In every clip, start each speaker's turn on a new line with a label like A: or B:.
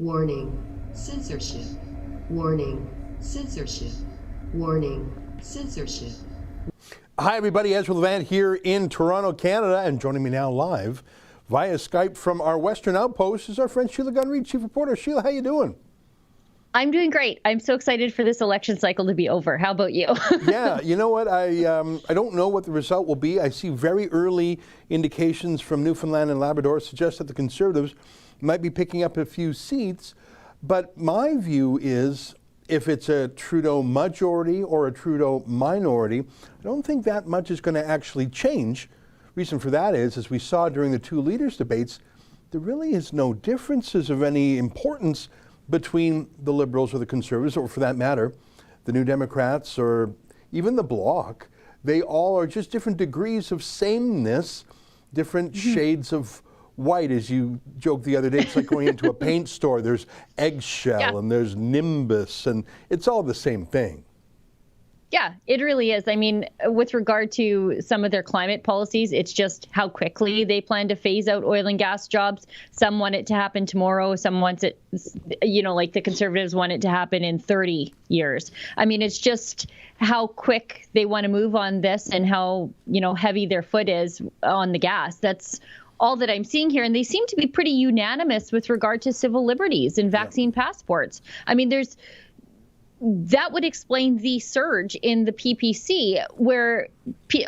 A: Warning, censorship. Warning, censorship. Warning, censorship.
B: Hi everybody, Ezra Levant here in Toronto, Canada, and joining me now live via Skype from our Western Outpost is our friend Sheila Gunn, Reid, Chief Reporter. Sheila, how you doing?
C: I'm doing great. I'm so excited for this election cycle to be over. How about you?
B: Yeah, you know what? I don't know what the result will be. I see very early indications from Newfoundland and Labrador suggest that the Conservatives might be picking up a few seats. But my view is if it's a Trudeau majority or a Trudeau minority, I don't think that much is going to actually change. Reason for that is, as we saw during the two leaders' debates, there really is no differences of any importance between the Liberals or the Conservatives, or for that matter, the New Democrats or even the Bloc. They all are just different degrees of sameness, different shades of white. As you joked the other day, it's like going into a paint store. There's eggshell and there's nimbus, and it's all the same thing.
C: Yeah, it really is. I mean, with regard to some of their climate policies, it's just how quickly they plan to phase out oil and gas jobs. Some want it to happen tomorrow. Some want it, like the Conservatives want it to happen in 30 years. I mean, it's just how quick they want to move on this and how, heavy their foot is on the gas. That's all that I'm seeing here. And they seem to be pretty unanimous with regard to civil liberties and vaccine passports. I mean, that would explain the surge in the PPC, where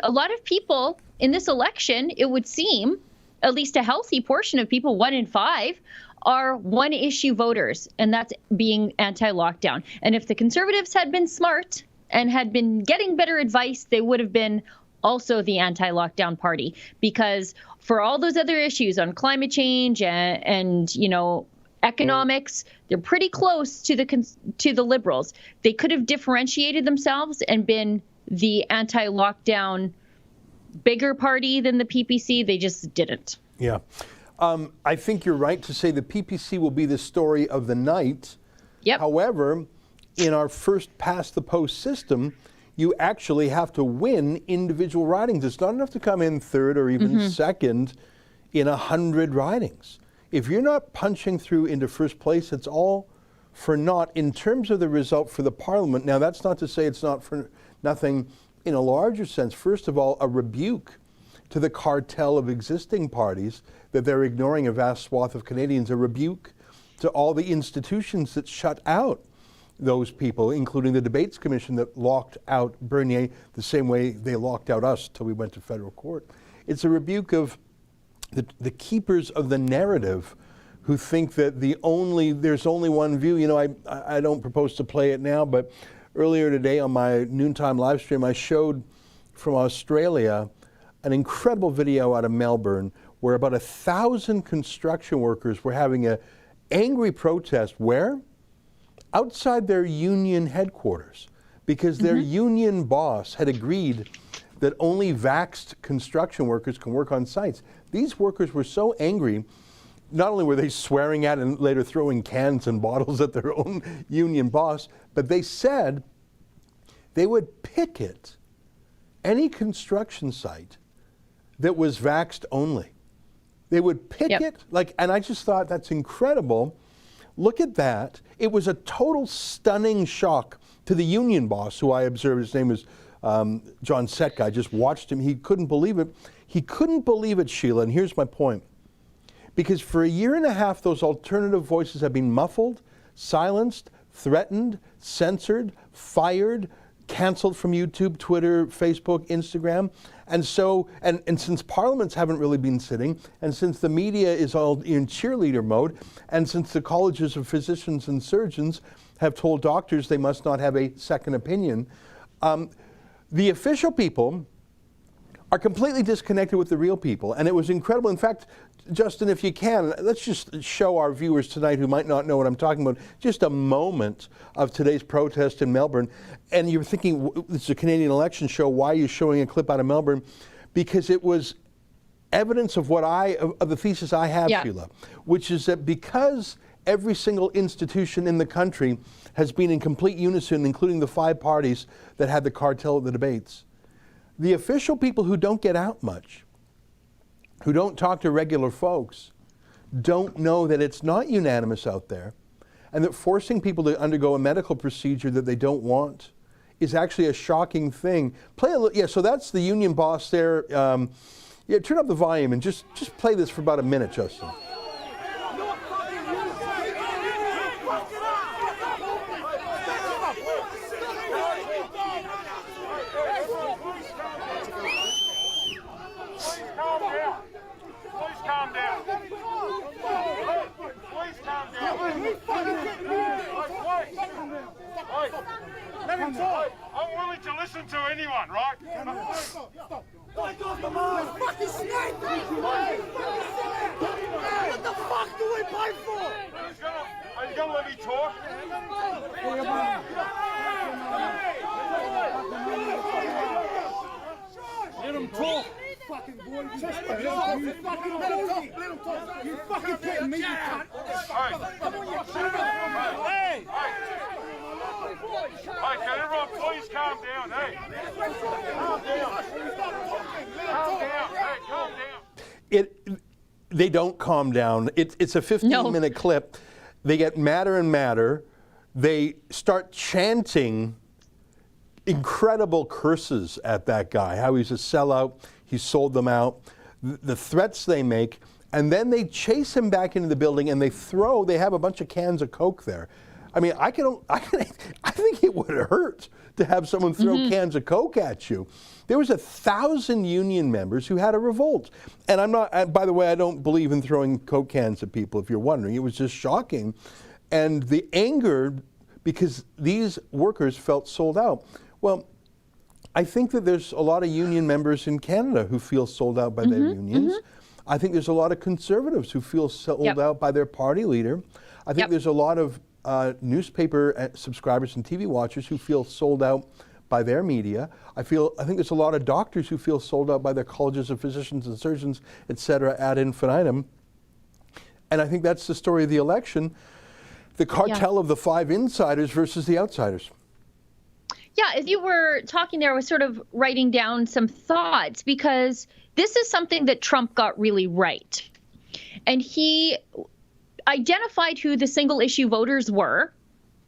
C: a lot of people in this election, it would seem, at least a healthy portion of people, 1 in 5, are one-issue voters, and that's being anti-lockdown. And if the Conservatives had been smart and had been getting better advice, they would have been also the anti-lockdown party, because for all those other issues on climate change and economics, they're pretty close to the Liberals. They could have differentiated themselves and been the anti-lockdown bigger party than the PPC. They just didn't.
B: Yeah. I think you're right to say the PPC will be the story of the night.
C: Yep.
B: However, in our first past the post system, you actually have to win individual ridings. It's not enough to come in third or even second in 100 ridings. If you're not punching through into first place, it's all for naught in terms of the result for the Parliament. Now, that's not to say it's not for nothing in a larger sense. First of all, a rebuke to the cartel of existing parties that they're ignoring a vast swath of Canadians, a rebuke to all the institutions that shut out those people, including the Debates Commission that locked out Bernier the same way they locked out us till we went to federal court. It's a rebuke of the keepers of the narrative who think that there's only one view. I don't propose to play it now, but earlier today on my noontime live stream, I showed from Australia an incredible video out of Melbourne where about 1,000 construction workers were having an angry protest. Where? Outside their union headquarters, because their union boss had agreed that only vaxxed construction workers can work on sites. These workers were so angry, not only were they swearing at and later throwing cans and bottles at their own union boss, but they said they would picket any construction site that was vaxxed only. They would picket, and I just thought that's incredible. Look at that. It was a total stunning shock to the union boss, who I observed, his name is John Setka. I just watched him. He couldn't believe it. He couldn't believe it, Sheila, and here's my point. Because for a year and a half, those alternative voices have been muffled, silenced, threatened, censored, fired, canceled from YouTube, Twitter, Facebook, Instagram. And so, and since parliaments haven't really been sitting, and since the media is all in cheerleader mode, and since the colleges of physicians and surgeons have told doctors they must not have a second opinion, the official people are completely disconnected with the real people. And it was incredible. In fact, Justin, if you can, let's just show our viewers tonight who might not know what I'm talking about, just a moment of today's protest in Melbourne. And you're thinking, this is a Canadian election show, why are you showing a clip out of Melbourne? Because it was evidence of of the thesis I have, Sheila, which is that because every single institution in the country has been in complete unison, including the 5 parties that had the cartel at the debates, the official people who don't get out much, who don't talk to regular folks, don't know that it's not unanimous out there, and that forcing people to undergo a medical procedure that they don't want is actually a shocking thing. Play a little, yeah, so that's the union boss there. Yeah, turn up the volume and just play this for about a minute, Justin.
D: Let him talk. I'm willing to listen to anyone, right? Stop. Fucking snake! What the fuck do we pay for? Are you gonna let me talk? Let him talk. Fucking boy, let him talk. You fucking kidding me, you cunt. Hey! Hey, can everyone please calm down? Hey! Calm down. Calm down. Hey, calm down.
B: They don't calm down. It's a 15-minute clip. They get madder and madder. They start chanting incredible curses at that guy, how he's a sellout, he sold them out, the threats they make, and then they chase him back into the building and they have a bunch of cans of Coke there. I mean, I think it would hurt to have someone throw cans of Coke at you. There was 1,000 union members who had a revolt. And by the way, I don't believe in throwing Coke cans at people, if you're wondering. It was just shocking. And the anger, because these workers felt sold out. Well, I think that there's a lot of union members in Canada who feel sold out by their unions. I think there's a lot of conservatives who feel sold out by their party leader. I think there's a lot of newspaper subscribers and TV watchers who feel sold out by their media. I think there's a lot of doctors who feel sold out by their colleges of physicians and surgeons, et cetera, ad infinitum. And I think that's the story of the election, the cartel of the 5 insiders versus the outsiders.
C: Yeah, as you were talking there, I was sort of writing down some thoughts, because this is something that Trump got really right. And he identified who the single issue voters were,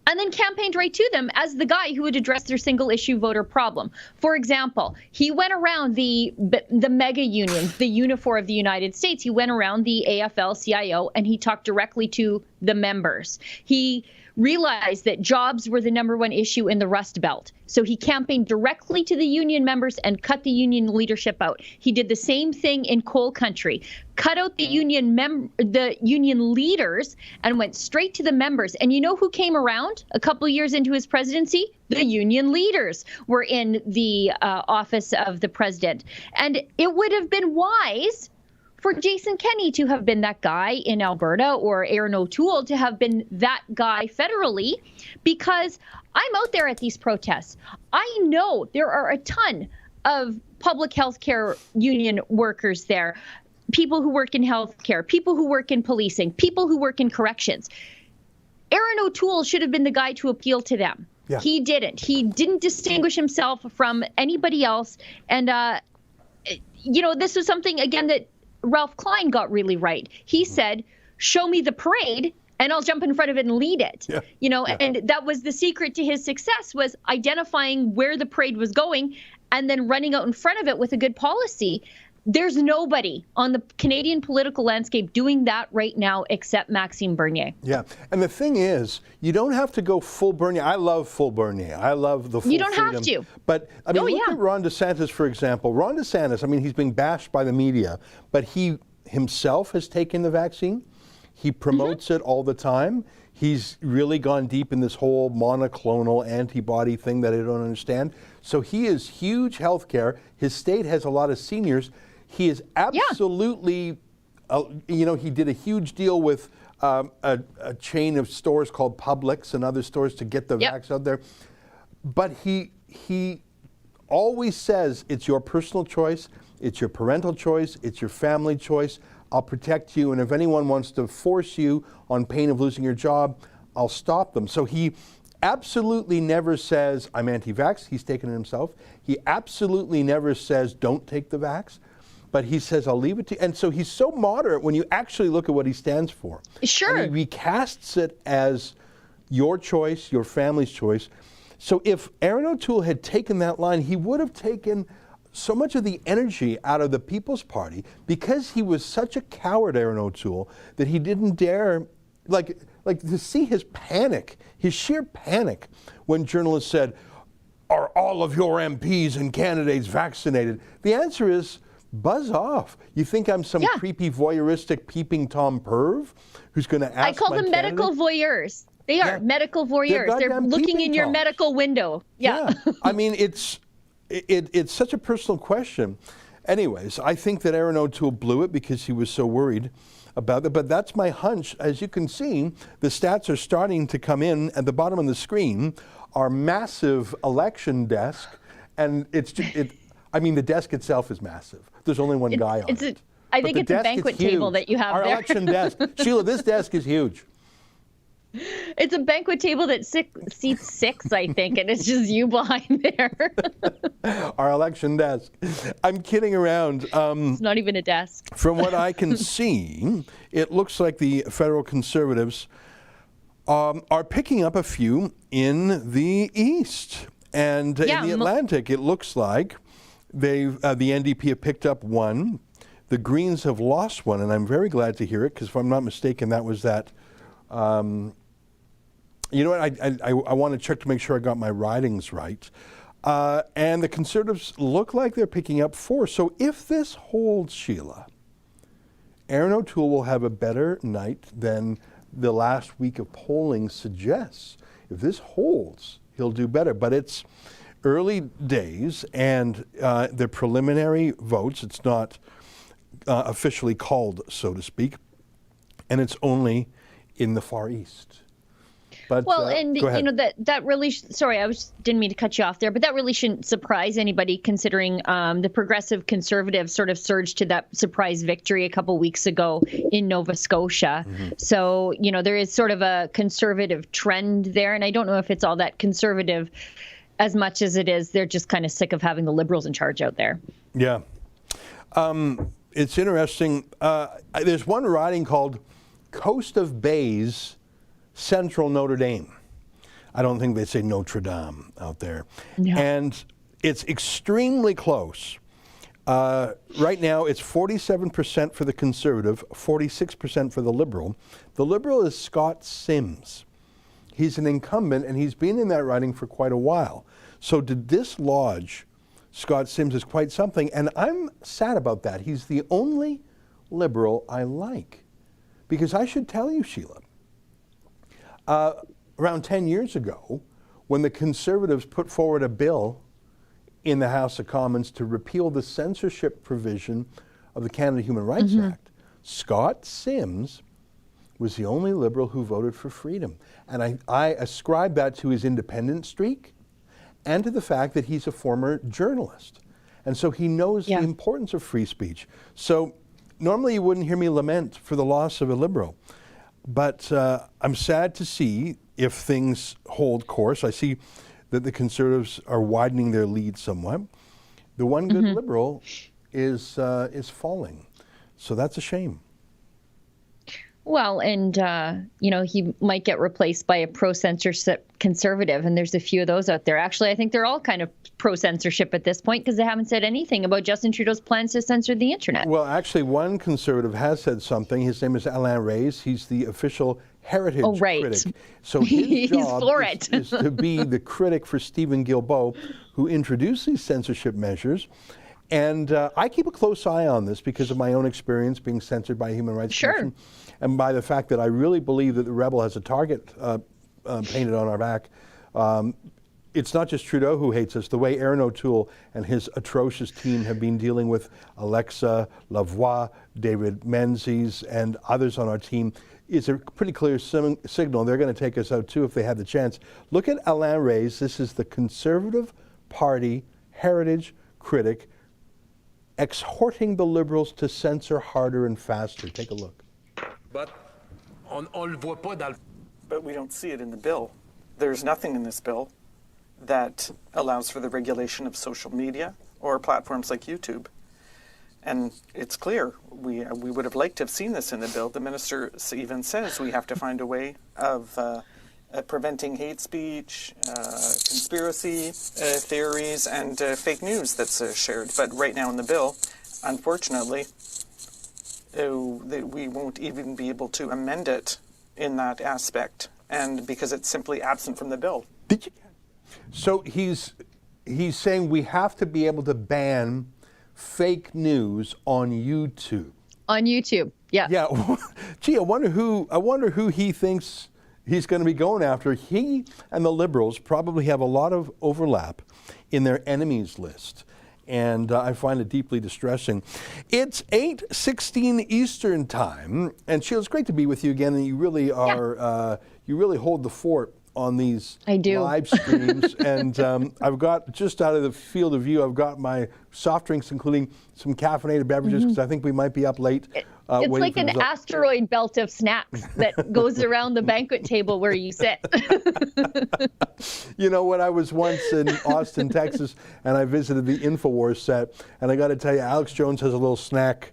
C: and then campaigned right to them as the guy who would address their single issue voter problem. For example, he went around the mega unions, the Unifor of the United States. He went around the AFL-CIO and he talked directly to the members. He realized that jobs were the #1 issue in the Rust Belt. So he campaigned directly to the union members and cut the union leadership out. He did the same thing in coal country, cut out the union leaders and went straight to the members. And you know who came around a couple of years into his presidency? The union leaders were in the office of the president. And it would have been wise for Jason Kenney to have been that guy in Alberta, or Aaron O'Toole to have been that guy federally, because I'm out there at these protests. I know there are a ton of public health care union workers there, people who work in healthcare, people who work in policing, people who work in corrections. Aaron O'Toole should have been the guy to appeal to them. Yeah. He didn't. He didn't distinguish himself from anybody else. And, this was something, again, that Ralph Klein got really right. He said, show me the parade and I'll jump in front of it and lead it. Yeah. And that was the secret to his success, was identifying where the parade was going and then running out in front of it with a good policy. There's nobody on the Canadian political landscape doing that right now except Maxime Bernier.
B: Yeah. And the thing is, you don't have to go full Bernier. I love full Bernier. I love the full
C: You don't
B: freedom.
C: have to.
B: But, look at Ron DeSantis, for example. Ron DeSantis, he's being bashed by the media, but he himself has taken the vaccine. He promotes it all the time. He's really gone deep in this whole monoclonal antibody thing that I don't understand. So he is huge healthcare. His state has a lot of seniors. He is absolutely, he did a huge deal with a chain of stores called Publix and other stores to get the vax out there. But he always says it's your personal choice, it's your parental choice, it's your family choice. I'll protect you, and if anyone wants to force you on pain of losing your job, I'll stop them. So he absolutely never says, I'm anti-vax. He's taken it himself. He absolutely never says, don't take the vax. But he says, I'll leave it to you. And so he's so moderate when you actually look at what he stands for.
C: Sure.
B: And he recasts it as your choice, your family's choice. So if Aaron O'Toole had taken that line, he would have taken so much of the energy out of the People's Party, because he was such a coward, Aaron O'Toole, that he didn't dare, like to see his panic, his sheer panic, when journalists said, "Are all of your MPs and candidates vaccinated?" The answer is, buzz off. You think I'm some creepy, voyeuristic, peeping Tom perv who's going to ask
C: I call
B: my
C: them
B: candidate?
C: medical voyeurs. They are medical voyeurs. They're looking in your medical window. Yeah.
B: I mean, it's such a personal question. Anyways, I think that Aaron O'Toole blew it because he was so worried about it. But that's my hunch. As you can see, the stats are starting to come in. At the bottom of the screen, our massive election desk, and I mean, the desk itself is massive. There's only one guy on it.
C: I think it's a banquet table that you have
B: our
C: there.
B: Our election desk. Sheila, this desk is huge.
C: It's a banquet table that seats 6, I think, and it's just you behind there.
B: Our election desk. I'm kidding around.
C: It's not even a desk.
B: From what I can see, it looks like the federal Conservatives are picking up a few in the East. And in the Atlantic, it looks like the NDP have picked up one. The Greens have lost one, and I'm very glad to hear it, because if I'm not mistaken, that was that. You know what? I want to check to make sure I got my ridings right. And the Conservatives look like they're picking up 4. So if this holds, Sheila, Aaron O'Toole will have a better night than the last week of polling suggests. If this holds, he'll do better. But it's early days, and the preliminary votes, it's not officially called, so to speak, and it's only in the Far East. But,
C: you know, that really, sorry, didn't mean to cut you off there, but that really shouldn't surprise anybody, considering the progressive Conservatives sort of surged to that surprise victory a couple weeks ago in Nova Scotia. Mm-hmm. So, you know, there is sort of a conservative trend there, and I don't know if it's all that conservative as much as it is they're just kind of sick of having the Liberals in charge out there.
B: Yeah. It's interesting. There's one riding called Coast of Bays, Central Notre Dame. I don't think they say Notre Dame out there. No. And it's extremely close. Right now, it's 47% for the Conservative, 46% for the Liberal. The Liberal is Scott Sims. He's an incumbent, and he's been in that riding for quite a while. So to dislodge Scott Sims is quite something, and I'm sad about that. He's the only Liberal I like. Because I should tell you, Sheila, around 10 years ago, when the Conservatives put forward a bill in the House of Commons to repeal the censorship provision of the Canada Human Rights Act, Scott Sims was the only Liberal who voted for freedom. And I ascribe that to his independent streak and to the fact that he's a former journalist. And so he knows the importance of free speech. So normally you wouldn't hear me lament for the loss of a Liberal. But I'm sad to see if things hold course. I see that the Conservatives are widening their lead somewhat. The one good Liberal is falling. So that's a shame.
C: Well, and, you know, he might get replaced by a pro-censorship Conservative, and there's a few of those out there. Actually, I think they're all kind of pro-censorship at this point because they haven't said anything about Justin Trudeau's plans to censor the internet.
B: Well, actually, one Conservative has said something. His name is Alain Reyes. He's the official heritage critic. So his job is to be the critic for Stephen Guilbeault, who introduced these censorship measures. And I keep a close eye on this because of my own experience being censored by a Human Rights Commission, and by the fact that I really believe that the Rebel has a target painted on our back. It's not just Trudeau who hates us. The way Aaron O'Toole and his atrocious team have been dealing with Alexa Lavoie, David Menzies, and others on our team is a pretty clear signal. They're going to take us out too if they have the chance. Look at Alain Reyes. This is the Conservative Party heritage critic exhorting the Liberals to censor harder and faster. Take a look.
E: But
F: we don't see it in the bill. There's nothing in this bill that allows for the regulation of social media or platforms like YouTube. And it's clear, we would have liked to have seen this in the bill. The minister even says we have to find a way of preventing hate speech, conspiracy theories, and fake news that's shared. But right now in the bill, unfortunately, we won't even be able to amend it in that aspect, and because it's simply absent from the bill.
B: So he's saying we have to be able to ban fake news on YouTube.
C: On YouTube, yeah.
B: Yeah. Gee, I wonder who he thinks he's going to be going after. He and the Liberals probably have a lot of overlap in their enemies list, and I find it deeply distressing. It's 8:16 Eastern Time, and Sheila, it's great to be with you again. And you really are, you really hold the fort on these live streams. And I've got, just out of the field of view, I've got my soft drinks, including some caffeinated beverages, because I think we might be up late.
C: It's like an asteroid belt of snacks that goes around the banquet table where you sit.
B: You know, when I was once in Austin, Texas, and I visited the InfoWars set, and I got to tell you, Alex Jones has a little snack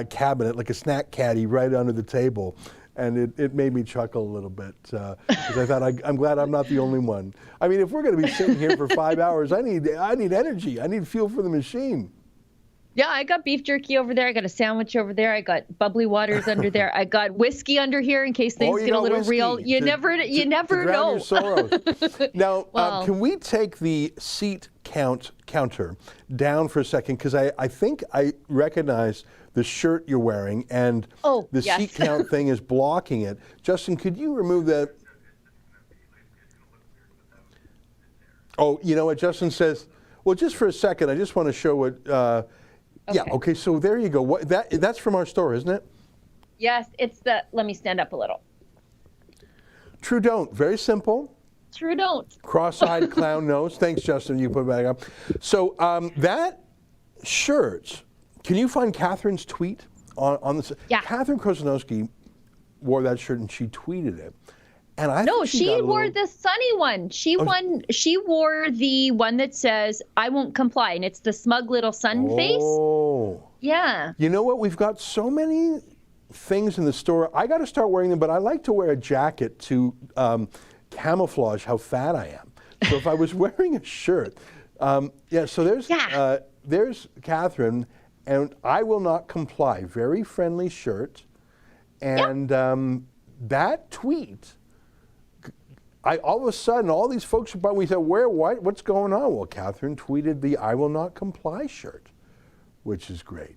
B: cabinet, like a snack caddy, right under the table. And it made me chuckle a little bit, because I thought, I'm glad I'm not the only one. I mean, if we're going to be sitting here for 5 hours, I need energy. I need fuel for the machine.
C: Yeah, I got beef jerky over there. I got a sandwich over there. I got bubbly waters under there. I got whiskey under here in case things get a little real. You never know.
B: Your sorrows. Now, can we take the seat counter down for a second? Because I think I recognize the shirt you're wearing, and the seat count thing is blocking it. Justin, could you remove that? Oh, you know what Justin says? Well, just for a second, I just want to show what. Yeah, okay, so there you go. That's from our store, isn't it?
C: Yes, it's let me stand up a little.
B: Trudeau, very simple.
C: Trudeau.
B: Cross-eyed clown nose. Thanks, Justin, you put it back up. So that shirt, can you find Catherine's tweet on this?
C: Yeah.
B: Catherine Kozanowski wore that shirt and she tweeted it. And I
C: she wore the sunny one. She wore the one that says, "I won't comply," and it's the smug little sun face.
B: Oh.
C: Yeah.
B: You know what? We've got so many things in the store. I got to start wearing them, but I like to wear a jacket to camouflage how fat I am. So if I was wearing a shirt, so there's Catherine, and "I will not comply." Very friendly shirt, and that tweet. All of a sudden, all these folks about we said, what's going on? Well, Catherine tweeted the "I will not comply" shirt, which is great.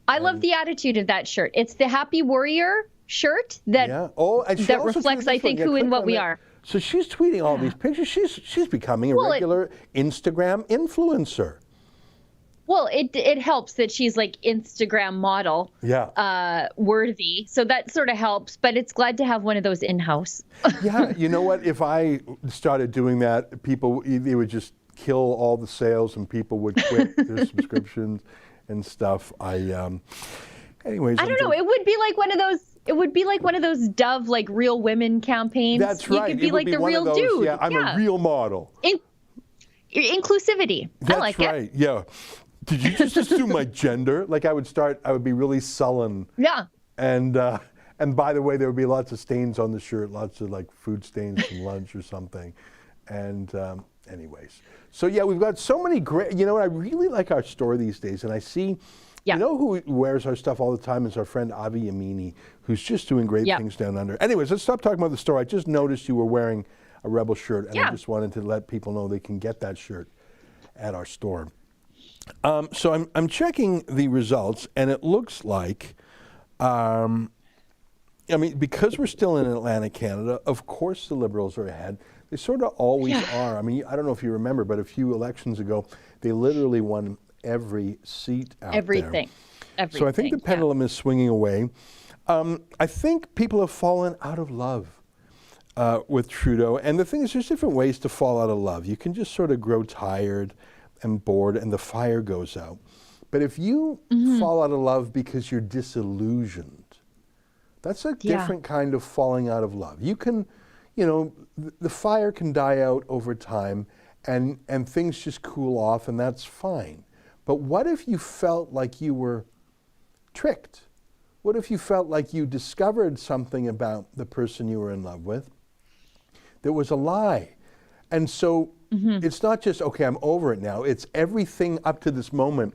C: I love the attitude of that shirt. It's the Happy Warrior shirt that that reflects, I think, who and what we are.
B: So she's tweeting all these pictures. She's becoming a regular Instagram influencer.
C: Well, it helps that she's like Instagram model worthy. So that sort of helps, but it's glad to have one of those in-house.
B: Yeah, you know what? If I started doing that, they would just kill all the sales and people would quit their subscriptions and stuff. Anyways.
C: I don't know. It would be like one of those. It would be like one of those Dove like real women campaigns.
B: That's right.
C: You could be like the real dude.
B: Yeah, I'm a real model.
C: Inclusivity.
B: That's
C: I like
B: right.
C: it.
B: Yeah. Did you just assume my gender? Like I would be really sullen.
C: Yeah.
B: And by the way, there would be lots of stains on the shirt, lots of like food stains from lunch or something. And anyways, so yeah, we've got so many great, you know what, I really like our store these days. And I see, you know who wears our stuff all the time is our friend Avi Yamini, who's just doing great things down under. Anyways, let's stop talking about the store. I just noticed you were wearing a Rebel shirt, and I just wanted to let people know they can get that shirt at our store. So I'm checking the results, and it looks like, I mean, because we're still in Atlantic Canada, of course the Liberals are ahead. They sort of always are. I mean, I don't know if you remember, but a few elections ago, they literally won every seat out there.
C: Everything.
B: So I think the pendulum is swinging away. I think people have fallen out of love with Trudeau. And the thing is, there's different ways to fall out of love. You can just sort of grow tired and bored and the fire goes out. But if you fall out of love because you're disillusioned, that's a different kind of falling out of love. You can, you know, the fire can die out over time and things just cool off, and that's fine. But what if you felt like you were tricked? What if you felt like you discovered something about the person you were in love with that was a lie. And so it's not just, okay, I'm over it now. It's everything up to this moment.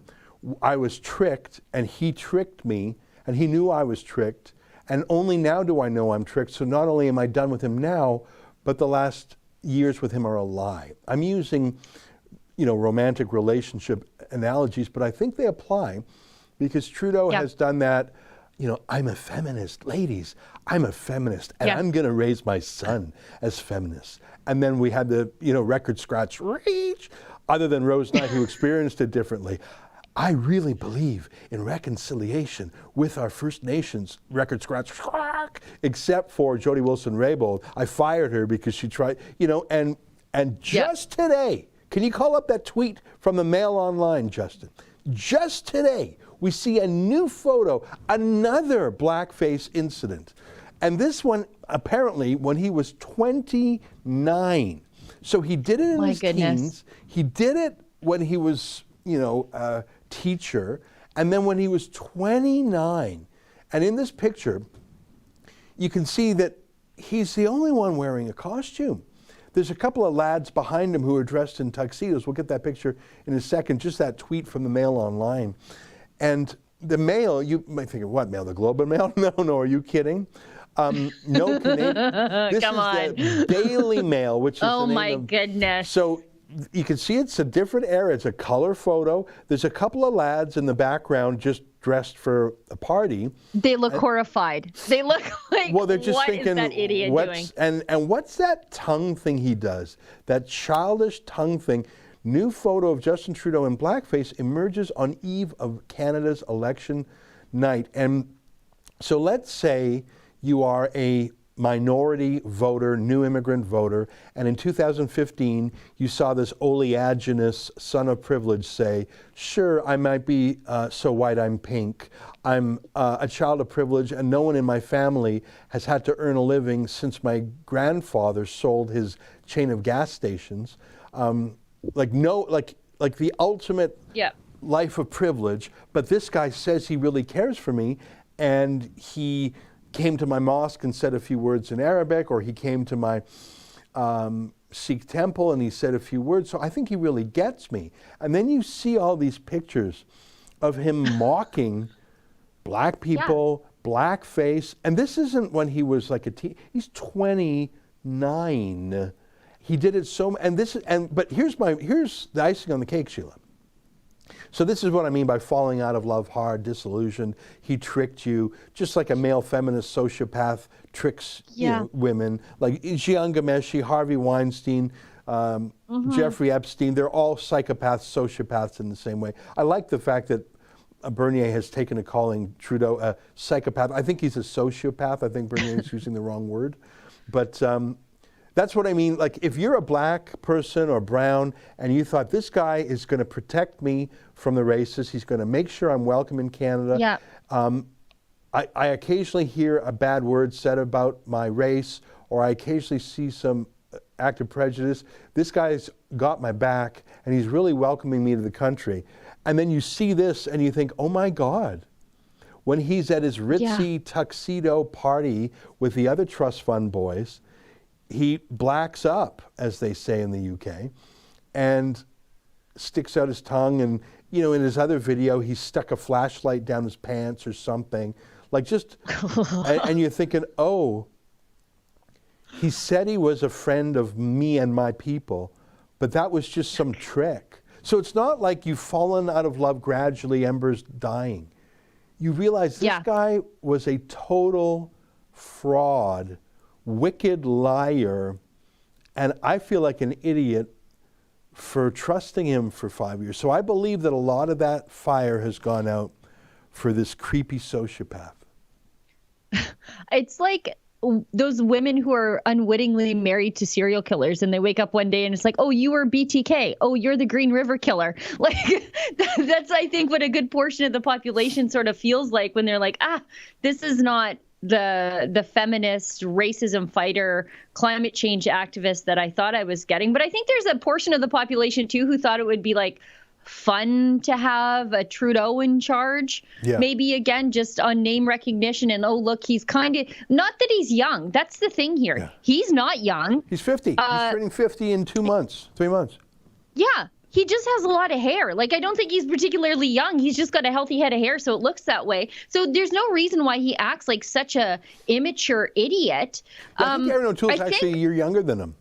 B: I was tricked, and he tricked me, and he knew I was tricked. And only now do I know I'm tricked. So not only am I done with him now, but the last years with him are a lie. I'm using, romantic relationship analogies, but I think they apply because Trudeau has done that. I'm a feminist, ladies. I'm a feminist, and I'm going to raise my son as feminist. And then we had the, record scratch rage, other than Rose Knight, who experienced it differently. I really believe in reconciliation with our First Nations, record scratch, except for Jody Wilson-Raybould. I fired her because she tried, and just today, can you call up that tweet from the Mail Online, Justin? Just today, we see a new photo, another blackface incident. And this one, apparently, when he was 29. So he did it in his teens. He did it when he was, a teacher. And then when he was 29. And in this picture, you can see that he's the only one wearing a costume. There's a couple of lads behind him who are dressed in tuxedos. We'll get that picture in a second, just that tweet from the Mail Online. And the Mail, you might think, what Mail, the Globe and Mail? No, are you kidding? No, Canadian. This
C: Come on.
B: The Daily Mail, which is
C: oh
B: the name
C: my
B: of,
C: goodness.
B: So you can see it's a different era. It's a color photo. There's a couple of lads in the background just dressed for a party.
C: They look horrified. They look like,
B: well, they're just
C: what
B: thinking,
C: is that idiot doing?
B: And what's that tongue thing he does? That childish tongue thing. New photo of Justin Trudeau in blackface emerges on eve of Canada's election night. And so let's say you are a minority voter, new immigrant voter, and in 2015 you saw this oleaginous son of privilege say, sure, I might be so white I'm pink. I'm a child of privilege, and no one in my family has had to earn a living since my grandfather sold his chain of gas stations. Like the ultimate life of privilege, but this guy says he really cares for me, and he came to my mosque and said a few words in Arabic, or he came to my Sikh temple and he said a few words. So I think he really gets me. And then you see all these pictures of him mocking black people, blackface. And this isn't when he was like a teen. He's 29. He did it so, but here's the icing on the cake, Sheila. So this is what I mean by falling out of love hard, disillusioned. He tricked you, just like a male feminist sociopath tricks women. Like Jian Ghomeshi, Harvey Weinstein, Jeffrey Epstein, they're all psychopaths, sociopaths in the same way. I like the fact that Bernier has taken to calling Trudeau a psychopath. I think he's a sociopath. I think Bernier is using the wrong word. But that's what I mean. Like, if you're a black person or brown and you thought this guy is going to protect me from the racists, he's going to make sure I'm welcome in Canada. I occasionally hear a bad word said about my race, or I occasionally see some act of prejudice. This guy's got my back, and he's really welcoming me to the country. And then you see this, and you think, oh my God. When he's at his ritzy tuxedo party with the other trust fund boys, he blacks up, as they say in the UK, and sticks out his tongue. And, you know, in his other video, he stuck a flashlight down his pants or something. Like, just, and you're thinking, oh, he said he was a friend of me and my people, but that was just some trick. So it's not like you've fallen out of love gradually, embers dying. You realize this guy was a total fraud, wicked liar, and I feel like an idiot for trusting him for 5 years. So I believe that a lot of that fire has gone out for this creepy sociopath.
C: It's like those women who are unwittingly married to serial killers, and they wake up one day and it's like, oh, you were BTK. Oh, you're the Green River Killer. Like, that's, I think, what a good portion of the population sort of feels like when they're like, this is not the feminist, racism fighter, climate change activist that I thought I was getting. But I think there's a portion of the population too who thought it would be like, fun to have a Trudeau in charge.
B: Yeah.
C: Maybe again, just on name recognition and, oh, look, he's kind of, not that he's young. That's the thing here.
B: Yeah.
C: He's not young.
B: He's 50. He's turning 50 in 3 months.
C: Yeah. He just has a lot of hair. Like, I don't think he's particularly young. He's just got a healthy head of hair, so it looks that way. So there's no reason why he acts like such a immature idiot.
B: I think Aaron O'Toole's actually a year younger than him.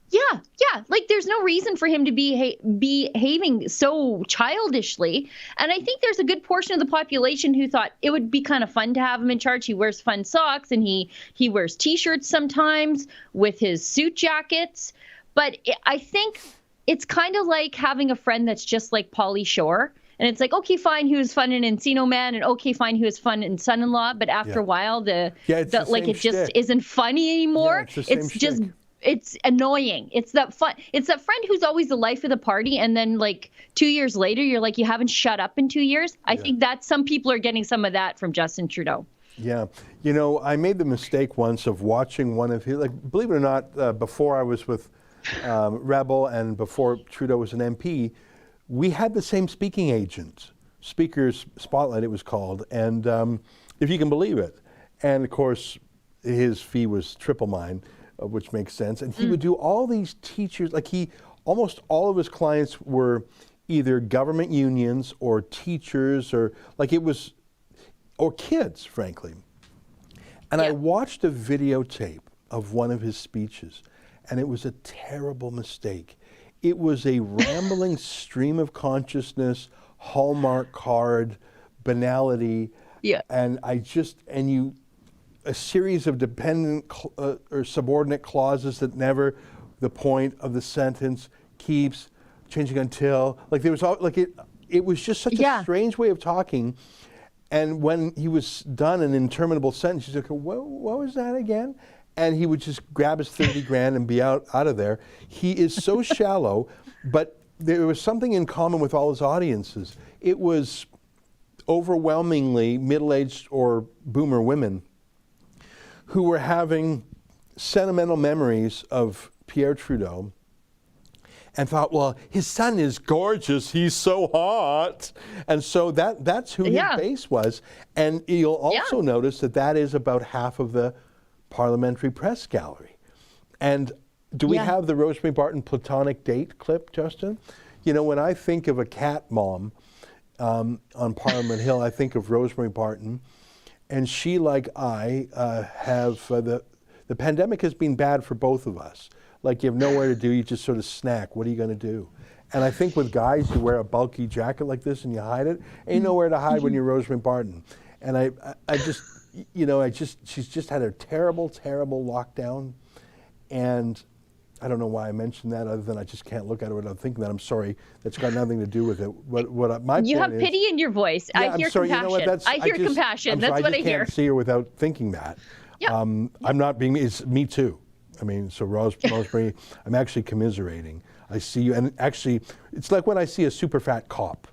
C: Yeah. Like, there's no reason for him to be behaving so childishly. And I think there's a good portion of the population who thought it would be kind of fun to have him in charge. He wears fun socks, and he wears T-shirts sometimes with his suit jackets. But I think it's kind of like having a friend that's just like Pauly Shore. And it's like, okay, fine, he was fun in Encino Man, and okay, fine, he was fun in Son-in-Law. But after a while, it just isn't funny anymore.
B: Yeah, it's just
C: it's annoying. It's that friend who's always the life of the party, and then like 2 years later, you're like, you haven't shut up in 2 years. I think that some people are getting some of that from Justin Trudeau.
B: Yeah. You know, I made the mistake once of watching one of his, like, believe it or not, before I was with Rebel and before Trudeau was an MP, we had the same speaking agent, Speaker's Spotlight it was called, and if you can believe it. And of course, his fee was triple mine, which makes sense. And he would do all these teachers, like almost all of his clients were either government unions or teachers or kids, frankly. And I watched a videotape of one of his speeches, and it was a terrible mistake. It was a rambling stream of consciousness, Hallmark card, banality. Yeah. And a series of dependent or subordinate clauses that never the point of the sentence keeps changing until, like, there was all, like, it was just such a strange way of talking. And when he was done an interminable sentence, he's like, what was that again? And he would just grab his 30 grand and be out of there. He is so shallow, but there was something in common with all his audiences. It was overwhelmingly middle-aged or boomer women who were having sentimental memories of Pierre Trudeau and thought, well, his son is gorgeous, he's so hot. And so that's who his base was. And you'll also notice that is about half of the parliamentary press gallery. And do we have the Rosemary Barton platonic date clip, Justin? You know, when I think of a cat mom on Parliament Hill, I think of Rosemary Barton. And she, like I, have the pandemic has been bad for both of us. Like, you have nowhere to do, you just sort of snack. What are you going to do? And I think with guys, you wear a bulky jacket like this and you hide it. Ain't nowhere to hide when you're Rosemary Barton. And I just, you know, she's just had a terrible, terrible lockdown. And I don't know why I mentioned that, other than I just can't look at it without thinking that. I'm sorry, that's got nothing to do with it. My
C: you
B: point
C: have pity in your voice.
B: Yeah,
C: I hear compassion. I hear compassion. That's what I hear. I can't see her without thinking that. Yeah. I'm not being. It's me too. I mean, so Rosemary, I'm actually commiserating. I see you, and actually, it's like when I see a super fat cop.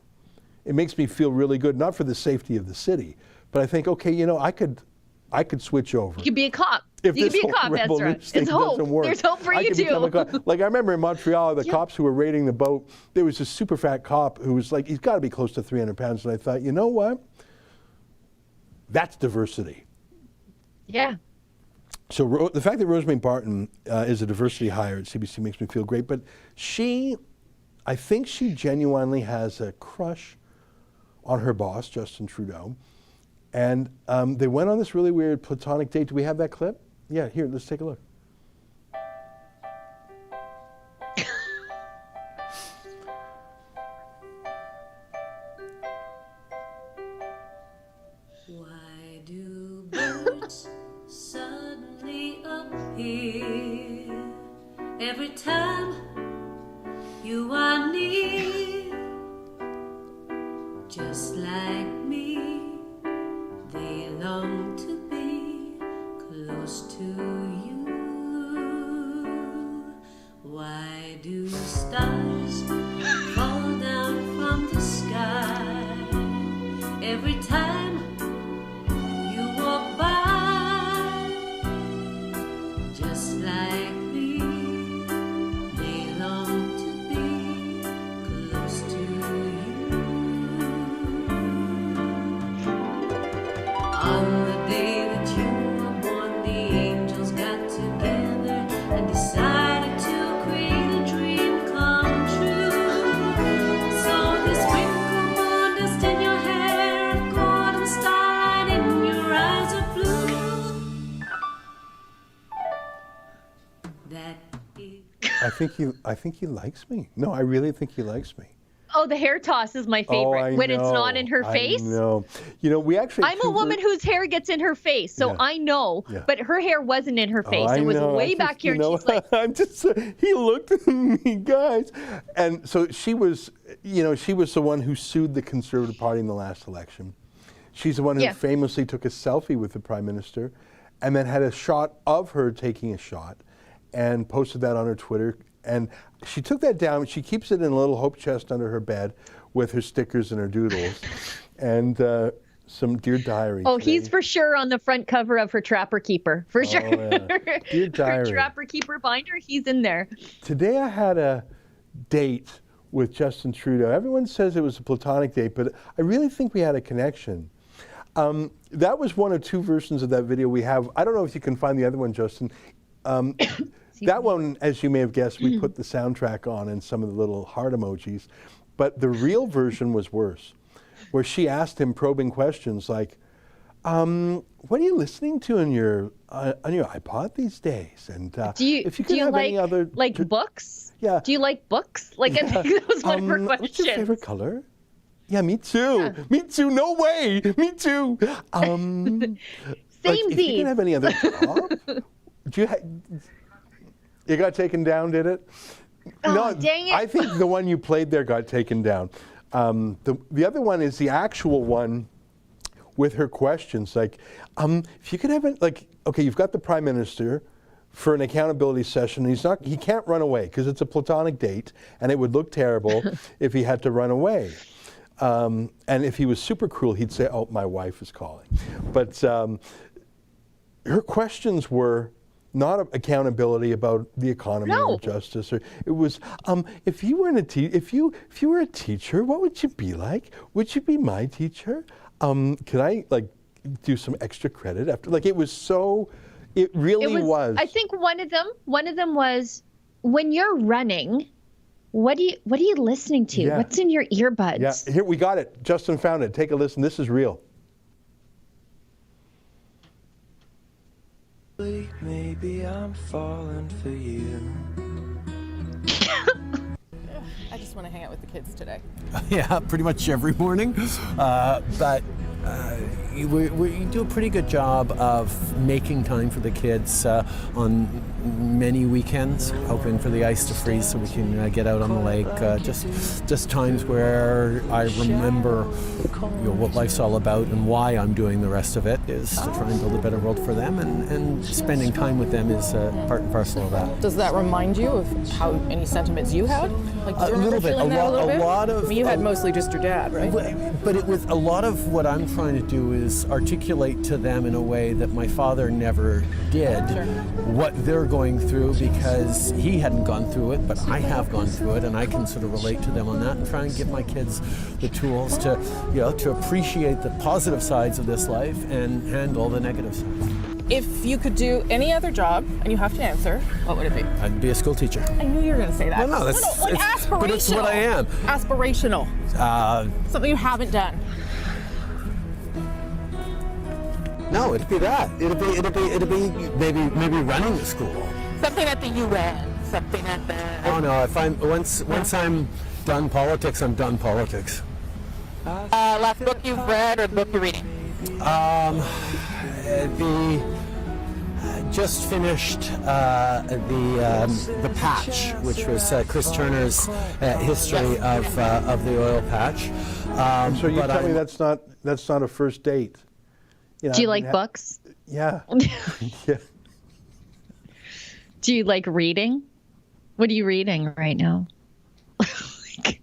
C: It makes me feel really good, not for the safety of the city, but I think, okay, you know, I could switch over. You could be a cop.
B: If
C: you could be a cop, Ezra. There's hope. There's hope for you too.
B: Like, I remember in Montreal, the cops who were raiding the boat, there was this super fat cop who was like, he's got to be close to 300 pounds. And I thought, you know what? That's diversity.
C: Yeah.
B: So the fact that Rosemary Barton is a diversity hire at CBC makes me feel great. But I think she genuinely has a crush on her boss, Justin Trudeau. And they went on this really weird platonic date. Do we have that clip? Yeah, here, let's take a look.
E: Why do birds suddenly appear every time you are near? Just like me, they long to be close to you. Why do stars fall down from the sky every time you walk by? Just like me, they long to be close to you.
B: I think he likes me. No, I really think he likes me.
C: Oh, the hair toss is my favorite. When it's not in her face.
B: No, we actually.
C: I'm a woman whose hair gets in her face, so I know. Yeah. But her hair wasn't in her face. It was way back here. And she's like,
B: I'm just. He looked at me, guys, and so she was. She was the one who sued the Conservative Party in the last election. She's the one who famously took a selfie with the Prime Minister, and then had a shot of her taking a shot, and posted that on her Twitter. And she took that down. She keeps it in a little hope chest under her bed with her stickers and her doodles and some Dear Diary.
C: Oh, today. He's for sure on the front cover of her Trapper Keeper. For sure.
B: Yeah. Dear Diary.
C: Her Trapper Keeper binder, he's in there.
B: Today I had a date with Justin Trudeau. Everyone says it was a platonic date, but I really think we had a connection. That was one of two versions of that video we have. I don't know if you can find the other one, Justin. That one, as you may have guessed, we put the soundtrack on and some of the little heart emojis. But the real version was worse, where she asked him probing questions like, what are you listening to on your iPod these days? And
C: do you like any other books?
B: Yeah.
C: Do you like books? I think that was one of her questions.
B: What's your favorite color? Yeah, me too. Yeah. Me too. No way. Me too.
C: Samesies.
B: If you can have any other job, you got taken down, did it?
C: Oh,
B: no,
C: dang it.
B: I think the one you played there got taken down. The other one is the actual one with her questions. Like, if you could have it, okay, you've got the Prime Minister for an accountability session. He can't run away because it's a platonic date, and it would look terrible if he had to run away. And if he was super cruel, he'd say, "Oh, my wife is calling." But her questions were not accountability about the economy or justice. Or it was, if you were if you were a teacher, what would you be like? Would you be my teacher? Could I do some extra credit after? It was so. It really was.
C: I think one of them was, when you're running, what are you listening to? Yeah. What's in your earbuds?
B: Yeah, here we got it. Justin found it. Take a listen. This is real.
G: Maybe I'm falling for you.
H: I just want to hang out with the kids today.
I: Yeah, pretty much every morning. But we do a pretty good job of making time for the kids on many weekends, hoping for the ice to freeze so we can get out on the lake. Just times where I remember what life's all about and why I'm doing the rest of it is to try and build a better world for them, and spending time with them is part and parcel of that.
H: Does that remind you of how any sentiments you had?
I: A little bit. A lot of.
H: I mean, you had mostly just your dad, right?
I: But it was a lot of what I'm trying to do is articulate to them in a way that my father never did, what they're going through, because he hadn't gone through it, but I have gone through it, and I can sort of relate to them on that and try and give my kids the tools to, to appreciate the positive sides of this life and handle the negative sides.
H: If you could do any other job, and you have to answer, what would it be?
I: I'd be a school teacher.
H: I knew you were going to say that.
I: Well, no,
H: aspirational.
I: But it's what I am.
H: Aspirational. Something you haven't done.
I: No, it'd be that. It'd be maybe running the school.
H: Something at the UN. Something at the.
I: Oh no! If I'm once I'm done politics, I'm done politics.
H: Last book you've read or the book you're reading?
I: It'd be just finished the Patch, which was Chris Turner's history of the oil patch.
B: So you tell me that's not a first date.
C: Do you like books?
B: Yeah. Yeah.
C: Do you like reading? What are you reading right now?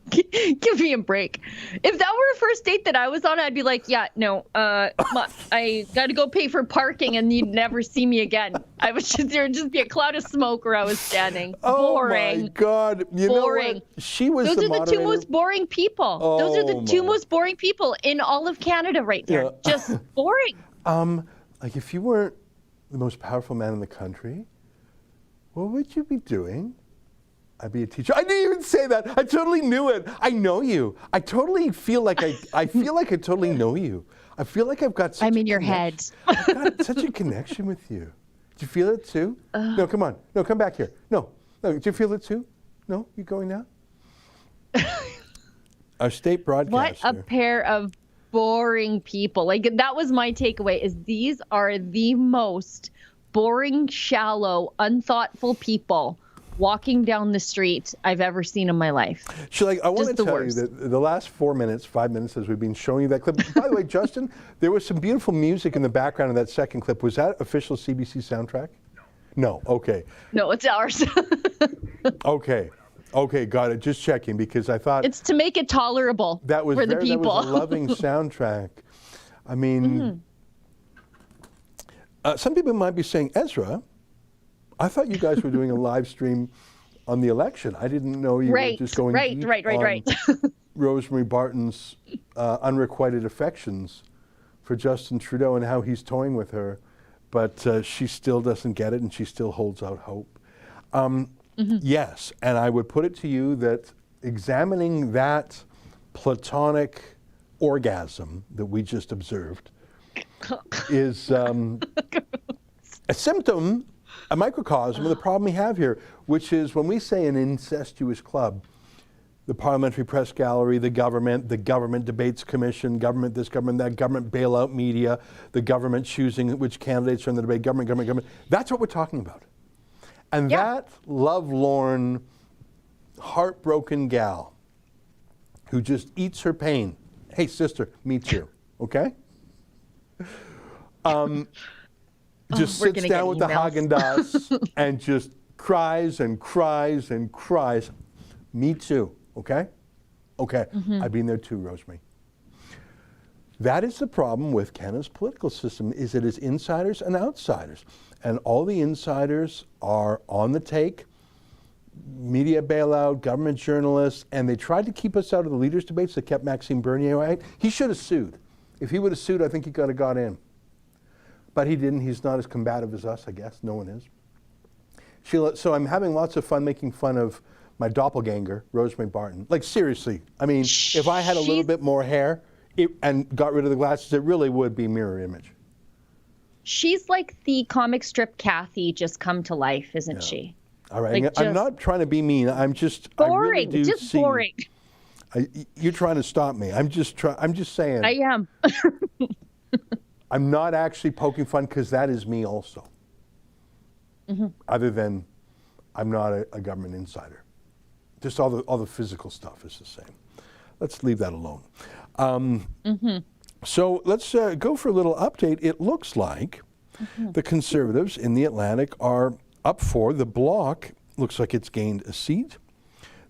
C: Give me a break. If that were a first date that I was on, I'd be like, yeah, no, I got to go pay for parking and you'd never see me again. I was there would just be a cloud of smoke where I was standing. Boring.
B: Oh my God. You
C: boring.
B: Know what? She was
C: Those
B: the
C: are the
B: moderator.
C: two most boring people. Those are the two most boring people in all of Canada right there.
B: Yeah.
C: Just boring.
B: If you weren't the most powerful man in the country, what would you be doing? I'd be a teacher. I didn't even say that. I totally knew it. I know you. I totally feel like I feel like I totally know you. I feel like I've got such
C: I'm in your head.
B: I've got such a connection with you. Do you feel it too? No, come on. No, come back here. No, No, do you feel it too? No? You going now? Our state broadcaster.
C: What a pair of boring people. Like, that was my takeaway, is these are the most boring, shallow, unthoughtful people walking down the street I've ever seen in my life.
B: Sheila, I want
C: Just
B: to
C: the
B: tell
C: worst.
B: you that the last 5 minutes as we've been showing you that clip. By the way, Justin, there was some beautiful music in the background of that second clip. Was that official CBC soundtrack? No. Okay.
C: No, it's ours.
B: Okay, got it. Just checking because I thought
C: It's to make it tolerable
B: that was
C: for the
B: very,
C: people.
B: that was a loving soundtrack. I mean, some people might be saying, Ezra, I thought you guys were doing a live stream on the election. I didn't know you were just going deep
C: right.
B: on Rosemary Barton's unrequited affections for Justin Trudeau and how he's toying with her. But she still doesn't get it, and she still holds out hope. Yes, and I would put it to you that examining that platonic orgasm that we just observed is a symptom, a microcosm of the problem we have here, which is when we say an incestuous club, the Parliamentary Press Gallery, the government debates commission, government this, government that, government bailout media, the government choosing which candidates are in the debate, government. That's what we're talking about. And that lovelorn, heartbroken gal who just eats her pain. Hey, sister, me too, okay? Just sits down with the Haagen-Dazs and just cries and cries and cries. Me too, okay? Okay, I've been there too, Rosemary. That is the problem with Canada's political system, is it is insiders and outsiders. And all the insiders are on the take, media bailout, government journalists, and they tried to keep us out of the leaders' debates that kept Maxime Bernier out. He should have sued. If he would have sued, I think he could have got in. But he didn't. He's not as combative as us, I guess. No one is. Sheila, so I'm having lots of fun making fun of my doppelganger, Rosemary Barton. Like, seriously. I mean, if I had a little bit more hair and got rid of the glasses, it really would be mirror image.
C: She's like the comic strip Kathy just come to life, isn't she?
B: All right.
C: Like,
B: I'm not trying to be mean. I'm just
C: boring.
B: I really do see,
C: boring.
B: You're trying to stop me. I'm just saying.
C: I am.
B: I'm not actually poking fun because that is me also. Other than I'm not a government insider. Just all the physical stuff is the same. Let's leave that alone. So let's go for a little update. It looks like the Conservatives in the Atlantic are up for the Bloc. Looks like it's gained a seat.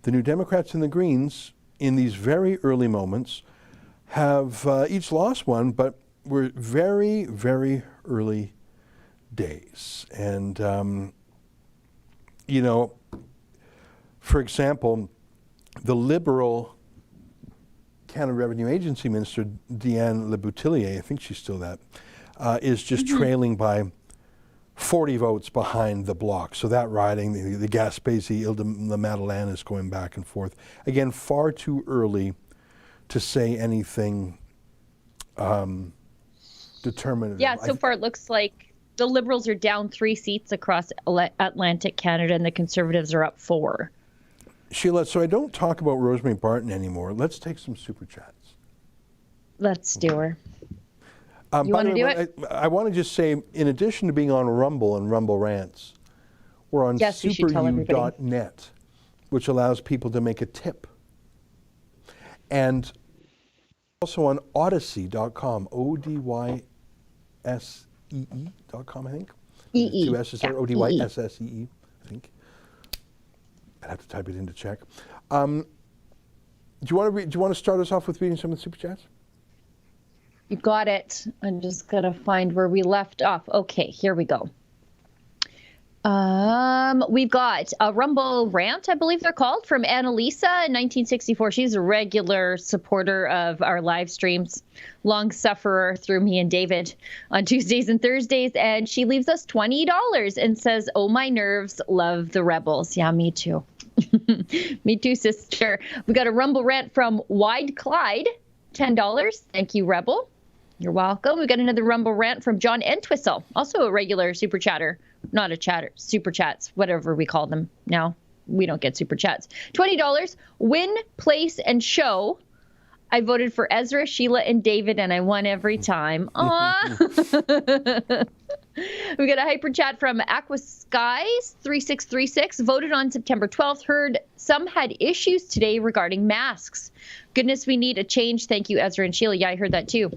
B: The New Democrats and the Greens, in these very early moments, have each lost one, but we're very, very early days. And, you know, for example, the Liberal Canada Revenue Agency Minister, Diane Leboutillier, I think she's still that, is just trailing by 40 votes behind the Bloc. So that riding, the Gaspésie, Ile-de-la-Madeleine is going back and forth. Again, far too early to say anything determinative.
C: Yeah, so far it looks like the Liberals are down 3 seats across Atlantic Canada and the Conservatives are up 4.
B: Sheila, so I don't talk about Rosemary Barton anymore. Let's take some super chats.
C: Let's do her. You
B: By
C: want
B: the
C: to
B: way,
C: do it?
B: I want to just say, in addition to being on Rumble and Rumble Rants, we're on
C: Yes, you should tell everybody.
B: superu.net, which allows people to make a tip. And also on Odyssey.com, ODYSEE.com, I think.
C: EE.
B: 2 S's there, ODYSSEE, I think. I'd have to type it in to check. Do you want to start us off with reading some of the super chats?
C: You got it. I'm just going to find where we left off. Okay, here we go. We've got a Rumble rant, I believe they're called, from Annalisa in 1964. She's a regular supporter of our live streams, long sufferer through me and David on Tuesdays and Thursdays. And she leaves us $20 and says, "Oh, my nerves, love the Rebels." Yeah, me too. Me too, sister. We got a Rumble rant from Wide Clyde, $10. Thank you, Rebel. You're welcome. We got another Rumble rant from John Entwistle, also a regular super chatter. Not a chatter, super chats, whatever we call them now. we don't get super chats. $20, win, place, and show. I voted for Ezra, Sheila, and David, and I won every time. Aww. We got a hyper chat from Aqua Skies 3636. Voted on September 12th. Heard some had issues today regarding masks. Goodness, we need a change. Thank you, Ezra and Sheila. Yeah, I heard that too.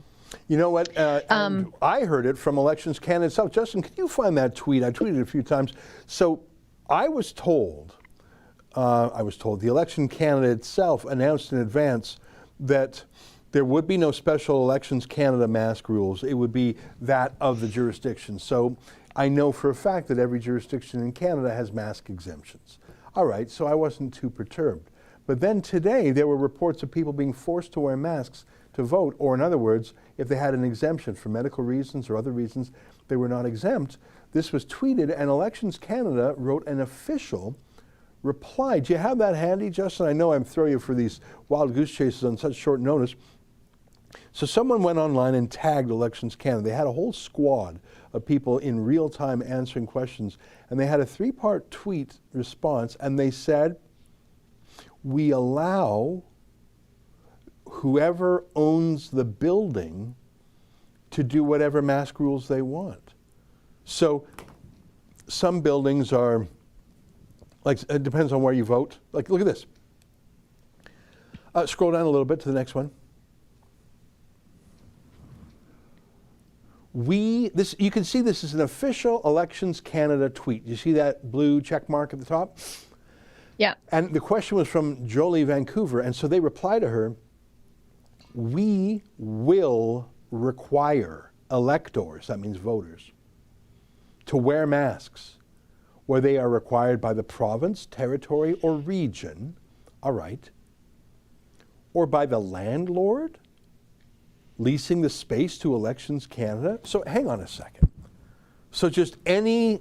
B: You know what? And I heard it from Elections Canada itself. Justin, can you find that tweet? I tweeted it a few times. So I was told the Election Canada itself announced in advance that there would be no special Elections Canada mask rules. It would be that of the jurisdiction. So I know for a fact that every jurisdiction in Canada has mask exemptions. All right, so I wasn't too perturbed. But then today there were reports of people being forced to wear masks to vote, or in other words, if they had an exemption for medical reasons or other reasons, they were not exempt. This was tweeted, and Elections Canada wrote an official reply. Do you have that handy, Justin? I know I'm throwing you for these wild goose chases on such short notice. So someone went online and tagged Elections Canada. They had a whole squad of people in real time answering questions, and they had a 3-part tweet response, and they said, we allow whoever owns the building to do whatever mask rules they want. So some buildings are, like, it depends on where you vote. Like, look at this. Scroll down a little bit to the next one. You can see this is an official Elections Canada tweet. You see that blue check mark at the top?
C: Yeah.
B: And the question was from Jolie, Vancouver, and so they reply to her, we will require electors, that means voters, to wear masks where they are required by the province, territory, or region, all right, or by the landlord leasing the space to Elections Canada. So hang on a second. So just any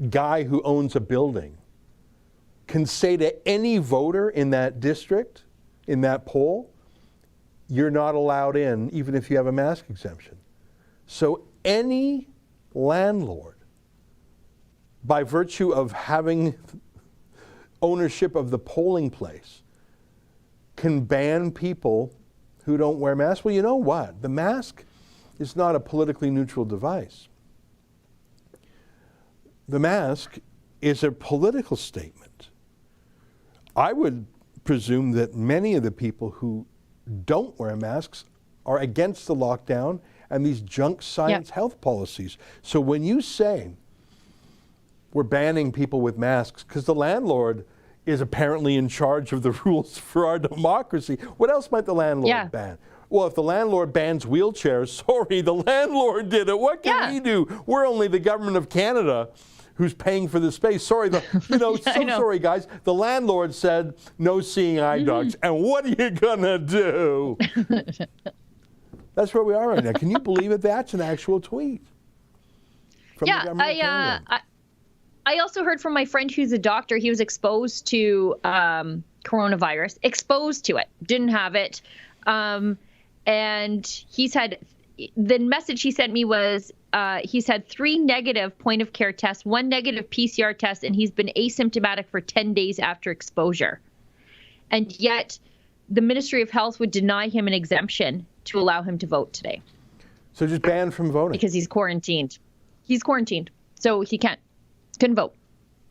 B: guy who owns a building can say to any voter in that district, in that poll, you're not allowed in, even if you have a mask exemption. So any landlord, by virtue of having ownership of the polling place, can ban people who don't wear masks. Well, you know what? The mask is not a politically neutral device. The mask is a political statement. I would presume that many of the people who don't wear masks are against the lockdown and these junk science health policies. So when you say we're banning people with masks because the landlord is apparently in charge of the rules for our democracy, what else might the landlord ban? Well, if the landlord bans wheelchairs, sorry, the landlord did it. What can we do? We're only the government of Canada who's paying for the space. Sorry, sorry, guys. The landlord said no seeing eye dogs. And what are you gonna do? That's where we are right now. Can you believe it? That's an actual tweet from the government of Canada.
C: I also heard from my friend who's a doctor. He was exposed to coronavirus, exposed to it, didn't have it. And he's had, the message he sent me was, he's had 3 negative point of care tests, 1 negative PCR test, and he's been asymptomatic for 10 days after exposure. And yet the Ministry of Health would deny him an exemption to allow him to vote today.
B: So just banned from voting?
C: Because he's quarantined. He's quarantined, so he couldn't vote,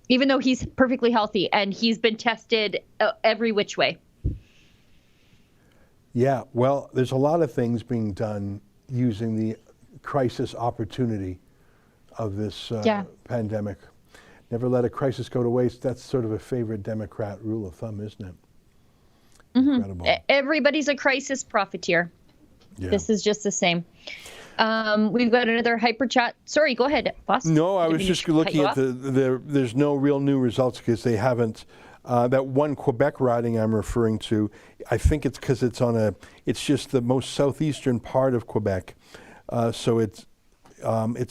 C: even though he's perfectly healthy and he's been tested every which way.
B: Yeah, well, there's a lot of things being done using the crisis opportunity of this pandemic. Never let a crisis go to waste. That's sort of a favorite Democrat rule of thumb, isn't it? Incredible.
C: Everybody's a crisis profiteer. Yeah. This is just the same. We've got another hyper chat. Sorry, go ahead, boss.
B: No, I was just looking at there's no real new results because they haven't. That one Quebec riding I'm referring to, I think it's because it's just the most southeastern part of Quebec. So it's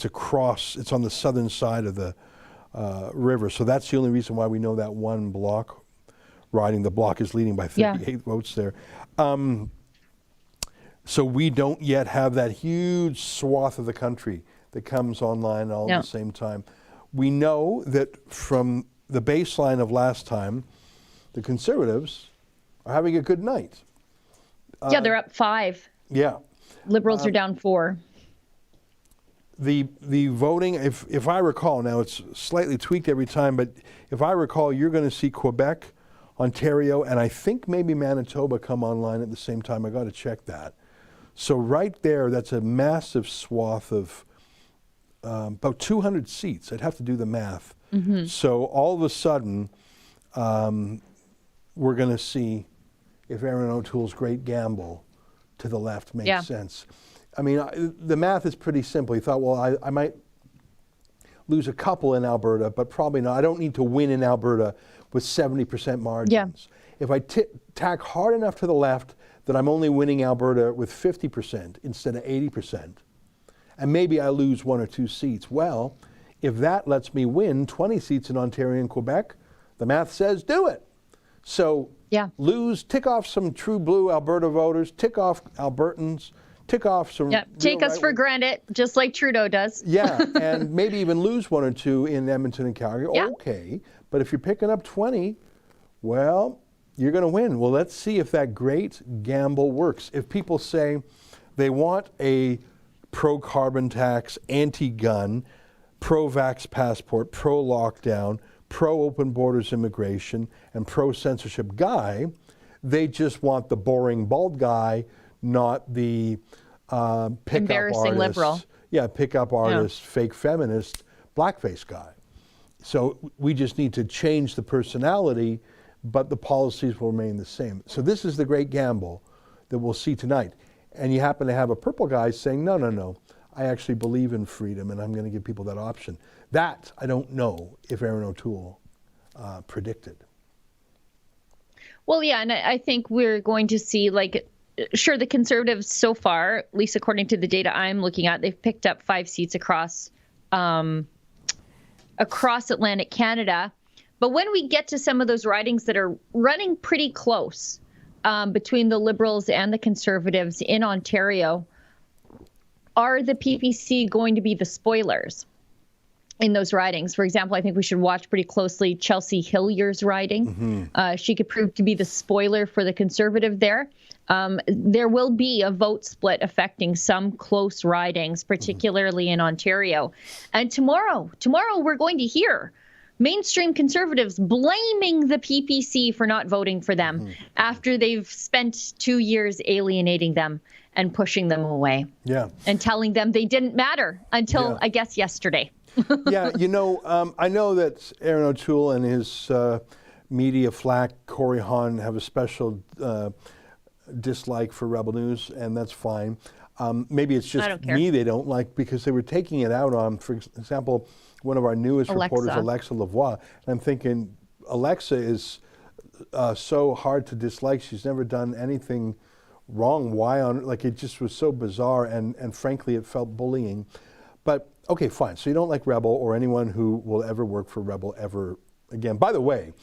B: across, it's on the southern side of the river. So that's the only reason why we know that one block riding. The block is leading by 38 votes there. So we don't yet have that huge swath of the country that comes online all at the same time. We know that from the baseline of last time, the Conservatives are having a good night.
C: Yeah, they're up 5.
B: Yeah.
C: Liberals are down 4.
B: The voting, if I recall, now it's slightly tweaked every time, but if I recall, you're going to see Quebec, Ontario, and I think maybe Manitoba come online at the same time. I got to check that. So right there, that's a massive swath of about 200 seats. I'd have to do the math. So all of a sudden, we're going to see if Erin O'Toole's great gamble to the left makes sense. I mean, the math is pretty simple. He thought, well, I might lose a couple in Alberta, but probably not. I don't need to win in Alberta with 70% margins.
C: Yeah.
B: If I tack hard enough to the left that I'm only winning Alberta with 50% instead of 80%, and maybe I lose 1 or 2 seats, well, if that lets me win 20 seats in Ontario and Quebec, the math says do it. So tick off some true blue Alberta voters, tick off Albertans, tick off some.
C: Yeah, take us for granted, just like Trudeau does.
B: Yeah, and maybe even lose 1 or 2 in Edmonton and Calgary.
C: Yeah.
B: Okay, but if you're picking up 20, well, you're going to win. Well, let's see if that great gamble works. If people say they want a pro-carbon tax, anti-gun, pro-vax passport, pro-lockdown, pro-open borders immigration, and pro-censorship guy, they just want the boring bald guy, not the pickup
C: embarrassing
B: artist.
C: liberal.
B: Yeah, pickup artist, fake feminist, blackface guy. So we just need to change the personality, but the policies will remain the same. So this is the great gamble that we'll see tonight. And you happen to have a purple guy saying, no, I actually believe in freedom and I'm going to give people that option. That I don't know if Erin O'Toole predicted.
C: Well, yeah, and I think we're going to see, sure, the Conservatives so far, at least according to the data I'm looking at, they've picked up 5 seats across Atlantic Canada. But when we get to some of those ridings that are running pretty close between the Liberals and the Conservatives in Ontario, are the PPC going to be the spoilers in those ridings? For example, I think we should watch pretty closely Chelsea Hillier's riding. She could prove to be the spoiler for the Conservative there. There will be a vote split affecting some close ridings, particularly in Ontario. And tomorrow we're going to hear mainstream Conservatives blaming the PPC for not voting for them after they've spent 2 years alienating them and pushing them away. Yeah. And telling them they didn't matter until, I guess, yesterday.
B: Yeah, I know that Erin O'Toole and his media flack, Corey Hahn, have a special dislike for Rebel News, and that's fine. Maybe it's just me they don't like because they were taking it out on, for example, one of our newest reporters, Alexa Lavoie. And I'm thinking, Alexa is so hard to dislike. She's never done anything wrong. Why on, it just was so bizarre, and frankly, it felt bullying. But, okay, fine. So you don't like Rebel or anyone who will ever work for Rebel ever again. By the way,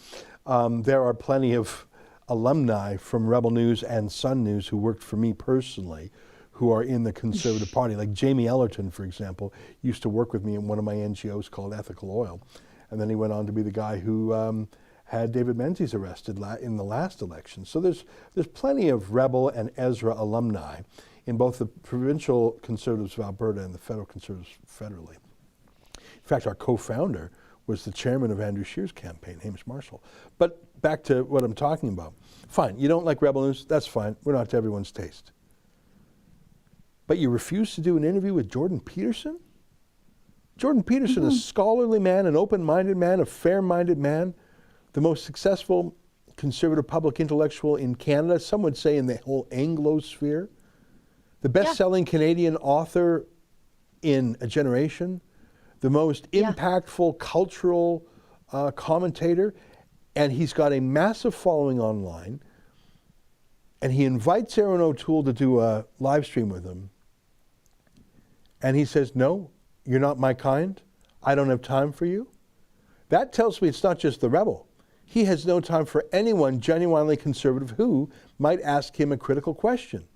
B: there are plenty of alumni from Rebel News and Sun News who worked for me personally who are in the Conservative Party. Like Jamie Ellerton, for example, used to work with me in one of my NGOs called Ethical Oil. And then he went on to be the guy who had David Menzies arrested in the last election. So there's plenty of Rebel and Ezra alumni in both the provincial Conservatives of Alberta and the federal Conservatives federally. In fact, our co-founder was the chairman of Andrew Scheer's campaign, Hamish Marshall. But back to what I'm talking about. Fine, you don't like Rebel News, that's fine. We're not to everyone's taste. But you refuse to do an interview with Jordan Peterson? Jordan Peterson, a scholarly man, an open-minded man, a fair-minded man, the most successful conservative public intellectual in Canada, some would say in the whole Anglo-sphere, the best-selling Canadian author in a generation, the most impactful cultural commentator, and he's got a massive following online, and he invites Erin O'Toole to do a live stream with him, and he says, no, you're not my kind. I don't have time for you. That tells me it's not just the Rebel. He has no time for anyone genuinely conservative who might ask him a critical question.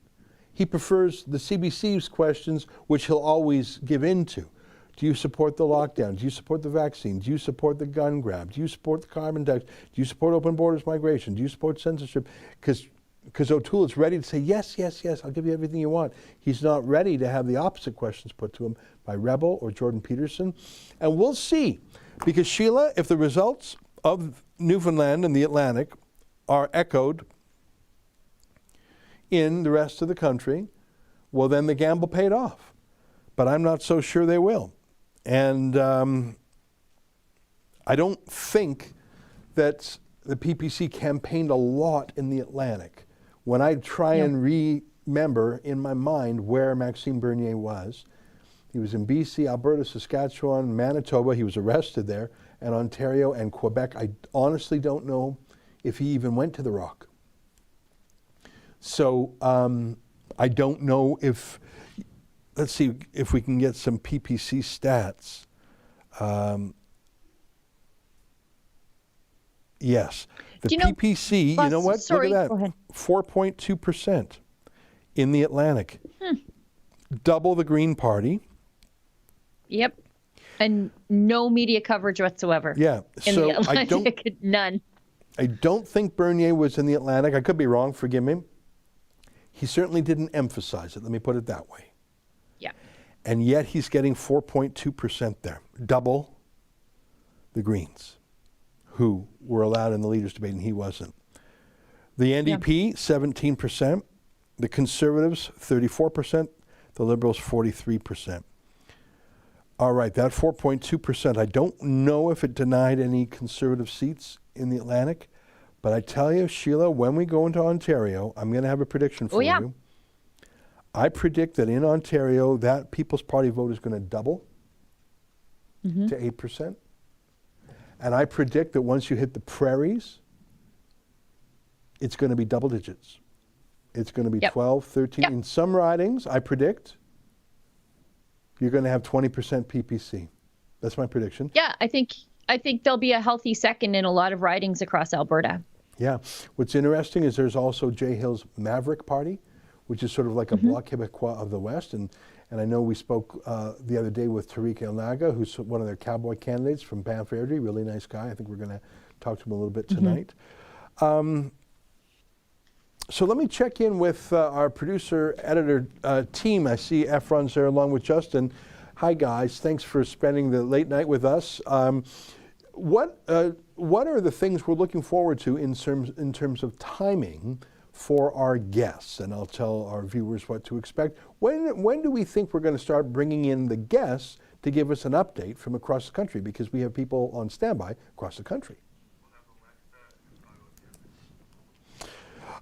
B: He prefers the CBC's questions, which he'll always give in to. Do you support the lockdown? Do you support the vaccine? Do you support the gun grab? Do you support the carbon tax? Do you support open borders migration? Do you support censorship? Because O'Toole is ready to say, yes, yes, yes, I'll give you everything you want. He's not ready to have the opposite questions put to him by Rebel or Jordan Peterson. And we'll see. Because, Sheila, if the results of Newfoundland and the Atlantic are echoed in the rest of the country, well, then the gamble paid off. But I'm not so sure they will. And I don't think that the PPC campaigned a lot in the Atlantic. When I try and remember in my mind where Maxime Bernier was, he was in BC, Alberta, Saskatchewan, Manitoba. He was arrested there, and Ontario and Quebec. I honestly don't know if he even went to the Rock. So I don't know if, let's see if we can get some PPC stats. Yes. The PPC, you know what?
C: Sorry,
B: look at
C: go ahead.
B: that. 4.2% in the Atlantic. Double the Green Party.
C: Yep. And no media coverage whatsoever.
B: Yeah.
C: In
B: So
C: the Atlantic, none.
B: I don't think Bernier was in the Atlantic. I could be wrong, forgive me. He certainly didn't emphasize it, let me put it that way.
C: Yeah.
B: And yet he's getting 4.2% there, double the Greens, who were allowed in the leaders' debate and he wasn't. The NDP, 17%. The Conservatives, 34%. The Liberals, 43%. All right, that 4.2%, I don't know if it denied any Conservative seats in the Atlantic, but I tell you, Sheila, when we go into Ontario, I'm going to have a prediction for you. I predict that in Ontario, that People's Party vote is going to double to 8%. And I predict that once you hit the prairies, it's going to be double digits. It's going to be 12, 13. In some ridings, I predict, you're going to have 20% PPC. That's my prediction.
C: Yeah, I think there'll be a healthy second in a lot of ridings across Alberta.
B: Yeah. What's interesting is there's also Jay Hill's Maverick Party, which is sort of like a Bloc Québécois of the West. And I know we spoke the other day with Tariq El-Naga, who's one of their cowboy candidates from Banff Airdrie, really nice guy. I think we're going to talk to him a little bit tonight. So let me check in with our producer, editor team. I see Efron's there along with Justin. Hi, guys. Thanks for spending the late night with us. What are the things we're looking forward to in terms of timing for our guests? And I'll tell our viewers what to expect. When do we think we're going to start bringing in the guests to give us an update from across the country? Because we have people on standby across the country.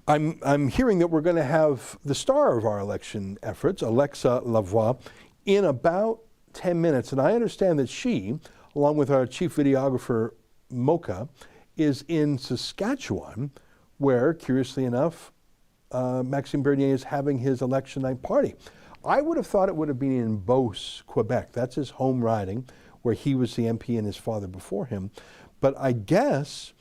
B: I'm hearing that we're going to have the star of our election efforts, Alexa Lavoie, in about 10 minutes. And I understand that she, along with our chief videographer, Mocha, is in Saskatchewan, where, curiously enough, Maxime Bernier is having his election night party. I would have thought it would have been in Beauce, Quebec. That's his home riding, where he was the MP and his father before him. But I guess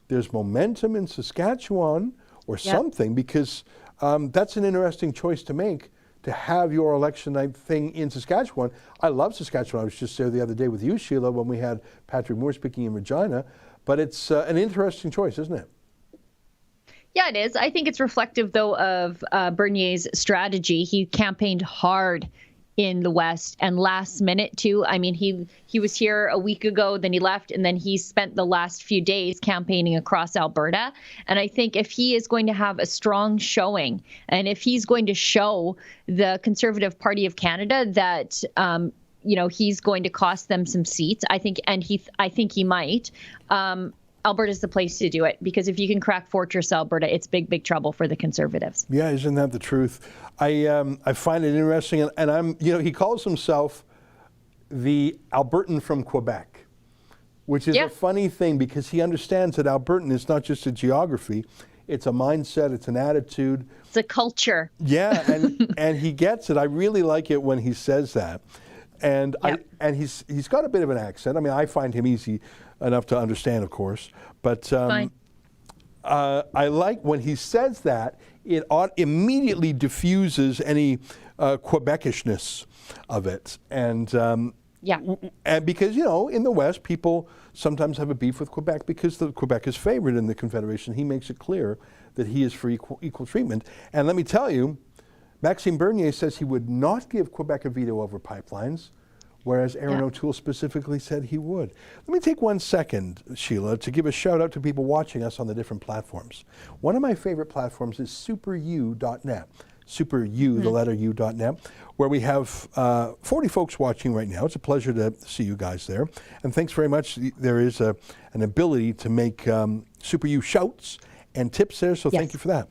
B: there's momentum in Saskatchewan or something, because that's an interesting choice to make, to have your election night thing in Saskatchewan. I love Saskatchewan. I was just there the other day with you, Sheila, when we had Patrick Moore speaking in Regina. But it's an interesting choice, isn't it?
C: Yeah, it is. I think it's reflective, though, of Bernier's strategy. He campaigned hard in the West and last minute, too. I mean, he was here a week ago, then he left, and then he spent the last few days campaigning across Alberta. And I think if he is going to have a strong showing, and if he's going to show the Conservative Party of Canada that he's going to cost them some seats, I think he might. Alberta's the place to do it, because if you can crack Fortress Alberta, it's big, big trouble for the Conservatives.
B: Yeah, isn't that the truth? I find it interesting, and he calls himself the Albertan from Quebec, which is a funny thing, because he understands that Albertan is not just a geography, it's a mindset, it's an attitude.
C: It's a culture.
B: Yeah, and he gets it. I really like it when he says that. And he's got a bit of an accent. I mean, I find him easy enough to understand, of course. But I like when he says that, it immediately diffuses any Quebecishness of it. And
C: Yeah.
B: And because, in the West, people sometimes have a beef with Quebec because Quebec is favored in the Confederation. He makes it clear that he is for equal treatment. And let me tell you, Maxime Bernier says he would not give Quebec a veto over pipelines, whereas Aaron O'Toole specifically said he would. Let me take 1 second, Sheila, to give a shout out to people watching us on the different platforms. One of my favorite platforms is superu.net. The letter U.net, where we have 40 folks watching right now. It's a pleasure to see you guys there. And thanks very much. There is an ability to make Super U shouts and tips there, so thank you for that.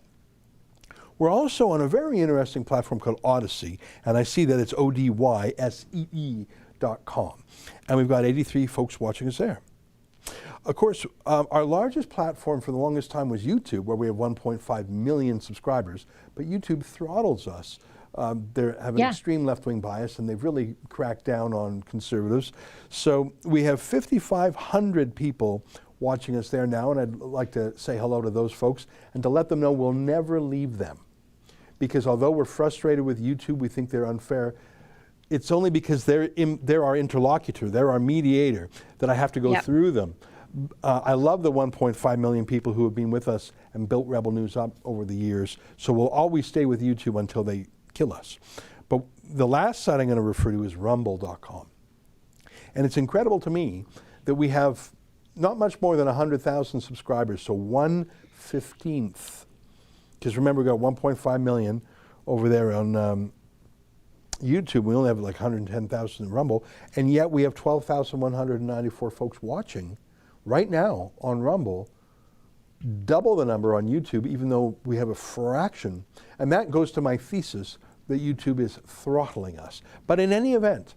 B: We're also on a very interesting platform called Odyssey, and I see that it's ODYSEE.com. And we've got 83 folks watching us there. Of course, our largest platform for the longest time was YouTube, where we have 1.5 million subscribers, but YouTube throttles us. They have an extreme left-wing bias, and they've really cracked down on conservatives. So we have 5,500 people watching us there now, and I'd like to say hello to those folks and to let them know we'll never leave them. Because although we're frustrated with YouTube, we think they're unfair, it's only because they're our interlocutor, they're our mediator, that I have to go through them. I love the 1.5 million people who have been with us and built Rebel News up over the years, so we'll always stay with YouTube until they kill us. But the last site I'm going to refer to is rumble.com. And it's incredible to me that we have not much more than 100,000 subscribers, so 1/15. Because remember, we got 1.5 million over there on YouTube. We only have like 110,000 in Rumble, and yet we have 12,194 folks watching right now on Rumble, double the number on YouTube, even though we have a fraction. And that goes to my thesis that YouTube is throttling us. But in any event,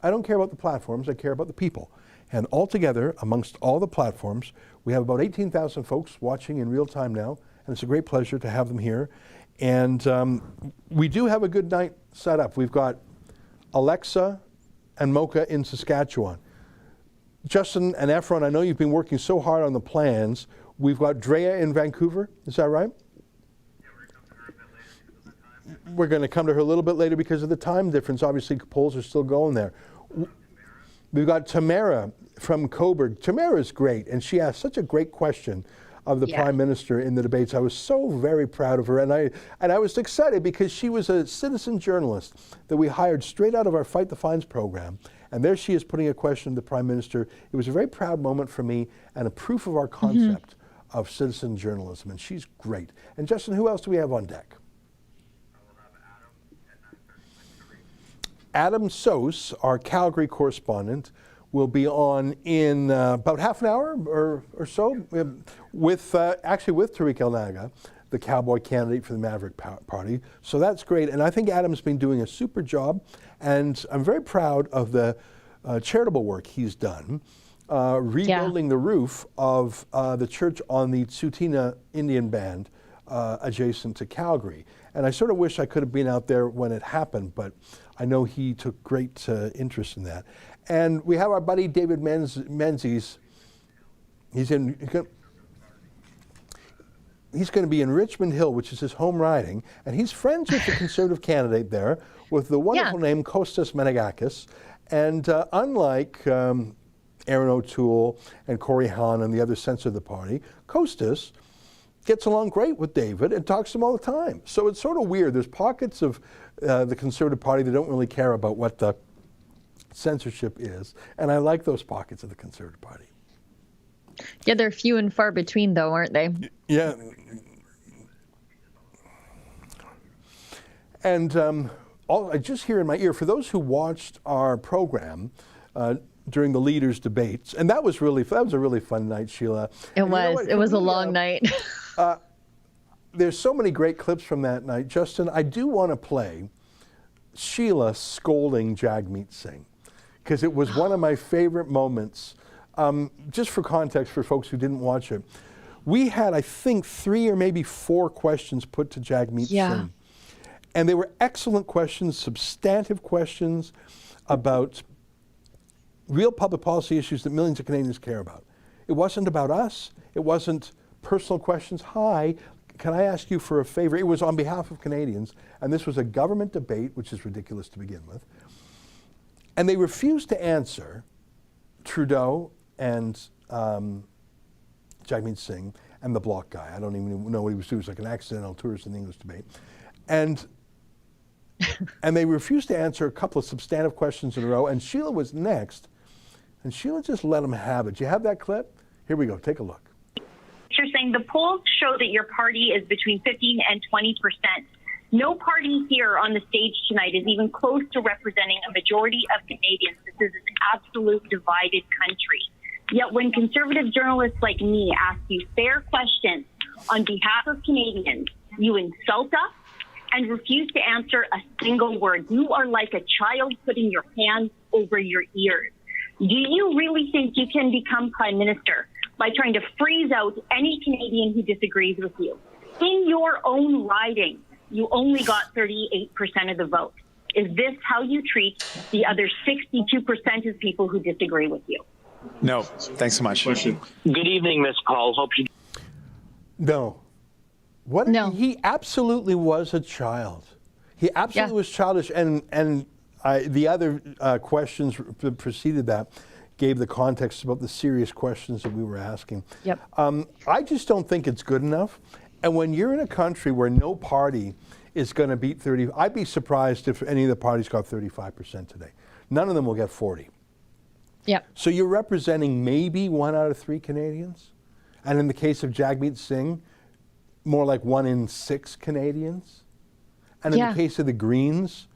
B: I don't care about the platforms, I care about the people. And altogether, amongst all the platforms, we have about 18,000 folks watching in real time now, and it's a great pleasure to have them here. And we do have a good night set up. We've got Alexa and Mocha in Saskatchewan. Justin and Efron, I know you've been working so hard on the plans. We've got Drea in Vancouver, is that right? We're going to come to her a little bit later because of the time difference. Obviously, polls are still going there. We've got Tamara from Coburg. Tamara's great, and she asked such a great question of the Prime Minister in the debates. I was so very proud of her, and I was excited because she was a citizen journalist that we hired straight out of our Fight the Fines program. And there she is putting a question to the Prime Minister. It was a very proud moment for me and a proof of our concept of citizen journalism, and she's great. And Justin, who else do we have on deck? Adam Sos, our Calgary correspondent, will be on in about half an hour or so with Tariq El-Naga, the cowboy candidate for the Maverick Party. So that's great. And I think Adam's been doing a super job. And I'm very proud of the charitable work he's done, rebuilding the roof of the church on the Tsuut'ina Indian Band adjacent to Calgary. And I sort of wish I could have been out there when it happened, but I know he took great interest in that. And we have our buddy David Menzies. He's going to be in Richmond Hill, which is his home riding, and he's friends with the Conservative candidate there with the wonderful name Kostas Menegakis. And unlike Aaron O'Toole and Corey Hahn and the other censor of the party, Kostas gets along great with David and talks to him all the time. So it's sort of weird. There's pockets of the Conservative Party that don't really care about what the censorship is, and I like those pockets of the Conservative Party.
C: Yeah, they're few and far between, though, aren't they?
B: Yeah. And I just hear in my ear, for those who watched our program during the leaders' debates, and that was a really fun night, Sheila.
C: It was a long night.
B: There's so many great clips from that night. Justin, I do want to play Sheila scolding Jagmeet Singh, because it was one of my favorite moments. Just for context, for folks who didn't watch it, we had, I think, 3 or maybe 4 questions put to Jagmeet Singh. And they were excellent questions, substantive questions about real public policy issues that millions of Canadians care about. It wasn't about us. It wasn't personal questions. Hi, can I ask you for a favor? It was on behalf of Canadians. And this was a government debate, which is ridiculous to begin with. And they refused to answer Trudeau and Jagmeet Singh and the Bloc guy. I don't even know what he was doing. It was like an accidental tourist in the English debate. And they refused to answer a couple of substantive questions in a row. And Sheila was next. And Sheila just let them have it. Do you have that clip? Here we go. Take a look.
J: You're saying the polls show that your party is between 15 and 20%. No party here on the stage tonight is even close to representing a majority of Canadians. This is an absolute divided country. Yet when conservative journalists like me ask you fair questions on behalf of Canadians, you insult us and refuse to answer a single word. You are like a child putting your hands over your ears. Do you really think you can become Prime Minister by trying to freeze out any Canadian who disagrees with you? In your own riding, you only got 38% of the vote. Is this how you treat the other 62% of people who disagree with you?
K: No. Thanks so much.
L: Good evening, Ms. Paul. Hope you...
B: No. No. He absolutely was a child. He absolutely was childish. And the other questions that preceded that gave the context about the serious questions that we were asking.
C: Yep.
B: I just don't think it's good enough. And when you're in a country where no party is going to beat 30, I'd be surprised if any of the parties got 35% today. None of them will get 40.
C: Yep.
B: So you're representing maybe 1 out of 3 Canadians. And in the case of Jagmeet Singh, more like 1 in 6 Canadians. And in the case of the Greens,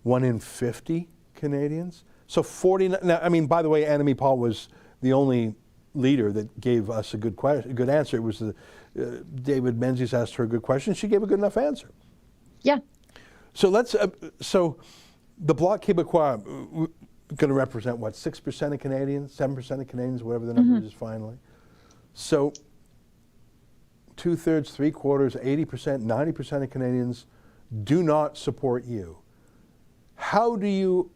B: 1 in 50 Canadians. So 40, now, I mean, by the way, Annamie Paul was the only leader that gave us a good answer. It was David Menzies asked her a good question. She gave a good enough answer.
C: Yeah.
B: So so the Bloc Québécois going to represent what, 6% of Canadians, 7% of Canadians, whatever the number is finally. So 2/3, 3/4, 80%, 90% of Canadians do not support you. How do you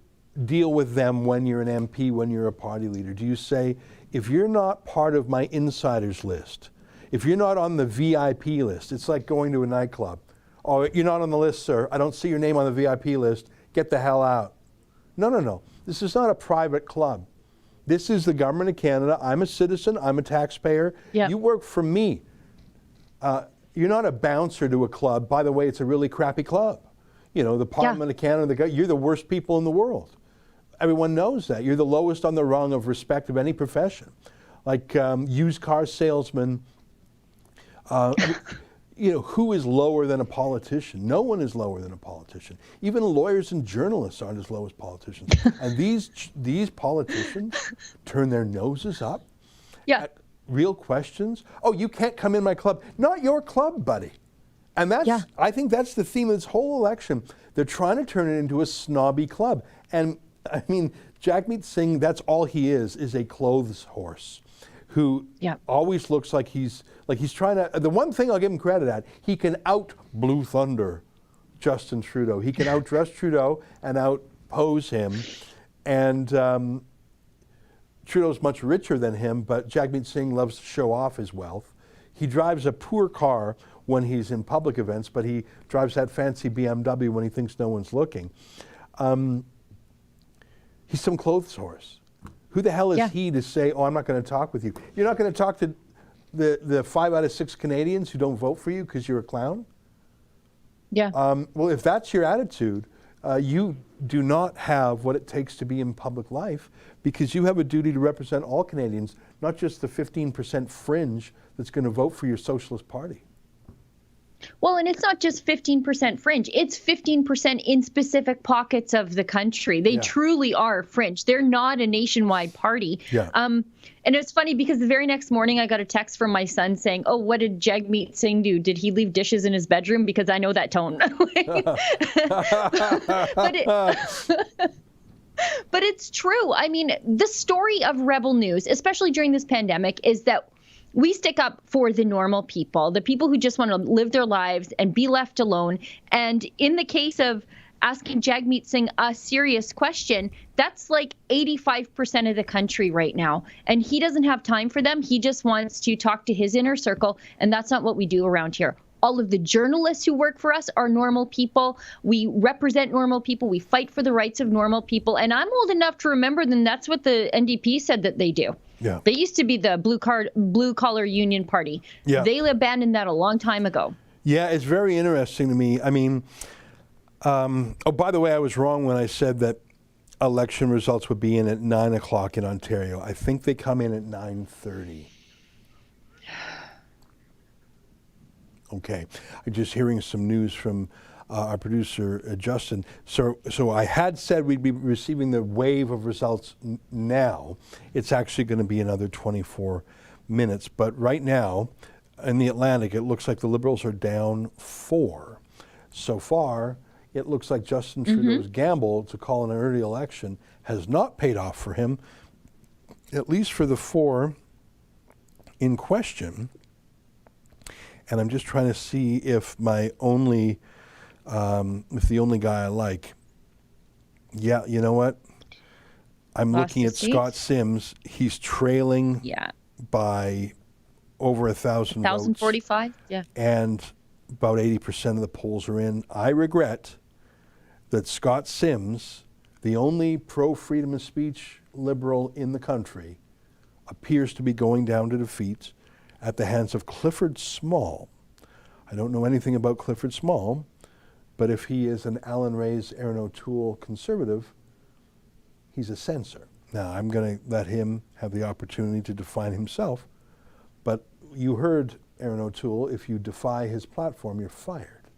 B: deal with them when you're an MP, when you're a party leader? Do you say, if you're not part of my insiders list, if you're not on the VIP list, it's like going to a nightclub. Oh, you're not on the list, sir. I don't see your name on the VIP list. Get the hell out. No. This is not a private club. This is the government of Canada. I'm a citizen. I'm a taxpayer.
C: Yep.
B: You work for me. You're not a bouncer to a club. By the way, it's a really crappy club. You know, the Parliament of Canada, you're the worst people in the world. Everyone knows that. You're the lowest on the rung of respect of any profession. Like used car salesman, you know, who is lower than a politician? No one is lower than a politician. Even lawyers and journalists aren't as low as politicians. And these politicians turn their noses up at real questions. Oh, you can't come in my club. Not your club, buddy. And that's, I think that's the theme of this whole election. They're trying to turn it into a snobby club. And I mean, Jagmeet Singh, that's all he is a clothes horse who always looks like he's trying to, the one thing I'll give him credit at, he can out Blue Thunder Justin Trudeau. He can outdress Trudeau and outpose him. And Trudeau's much richer than him, but Jagmeet Singh loves to show off his wealth. He drives a poor car when he's in public events, but he drives that fancy BMW when he thinks no one's looking. He's some clothes horse. Who the hell is he to say, oh, I'm not going to talk with you? You're not going to talk to the 5 out of 6 Canadians who don't vote for you because you're a clown?
C: Yeah.
B: Well, if that's your attitude, you do not have what it takes to be in public life, because you have a duty to represent all Canadians, not just the 15% fringe that's going to vote for your Socialist Party.
C: Well, and it's not just 15% fringe. It's 15% in specific pockets of the country. They truly are fringe. They're not a nationwide party.
B: Yeah.
C: And it's funny because the very next morning I got a text from my son saying, oh, what did Jagmeet Singh do? Did he leave dishes in his bedroom? Because I know that tone. But it's true. I mean, the story of Rebel News, especially during this pandemic, is that we stick up for the normal people, the people who just want to live their lives and be left alone. And in the case of asking Jagmeet Singh a serious question, that's like 85% of the country right now. And he doesn't have time for them. He just wants to talk to his inner circle. And that's not what we do around here. All of the journalists who work for us are normal people. We represent normal people. We fight for the rights of normal people. And I'm old enough to remember then that's what the NDP said that they do.
B: Yeah.
C: They used to be the blue collar union party.
B: Yeah.
C: They abandoned that a long time ago.
B: Yeah, it's very interesting to me. I mean, oh, by the way, I was wrong when I said that election results would be in at 9 o'clock in Ontario. I think they come in at 9:30. Okay, I'm just hearing some news from our producer, Justin. So I had said we'd be receiving the wave of results now. It's actually going to be another 24 minutes. But right now, in the Atlantic, it looks like the Liberals are down 4. So far, it looks like Justin Trudeau's gamble to call an early election has not paid off for him, at least for the 4 in question. And I'm just trying to see if my only, if the only guy I like, yeah, you know what? I'm looking at Scott Sims. He's trailing by over 1,000 votes.
C: 1,045, yeah.
B: And about 80% of the polls are in. I regret that Scott Sims, the only pro-freedom of speech Liberal in the country, appears to be going down to defeat at the hands of Clifford Small. I don't know anything about Clifford Small, but if he is an Alan Ray's, Aaron O'Toole conservative, he's a censor. Now, I'm going to let him have the opportunity to define himself, but you heard Aaron O'Toole, if you defy his platform, you're fired.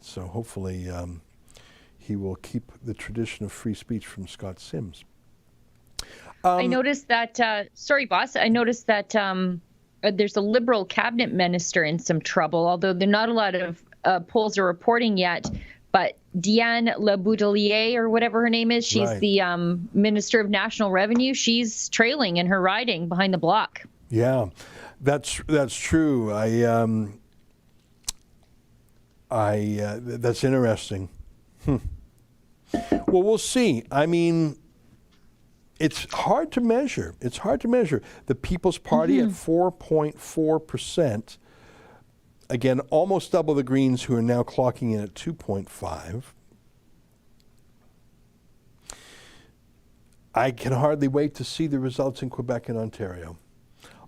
B: So hopefully he will keep the tradition of free speech from Scott Sims.
C: I noticed that, sorry, boss, I noticed that there's a Liberal cabinet minister in some trouble, although there are not a lot of polls are reporting yet. But Diane Laboudelier, or whatever her name is, she's the Minister of National Revenue. She's trailing in her riding behind the bloc.
B: Yeah, that's true. That's interesting. Well, we'll see. I mean, it's hard to measure. It's hard to measure. The People's Party at 4.4%. Again, almost double the Greens, who are now clocking in at 2.5. I can hardly wait to see the results in Quebec and Ontario.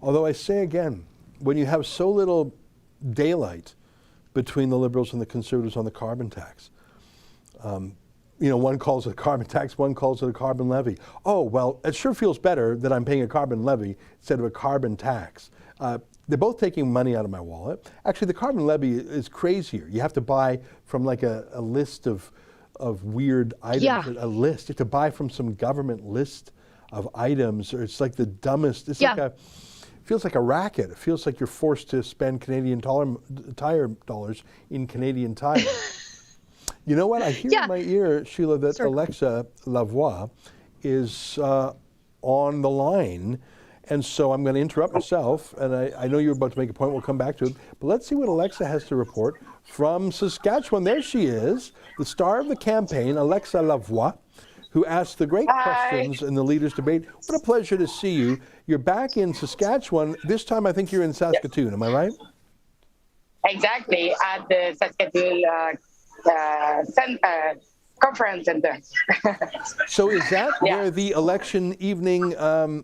B: Although I say again, when you have so little daylight between the Liberals and the Conservatives on the carbon tax, you know, one calls it a carbon tax, one calls it a carbon levy. Oh, well, it sure feels better that I'm paying a carbon levy instead of a carbon tax. They're both taking money out of my wallet. Actually, the carbon levy is crazier. You have to buy from like a list of weird items.
C: Yeah.
B: A list. You have to buy from some government list of items. Or it's like the dumbest. It's like it feels like a racket. It feels like you're forced to spend Canadian tire dollars in Canadian Tire. You know what? I hear in my ear, Sheila, that Alexa Lavoie is on the line. And so I'm going to interrupt myself. And I know you're about to make a point. We'll come back to it. But let's see what Alexa has to report from Saskatchewan. There she is, the star of the campaign, Alexa Lavoie, who asked the great questions in the Leaders' Debate. What a pleasure to see you. You're back in Saskatchewan. This time I think you're in Saskatoon. Am I right?
M: Exactly, at the Saskatoon conference center.
B: So is that where the election evening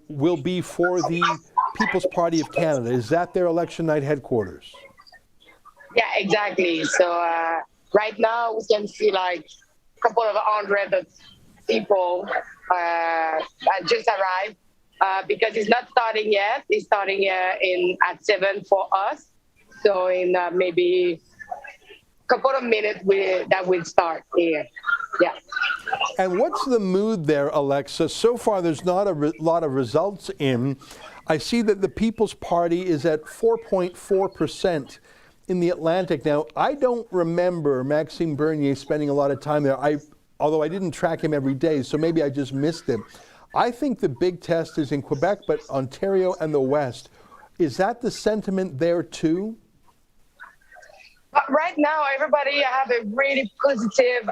B: will be for the People's Party of Canada? Is that their election night headquarters?
M: Yeah, exactly. So right now we can see like a couple of hundred of people that just arrived because it's not starting yet. It's starting at 7 for us. So in maybe couple of minutes that will start here. Yeah.
B: And what's the mood there, Alexa? So far, there's not a lot of results in. I see that the People's Party is at 4.4% in the Atlantic. Now, I don't remember Maxime Bernier spending a lot of time there, although I didn't track him every day, so maybe I just missed him. I think the big test is in Quebec, but Ontario and the West. Is that the sentiment there too?
M: Right now, everybody have a really positive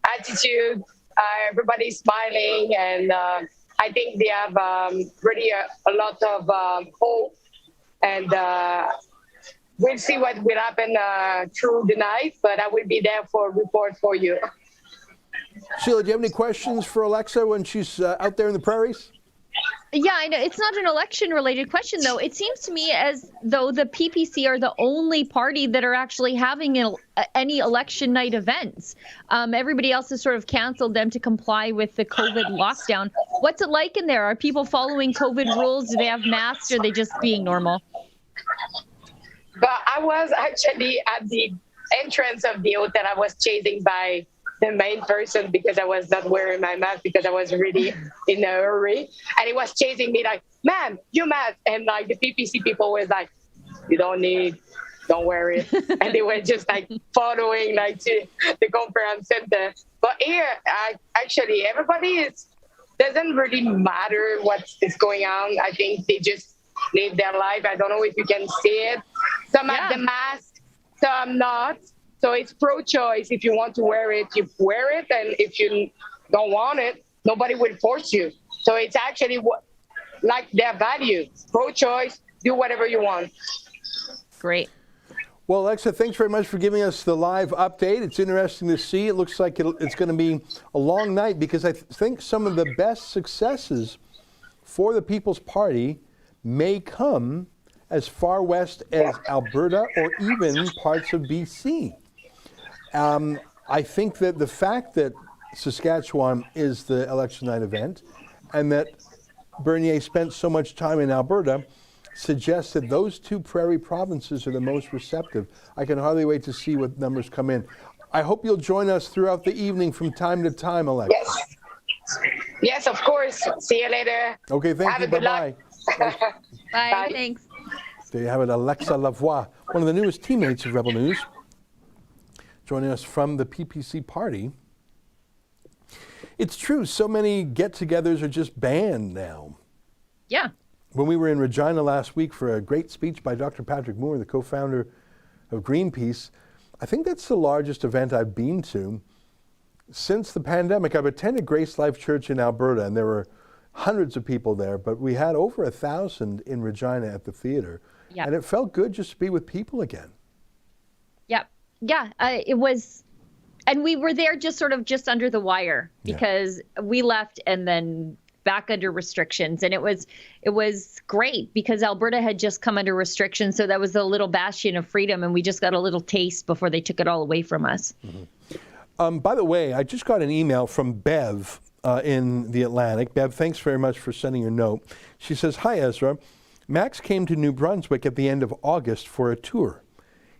M: attitude. Everybody's smiling, and I think they have really a lot of hope. And we'll see what will happen through the night, but I will be there for a report for you.
B: Sheila, do you have any questions for Alexa when she's out there in the prairies?
C: Yeah, I know. It's not an election-related question, though. It seems to me as though the PPC are the only party that are actually having any election night events. Everybody else has sort of canceled them to comply with the COVID lockdown. What's it like in there? Are people following COVID rules? Do they have masks? Or are they just being normal?
M: But I was actually at the entrance of the hotel. I was chasing by the main person because I was not wearing my mask because I was really in a hurry. And he was chasing me like, "Ma'am, you mask." And like the PPC people was like, "You don't wear it." And they were just like following like to the conference center. But here, actually, everybody doesn't really matter what is going on. I think they just live their life. I don't know if you can see it. Some have the mask, some not. So it's pro-choice. If you want to wear it, you wear it. And if you don't want it, nobody will force you. So it's actually like their value. Pro-choice, do whatever you want.
C: Great.
B: Well, Alexa, thanks very much for giving us the live update. It's interesting to see. It looks like it's going to be a long night because I think some of the best successes for the People's Party may come as far west as Alberta or even parts of BC. I think that the fact that Saskatchewan is the election night event and that Bernier spent so much time in Alberta suggests that those two prairie provinces are the most receptive. I can hardly wait to see what numbers come in. I hope you'll join us throughout the evening from time to time, Alexa.
M: Yes. Yes, of course. See you later.
B: Okay, thank you. Bye-bye.
C: Bye. Thanks.
B: There you have it, Alexa Lavoie, one of the newest teammates of Rebel News, joining us from the PPC party. It's true, so many get-togethers are just banned now.
C: Yeah.
B: When we were in Regina last week for a great speech by Dr. Patrick Moore, the co-founder of Greenpeace, I think that's the largest event I've been to since the pandemic. I've attended Grace Life Church in Alberta, and there were hundreds of people there, but we had over 1,000 in Regina at the theater. Yep. And it felt good just to be with people again.
C: Yep. Yeah, it was, and we were there just under the wire because we left and then back under restrictions. And it was great because Alberta had just come under restrictions. So that was a little bastion of freedom. And we just got a little taste before they took it all away from us.
B: Mm-hmm. By the way, I just got an email from Bev in the Atlantic. Bev, thanks very much for sending your note. She says, "Hi, Ezra. Max came to New Brunswick at the end of August for a tour.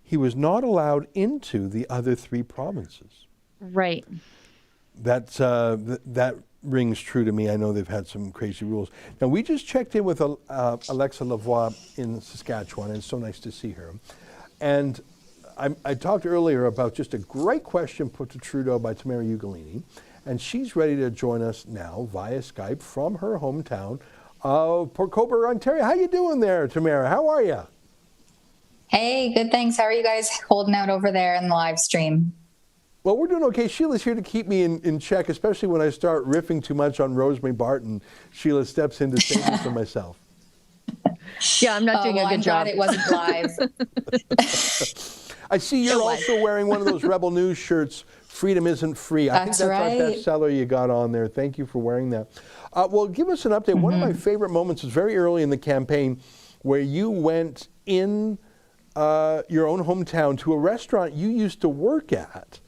B: He was not allowed into the other 3 provinces."
C: Right.
B: That rings true to me. I know they've had some crazy rules. Now, we just checked in with Alexa Lavoie in Saskatchewan, and it's so nice to see her. And I talked earlier about just a great question put to Trudeau by Tamara Ugolini, and she's ready to join us now via Skype from her hometown of Port Colborne, Ontario. How you doing there, Tamara? How are you?
N: Hey, good, thanks. How are you guys holding out over there in the live stream?
B: Well, we're doing okay. Sheila's here to keep me in check, especially when I start riffing too much on Rosemary Barton. Sheila steps in to save me from myself.
C: Yeah, I'm not doing a good job.
N: I'm glad it wasn't live.
B: I see you're also wearing one of those Rebel News shirts, "Freedom Isn't Free." I think that's
N: right.
B: Our bestseller you got on there. Thank you for wearing that. Well, give us an update. One of my favorite moments was very early in the campaign where you went in your own hometown to a restaurant you used to work at.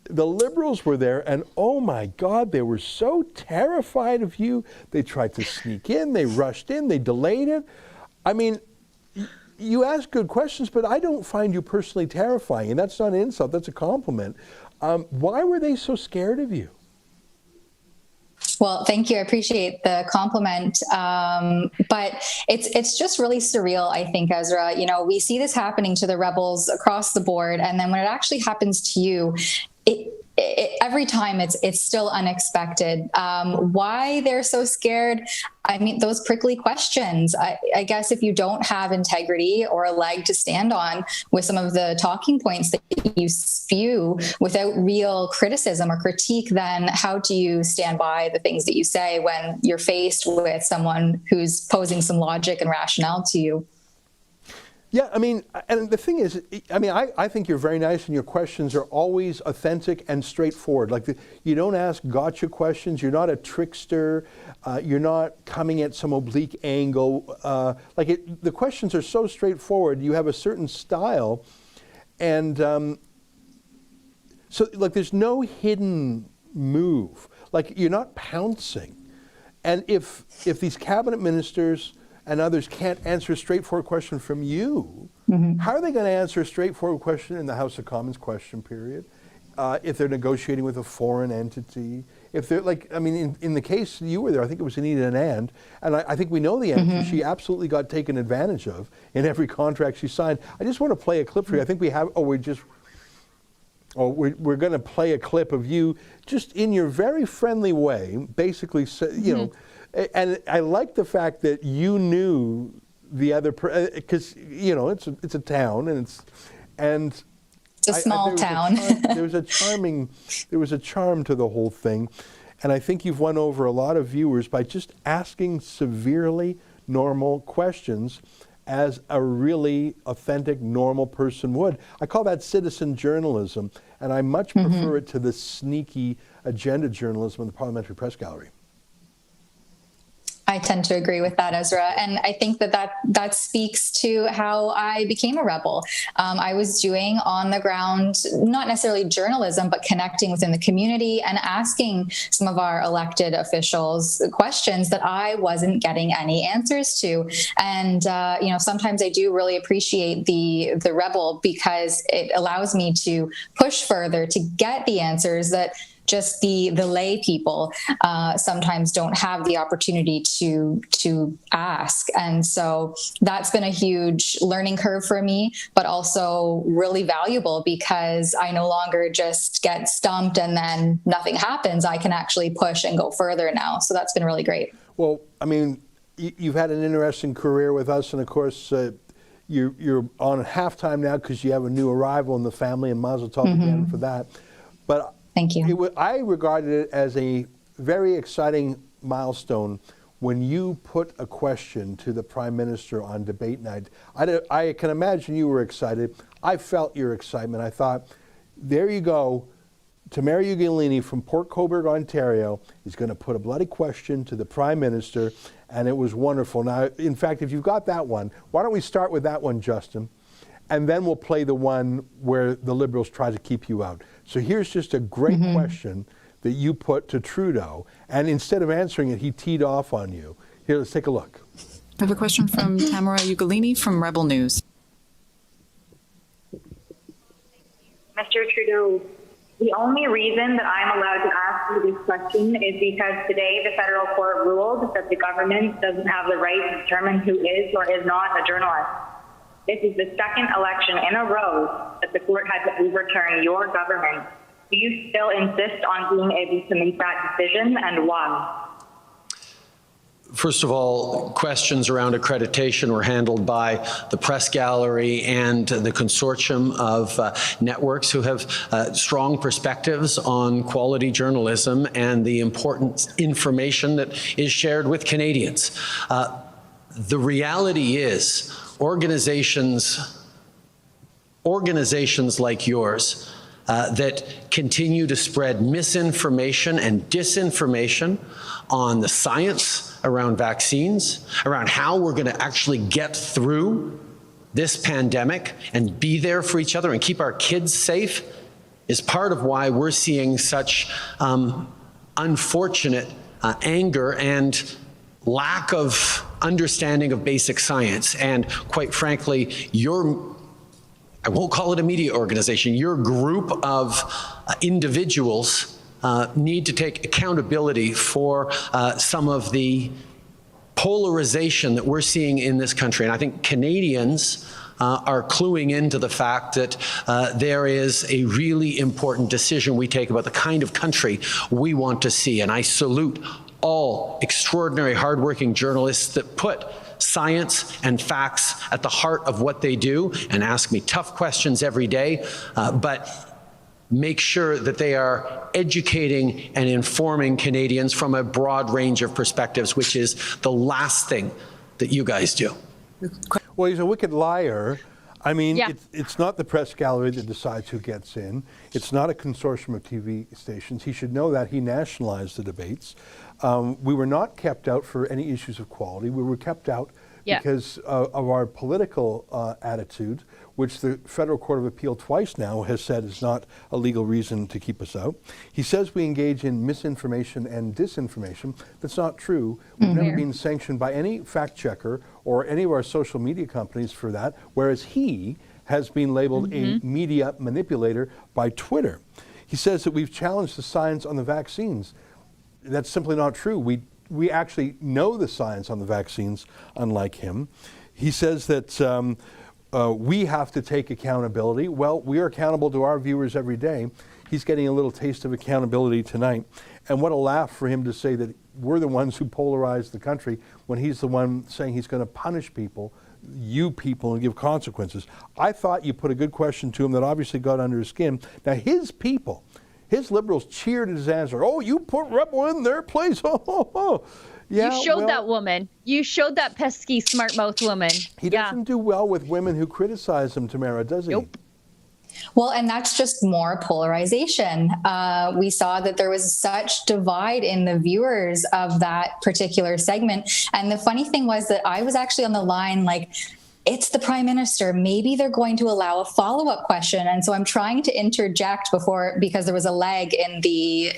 B: The Liberals were there, and oh my God, they were so terrified of you. They tried to sneak in, they rushed in, they delayed it. I mean, you ask good questions, but I don't find you personally terrifying, and that's not an insult, that's a compliment. Why were they so scared of you?
N: Well, thank you. I appreciate the compliment. But it's just really surreal, I think, Ezra. You know, we see this happening to the Rebels across the board. And then when it actually happens to you, every time it's still unexpected. Why they're so scared? I mean, those prickly questions. I guess if you don't have integrity or a leg to stand on with some of the talking points that you spew without real criticism or critique, then how do you stand by the things that you say when you're faced with someone who's posing some logic and rationale to you?
B: Yeah, I mean, and the thing is, I mean, I think you're very nice, and your questions are always authentic and straightforward. Like, you don't ask gotcha questions. You're not a trickster. You're not coming at some oblique angle. The questions are so straightforward. You have a certain style, and so like, there's no hidden move. Like, you're not pouncing. And if these cabinet ministers and others can't answer a straightforward question from you, how are they going to answer a straightforward question in the House of Commons question period? If they're negotiating with a foreign entity, if they're like, I mean, in the case you were there, I think it was Anita and I think we know the answer. She absolutely got taken advantage of in every contract she signed. I just want to play a clip for you. I think we have, we're going to play a clip of you just in your very friendly way, basically, you know, and I like the fact that you knew the other, because you know it's a town, and it's
N: a small town.
B: There was a charm to the whole thing, and I think you've won over a lot of viewers by just asking severely normal questions, as a really authentic, normal person would. I call that citizen journalism, and I much prefer it to the sneaky agenda journalism in the parliamentary press gallery.
N: I tend to agree with that, Ezra. And I think that speaks to how I became a rebel. I was doing on the ground, not necessarily journalism, but connecting within the community and asking some of our elected officials questions that I wasn't getting any answers to. And, you know, sometimes I do really appreciate the rebel, because it allows me to push further to get the answers that just the lay people sometimes don't have the opportunity to ask. And so that's been a huge learning curve for me, but also really valuable, because I no longer just get stumped and then nothing happens. I can actually push and go further now. So that's been really great.
B: Well, I mean, you've had an interesting career with us, and of course, you're on halftime now because you have a new arrival in the family, and mazel tov again for that. But
N: thank you.
B: I regarded it as a very exciting milestone when you put a question to the Prime Minister on debate night. I can imagine you were excited. I felt your excitement. I thought, there you go. Tamara Ugolini from Port Coburg, Ontario, is going to put a bloody question to the Prime Minister, and it was wonderful. Now, in fact, if you've got that one, why don't we start with that one, Justin? And then we'll play the one where the Liberals try to keep you out. So here's just a great question that you put to Trudeau, and instead of answering it, he teed off on you. Here, let's take a look.
O: I have a question from Tamara Ugolini from Rebel News.
J: Mr. Trudeau, the only reason that I'm allowed to ask you this question is because today the federal court ruled that the government doesn't have the right to determine who is or is not a journalist. This is the second election in a row that the court had to overturn your government. Do you still insist on being able to make that decision, and why?
I: First of all, questions around accreditation were handled by the press gallery and the consortium of networks who have strong perspectives on quality journalism and the important information that is shared with Canadians. The reality is, organizations like yours that continue to spread misinformation and disinformation on the science around vaccines, around how we're going to actually get through this pandemic and be there for each other and keep our kids safe, is part of why we're seeing such unfortunate anger and lack of understanding of basic science. And quite frankly, I won't call it a media organization, your group of individuals need to take accountability for some of the polarization that we're seeing in this country. And I think Canadians are cluing into the fact that there is a really important decision we take about the kind of country we want to see. And I salute all extraordinary, hardworking journalists that put science and facts at the heart of what they do and ask me tough questions every day, but make sure that they are educating and informing Canadians from a broad range of perspectives, which is the last thing that you guys do.
B: Well, he's a wicked liar. I mean,
C: Yeah.
B: it's not the press gallery that decides who gets in. It's not a consortium of TV stations. He should know that. He nationalized the debates. We were not kept out for any issues of quality. We were kept out because of our political attitude, which the Federal Court of Appeal twice now has said is not a legal reason to keep us out. He says we engage in misinformation and disinformation. That's not true. We've never been sanctioned by any fact checker or any of our social media companies for that, whereas he has been labeled a media manipulator by Twitter. He says that we've challenged the science on the vaccines. That's simply not true. We actually know the science on the vaccines, unlike him. He says that we have to take accountability. Well, we are accountable to our viewers every day. He's getting a little taste of accountability tonight. And what a laugh for him to say that we're the ones who polarize the country when he's the one saying he's going to punish people, you people, and give consequences. I thought you put a good question to him that obviously got under his skin. Now, his people, his Liberals cheered at his answer. Oh, you put Rebel in their place. Oh. Yeah,
C: you showed that woman. You showed that pesky smart mouth woman.
B: He doesn't do well with women who criticize him, Tamara, does he?
C: Nope.
N: Well, and that's just more polarization. We saw that there was such divide in the viewers of that particular segment. And the funny thing was that I was actually on the line like, it's the Prime Minister. Maybe they're going to allow a follow-up question. And so I'm trying to interject because there was a lag in the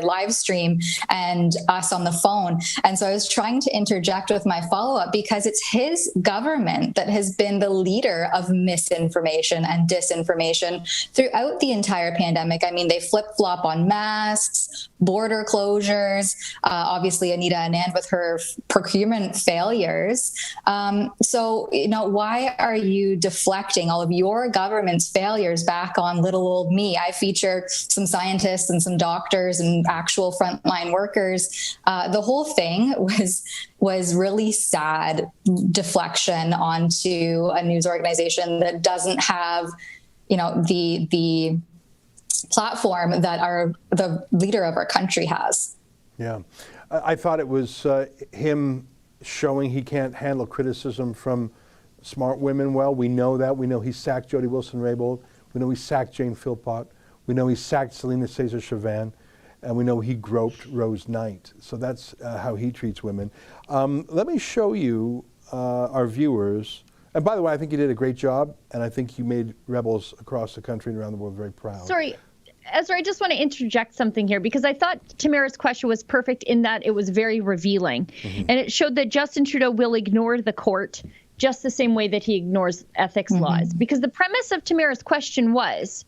N: live stream and us on the phone. And so I was trying to interject with my follow-up because it's his government that has been the leader of misinformation and disinformation throughout the entire pandemic. I mean, they flip-flop on masks, border closures, obviously Anita Anand with her procurement failures. So, why are you deflecting all of your government's failures back on little old me? I feature some scientists and some doctors and actual frontline workers. The whole thing was really sad deflection onto a news organization that doesn't have, the platform that the leader of our country has.
B: Yeah, I thought it was him showing he can't handle criticism from smart women well. We know that. We know he sacked Jody Wilson-Raybould. We know he sacked Jane Philpott. We know he sacked Selena Cesar-Chauvin. And we know he groped Rose Knight. So that's how he treats women. Let me show you our viewers. And by the way, I think you did a great job. And I think you made Rebels across the country and around the world very proud.
C: Sorry, Ezra, I just want to interject something here because I thought Tamara's question was perfect in that it was very revealing. And it showed that Justin Trudeau will ignore the court just the same way that he ignores ethics laws. Because the premise of Tamara's question was,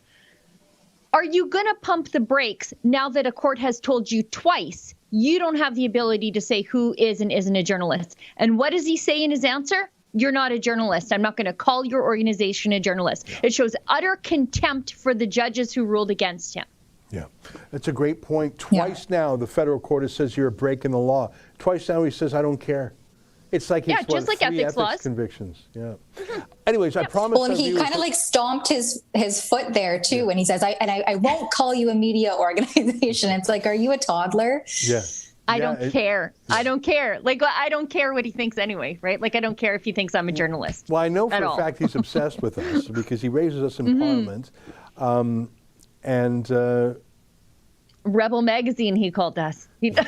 C: are you going to pump the brakes now that a court has told you twice you don't have the ability to say who is and isn't a journalist? And what does he say in his answer? You're not a journalist. I'm not going to call your organization a journalist. It shows utter contempt for the judges who ruled against him.
B: Yeah, that's a great point. Twice now the federal court has says you're breaking the law. Twice now he says I don't care. It's like he's
C: just like
B: three
C: ethics laws.
B: Convictions. Yeah. Anyways, I promise.
N: Well, and he kind of like stomped his foot there too when he says, I won't call you a media organization. It's like, are you a toddler?
B: Yeah.
C: I don't care. I don't care. Like, I don't care what he thinks anyway, right? Like, I don't care if he thinks I'm a journalist.
B: Well, I know for a fact he's obsessed with us because he raises us in Parliament.
C: Rebel magazine, he called us. What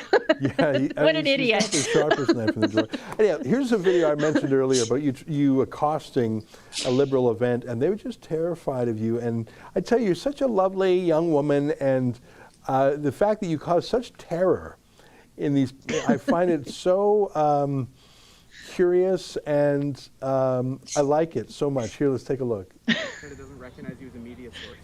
C: an idiot.
B: He's the sharpest knife in the drawer. Anyhow, here's a video I mentioned earlier about you accosting a Liberal event, and they were just terrified of you. And I tell you, you're such a lovely young woman, and the fact that you cause such terror in these, I find it so curious, and I like it so much. Here, let's take a look.
P: It doesn't recognize you as a media source.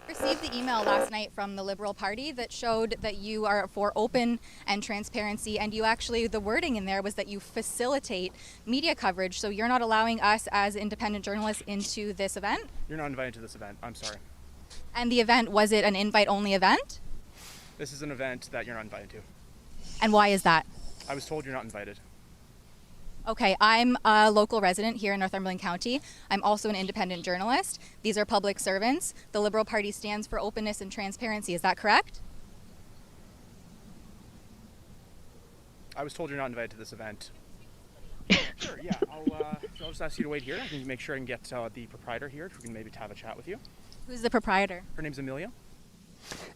Q: I received the email last night from the Liberal Party that showed that you are for open and transparency, and you actually, the wording in there was that you facilitate media coverage, so you're not allowing us as independent journalists into this event?
P: You're not invited to this event, I'm sorry.
Q: And the event, was it an invite-only event?
P: This is an event that you're not invited to.
Q: And why is that?
P: I was told you're not invited.
Q: Okay, I'm a local resident here in Northumberland County. I'm also an independent journalist. These are public servants. The Liberal Party stands for openness and transparency. Is that correct?
P: I was told you're not invited to this event. Sure, yeah, I'll So I'll just ask you to wait here. I can make sure I can get the proprietor here, if we can maybe have a chat with you.
Q: Who's the proprietor?
P: Her name's Amelia.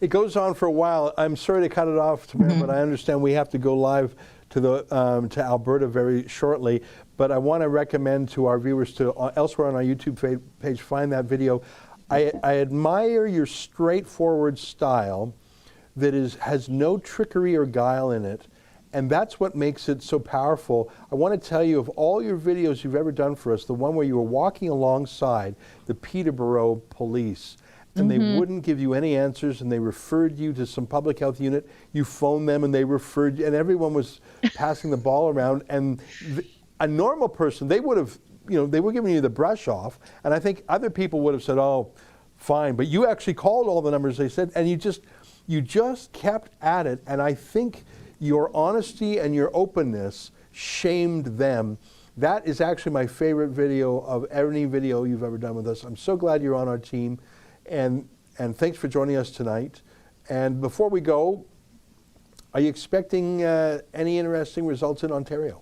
B: It goes on for a while. I'm sorry to cut it off, Tamara, but I understand we have to go live to to Alberta very shortly. But I want to recommend to our viewers to elsewhere on our YouTube page find that video. I admire your straightforward style that has no trickery or guile in it. And that's what makes it so powerful. I want to tell you, of all your videos you've ever done for us, the one where you were walking alongside the Peterborough police, and they wouldn't give you any answers, and they referred you to some public health unit. You phoned them, and they referred you, and everyone was passing the ball around. And a normal person, they would have, they were giving you the brush off, and I think other people would have said, "Oh, fine." But you actually called all the numbers they said, and you just kept at it. And I think your honesty and your openness shamed them. That is actually my favorite video of any video you've ever done with us. I'm so glad you're on our team. And thanks for joining us tonight. And before we go, are you expecting any interesting results in Ontario?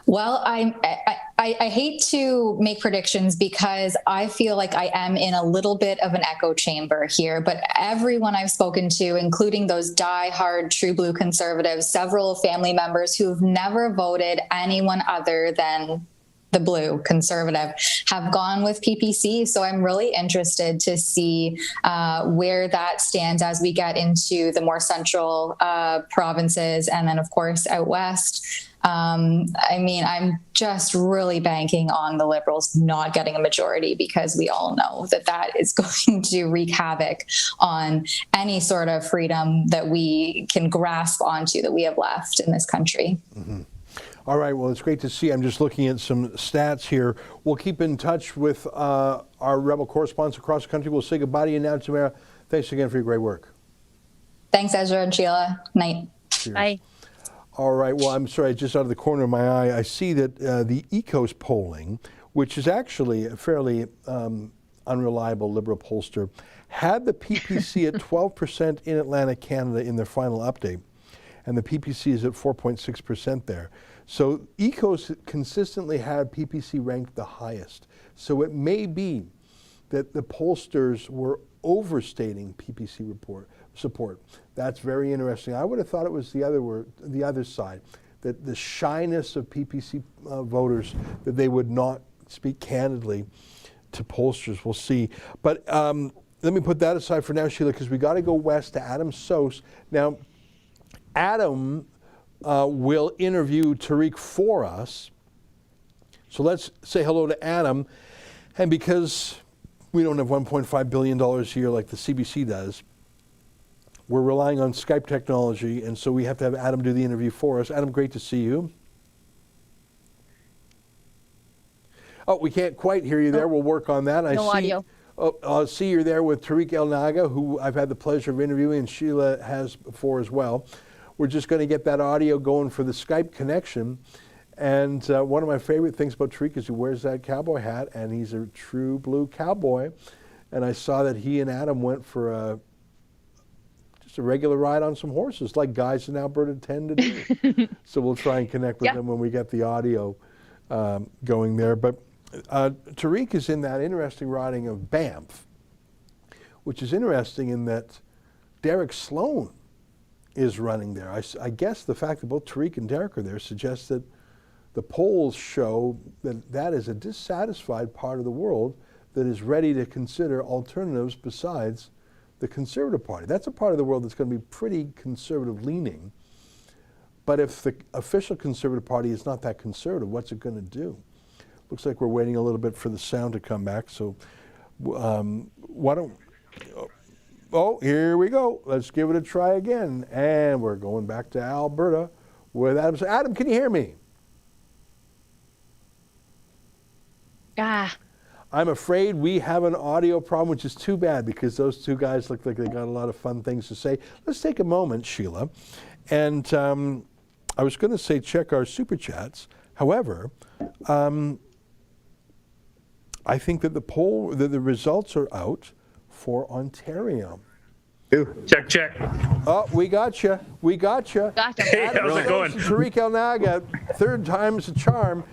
N: Well, I hate to make predictions because I feel like I am in a little bit of an echo chamber here, but everyone I've spoken to, including those die-hard true blue conservatives, several family members who've never voted anyone other than the blue conservative, have gone with PPC. So I'm really interested to see where that stands as we get into the more central provinces, and then of course out west. I'm just really banking on the Liberals not getting a majority, because we all know that is going to wreak havoc on any sort of freedom that we can grasp onto that we have left in this country.
B: Mm-hmm. All right, well, it's great to see. I'm just looking at some stats here. We'll keep in touch with our Rebel correspondents across the country. We'll say goodbye to you now, Tamara. Thanks again for your great work.
N: Thanks, Ezra and Sheila. Night.
B: Cheers.
C: Bye.
B: All right, well, I'm sorry, just out of the corner of my eye, I see that the ECOS polling, which is actually a fairly unreliable Liberal pollster, had the PPC at 12% in Atlantic Canada in their final update, and the PPC is at 4.6% there. So ECOS consistently had PPC ranked the highest. So it may be that the pollsters were overstating PPC support. That's very interesting. I would have thought it was the other side, that the shyness of PPC voters, that they would not speak candidly to pollsters. We'll see. But let me put that aside for now, Sheila, because we got to go west to Adam Sos. Now, Adam will interview Tariq for us. So let's say hello to Adam. And because we don't have $1.5 billion a year like the CBC does, we're relying on Skype technology, and so we have to have Adam do the interview for us. Adam, great to see you. Oh, we can't quite hear you there. We'll work on that.
C: No audio.
B: I see you're there with Tariq El Naga, who I've had the pleasure of interviewing, and Sheila has before as well. We're just going to get that audio going for the Skype connection. And one of my favorite things about Tariq is he wears that cowboy hat, and he's a true blue cowboy. And I saw that he and Adam went for just a regular ride on some horses, like guys in Alberta tend to do. So we'll try and connect with them when we get the audio going there. But Tariq is in that interesting riding of Banff, which is interesting in that Derek Sloan is running there. I guess the fact that both Tariq and Derek are there suggests that the polls show that that is a dissatisfied part of the world that is ready to consider alternatives besides the Conservative Party. That's a part of the world that's going to be pretty conservative leaning. But if the official Conservative Party is not that conservative, what's it going to do? Looks like we're waiting a little bit for the sound to come back. So why don't... Oh, here we go. Let's give it a try again. And we're going back to Alberta with Adam. Adam, can you hear me? I'm afraid we have an audio problem, which is too bad because those two guys look like they got a lot of fun things to say. Let's take a moment, Sheila. And I was going to say check our Super Chats. However, I think that the results are out for Ontario.
R: Check, check.
B: Oh, we got you. We got you.
R: Hey, how's it going?
B: Tariq El Naga, third time's a charm.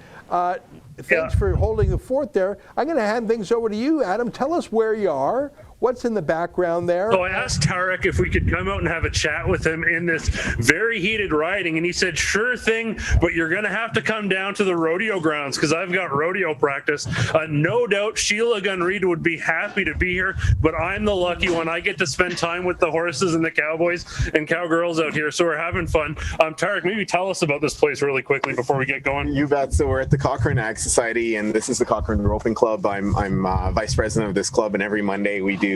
B: Thanks for holding the fort there. I'm going to hand things over to you, Adam. Tell us where you are. What's in the background there?
R: So I asked Tarek if we could come out and have a chat with him in this very heated riding, and he said, sure thing, but you're going to have to come down to the rodeo grounds because I've got rodeo practice. No doubt Sheila, Gunn, Reid would be happy to be here, but I'm the lucky one. I get to spend time with the horses and the cowboys and cowgirls out here, so we're having fun. Tarek, maybe tell us about this place really quickly before we get going.
S: You bet. So we're at the Cochrane Ag Society, and this is the Cochrane Roping Club. I'm vice president of this club, and every Monday we do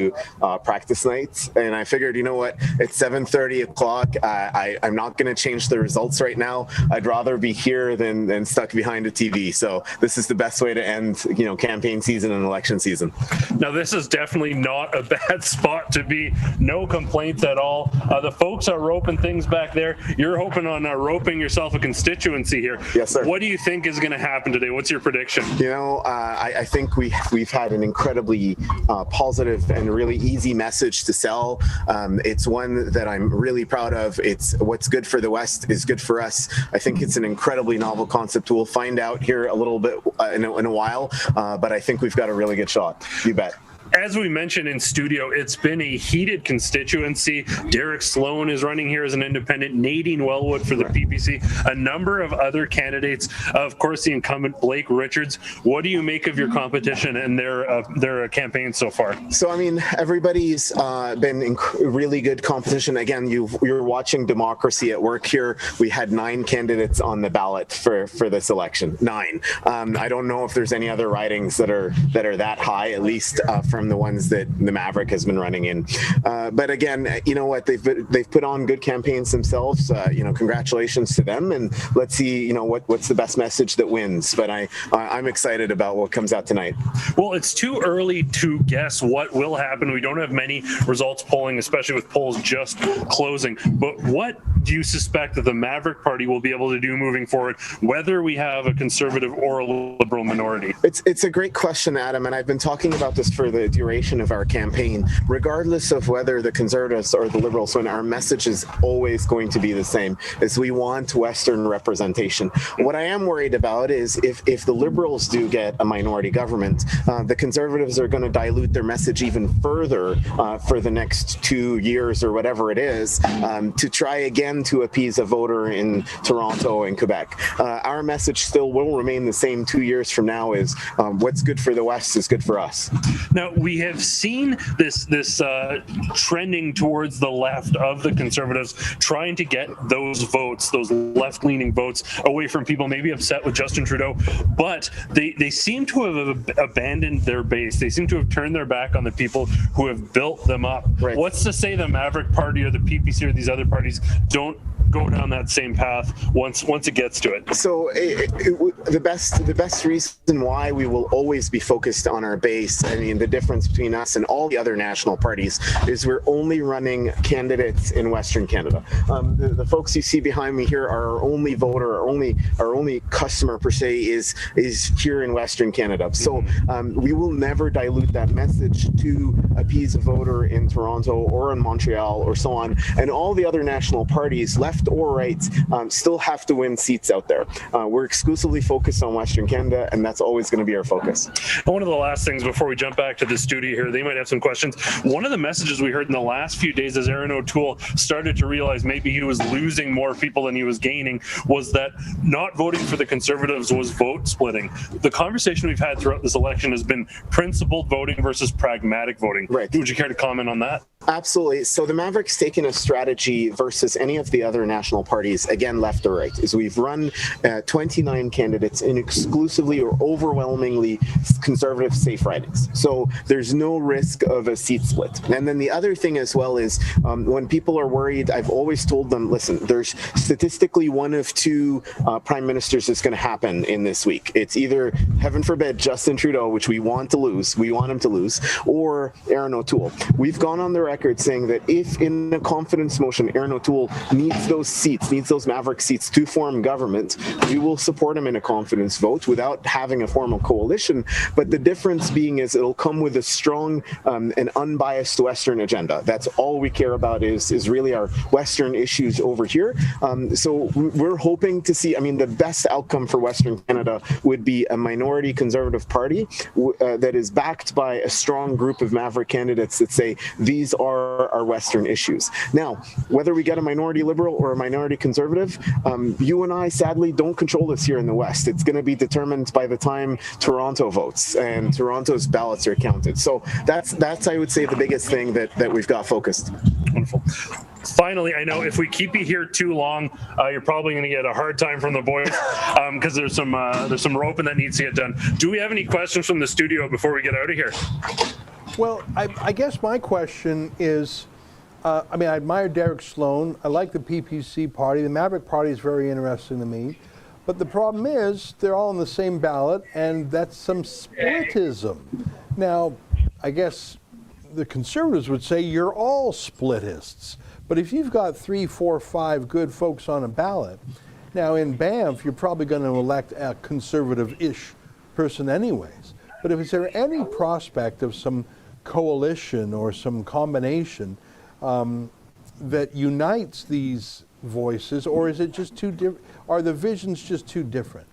S: practice nights, and I figured, you know what, it's 7:30 o'clock. I'm not going to change the results right now. I'd rather be here than stuck behind a TV. So this is the best way to end, campaign season and election season.
R: Now this is definitely not a bad spot to be. No complaints at all. The folks are roping things back there. You're hoping on roping yourself a constituency here.
S: Yes, sir.
R: What do you think is going to happen today? What's your prediction?
S: I think we've had an incredibly positive and really easy message to sell. It's one that I'm really proud of. It's what's good for the West is good for us. I think it's an incredibly novel concept. We'll find out here a little bit in a while, but I think we've got a really good shot. You bet.
R: As we mentioned in studio, it's been a heated constituency. Derek Sloan is running here as an independent, Nadine Wellwood for the PPC, a number of other candidates, of course the incumbent Blake Richards. What do you make of your competition and their campaign so far?
S: So, everybody's been really good competition. Again, you're watching democracy at work here. We had 9 candidates on the ballot for this election. 9. I don't know if there's any other ridings that are that high, at least from the ones that the Maverick has been running in. But again, you know what, they've put on good campaigns themselves. Congratulations to them, and let's see, what's the best message that wins. But I'm excited about what comes out tonight.
R: Well, it's too early to guess what will happen. We don't have many results polling, especially with polls just closing. But what do you suspect that the Maverick Party will be able to do moving forward, whether we have a conservative or a liberal minority?
S: It's a great question, Adam, and I've been talking about this for the duration of our campaign. Regardless of whether the Conservatives or the Liberals win, our message is always going to be the same, is we want Western representation. What I am worried about is if the Liberals do get a minority government, the Conservatives are going to dilute their message even further for the next 2 years or whatever it is, to try again to appease a voter in Toronto and Quebec. Our message still will remain the same 2 years from now, is what's good for the West is good for us.
R: Now, we have seen this trending towards the left of the Conservatives, trying to get those votes, those left-leaning votes, away from people maybe upset with Justin Trudeau, but they seem to have abandoned their base. They seem to have turned their back on the people who have built them up. Right. What's to say the Maverick Party or the PPC or these other parties don't go down that same path once it gets to it?
S: So the best reason why we will always be focused on our base, the difference between us and all the other national parties, is we're only running candidates in Western Canada. The folks you see behind me here are our only voter, our only customer per se is here in Western Canada. So we will never dilute that message to appease a voter in Toronto or in Montreal or so on. And all the other national parties, left or right, still have to win seats out there. We're exclusively focused on Western Canada, and that's always going to be our focus.
R: And one of the last things before we jump back to the studio here, they might have some questions. One of the messages we heard in the last few days as Erin O'Toole started to realize maybe he was losing more people than he was gaining was that not voting for the Conservatives was vote splitting. The conversation we've had throughout this election has been principled voting versus pragmatic voting.
S: Right.
R: Would you care to comment on that?
S: Absolutely. So the Maverick's taken a strategy versus any of the other national parties, again, left or right, is we've run 29 candidates in exclusively or overwhelmingly conservative safe ridings. So there's no risk of a seat split. And then the other thing as well is when people are worried, I've always told them, listen, there's statistically one of 2 prime ministers that's going to happen in this week. It's either, heaven forbid, Justin Trudeau, which we want him to lose, or Erin O'Toole. We've gone on the record record saying that if in a confidence motion Aaron O'Toole needs those Maverick seats to form government, we will support him in a confidence vote without having a formal coalition. But the difference being is it'll come with a strong and unbiased Western agenda. That's all we care about is really our Western issues over here. So we're hoping to see, the best outcome for Western Canada would be a minority Conservative Party that is backed by a strong group of Maverick candidates that say these are our Western issues. Now, whether we get a minority Liberal or a minority Conservative, you and I sadly don't control this here in the West. It's going to be determined by the time Toronto votes and Toronto's ballots are counted. So that's I would say the biggest thing that we've got focused.
R: Wonderful. Finally, I know if we keep you here too long, you're probably going to get a hard time from the boys because there's some roping that needs to get done. Do we have any questions from the studio before we get out of here?
B: Well, I guess my question is, I admire Derek Sloan. I like the PPC party. The Maverick Party is very interesting to me. But the problem is they're all on the same ballot, and that's some splitism. Now, I guess the Conservatives would say you're all splitists. But if you've got 3, 4, 5 good folks on a ballot, now in Banff, you're probably going to elect a conservative-ish person anyways. But is there any prospect of some coalition or some combination that unites these voices, or is it just too different? Are the visions just too different?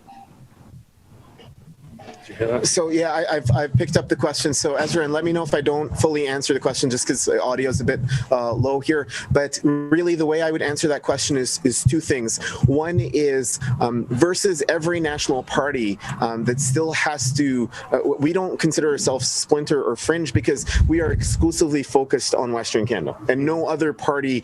S: So yeah, I've picked up the question. So Ezra, and let me know if I don't fully answer the question just because the audio is a bit low here. But really the way I would answer that question is two things. One is versus every national party that still has to, we don't consider ourselves splinter or fringe because we are exclusively focused on Western Canada. And no other party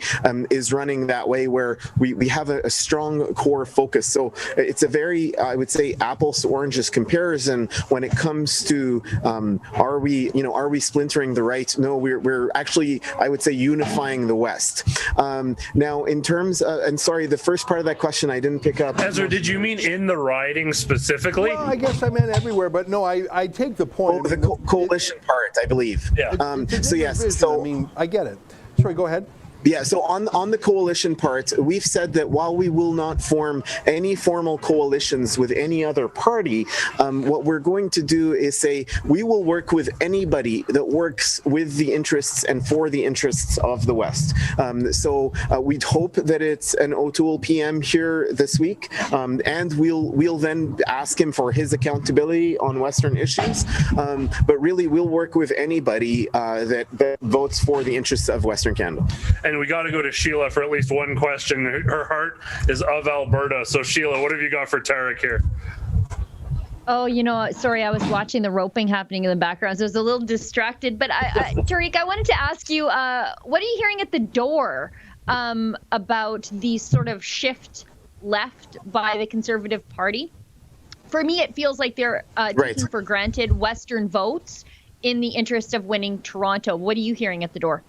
S: is running that way where we have a strong core focus. So it's a very, I would say, apples to oranges comparison when it comes to are we splintering the right? No, we're actually, I would say, unifying the West. Now, in terms and sorry, the first part of that question I didn't pick up.
R: Ezra, did you mean in the riding specifically?
B: Well, I guess I meant everywhere, but no, I take the point.
S: Oh, the coalition part, I believe.
R: Yeah.
S: So yes, so
B: I get it. Sorry, go ahead.
S: Yeah, so on the coalition part, we've said that while we will not form any formal coalitions with any other party, what we're going to do is say we will work with anybody that works with the interests and for the interests of the West. So we'd hope that it's an O'Toole PM here this week, and we'll then ask him for his accountability on Western issues. But really, we'll work with anybody that votes for the interests of Western Canada.
R: And we got to go to Sheila for at least one question. Her heart is of Alberta. So Sheila, what have you got for Tarek here?
C: Oh, sorry, I was watching the roping happening in the background, so I was a little distracted. But Tarek, I wanted to ask you, what are you hearing at the door about the sort of shift left by the Conservative Party? For me, it feels like they're taking for granted Western votes in the interest of winning Toronto. What are you hearing at the door?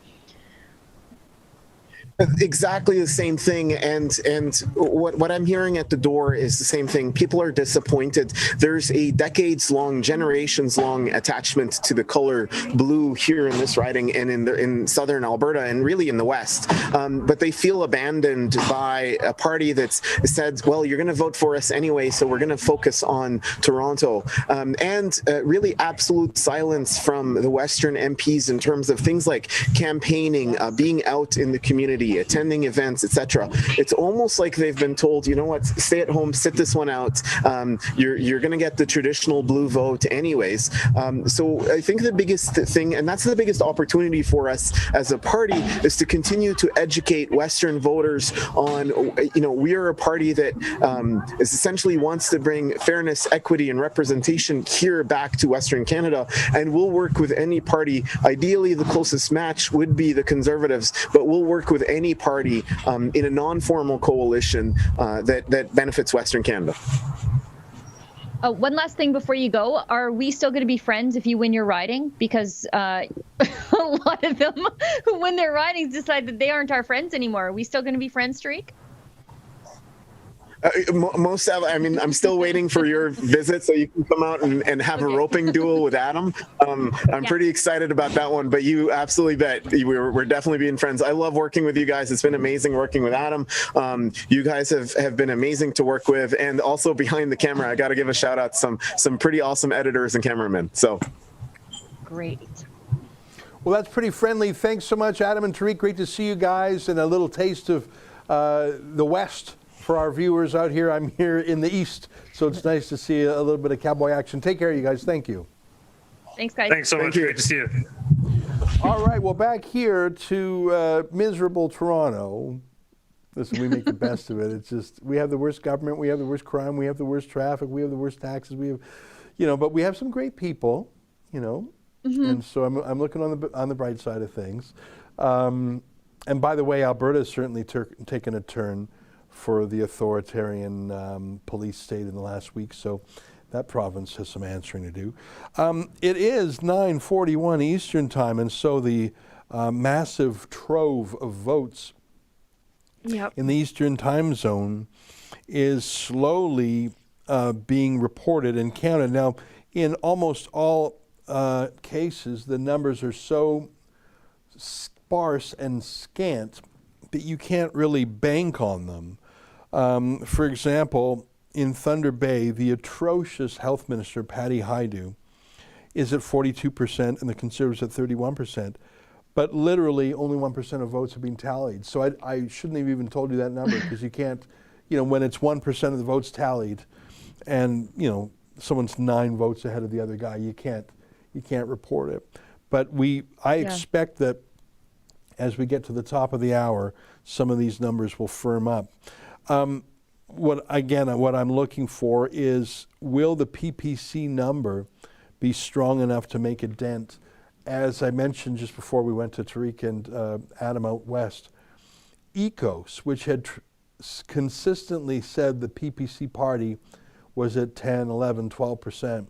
S: Exactly the same thing, and what I'm hearing at the door is the same thing. People are disappointed. There's a decades-long, generations-long attachment to the color blue here in this riding and in southern Alberta and really in the West. But they feel abandoned by a party that's said, well, you're going to vote for us anyway, so we're going to focus on Toronto. And really absolute silence from the Western MPs in terms of things like campaigning, being out in the community, attending events, etc. It's almost like they've been told, you know what, stay at home, sit this one out. You're going to get the traditional blue vote anyways. So I think the biggest thing, and that's the biggest opportunity for us as a party, is to continue to educate Western voters on, we are a party that is essentially wants to bring fairness, equity, and representation here back to Western Canada, and we'll work with any party. Ideally, the closest match would be the Conservatives, but we'll work with any party in a non-formal coalition that benefits Western Canada.
C: One last thing before you go. Are we still going to be friends if you win your riding? Because a lot of them who win their ridings decide that they aren't our friends anymore. Are we still going to be friends, Tariq?
S: Most of, I mean, I'm still waiting for your visit so you can come out and have a roping duel with Adam. I'm pretty excited about that one, but you absolutely bet we're definitely being friends. I love working with you guys. It's been amazing working with Adam. You guys have been amazing to work with, and also behind the camera, I got to give a shout out to some pretty awesome editors and cameramen. So
C: great.
B: Well, that's pretty friendly. Thanks so much, Adam and Tariq. Great to see you guys, and a little taste of the West for our viewers out here. I'm here in the East, so it's nice to see a little bit of cowboy action. Take care, you guys. Thank you.
C: Thanks, guys.
R: Thanks so much. Great to see you.
B: All right, well, back here to miserable Toronto. Listen, we make the best of it. It's just, we have the worst government, we have the worst crime, we have the worst traffic, we have the worst taxes, we have, but we have some great people, and so I'm looking on the bright side of things. And by the way, Alberta has certainly taken a turn for the authoritarian police state in the last week, so that province has some answering to do. It is 9:41 Eastern time, and so the massive trove of votes in the Eastern time zone is slowly being reported and counted. Now, in almost all cases, the numbers are so sparse and scant that you can't really bank on them. For example, in Thunder Bay, the atrocious health minister, Patty Hajdu, is at 42% and the Conservatives at 31%. But literally only 1% of votes have been tallied. So I shouldn't have even told you that number because you can't, when it's 1% of the votes tallied and, someone's 9 votes ahead of the other guy, you can't report it. But I expect that as we get to the top of the hour, some of these numbers will firm up. What I'm looking for is, will the PPC number be strong enough to make a dent? As I mentioned just before we went to Tariq and Adam out west, ECOS, which had consistently said the PPC party was at 10, 11, 12%,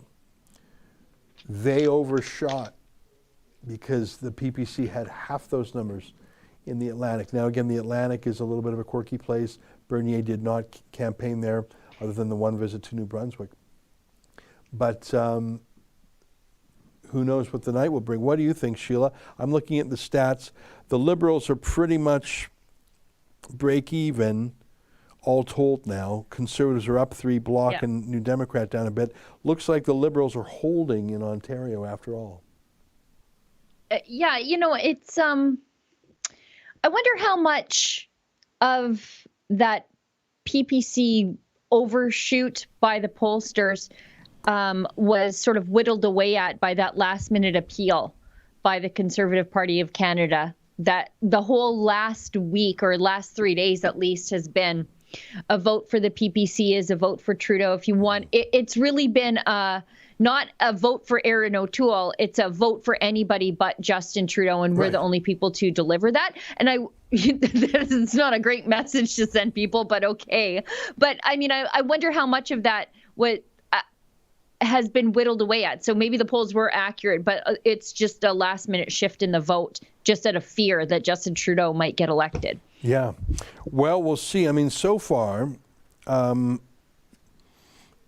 B: they overshot because the PPC had half those numbers in the Atlantic. Now, again, the Atlantic is a little bit of a quirky place. Bernier did not campaign there other than the one visit to New Brunswick. But who knows what the night will bring. What do you think, Sheila? I'm looking at the stats. The Liberals are pretty much break even, all told now. Conservatives are up 3, Bloc and New Democrat down a bit. Looks like the Liberals are holding in Ontario after all.
C: It's I wonder how much of that PPC overshoot by the pollsters was sort of whittled away at by that last minute appeal by the Conservative Party of Canada, that the whole last week or last 3 days at least has been a vote for the PPC is a vote for Trudeau. If you want, it's really been not a vote for Erin O'Toole. It's a vote for anybody but Justin Trudeau, and we're the only people to deliver that. And it's not a great message to send people, but okay. But I mean, I wonder how much of that has been whittled away at. So maybe the polls were accurate, but it's just a last minute shift in the vote, just out of fear that Justin Trudeau might get elected.
B: Yeah. Well, we'll see. I mean, so far,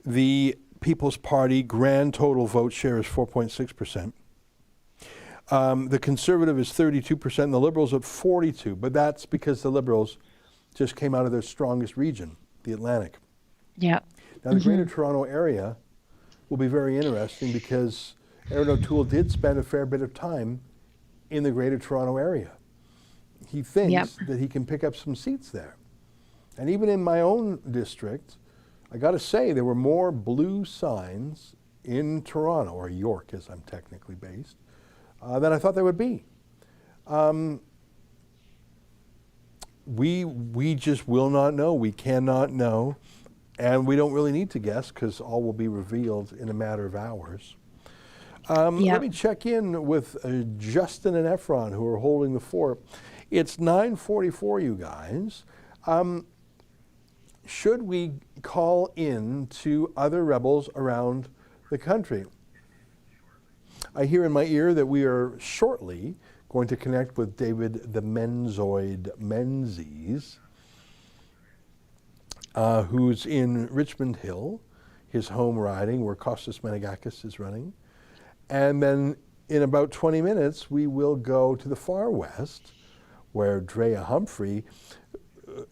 B: the People's Party grand total vote share is 4.6%. The Conservative is 32%, and the Liberals at 42%. But that's because the Liberals just came out of their strongest region, the Atlantic.
C: Yeah.
B: Now, the Greater Toronto area will be very interesting because Erin O'Toole did spend a fair bit of time in the Greater Toronto area. He thinks that he can pick up some seats there. And even in my own district, I got to say, there were more blue signs in Toronto, or York as I'm technically based, than I thought there would be. We just will not know. We cannot know. And we don't really need to guess because all will be revealed in a matter of hours. Let me check in with Justin and Efron, who are holding the fort. It's 9:44, you guys. Should we call in to other rebels around the country? I hear in my ear that we are shortly going to connect with David the Menzoid Menzies. who's in Richmond Hill, his home riding, where Kostas Menegakis is running. And then in about 20 minutes, we will go to the far west, where Drea Humphrey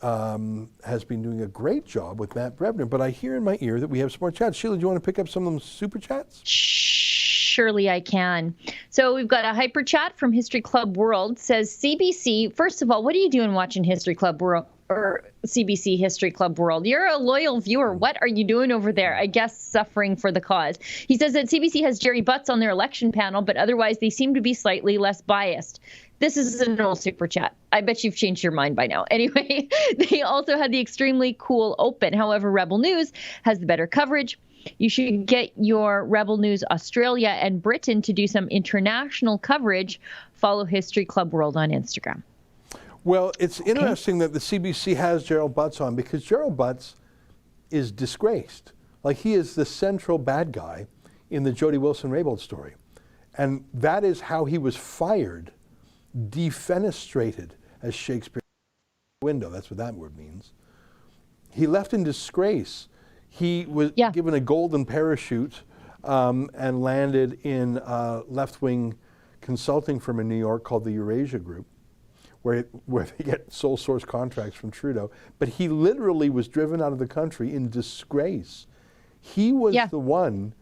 B: has been doing a great job with Matt Brebner. But I hear in my ear that we have some more chats. Sheila, do you want to pick up some of them super chats?
C: Surely I can. So we've got a hyper chat from History Club World. Says CBC, first of all, what are you doing watching History Club World? Or CBC History Club World. You're a loyal viewer. What are you doing over there? I guess suffering for the cause. He says that CBC has Jerry Butts on their election panel, but otherwise they seem to be slightly less biased. This is an old super chat. I bet you've changed your mind by now. Anyway, they also had the Extremely Cool Open. However, Rebel News has the better coverage. You should get your Rebel News Australia and Britain to do some international coverage. Follow History Club World on Instagram.
B: Well, it's interesting that the CBC has Gerald Butts on, because Gerald Butts is disgraced. Like, he is the central bad guy in the Jody Wilson-Raybould story. And that is how he was fired, defenestrated, as Shakespeare window. That's what that word means. He left in disgrace. He was given a golden parachute and landed in a left-wing consulting firm in New York called the Eurasia Group, where they get sole source contracts from Trudeau. But he literally was driven out of the country in disgrace. He was the one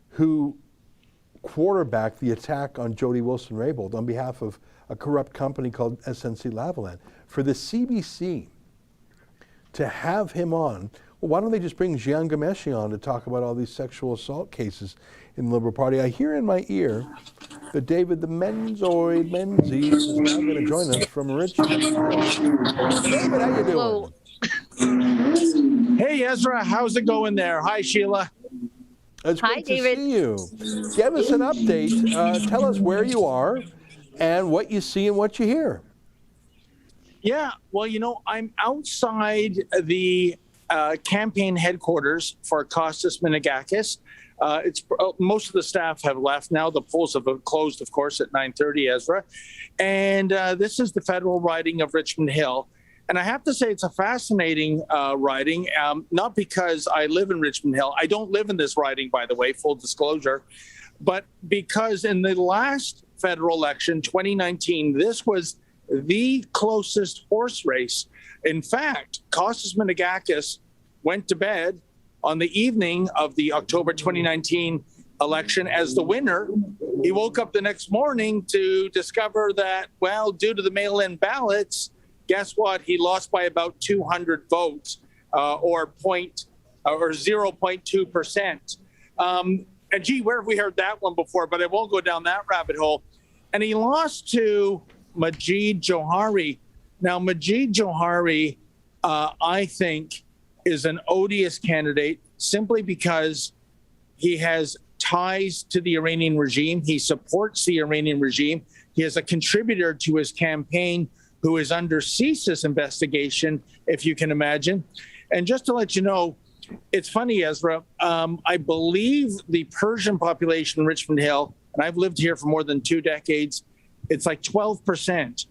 B: who quarterbacked the attack on Jody Wilson-Raybould on behalf of a corrupt company called SNC-Lavalin. For the CBC to have him on, well, why don't they just bring Jian Ghomeshi on to talk about all these sexual assault cases in the Liberal Party? I hear in my ear that David the Menzoid Menzies is now going to join us from Richmond. David, how you doing?
T: Hey, Ezra, how's it going there? Hi, Sheila.
B: It's good to see you. Give us an update. Tell us where you are and what you see and what you hear.
T: Yeah, well, I'm outside the campaign headquarters for Kostas Menegakis. Most of the staff have left now. The polls have closed, of course, at 9:30, Ezra. And this is the federal riding of Richmond Hill. And I have to say it's a fascinating riding, not because I live in Richmond Hill. I don't live in this riding, by the way, full disclosure, but because in the last federal election, 2019, this was the closest horse race. In fact, Kostas Menegakis went to bed on the evening of the October 2019 election as the winner. He woke up the next morning to discover that, well, due to the mail-in ballots, guess what? He lost by about 200 votes, or 0.2%. And gee, where have we heard that one before? But I won't go down that rabbit hole. And he lost to Majid Johari. Now, Majid Johari, I think, is an odious candidate simply because he has ties to the Iranian regime. He supports the Iranian regime. He is a contributor to his campaign who is under CSIS investigation, if you can imagine. And just to let you know, it's funny, Ezra, I believe the Persian population in Richmond Hill, and I've lived here for more than 2 decades, it's like 12%.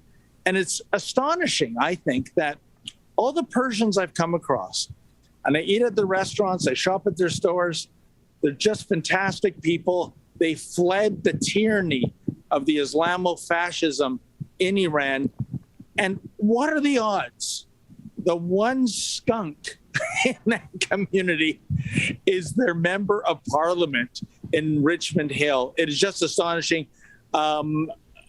T: And it's astonishing, I think, that all the Persians I've come across, and I eat at their restaurants, I shop at their stores, they're just fantastic people. They fled the tyranny of the Islamofascism in Iran. And what are the odds? The one skunk in that community is their member of parliament in Richmond Hill. It is just astonishing.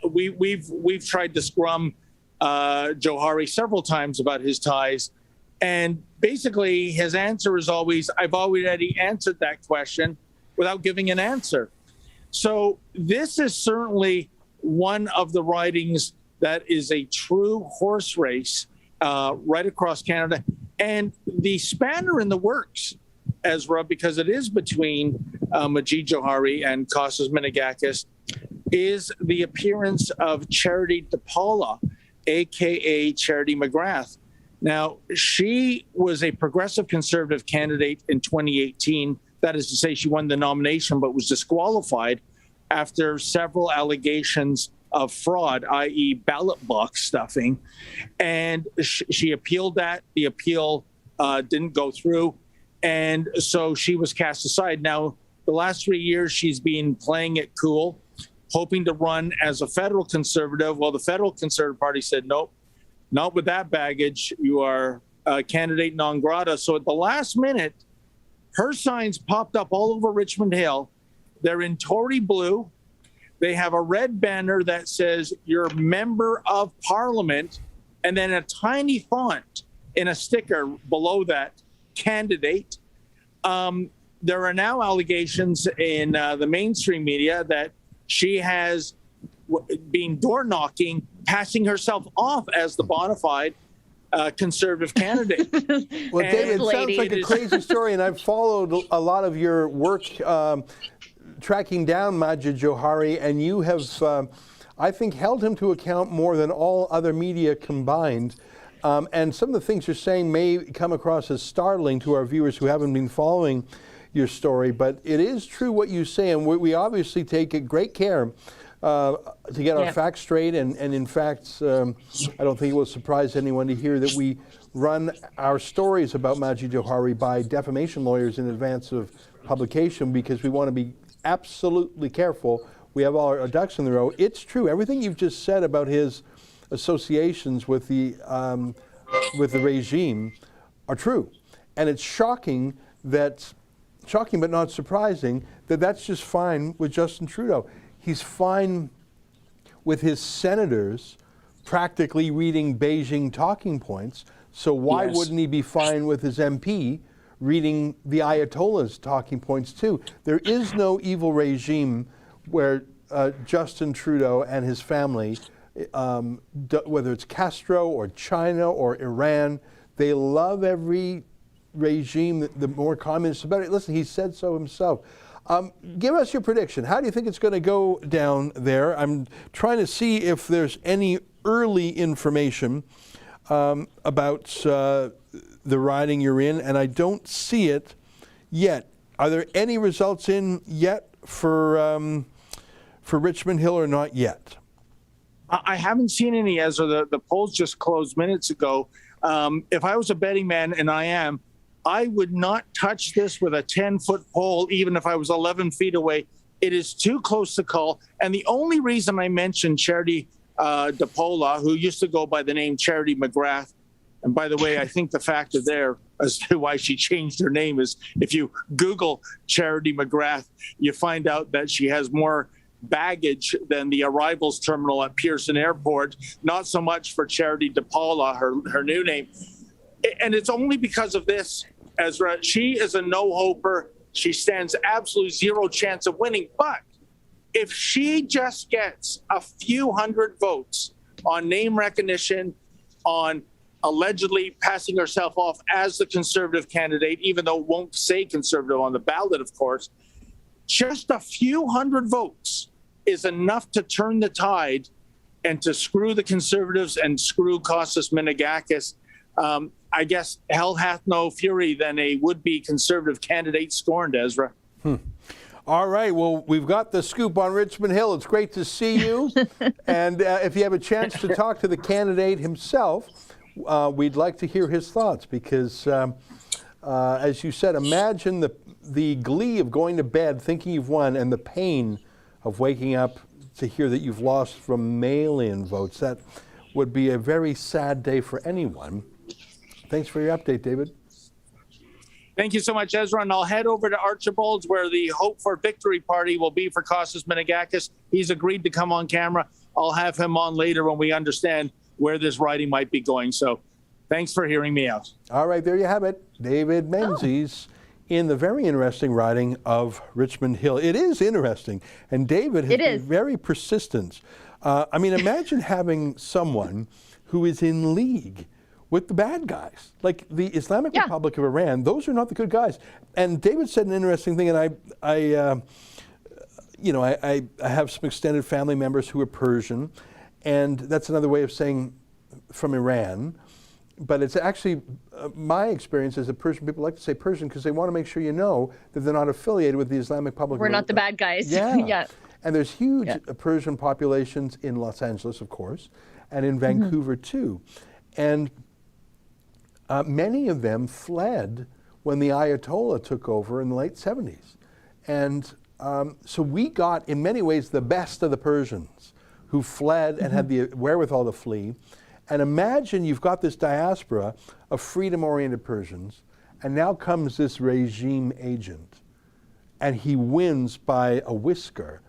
T: We've tried to scrum Johari several times about his ties. And basically his answer is always, I've already answered that question without giving an answer. So this is certainly one of the ridings that is a true horse race right across Canada. And the spanner in the works, Ezra, because it is between Majid Johari and Kostas Menegakis, is the appearance of Charity DePaula, a.k.a. Charity McGrath. Now, she was a progressive conservative candidate in 2018. That is to say, she won the nomination but was disqualified after several allegations of fraud, i.e. ballot box stuffing. And she appealed that. The appeal didn't go through. And so she was cast aside. Now, the last 3 years, she's been playing it cool, hoping to run as a federal Conservative. Well, the federal Conservative Party said, nope, not with that baggage. You are a candidate non grata. So at the last minute, her signs popped up all over Richmond Hill. They're in Tory blue. They have a red banner that says, "You're member of Parliament," and then a tiny font in a sticker below that, "Candidate." There are now allegations in the mainstream media that she has been door knocking, passing herself off as the bona fide Conservative candidate.
B: Well, David, it sounds like a crazy story, and I've followed a lot of your work tracking down Majid Johari, and you have, I think, held him to account more than all other media combined. And some of the things you're saying may come across as startling to our viewers who haven't been following your story, but it is true what you say, and we obviously take great care to get our facts straight, and in fact, I don't think it will surprise anyone to hear that we run our stories about Majid Johari by defamation lawyers in advance of publication, because we want to be absolutely careful. We have all our ducks in the row. It's true. Everything you've just said about his associations with the regime are true, and it's shocking but not surprising that that's just fine with Justin Trudeau. He's fine with his senators practically reading Beijing talking points. So why wouldn't he be fine with his MP reading the Ayatollah's talking points too? There is no evil regime where Justin Trudeau and his family, whether it's Castro or China or Iran, they love every regime, the more communist the better. Listen, he said so himself. Give us your prediction. How do you think it's going to go down there? I'm trying to see if there's any early information about the riding you're in, and I don't see it yet. Are there any results in yet for Richmond Hill, or not yet?
T: I haven't seen any, Ezra. The polls just closed minutes ago. If I was a betting man, and I am, I would not touch this with a 10-foot pole, even if I was 11 feet away. It is too close to call. And the only reason I mentioned Charity DePola, who used to go by the name Charity McGrath, and by the way, I think the factor there as to why she changed her name is if you Google Charity McGrath, you find out that she has more baggage than the arrivals terminal at Pearson Airport. Not so much for Charity DePaula, her new name. And it's only because of this, Ezra. She is a no-hoper. She stands absolutely zero chance of winning. But if she just gets a few hundred votes on name recognition, on allegedly passing herself off as the Conservative candidate, even though it won't say Conservative on the ballot, of course, just a few hundred votes is enough to turn the tide and to screw the Conservatives and screw Kostas Minagakis. I guess hell hath no fury than a would-be Conservative candidate scorned, Ezra.
B: All right, well, we've got the scoop on Richmond Hill. It's great to see you. And if you have a chance to talk to the candidate himself, we'd like to hear his thoughts, because as you said, imagine the glee of going to bed thinking you've won and the pain of waking up to hear that you've lost from mail-in votes. That would be a very sad day for anyone. Thanks for your update, David.
T: Thank you so much, Ezra. And I'll head over to Archibald's, where the Hope for Victory party will be for Kostas Minagakis. He's agreed to come on camera. I'll have him on later when we understand where this riding might be going. So thanks for hearing me out. All
B: right, there you have it. David Menzies in the very interesting riding of Richmond Hill. It is interesting. And David has been very persistent. I mean, imagine having someone who is in league with the bad guys, like the Islamic Republic of Iran. Those are not the good guys. And David said an interesting thing, and I have some extended family members who are Persian, and that's another way of saying from Iran. But it's actually my experience is that Persian people like to say Persian because they want to make sure you know that they're not affiliated with the Islamic Republic.
C: We're not the bad guys.
B: Yeah. And there's huge Persian populations in Los Angeles, of course, and in Vancouver too. And many of them fled when the Ayatollah took over in the late 70s. And so we got, in many ways, the best of the Persians who fled and had the wherewithal to flee. And imagine you've got this diaspora of freedom-oriented Persians, and now comes this regime agent, and he wins by a whisker.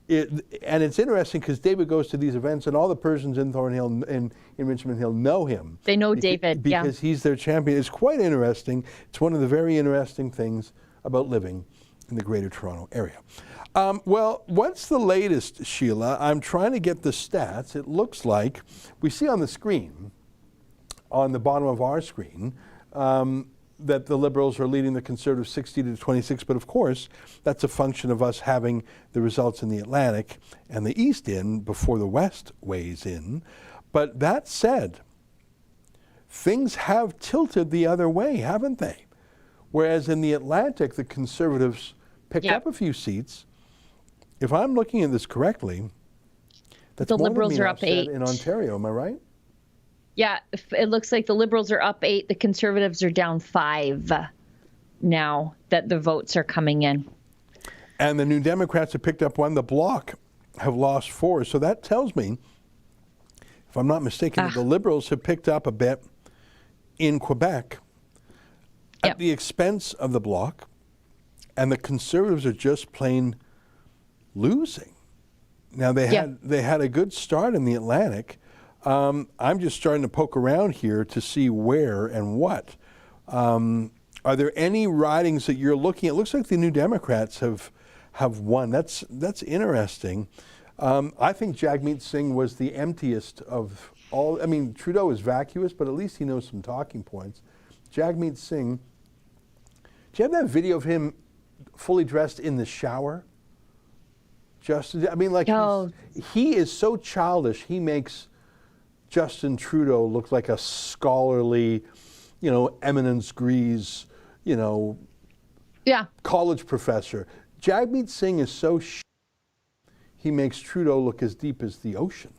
B: And it's interesting because David goes to these events, and all the Persians in Thornhill, in Richmond Hill, know him.
C: They know David,
B: because he's their champion. It's quite interesting. It's one of the very interesting things about living in the Greater Toronto Area. Well, what's the latest, Sheila? I'm trying to get the stats. It looks like we see on the screen, on the bottom of our screen, that the Liberals are leading the Conservatives 60 to 26, but of course, that's a function of us having the results in the Atlantic and the East in before the West weighs in. But that said, things have tilted the other way, haven't they? Whereas in the Atlantic, the Conservatives picked up a few seats. If I'm looking at this correctly, that's
C: the
B: more than
C: Liberals
B: being
C: are up
B: offset
C: 8
B: in Ontario. Am I right?
C: Yeah, it looks like the Liberals are up 8. The Conservatives are down 5 now that the votes are coming in.
B: And the New Democrats have picked up 1. The Bloc have lost 4. So that tells me, if I'm not mistaken, that the Liberals have picked up a bit in Quebec at the expense of the Bloc, and the Conservatives are just plain losing. Now they had a good start in the Atlantic. I'm just starting to poke around here to see where and what. Are there any ridings that you're looking at? It looks like the New Democrats have won. That's interesting. I think Jagmeet Singh was the emptiest of all. I mean, Trudeau is vacuous, but at least he knows some talking points. Jagmeet Singh, do you have that video of him fully dressed in the shower? Justin, I mean, like, he is so childish. He makes Justin Trudeau look like a scholarly, eminence grise, college professor. Jagmeet Singh is so he makes Trudeau look as deep as the ocean.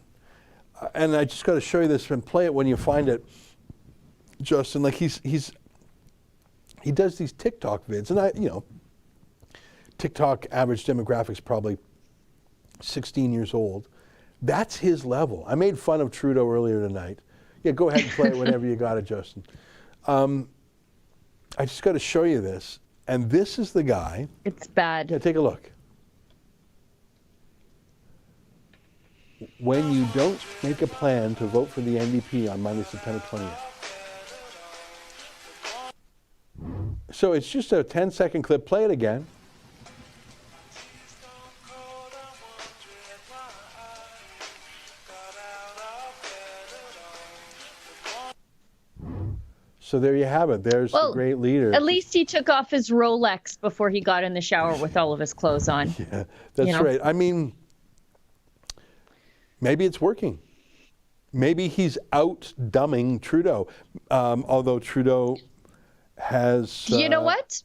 B: And I just got to show you this and play it when you find it, Justin. Like he does these TikTok vids, and TikTok average demographics probably 16 years old. That's his level. I made fun of Trudeau earlier tonight. Yeah, go ahead and play it whenever you got it, Justin. I just got to show you this. And this is the guy.
C: It's bad.
B: Yeah, take a look. When you don't make a plan to vote for the NDP on Monday, September 20th. So it's just a 10-second clip. Play it again. So there you have it. There's the great leader.
C: At least he took off his Rolex before he got in the shower with all of his clothes on.
B: Yeah, that's right. I mean, maybe it's working. Maybe he's out-dumbing Trudeau, although Trudeau has...
C: You know what?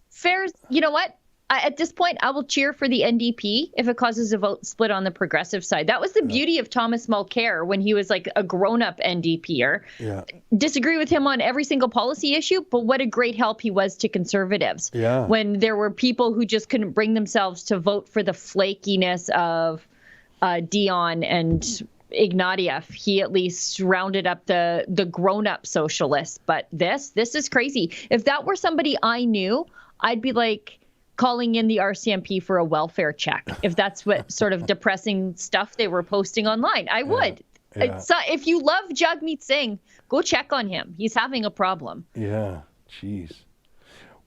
C: You know what? At this point, I will cheer for the NDP if it causes a vote split on the progressive side. That was the beauty of Thomas Mulcair when he was like a grown-up NDPer.
B: Yeah.
C: Disagree with him on every single policy issue, but what a great help he was to Conservatives.
B: Yeah.
C: When there were people who just couldn't bring themselves to vote for the flakiness of Dion and Ignatieff, he at least rounded up the grown-up socialists. But this is crazy. If that were somebody I knew, I'd be like calling in the RCMP for a welfare check. If that's what sort of depressing stuff they were posting online, I would.
B: Yeah.
C: If you love Jagmeet Singh, go check on him. He's having a problem.
B: Yeah, jeez.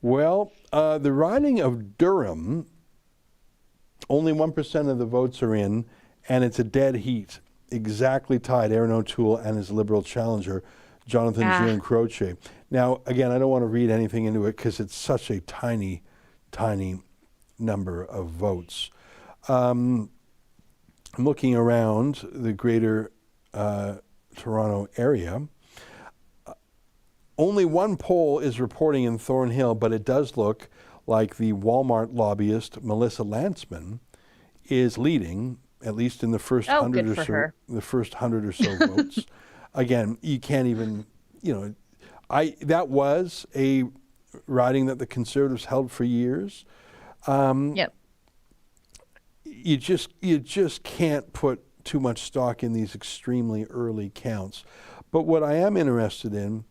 B: Well, the riding of Durham, only 1% of the votes are in, and it's a dead heat. Exactly tied, Aaron O'Toole and his Liberal challenger, Jonathan Giancroce. Now, again, I don't want to read anything into it because it's such a tiny number of votes. I'm looking around the Greater Toronto Area. Only one poll is reporting in Thornhill, but it does look like the Walmart lobbyist Melissa Lantzman is leading, at least in the first 100 or so votes. Again, you can't even, That was a riding that the Conservatives held for years.
C: Yep.
B: You just can't put too much stock in these extremely early counts. But what I am interested in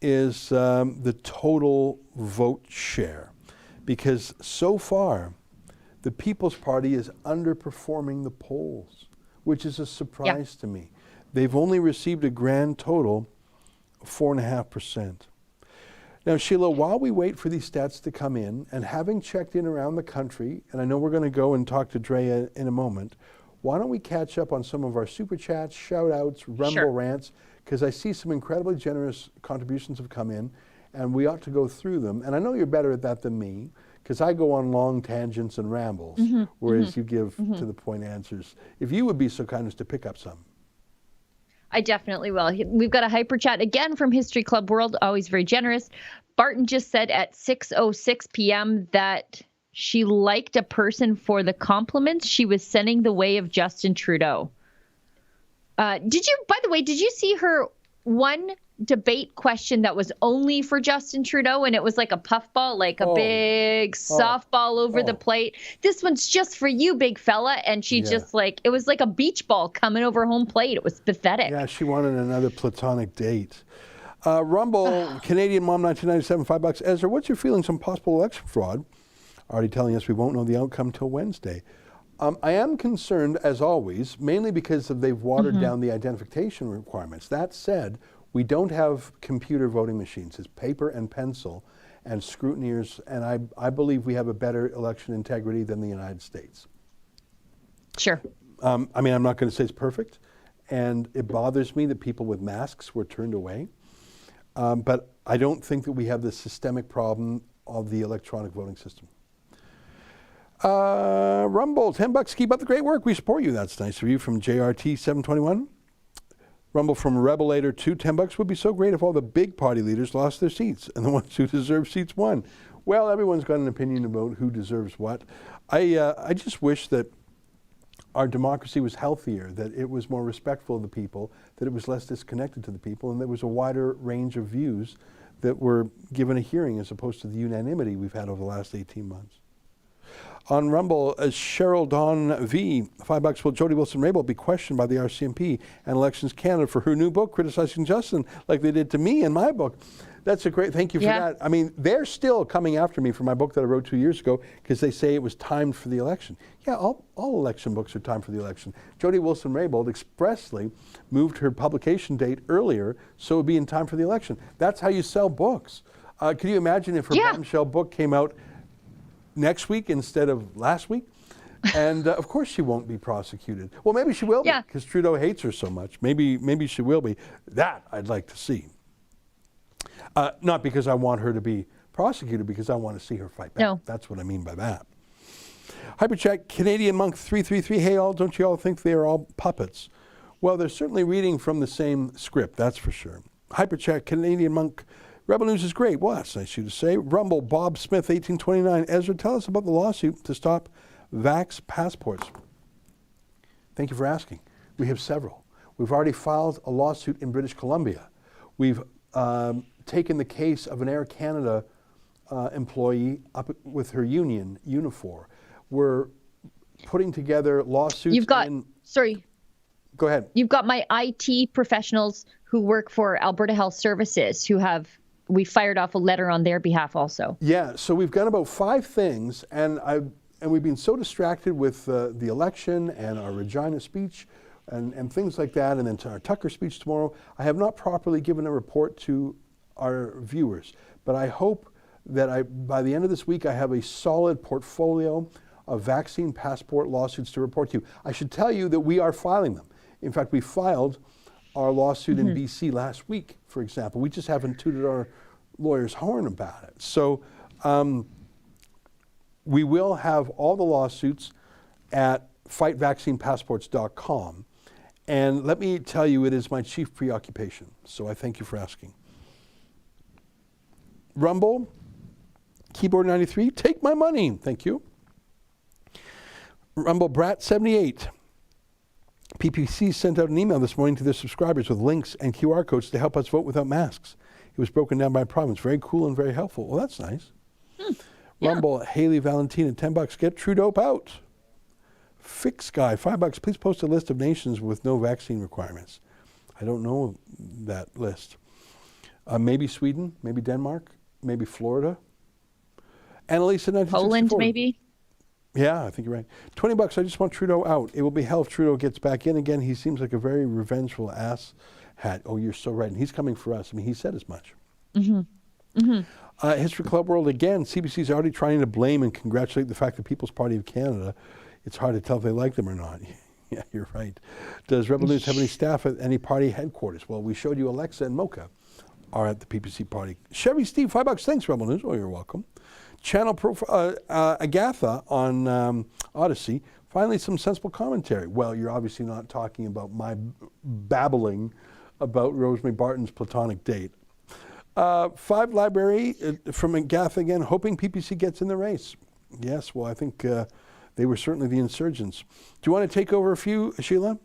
B: is the total vote share, because so far the People's Party is underperforming the polls, which is a surprise to me. They've only received a grand total of 4.5%. Now, Sheila, while we wait for these stats to come in, and having checked in around the country, and I know we're going to go and talk to Drea in a moment, why don't we catch up on some of our super chats, shout outs, rumble rants, because I see some incredibly generous contributions have come in, and we ought to go through them. And I know you're better at that than me, because I go on long tangents and rambles, whereas you give to the point answers. If you would be so kind as to pick up some.
C: I definitely will. We've got a hyper chat again from History Club World, always very generous. Barton just said at 6:06 p.m. that she liked a person for the compliments she was sending the way of Justin Trudeau. By the way, did you see her one debate question that was only for Justin Trudeau, and it was like a puffball, like a big softball over the plate? This one's just for you, big fella. And she just it was like a beach ball coming over home plate. It was pathetic.
B: Yeah, she wanted another platonic date. Rumble, Canadian Mom 1997, $5. Ezra, what's your feelings on possible election fraud? Already telling us we won't know the outcome till Wednesday. I am concerned, as always, mainly because they've watered down the identification requirements. That said, we don't have computer voting machines. It's paper and pencil and scrutineers, and I believe we have a better election integrity than the United States.
C: Sure.
B: I mean, I'm not going to say it's perfect, and it bothers me that people with masks were turned away, but I don't think that we have the systemic problem of the electronic voting system. Rumble, $10. Keep up the great work. We support you. That's nice of you from JRT 721. Rumble from Rebelator 2, $10. Would be so great if all the big party leaders lost their seats and the ones who deserve seats won. Well, everyone's got an opinion about who deserves what. I just wish that our democracy was healthier, that it was more respectful of the people, that it was less disconnected to the people, and there was a wider range of views that were given a hearing as opposed to the unanimity we've had over the last 18 months. On Rumble, Cheryl Dawn V, $5. Will Jody Wilson-Raybould be questioned by the RCMP and Elections Canada for her new book criticizing Justin like they did to me in my book? That's a great, thank you for that. I mean, they're still coming after me for my book that I wrote 2 years ago because they say it was timed for the election. Yeah, all election books are timed for the election. Jody Wilson-Raybould expressly moved her publication date earlier so it would be in time for the election. That's how you sell books. Can you imagine if her bombshell book came out next week instead of last week? And of course she won't be prosecuted. Well, maybe she will be because Trudeau hates her so much. Maybe she will be. That I'd like to see. Not because I want her to be prosecuted, because I want to see her fight back. No. That's what I mean by that. Hyperchat, Canadian Monk 333. Hey all, don't you all think they are all puppets? Well, they're certainly reading from the same script, that's for sure. Hyperchat, Canadian Monk, Rebel News is great. Well, that's nice of you to say. Rumble, Bob Smith, 1829. Ezra, tell us about the lawsuit to stop vax passports. Thank you for asking. We have several. We've already filed a lawsuit in British Columbia. We've taken the case of an Air Canada employee up with her union, Unifor. We're putting together lawsuits.
C: You've got,
B: Go ahead.
C: You've got my IT professionals who work for Alberta Health Services we fired off a letter on their behalf also. Yeah,
B: so we've got about 5 things, and we've been so distracted with the election and our Regina speech and things like that, and then to our Tucker speech tomorrow. I have not properly given a report to our viewers, but I hope that by the end of this week I have a solid portfolio of vaccine passport lawsuits to report to you. I should tell you that we are filing them. In fact, we filed our lawsuit in BC last week, for example. We just haven't tooted our lawyer's horn about it. So we will have all the lawsuits at fightvaccinepassports.com. And let me tell you, it is my chief preoccupation. So I thank you for asking. Rumble, Keyboard 93, take my money. Thank you. Rumble Brat 78. PPC sent out an email this morning to their subscribers with links and QR codes to help us vote without masks. was broken down by province. Very cool and very helpful. Well, that's nice. Rumble, Haley Valentina, $10. Get Trudeau out. Fix Guy, $5. Please post a list of nations with no vaccine requirements. I don't know that list. Maybe Sweden, maybe Denmark, maybe Florida. Annalisa, 1964.
C: Poland, maybe?
B: Yeah, I think you're right. $20. I just want Trudeau out. It will be hell if Trudeau gets back in again. He seems like a very revengeful ass hat. Oh, you're so right. And he's coming for us. I mean, he said as much. History Club World again. CBC's already trying to blame and congratulate the fact that People's Party of Canada. It's hard to tell if they like them or not. Yeah, you're right. Does Rebel News have any staff at any party headquarters? Well, we showed you Alexa and Mocha are at the PPC party. Chevy Steve, $5. Thanks, Rebel News. Oh, you're welcome. Channel Agatha on Odyssey. Finally, some sensible commentary. Well, you're obviously not talking about my babbling about Rosemary Barton's platonic date. 5 Library from Agatha again, hoping PPC gets in the race. Yes, well, I think they were certainly the insurgents. Do you want to take over a few, Sheila?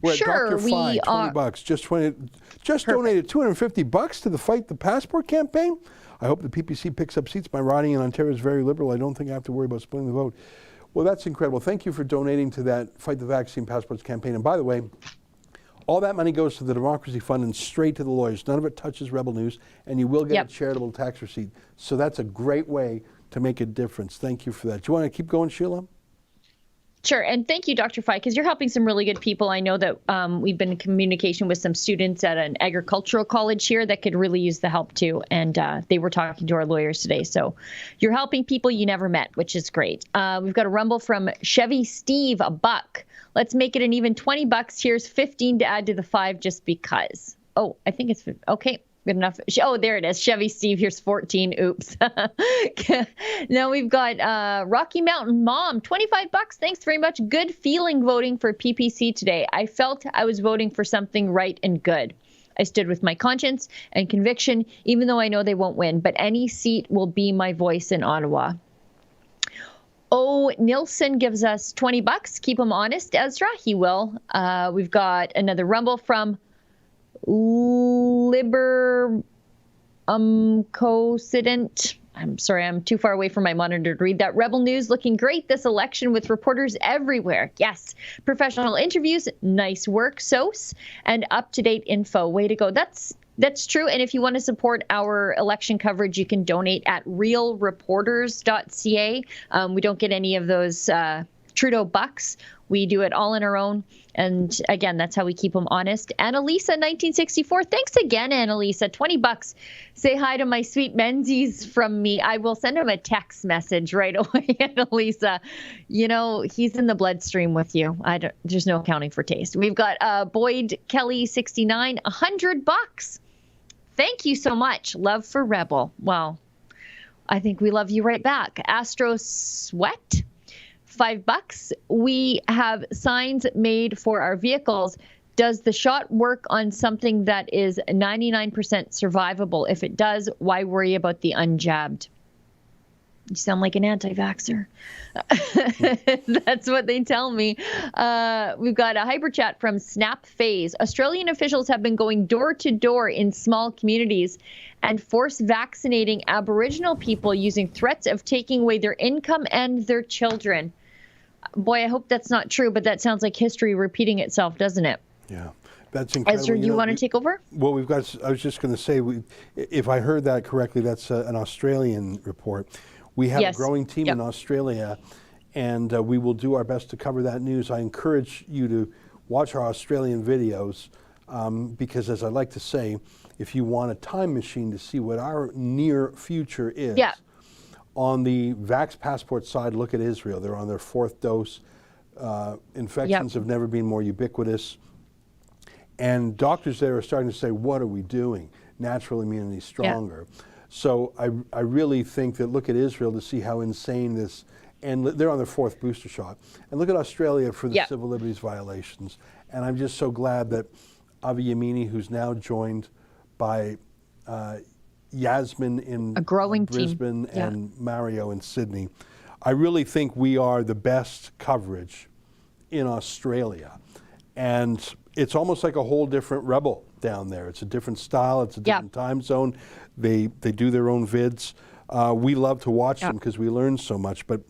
B: We're
C: sure,
B: at Dr. Fi, $20. Just donated $250 to the Fight the Passport campaign. I hope the PPC picks up seats. My riding in Ontario is very liberal. I don't think I have to worry about splitting the vote. Well, that's incredible. Thank you for donating to that Fight the Vaccine Passports campaign. And by the way, all that money goes to the Democracy Fund and straight to the lawyers. None of it touches Rebel News, and you will get a charitable tax receipt. So that's a great way to make a difference. Thank you for that. Do you want to keep going, Sheila?
C: Sure. And thank you, Dr. Fi, because you're helping some really good people. I know that we've been in communication with some students at an agricultural college here that could really use the help too. And they were talking to our lawyers today. So you're helping people you never met, which is great. We've got a rumble from Chevy Steve, $1. Let's make it an even $20. Here's 15 to add to the 5 just because. Oh, I think it's okay. Good enough. Oh, there it is. Chevy Steve, here's 14. Oops. Now we've got Rocky Mountain Mom, $25. Thanks very much. Good feeling voting for PPC today. I felt I was voting for something right and good. I stood with my conscience and conviction, even though I know they won't win, but any seat will be my voice in Ottawa. Oh, Nilsson gives us $20. Keep him honest, Ezra. He will. We've got another rumble from Cosident. I'm sorry, I'm too far away from my monitor to read that. Rebel News looking great this election with reporters everywhere. Yes, professional interviews, nice work, SOS, and up-to-date info. Way to go. That's true. And if you want to support our election coverage, you can donate at realreporters.ca. We don't get any of those Trudeau bucks. We do it all on our own. And again, that's how we keep them honest. Annalisa, 1964. Thanks again, Annalisa. $20. Say hi to my sweet Menzies from me. I will send him a text message right away, Annalisa. You know, he's in the bloodstream with you. There's no accounting for taste. We've got Boyd Kelly, 69. $100. Thank you so much. Love for Rebel. Well, I think we love you right back. Astro Sweat. $5. We have signs made for our vehicles. Does the shot work on something that is 99% survivable? If it does, why worry about the unjabbed? You sound like an anti-vaxxer. That's what they tell me. We've got a hyper chat from Snap Phase. Australian officials have been going door to door in small communities and force vaccinating Aboriginal people using threats of taking away their income and their children. Boy, I hope that's not true, but that sounds like history repeating itself, doesn't it?
B: Yeah, that's incredible.
C: Ezra, you want to take over?
B: Well, we've got, I was just going to say, if I heard that correctly, that's an Australian report. We have a growing team in Australia, and we will do our best to cover that news. I encourage you to watch our Australian videos because, as I like to say, if you want a time machine to see what our near future is, on the Vax Passport side, look at Israel. They're on their 4th dose. Infections have never been more ubiquitous. And doctors there are starting to say, what are we doing? Natural immunity stronger. So I really think that look at Israel to see how insane this, and they're on their 4th booster shot. And look at Australia for the civil liberties violations. And I'm just so glad that Avi Yamini, who's now joined by Yasmin in Brisbane and Mario in Sydney. I really think we are the best coverage in Australia. And it's almost like a whole different Rebel down there. It's a different style. It's a different time zone. They do their own vids. We love to watch them because we learn so much. But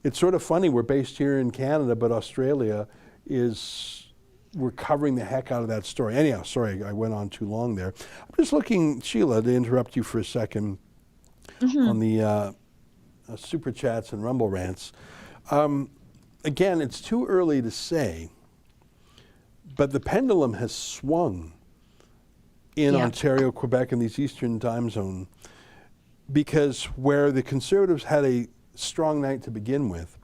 B: it's sort of funny. We're based here in Canada, but Australia we're covering the heck out of that story. Anyhow, sorry, I went on too long there. I'm just looking, Sheila, to interrupt you for a second on the Super Chats and Rumble Rants. Again, it's too early to say, but the pendulum has swung in Ontario, Quebec, and these Eastern time zone, because where the Conservatives had a strong night to begin with,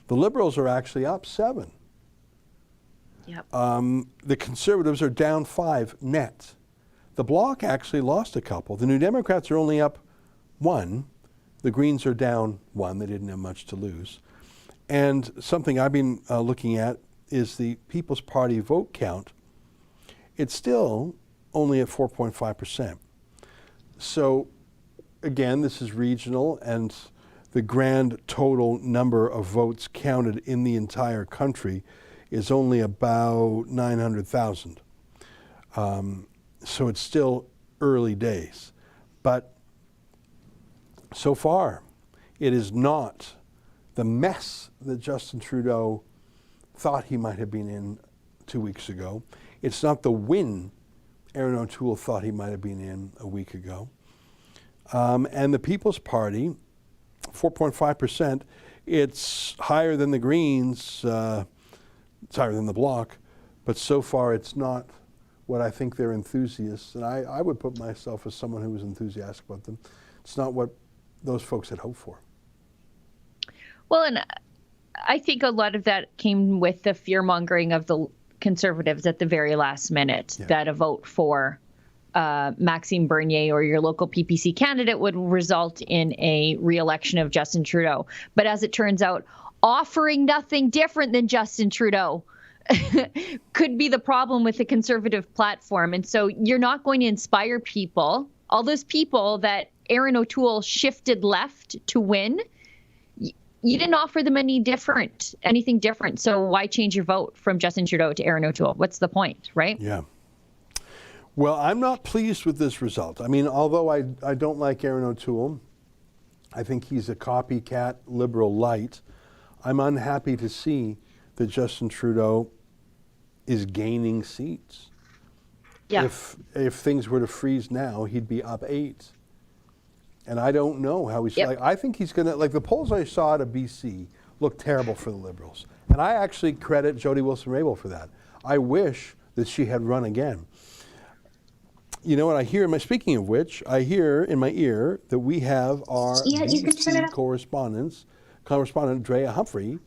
B: the Liberals are actually up 7. The Conservatives are down 5 net. The Bloc actually lost a couple. The New Democrats are only up 1. The Greens are down 1. They didn't have much to lose. And something I've been looking at is the People's Party vote count. It's still only at 4.5%. So again, this is regional, and the grand total number of votes counted in the entire country is only about 900,000. So it's still early days. But so far, it is not the mess that Justin Trudeau thought he might have been in 2 weeks ago. It's not the win Aaron O'Toole thought he might have been in a week ago. And the People's Party, 4.5%, it's higher than the Greens, it's higher than the Bloc, but so far it's not what I think they're enthusiasts, and I would put myself as someone who was enthusiastic about them. It's not what those folks had hoped for.
C: Well, and I think a lot of that came with the fear-mongering of the Conservatives at the very last minute, that a vote for Maxime Bernier or your local PPC candidate would result in a re-election of Justin Trudeau. But as it turns out, offering nothing different than Justin Trudeau could be the problem with the Conservative platform. And so you're not going to inspire people, all those people that Aaron O'Toole shifted left to win. You didn't offer them anything different. So why change your vote from Justin Trudeau to Aaron O'Toole? What's the point, right?
B: Yeah. Well, I'm not pleased with this result. I mean, although I don't like Aaron O'Toole, I think he's a copycat Liberal light. I'm unhappy to see that Justin Trudeau is gaining seats.
C: Yeah.
B: If things were to freeze now, he'd be up 8. And I don't know how he's like. I think he's going to, like the polls I saw out of BC look terrible for the Liberals. And I actually credit Jody Wilson-Raybould for that. I wish that she had run again. You know what I hear? Speaking of which, I hear in my ear that we have our BC correspondent, Drea Humphrey.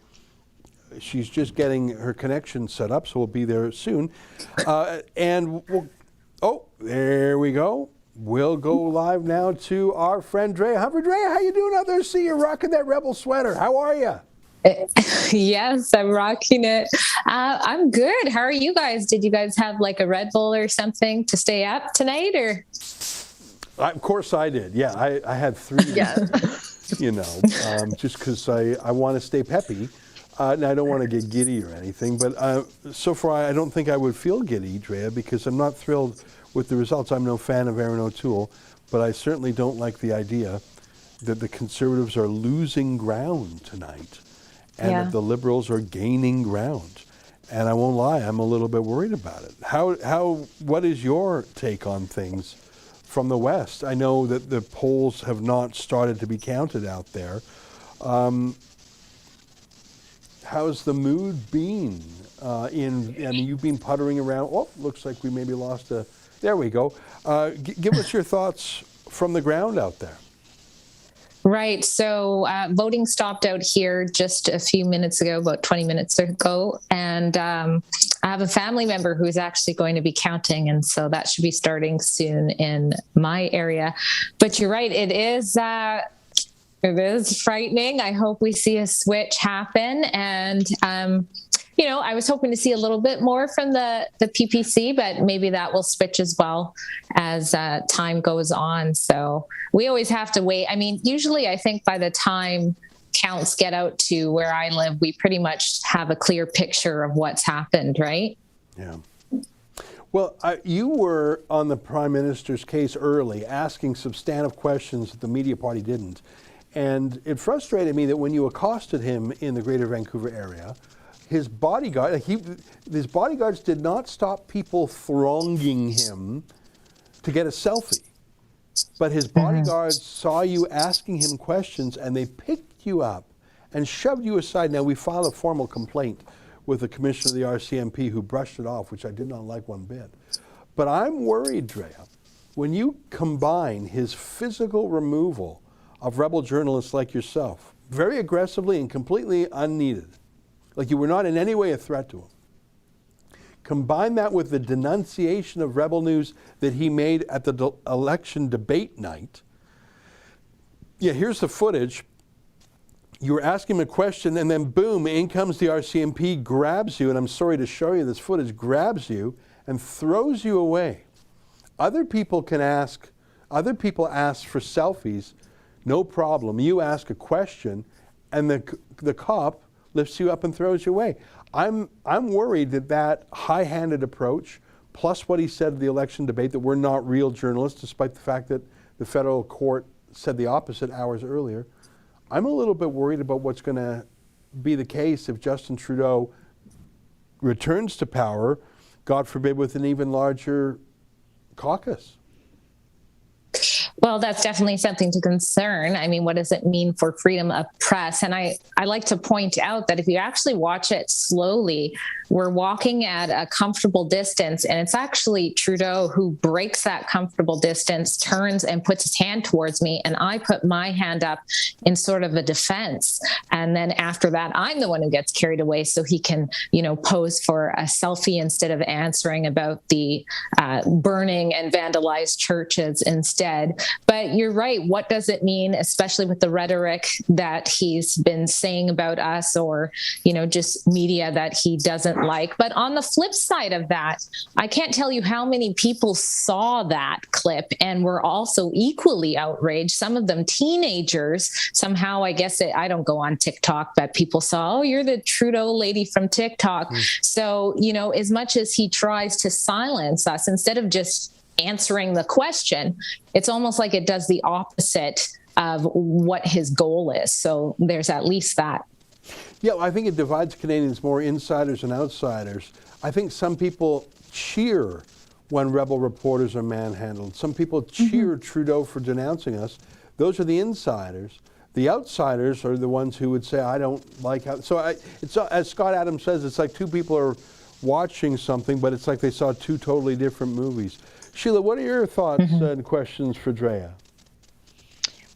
B: She's just getting her connection set up, so we'll be there soon. And there we go. We'll go live now to our friend Drea Humphrey. Drea, how you doing out there? See you rocking that Rebel sweater. How are you?
U: Yes, I'm rocking it. I'm good. How are you guys? Did you guys have like a Red Bull or something to stay up tonight, or?
B: Of course I did. Yeah, I had 3. You know, just because I want to stay peppy. And I don't want to get giddy or anything. But so far, I don't think I would feel giddy, Drea, because I'm not thrilled with the results. I'm no fan of Aaron O'Toole, but I certainly don't like the idea that the Conservatives are losing ground tonight and that the Liberals are gaining ground. And I won't lie, I'm a little bit worried about it. What is your take on things from the West? I know that the polls have not started to be counted out there. How's the mood been? And you've been puttering around. Oh, looks like we maybe lost a... There we go. Give us your thoughts from the ground out there.
U: Right. So voting stopped out here just a few minutes ago, about 20 minutes ago. And I have a family member who's actually going to be counting. And so that should be starting soon in my area. But you're right. It is frightening. I hope we see a switch happen. And, you know, I was hoping to see a little bit more from the PPC, but maybe that will switch as well as time goes on. So we always have to wait. I mean, usually I think by the time counts get out to where I live, we pretty much have a clear picture of what's happened, right?
B: Yeah. Well, you were on the Prime Minister's case early, asking substantive questions that the media party didn't. And it frustrated me that when you accosted him in the Greater Vancouver area, his bodyguards did not stop people thronging him to get a selfie. But his bodyguards saw you asking him questions, and they picked you up and shoved you aside. Now, we filed a formal complaint with the commissioner of the RCMP who brushed it off, which I did not like one bit. But I'm worried, Drea, when you combine his physical removal of rebel journalists like yourself, very aggressively and completely unneeded, like you were not in any way a threat to him, combine that with the denunciation of rebel news that he made at the election debate night. Yeah, here's the footage. You were asking him a question, and then boom, in comes the RCMP, grabs you, and I'm sorry to show you this footage, grabs you and throws you away. Other people ask for selfies, no problem. You ask a question, and the cop lifts you up and throws you away. I'm worried that high-handed approach, plus what he said at the election debate, that we're not real journalists, despite the fact that the federal court said the opposite hours earlier. I'm a little bit worried about what's going to be the case if Justin Trudeau returns to power, God forbid, with an even larger caucus.
U: Well, that's definitely something to concern. I mean, what does it mean for freedom of press? And I like to point out that if you actually watch it slowly, we're walking at a comfortable distance, and it's actually Trudeau who breaks that comfortable distance, turns and puts his hand towards me, and I put my hand up in sort of a defense. And then after that, I'm the one who gets carried away so he can, pose for a selfie instead of answering about the burning and vandalized churches instead. But you're right. What does it mean, especially with the rhetoric that he's been saying about us, or, just media that he doesn't like? But on the flip side of that, I can't tell you how many people saw that clip and were also equally outraged. Some of them teenagers. Somehow, I guess I don't go on TikTok, but people saw, oh, you're the Trudeau lady from TikTok. So, as much as he tries to silence us, instead of just answering the question, it's almost like it does the opposite of what his goal is. So there's at least that.
B: Yeah, I think it divides Canadians more insiders and outsiders. I think some people cheer when rebel reporters are manhandled. Some people cheer Trudeau for denouncing us. Those are the insiders. The outsiders are the ones who would say, I don't like how. So it's as Scott Adams says, it's like two people are watching something, but it's like they saw two totally different movies. Sheila, what are your thoughts and questions for Drea?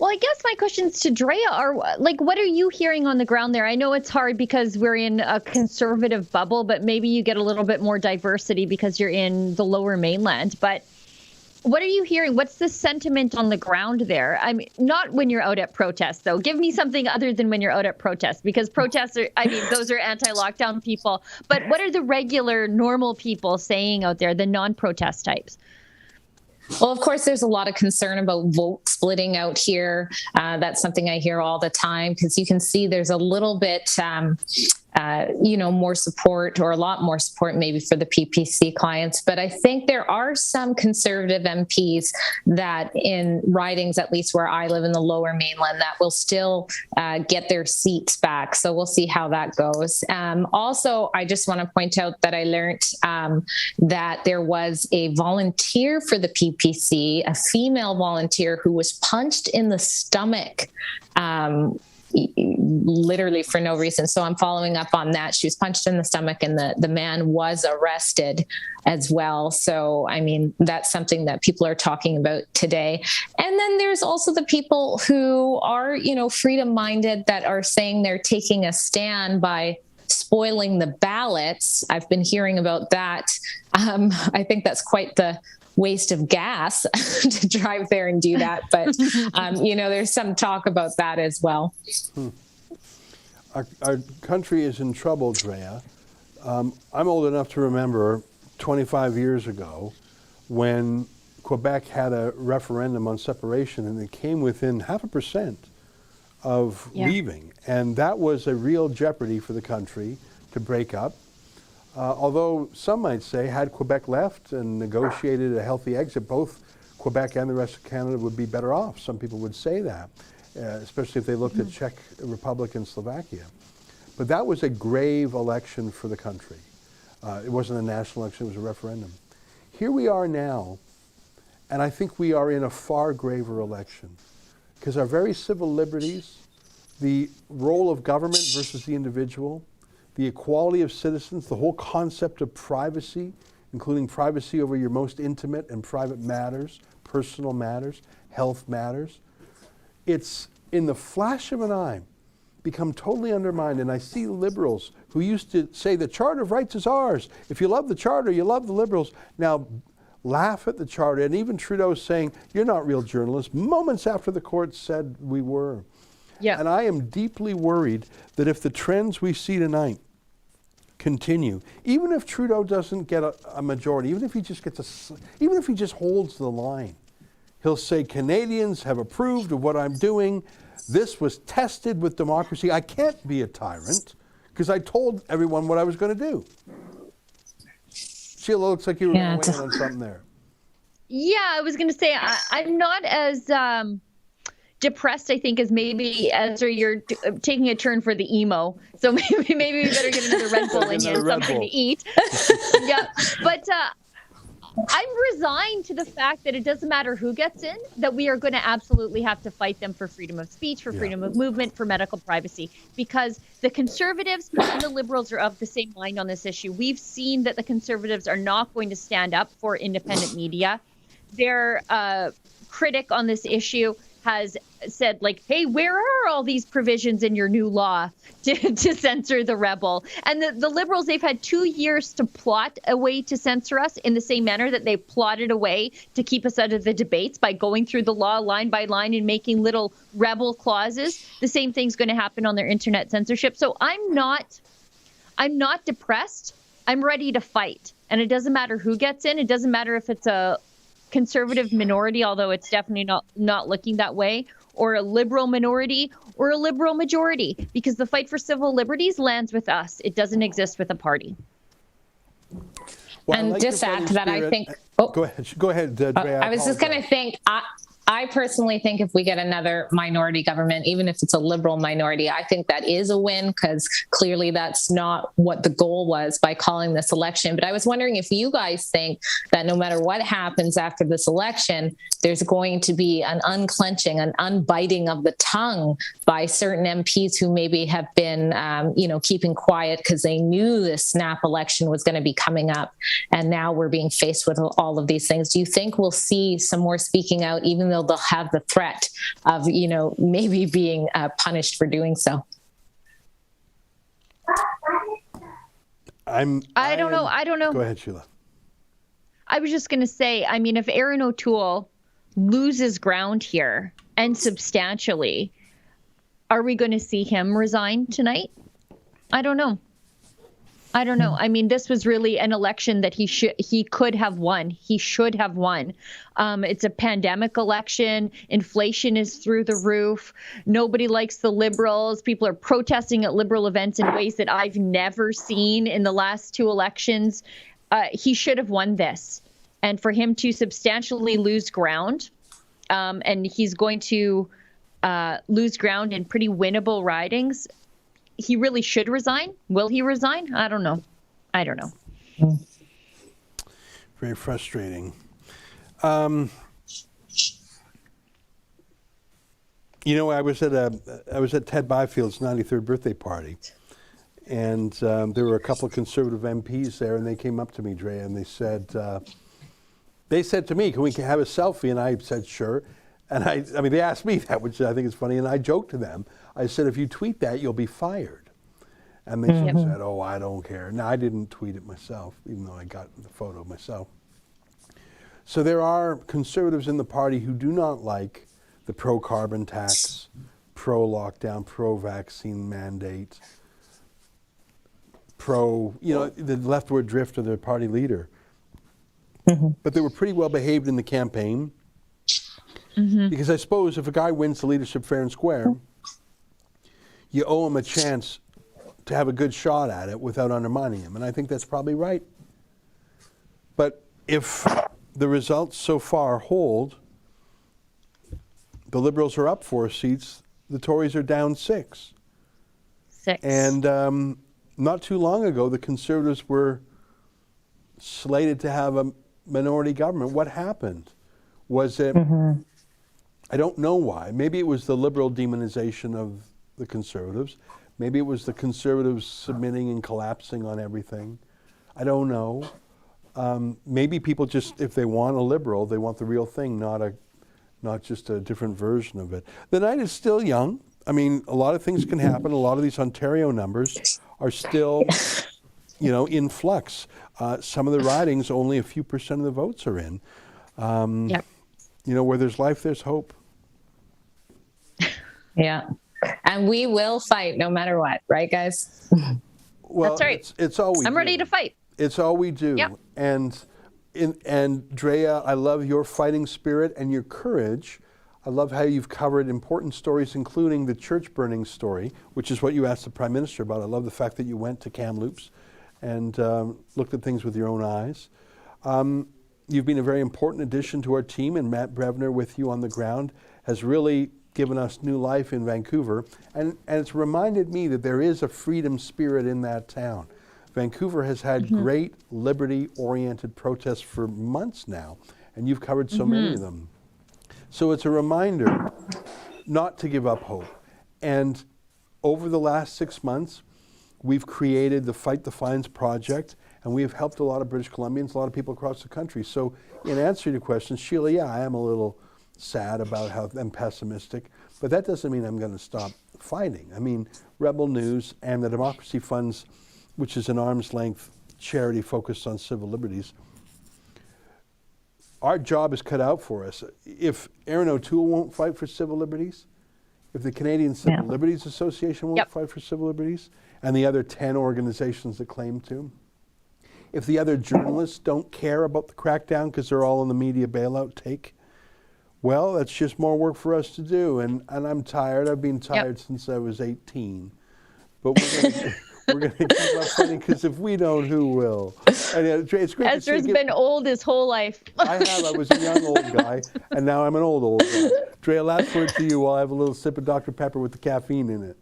C: Well, I guess my questions to Drea are, what are you hearing on the ground there? I know it's hard because we're in a conservative bubble, but maybe you get a little bit more diversity because you're in the Lower Mainland. But what are you hearing? What's the sentiment on the ground there? I mean, not when you're out at protests, though. Give me something other than when you're out at protests, because protests are, those are anti-lockdown people. But what are the regular, normal people saying out there, the non-protest types?
U: Well, of course, there's a lot of concern about vote splitting out here. That's something I hear all the time, because you can see there's a little bit, more support, or a lot more support maybe for the PPC clients. But I think there are some conservative MPs that in ridings, at least where I live in the Lower Mainland, that will still get their seats back. So we'll see how that goes. Also, I just want to point out that I learned that there was a volunteer for the PPC, a female volunteer, who was punched in the stomach literally for no reason. So I'm following up on that. She was punched in the stomach, and the man was arrested as well. So, that's something that people are talking about today. And then there's also the people who are, freedom-minded, that are saying they're taking a stand by spoiling the ballots. I've been hearing about that. I think that's quite the waste of gas to drive there and do that. But, there's some talk about that as well.
B: Our country is in trouble, Drea. I'm old enough to remember 25 years ago when Quebec had a referendum on separation, and it came within 0.5% of leaving. And that was a real jeopardy for the country to break up. Although some might say, had Quebec left and negotiated a healthy exit, both Quebec and the rest of Canada would be better off. Some people would say that, especially if they looked at Czech Republic and Slovakia. But that was a grave election for the country. It wasn't a national election, it was a referendum. Here we are now, and I think we are in a far graver election, because our very civil liberties, the role of government versus the individual, the equality of citizens, the whole concept of privacy, including privacy over your most intimate and private matters, personal matters, health matters, it's in the flash of an eye become totally undermined. And I see liberals who used to say the Charter of Rights is ours. If you love the Charter, you love the Liberals. Now laugh at the Charter. And even Trudeau saying, you're not real journalists, moments after the court said we were.
C: Yeah.
B: And I am deeply worried that if the trends we see tonight continue, even if Trudeau doesn't get a majority, even if he just gets even if he just holds the line, he'll say Canadians have approved of what I'm doing. This was tested with democracy. I can't be a tyrant because I told everyone what I was going to do. Sheila, looks like you were going to weigh in on something there.
C: Yeah, I was going to say I'm not as depressed, I think, as maybe Ezra. You're taking a turn for the emo, so maybe we better get another Red Bull in you and something to eat. Yeah, but I'm resigned to the fact that it doesn't matter who gets in, that we are going to absolutely have to fight them for freedom of speech, for freedom of movement, for medical privacy, because the Conservatives and the Liberals are of the same mind on this issue. We've seen that the Conservatives are not going to stand up for independent media. Their critic on this issue has said, like, hey, where are all these provisions in your new law to censor the Rebel? And the Liberals, they've had 2 years to plot a way to censor us in the same manner that they plotted a way to keep us out of the debates by going through the law line by line and making little Rebel clauses. The same thing's going to happen on their internet censorship. So I'm not depressed. I'm ready to fight. And it doesn't matter who gets in. It doesn't matter if it's a Conservative minority, although it's definitely not looking that way, or a Liberal minority or a Liberal majority, because the fight for civil liberties lands with us. It doesn't exist with a party.
B: Well,
U: and just add to that, I think. Oh,
B: go ahead, Drea.
U: I was just going to think. I personally think if we get another minority government, even if it's a Liberal minority, I think that is a win, because clearly that's not what the goal was by calling this election. But I was wondering if you guys think that no matter what happens after this election, there's going to be an unclenching, an unbiting of the tongue by certain MPs who maybe have been, keeping quiet because they knew this snap election was going to be coming up. And now we're being faced with all of these things. Do you think we'll see some more speaking out, even though they'll have the threat of, maybe being punished for doing so?
C: I don't know.
B: Go ahead, Sheila.
C: I was just going to say, I mean, if Aaron O'Toole loses ground here, and substantially, are we going to see him resign tonight? I don't know. I mean, this was really an election that he could have won. He should have won. It's a pandemic election. Inflation is through the roof. Nobody likes the Liberals. People are protesting at Liberal events in ways that I've never seen in the last two elections. He should have won this. And for him to substantially lose ground, and he's going to lose ground in pretty winnable ridings, he really should resign. Will he resign? I don't know.
B: Very frustrating. I was at Ted Byfield's 93rd birthday party, and there were a couple of Conservative MPs there, and they came up to me, Drea, and they said to me, "Can we have a selfie?" And I said, "Sure." And I mean, they asked me that, which I think is funny, and I joked to them. I said, "If you tweet that, you'll be fired." And they said, "Oh, I don't care." Now, I didn't tweet it myself, even though I got the photo myself. So there are Conservatives in the party who do not like the pro-carbon tax, pro-lockdown, pro-vaccine mandate, the leftward drift of their party leader. But they were pretty well behaved in the campaign. Because I suppose if a guy wins the leadership fair and square, you owe him a chance to have a good shot at it without undermining him. And I think that's probably right. But if the results so far hold, the Liberals are up 4 seats, the Tories are down 6. And not too long ago, the Conservatives were slated to have a minority government. What happened? Was it, I don't know why. Maybe it was the Liberal demonization of the Conservatives. Maybe it was the Conservatives submitting and collapsing on everything. I don't know. Maybe people just, if they want a Liberal, they want the real thing, not just a different version of it. The night is still young. I mean, a lot of things can happen. A lot of these Ontario numbers are still, in flux. Some of the ridings, only a few % of the votes are in. Where there's life, there's hope.
U: Yeah. And we will fight no matter what, right, guys?
B: Well,
C: that's right.
B: It's all we
C: I'm
B: do.
C: ready to fight.
B: It's all we do.
C: Yep.
B: And Drea, I love your fighting spirit and your courage. I love how you've covered important stories, including the church burning story, which is what you asked the Prime Minister about. I love the fact that you went to Kamloops and looked at things with your own eyes. You've been a very important addition to our team, and Matt Brevner with you on the ground has really given us new life in Vancouver. And it's reminded me that there is a freedom spirit in that town. Vancouver has had great liberty-oriented protests for months now, and you've covered so many of them. So it's a reminder not to give up hope. And over the last 6 months, we've created the Fight the Fines project, and we have helped a lot of British Columbians, a lot of people across the country. So in answer to your question, Sheila, yeah, I am a little sad about how I'm pessimistic, but that doesn't mean I'm going to stop fighting. I mean, Rebel News and the Democracy Funds, which is an arm's length charity focused on civil liberties, our job is cut out for us. If Aaron O'Toole won't fight for civil liberties, if the Canadian Civil Liberties Association won't fight for civil liberties, and the other 10 organizations that claim to, if the other journalists don't care about the crackdown because they're all in the media bailout take, well, that's just more work for us to do. And I'm tired. I've been tired since I was 18. But we're going to keep up fighting, because if we don't, who will? And it's great.
C: Ezra's been old his whole life.
B: I have. I was a young old guy, and now I'm an old guy. Drea, last word to you while I have a little sip of Dr. Pepper with the caffeine in it.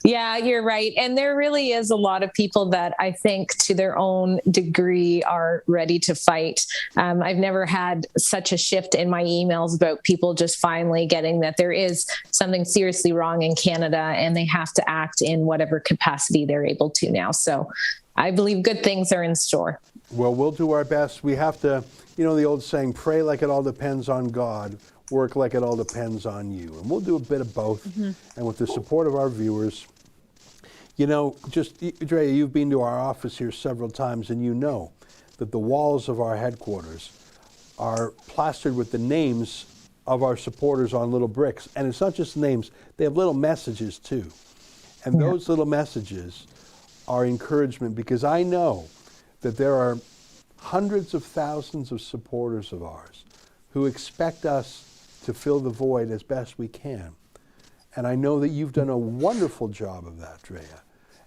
U: Yeah, you're right. And there really is a lot of people that I think to their own degree are ready to fight. I've never had such a shift in my emails about people just finally getting that there is something seriously wrong in Canada and they have to act in whatever capacity they're able to now. So I believe good things are in store.
B: Well, we'll do our best. We have to, the old saying, pray like it all depends on God. Work like it all depends on you. And we'll do a bit of both. And with the support of our viewers, Drea, you've been to our office here several times, and you know that the walls of our headquarters are plastered with the names of our supporters on little bricks. And it's not just names, they have little messages too. And those little messages are encouragement, because I know that there are hundreds of thousands of supporters of ours who expect us to fill the void as best we can. And I know that you've done a wonderful job of that, Drea.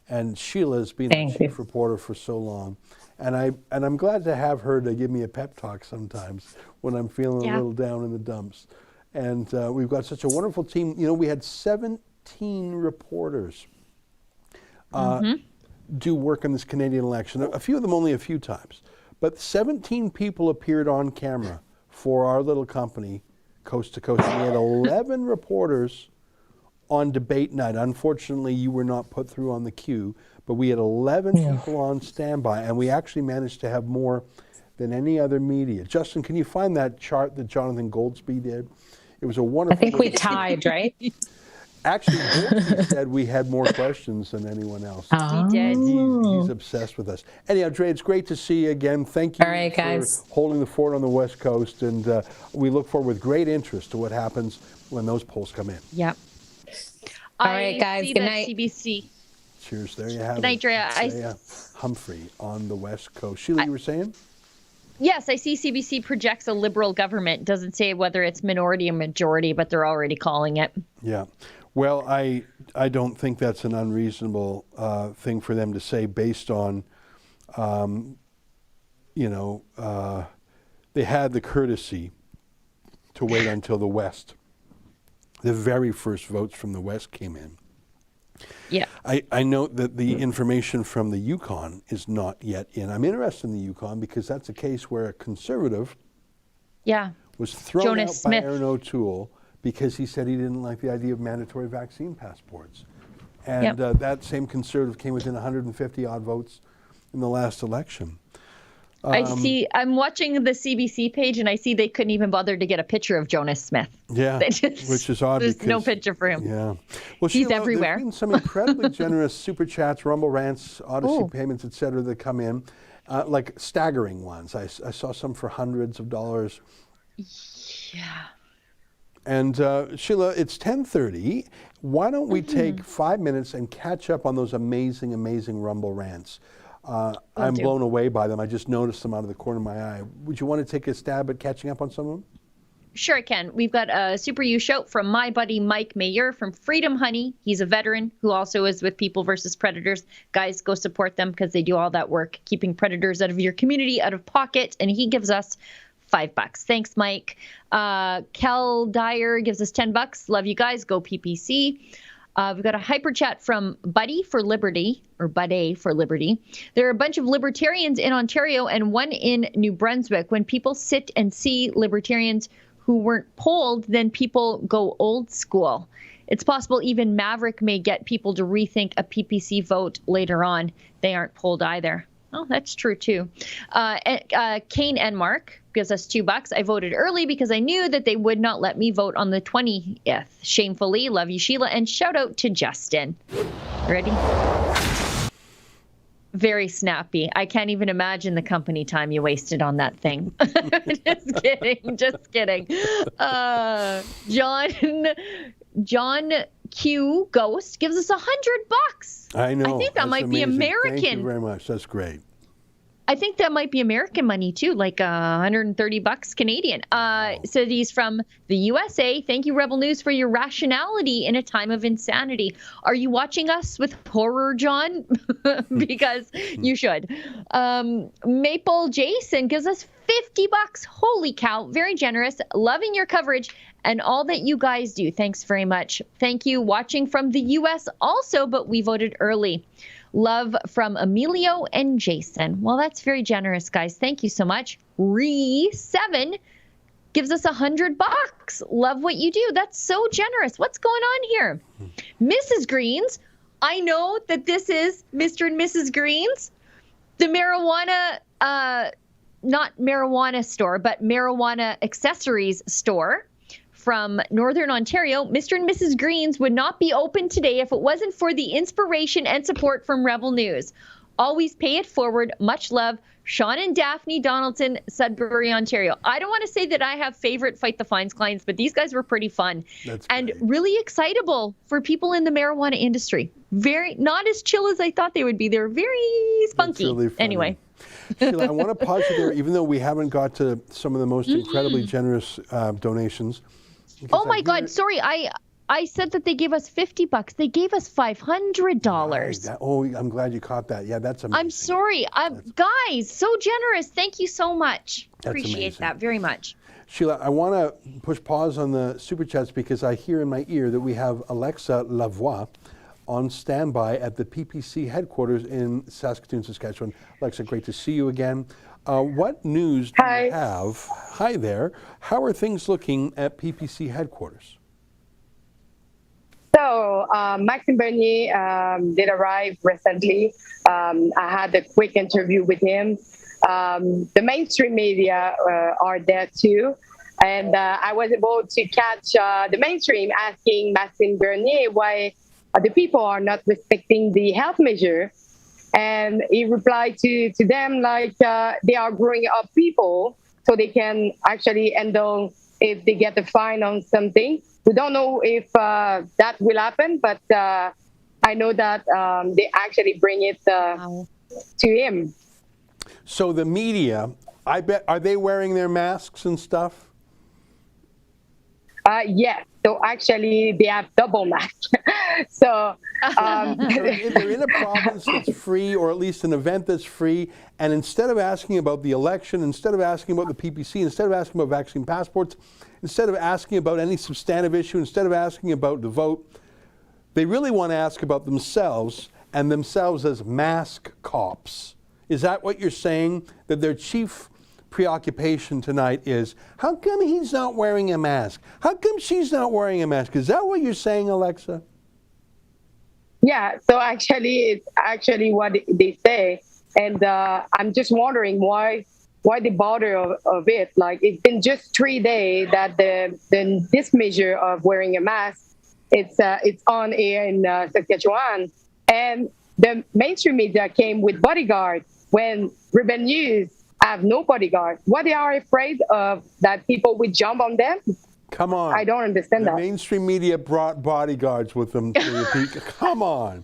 B: And Sheila has been the chief reporter for so long. And I'm glad to have her to give me a pep talk sometimes when I'm feeling a little down in the dumps. And we've got such a wonderful team. We had 17 reporters do work on this Canadian election. A few of them only a few times. But 17 people appeared on camera for our little company, Coast to Coast. And we had 11 reporters on debate night. Unfortunately, you were not put through on the queue, but we had 11 people on standby, and we actually managed to have more than any other media. Justin, can you find that chart that Jonathan Goldsby did? It was a wonderful...
U: I think we tied, right?
B: Actually, Goldsby said we had more questions than anyone else.
U: Oh.
C: He did.
B: He's obsessed with us. Anyhow, Dre, it's great to see you again. Thank you for holding the fort on the West Coast, and we look forward with great interest to what happens when those polls come in.
C: Yep.
U: All right, guys. Good night.
C: CBC.
B: Cheers. There you have
C: Good night, Drea.
B: Drea Humphrey on the West Coast. Sheila, you were saying?
C: Yes, I see CBC projects a Liberal government. Doesn't say whether it's minority or majority, but they're already calling it.
B: Yeah. Well, I don't think that's an unreasonable thing for them to say based on, they had the courtesy to wait until the West. The very first votes from the West came in.
C: Yeah.
B: I note that the information from the Yukon is not yet in. I'm interested in the Yukon because that's a case where a Conservative was thrown
C: Jonas
B: out
C: Smith.
B: by Aaron O'Toole because he said he didn't like the idea of mandatory vaccine passports. And that same Conservative came within 150 odd votes in the last election.
C: I'm watching the CBC page and I see they couldn't even bother to get a picture of Jonas Smith.
B: Yeah, which is odd.
C: There's no picture for him.
B: Yeah. Well,
C: he's
B: Sheila,
C: everywhere.
B: There's been some incredibly generous super chats, Rumble rants, Odyssey payments, et cetera, that come in, like staggering ones. I saw some for hundreds of dollars.
C: Yeah.
B: And Sheila, it's 10:30. Why don't we take 5 minutes and catch up on those amazing, amazing Rumble rants? I'm blown away by them. I just noticed them out of the corner of my eye. Would you want to take a stab at catching up on some of them?
C: Sure, I can. We've got a Super U shout from my buddy Mike Mayer from Freedom Honey. He's a veteran who also is with People versus Predators. Guys, go support them because they do all that work, keeping predators out of your community, out of pocket. And he gives us $5. Thanks, Mike. Kel Dyer gives us $10. Love you guys. Go PPC. We've got a hyper chat from Buddy for Liberty, or Buddy for Liberty. There are a bunch of libertarians in Ontario and one in New Brunswick. When people sit and see libertarians who weren't polled, then people go old school. It's possible even Maverick may get people to rethink a PPC vote later on. They aren't polled either. Oh, that's true, too. Kane and Mark gives us $2. I voted early because I knew that they would not let me vote on the 20th. Shamefully. Love you, Sheila. And shout out to Justin. Ready? Very snappy. I can't even imagine the company time you wasted on that thing. Just kidding. Just kidding. John Q Ghost gives us $100.
B: I know.
C: I think that might be American.
B: Thank you very much. That's great.
C: I think that might be American money too, like $130 Canadian. So he's from the USA. Thank you, Rebel News, for your rationality in a time of insanity. Are you watching us with horror, John? Because you should. Maple Jason gives us $50. Holy cow. Very generous. Loving your coverage and all that you guys do. Thanks very much. Thank you. Watching from the US also, but we voted early. Love from Emilio and Jason. Well, that's very generous, guys. Thank you so much. Re7 gives us $100. Love what you do. That's so generous. What's going on here? Mrs. Greens. I know that this is Mr. and Mrs. Greens, the marijuana, not marijuana store, but marijuana accessories store from Northern Ontario. Mr. and Mrs. Greens would not be open today if it wasn't for the inspiration and support from Rebel News. Always pay it forward. Much love. Sean and Daphne Donaldson, Sudbury, Ontario. I don't want to say that I have favorite Fight the Fines clients, but these guys were pretty fun.
B: That's
C: and
B: great.
C: Really excitable for people in the marijuana industry. Very not as chill as I thought they would be. They're very spunky.
B: That's really funny.
C: Anyway.
B: Sheila, I want to pause you there, even though we haven't got to some of the most incredibly generous donations.
C: Oh my God! Sorry, I said that they gave us $50. They gave us $500.
B: Oh, I'm glad you caught that. Yeah, that's amazing.
C: I'm sorry, guys. So generous. Thank you so much. Appreciate
B: amazing.
C: that very much.
B: Sheila, I want to push pause on the super chats because I hear in my ear that we have Alexa Lavoie on standby at the PPC headquarters in Saskatoon, Saskatchewan. Alexa, great to see you again. What news do you have? Hi there. How are things looking at PPC headquarters?
M: So, Maxime Bernier did arrive recently. I had a quick interview with him. The mainstream media are there too. And I was able to catch the mainstream asking Maxime Bernier why the people are not respecting the health measure. And he replied to them like they are growing up people so they can actually handle if they get a fine on something. We don't know if that will happen, but I know that they actually bring it to him.
B: So the media, I bet, are they wearing their masks and stuff?
M: Yes. So actually, they have double mask. So
B: they're in a province that's free, or at least an event that's free, and instead of asking about the election, instead of asking about the PPC, instead of asking about vaccine passports, instead of asking about any substantive issue, instead of asking about the vote, they really want to ask about themselves, and themselves as mask cops. Is that what you're saying? That their chief preoccupation tonight is, how come he's not wearing a mask? How come she's not wearing a mask? Is that what you're saying, Alexa?
M: yeah, so actually, it's actually what they say. And I'm just wondering why the bother of it. Like, it's been just 3 days that this measure of wearing a mask, it's on air in Saskatchewan. And the mainstream media came with bodyguards when Rebel News have no bodyguards. What they are afraid of, that people would jump on them?
B: Come on.
M: I don't understand that.
B: The mainstream media brought bodyguards with them to repeat. Come on.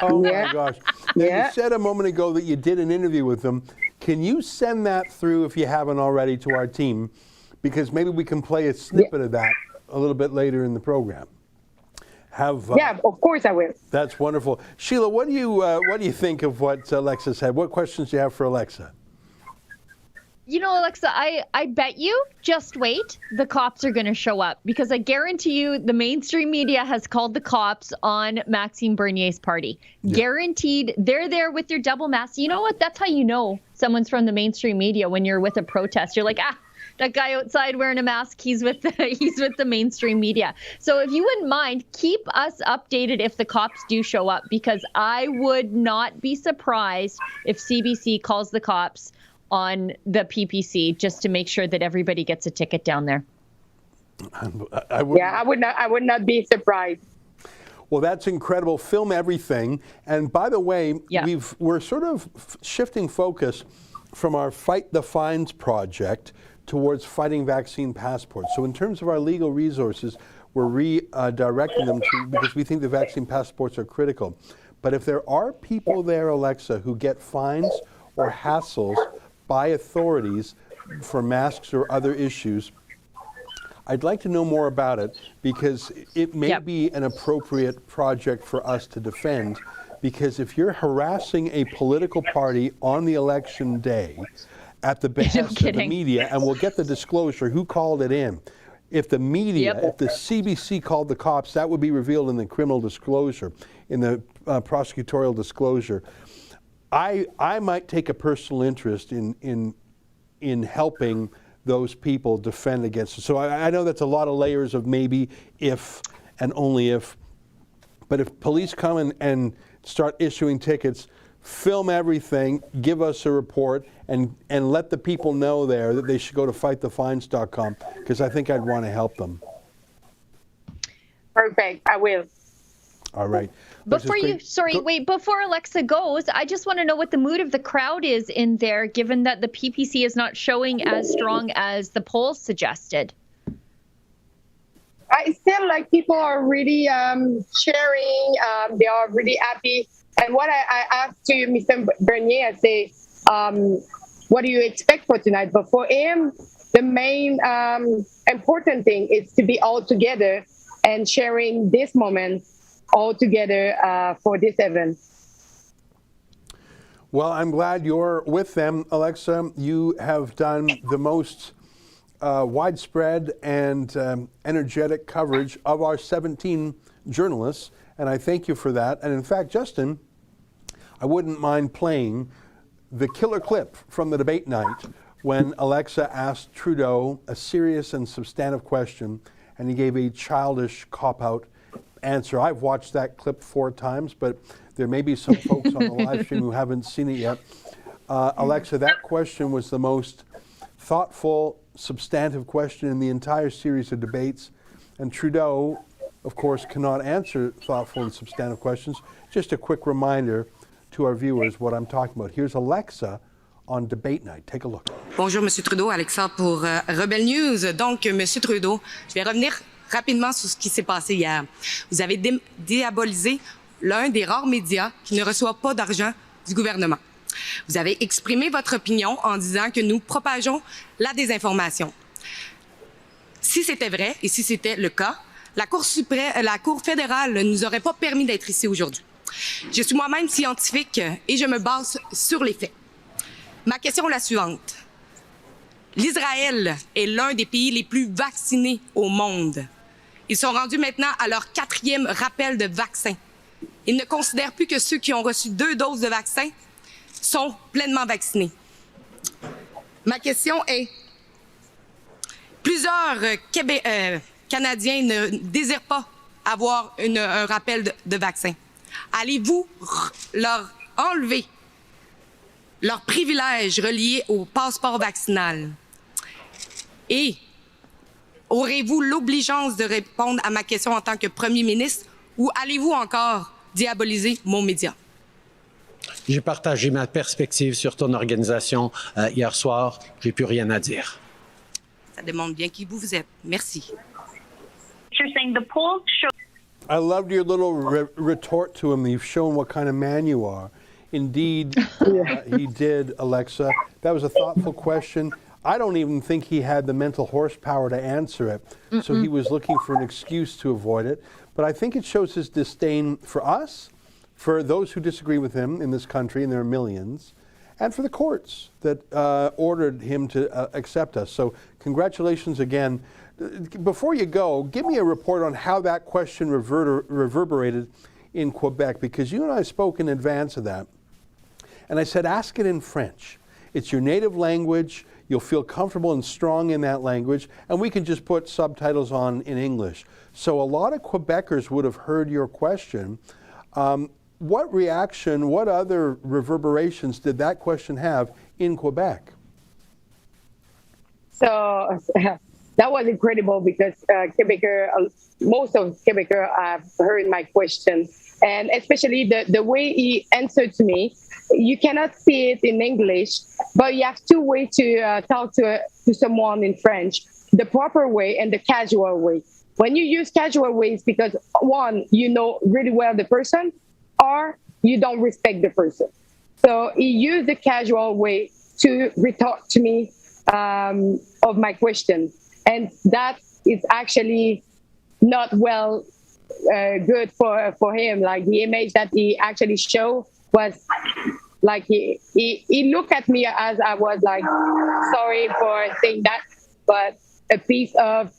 B: Oh my gosh. Now, you said a moment ago that you did an interview with them. Can you send that through, if you haven't already, to our team? Because maybe we can play a snippet of that a little bit later in the program.
M: Yeah, of course I will.
B: That's wonderful. Sheila, what do you think of what Alexa said? What questions do you have for Alexa?
C: You know, Alexa, I bet you, just wait, the cops are going to show up, because I guarantee you the mainstream media has called the cops on Maxime Bernier's party. Yeah. Guaranteed. They're there with their double masks. You know what? That's how you know someone's from the mainstream media when you're with a protest. You're like, that guy outside wearing a mask, he's with the mainstream media. So if you wouldn't mind, keep us updated if the cops do show up, because I would not be surprised if CBC calls the cops on the PPC just to make sure that everybody gets a ticket down there.
M: I would not be surprised.
B: Well, that's incredible. Film everything. And by the way, we're sort of shifting focus from our Fight the Fines project towards fighting vaccine passports. So in terms of our legal resources, we're redirecting them to, because we think the vaccine passports are critical. But if there are people there, Alexa, who get fines or hassles by authorities for masks or other issues, I'd like to know more about it, because it may be an appropriate project for us to defend. Because if you're harassing a political party on the election day at the behest of the media, and we'll get the disclosure who called it in. If the media, if the CBC called the cops, that would be revealed in the criminal disclosure, in the prosecutorial disclosure. I might take a personal interest in helping those people defend against it. So I know that's a lot of layers of maybe, if, and only if. But if police come and start issuing tickets, film everything, give us a report, and let the people know there that they should go to fightthefines.com, because I think I'd want to help them.
M: Perfect, I will.
B: All right.
C: Before Alexa goes, I just want to know what the mood of the crowd is in there, given that the PPC is not showing as strong as the polls suggested.
M: I feel like people are really sharing. They are really happy. And what I asked to Mr. Bernier, I say, what do you expect for tonight? But for him, the main important thing is to be all together and sharing this moment all together for this event.
B: Well, I'm glad you're with them, Alexa. You have done the most widespread and energetic coverage of our 17 journalists, and I thank you for that. And in fact, Justin, I wouldn't mind playing the killer clip from the debate night when Alexa asked Trudeau a serious and substantive question, and he gave a childish cop-out answer. I've watched that clip 4 times, but there may be some folks on the live stream who haven't seen it yet. Alexa, that question was the most thoughtful, substantive question in the entire series of debates. And Trudeau, of course, cannot answer thoughtful and substantive questions. Just a quick reminder to our viewers what I'm talking about. Here's Alexa on debate night. Take a look.
A: Bonjour, M. Trudeau. Alexa pour Rebel News. Donc, M. Trudeau, je vais revenir rapidement sur ce qui s'est passé hier. Vous avez diabolisé l'un des rares médias qui ne reçoit pas d'argent du gouvernement. Vous avez exprimé votre opinion en disant que nous propageons la désinformation. Si c'était vrai et si c'était le cas, la Cour fédérale ne nous aurait pas permis d'être ici aujourd'hui. Je suis moi-même scientifique et je me base sur les faits. Ma question est la suivante. L'Israël est l'un des pays les plus vaccinés au monde. Ils sont rendus maintenant à leur 4e rappel de vaccin. Ils ne considèrent plus que ceux qui ont reçu 2 doses de vaccin sont pleinement vaccinés. Ma question est, plusieurs Canadiens ne désirent pas avoir un rappel de vaccin. Allez-vous leur enlever leurs privilèges reliés au passeport vaccinal? Et aurez-vous l'obligeance de répondre à ma question en tant que premier ministre ou allez-vous encore diaboliser mon média?
I: J'ai partagé ma perspective sur ton organisation hier soir. J'ai plus rien à dire.
A: Ça démontre bien qui vous êtes. Merci.
J: You're saying the polls show.
B: I loved your little retort to him. You've shown what kind of man you are. Indeed, he did, Alexa. That was a thoughtful question. I don't even think he had the mental horsepower to answer it. So he was looking for an excuse to avoid it. But I think it shows his disdain for us, for those who disagree with him in this country, and there are millions, and for the courts that ordered him to accept us. So congratulations again. Before you go, give me a report on how that question reverberated in Quebec, because you and I spoke in advance of that. And I said, ask it in French. It's your native language. You'll feel comfortable and strong in that language, and we can just put subtitles on in English. So a lot of Quebecers would have heard your question. What reaction, what other reverberations did that question have in Quebec?
M: So that was incredible because most of Quebecers have heard my question. And especially the way he answered to me, you cannot see it in English, but you have 2 ways to talk to someone in French, the proper way and the casual way. When you use casual ways, because one, you know really well the person, or you don't respect the person. So he used the casual way to retort to me of my question. And that is actually not well good for him. Like the image that he actually showed was like he looked at me as I was like, sorry for saying that, but a piece of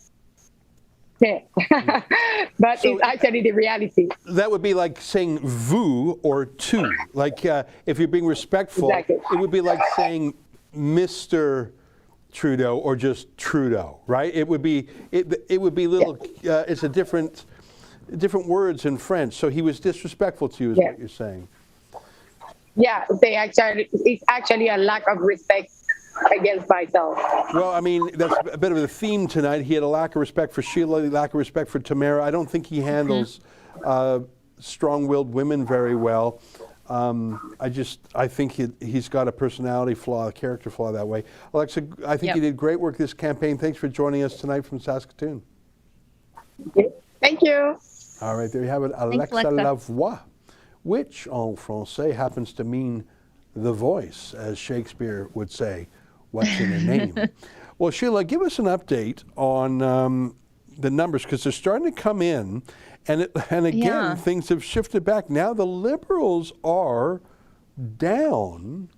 M: but so it's actually the reality.
B: That would be like saying vous or tu. Like if you're being respectful, It would be like saying Mr. Trudeau or just Trudeau, right? It would be little. It's a different words in French. So he was disrespectful to you, is what you're saying.
M: Yeah, it's actually a lack of respect against myself.
B: Well, I mean, that's a bit of the theme tonight. He had a lack of respect for Sheila, a lack of respect for Tamara. I don't think he handles strong-willed women very well. I think he's got a personality flaw, a character flaw that way. Alexa, I think you did great work this campaign. Thanks for joining us tonight from Saskatoon.
M: Thank you.
B: All right, there you have it. Alexa Lavoie, which en français happens to mean the voice, as Shakespeare would say. What's in a name? Well, Sheila, give us an update on the numbers, because they're starting to come in. And again, things have shifted back. Now the Liberals are down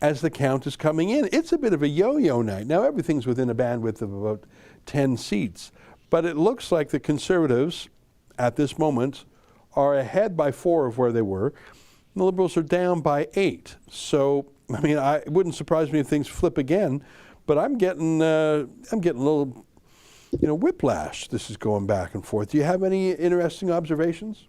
B: as the count is coming in. It's a bit of a yo-yo night. Now everything's within a bandwidth of about 10 seats. But it looks like the Conservatives, at this moment, are ahead by 4 of where they were. The Liberals are down by 8. So, I mean, it wouldn't surprise me if things flip again. But I'm getting a little, whiplash. This is going back and forth. Do you have any interesting observations?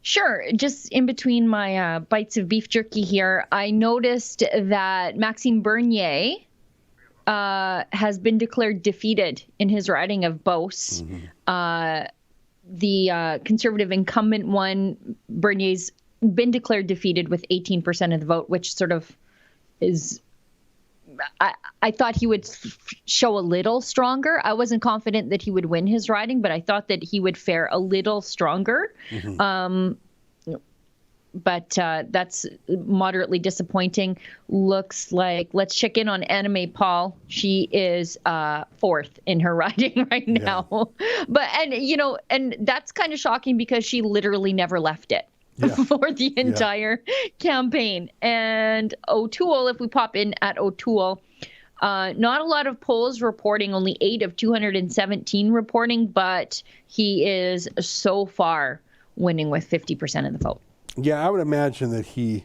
C: Sure. Just in between my bites of beef jerky here, I noticed that Maxime Bernier has been declared defeated in his riding of Beauce. The Conservative incumbent one, Bernier's been declared defeated with 18% of the vote, which sort of is... I thought he would show a little stronger. I wasn't confident that he would win his riding, but I thought that he would fare a little stronger. that's moderately disappointing. Looks like, let's check in on Anna May Paul. She is fourth in her riding right now. And that's kind of shocking because she literally never left it. For the entire campaign. And O'Toole, if we pop in at O'Toole, not a lot of polls reporting, only 8 of 217 reporting, but he is so far winning with 50% of the vote. Yeah,
B: I would imagine that he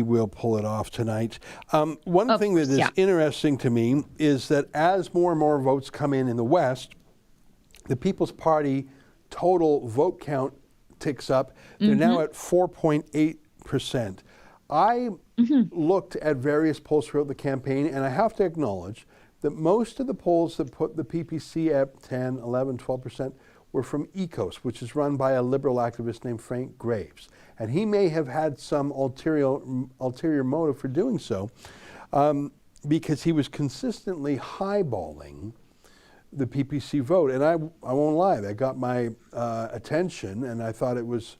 B: will pull it off tonight. One thing that is interesting to me is that as more and more votes come in the West, the People's Party total vote count ticks up. They're now at 4.8%. I looked at various polls throughout the campaign, and I have to acknowledge that most of the polls that put the PPC at 10, 11, 12% were from ECOS, which is run by a Liberal activist named Frank Graves. And he may have had some ulterior motive for doing so, because he was consistently highballing the PPC vote. And I won't lie, that got my attention, and I thought it was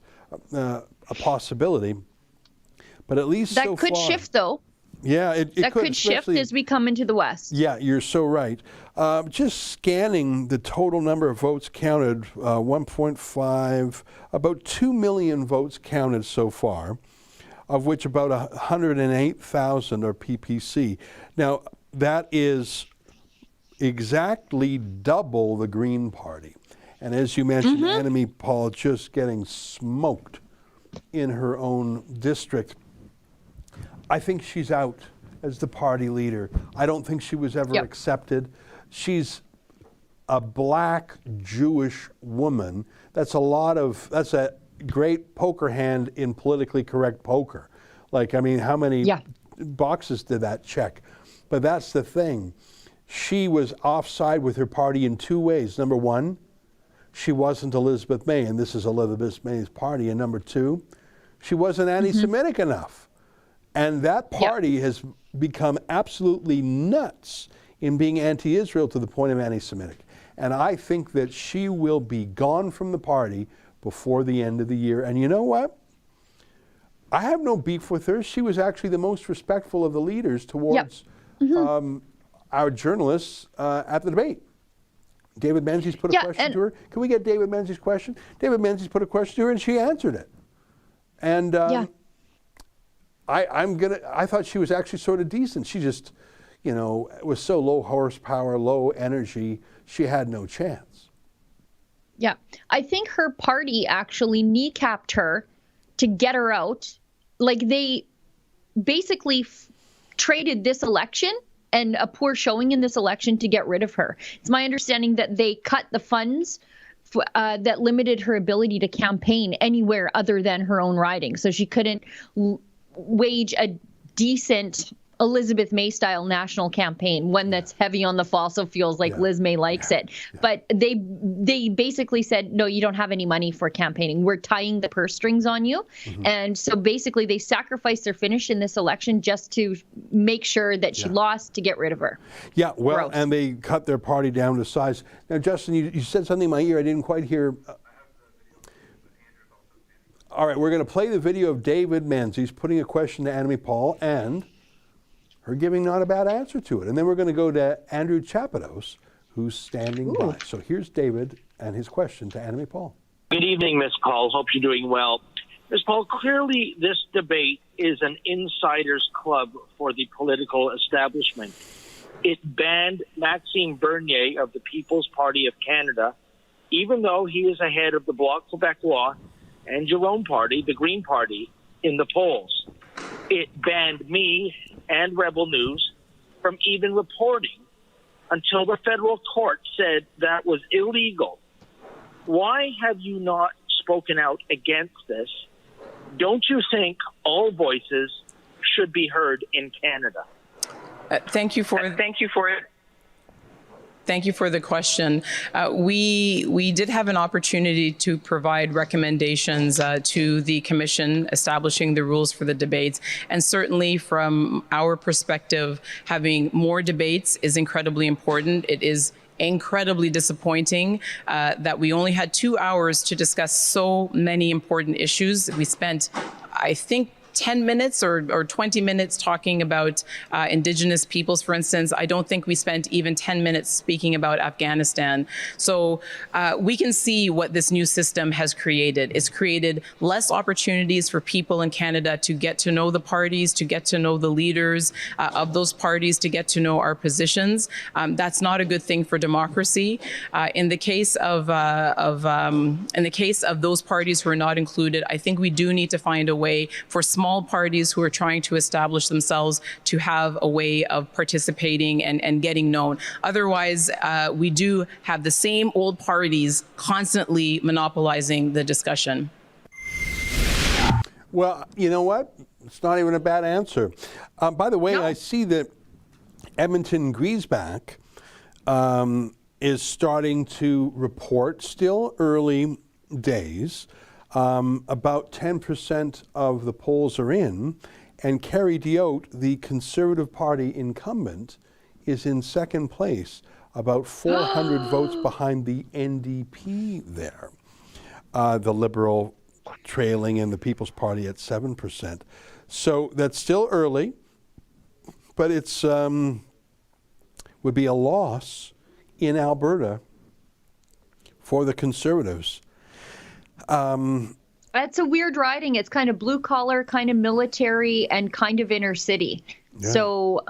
B: a possibility. But at least
C: that could shift, though.
B: Yeah, it
C: could shift as we come into the West.
B: Yeah, you're so right. Just scanning the total number of votes counted, 1.5, about 2 million votes counted so far, of which about 108,000 are PPC. Now, that is exactly double the Green Party. And as you mentioned, Anna May Paul just getting smoked in her own district. I think she's out as the party leader. I don't think she was ever accepted. She's a black Jewish woman. That's a great poker hand in politically correct poker. Like, I mean, how many boxes did that check? But that's the thing. She was offside with her party in 2 ways. Number one, she wasn't Elizabeth May, and this is Elizabeth May's party. And number two, she wasn't anti-Semitic enough. And that party has become absolutely nuts in being anti-Israel to the point of anti-Semitic. And I think that she will be gone from the party before the end of the year. And you know what? I have no beef with her. She was actually the most respectful of the leaders towards our journalists at the debate. David Menzies put a question to her. Can we get David Menzies' question? David Menzies put a question to her, and she answered it. And I thought she was actually sort of decent. She just, was so low horsepower, low energy. She had no chance.
C: Yeah, I think her party actually kneecapped her to get her out. Like, they basically traded this election and a poor showing in this election to get rid of her. It's my understanding that they cut the funds that limited her ability to campaign anywhere other than her own riding. So she couldn't wage a decent Elizabeth May style national campaign, one that's heavy on the fossil fuels like Liz May likes it. But they basically said, no, you don't have any money for campaigning. We're tying the purse strings on you. And so basically they sacrificed their finish in this election just to make sure that she lost to get rid of her. Yeah, well, and they cut their party down to size. Now, Justin, you said something in my ear I didn't quite hear. All right, we're going to play the video of David Menzies putting a question to Anna May Paul and her giving not a bad answer to it. And then we're going to go to Andrew Chapados, who's standing by. So here's David and his question to Anna May Paul.
L: Good evening, Ms. Paul. Hope you're doing well. Ms. Paul, clearly this debate is an insider's club for the political establishment. It banned Maxime Bernier of the People's Party of Canada, even though he is ahead of the Bloc Québécois and Jerome Party, the Green Party, in the polls. It banned me and Rebel News from even reporting until the federal court said that was illegal. Why have you not spoken out against this? Don't you think all voices should be heard in Canada?
D: Thank you for the question. We did have an opportunity to provide recommendations to the commission establishing the rules for the debates. And certainly from our perspective, having more debates is incredibly important. It is incredibly disappointing that we only had 2 hours to discuss so many important issues. We spent I think 10 minutes or 20 minutes talking about Indigenous peoples, for instance. I don't think we spent even 10 minutes speaking about Afghanistan. So we can see what this new system has created. It's created less opportunities for people in Canada to get to know the parties, to get to know the leaders of those parties, to get to know our positions. That's not a good thing for democracy. In the case of those parties who are not included, I think we do need to find a way for small parties who are trying to establish themselves to have a way of participating and getting known. Otherwise, we do have the same old parties constantly monopolizing the discussion.
B: Well, you know what? It's not even a bad answer. By the way, I see that Edmonton Griesbach is starting to report, still early days, about 10% of the polls are in, and Kerry Diotte, the Conservative Party incumbent, is in second place, about 400 votes behind the NDP there. The Liberal trailing and the People's Party at 7%. So that's still early, but it's would be a loss in Alberta for the Conservatives.
C: It's a weird riding. It's kind of blue collar, kind of military, and kind of inner city. Yeah. So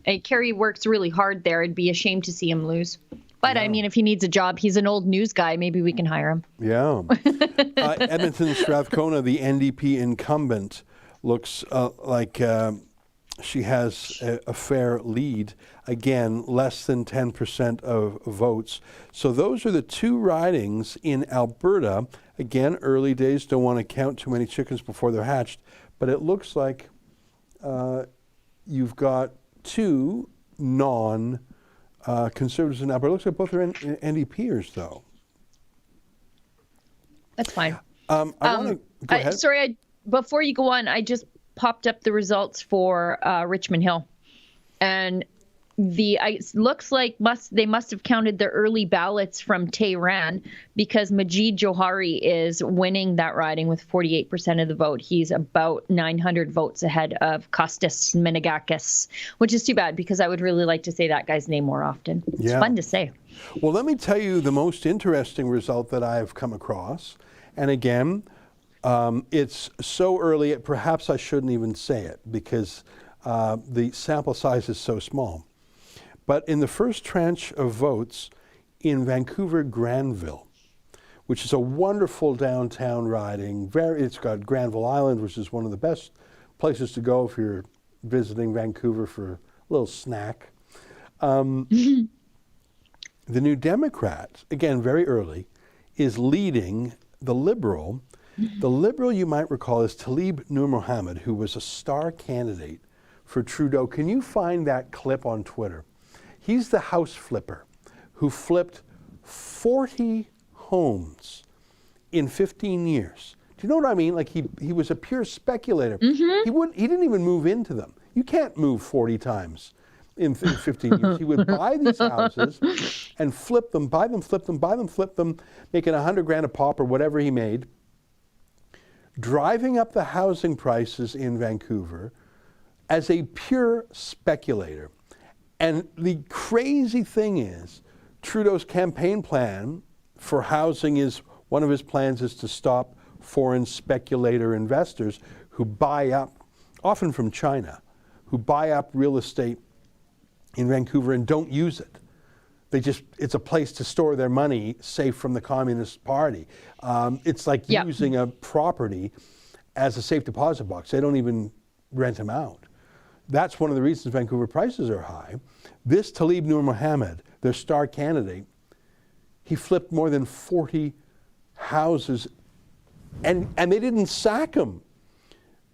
C: and Kerry works really hard there. It'd be a shame to see him lose. But I mean, if he needs a job, he's an old news guy. Maybe we can hire him.
B: Yeah. Edmonton Strathcona, the NDP incumbent, looks like she has a fair lead. Again, less than 10% of votes. So those are the two ridings in Alberta. Again, early days, don't want to count too many chickens before they're hatched. But it looks like you've got two non-conservatives in Alberta. It looks like both are NDPers, though.
C: That's fine.
B: I want to go ahead.
C: Sorry, before you go on, I just popped up the results for Richmond Hill, and it looks like they must have counted the early ballots from Tehran, because Majid Johari is winning that riding with 48% of the vote. He's about 900 votes ahead of Kostas Menegakis, which is too bad because I would really like to say that guy's name more often. It's fun to say.
B: Well, let me tell you the most interesting result that I've come across. And again, it's so early, perhaps I shouldn't even say it because the sample size is so small. But in the first tranche of votes in Vancouver Granville, which is a wonderful downtown riding, it's got Granville Island, which is one of the best places to go if you're visiting Vancouver for a little snack. The New Democrat, again, very early, is leading the Liberal. The Liberal, you might recall, is Tlaib Noor Mohammed, who was a star candidate for Trudeau. Can you find that clip on Twitter? He's the house flipper who flipped 40 homes in 15 years. Do you know what I mean? Like he was a pure speculator. Mm-hmm. He didn't even move into them. You can't move 40 times in 15 years. He would buy these houses and flip them, buy them, flip them, buy them, flip them, making $100,000 a pop or whatever he made, driving up the housing prices in Vancouver as a pure speculator. And the crazy thing is, Trudeau's campaign plan for housing is, one of his plans is to stop foreign speculator investors who buy up, often from China, who buy up real estate in Vancouver and don't use it. It's a place to store their money safe from the Communist Party. It's like using a property as a safe deposit box. They don't even rent them out. That's one of the reasons Vancouver prices are high. This Tlaib Noor Mohammed, their star candidate, he flipped more than 40 houses, and they didn't sack him.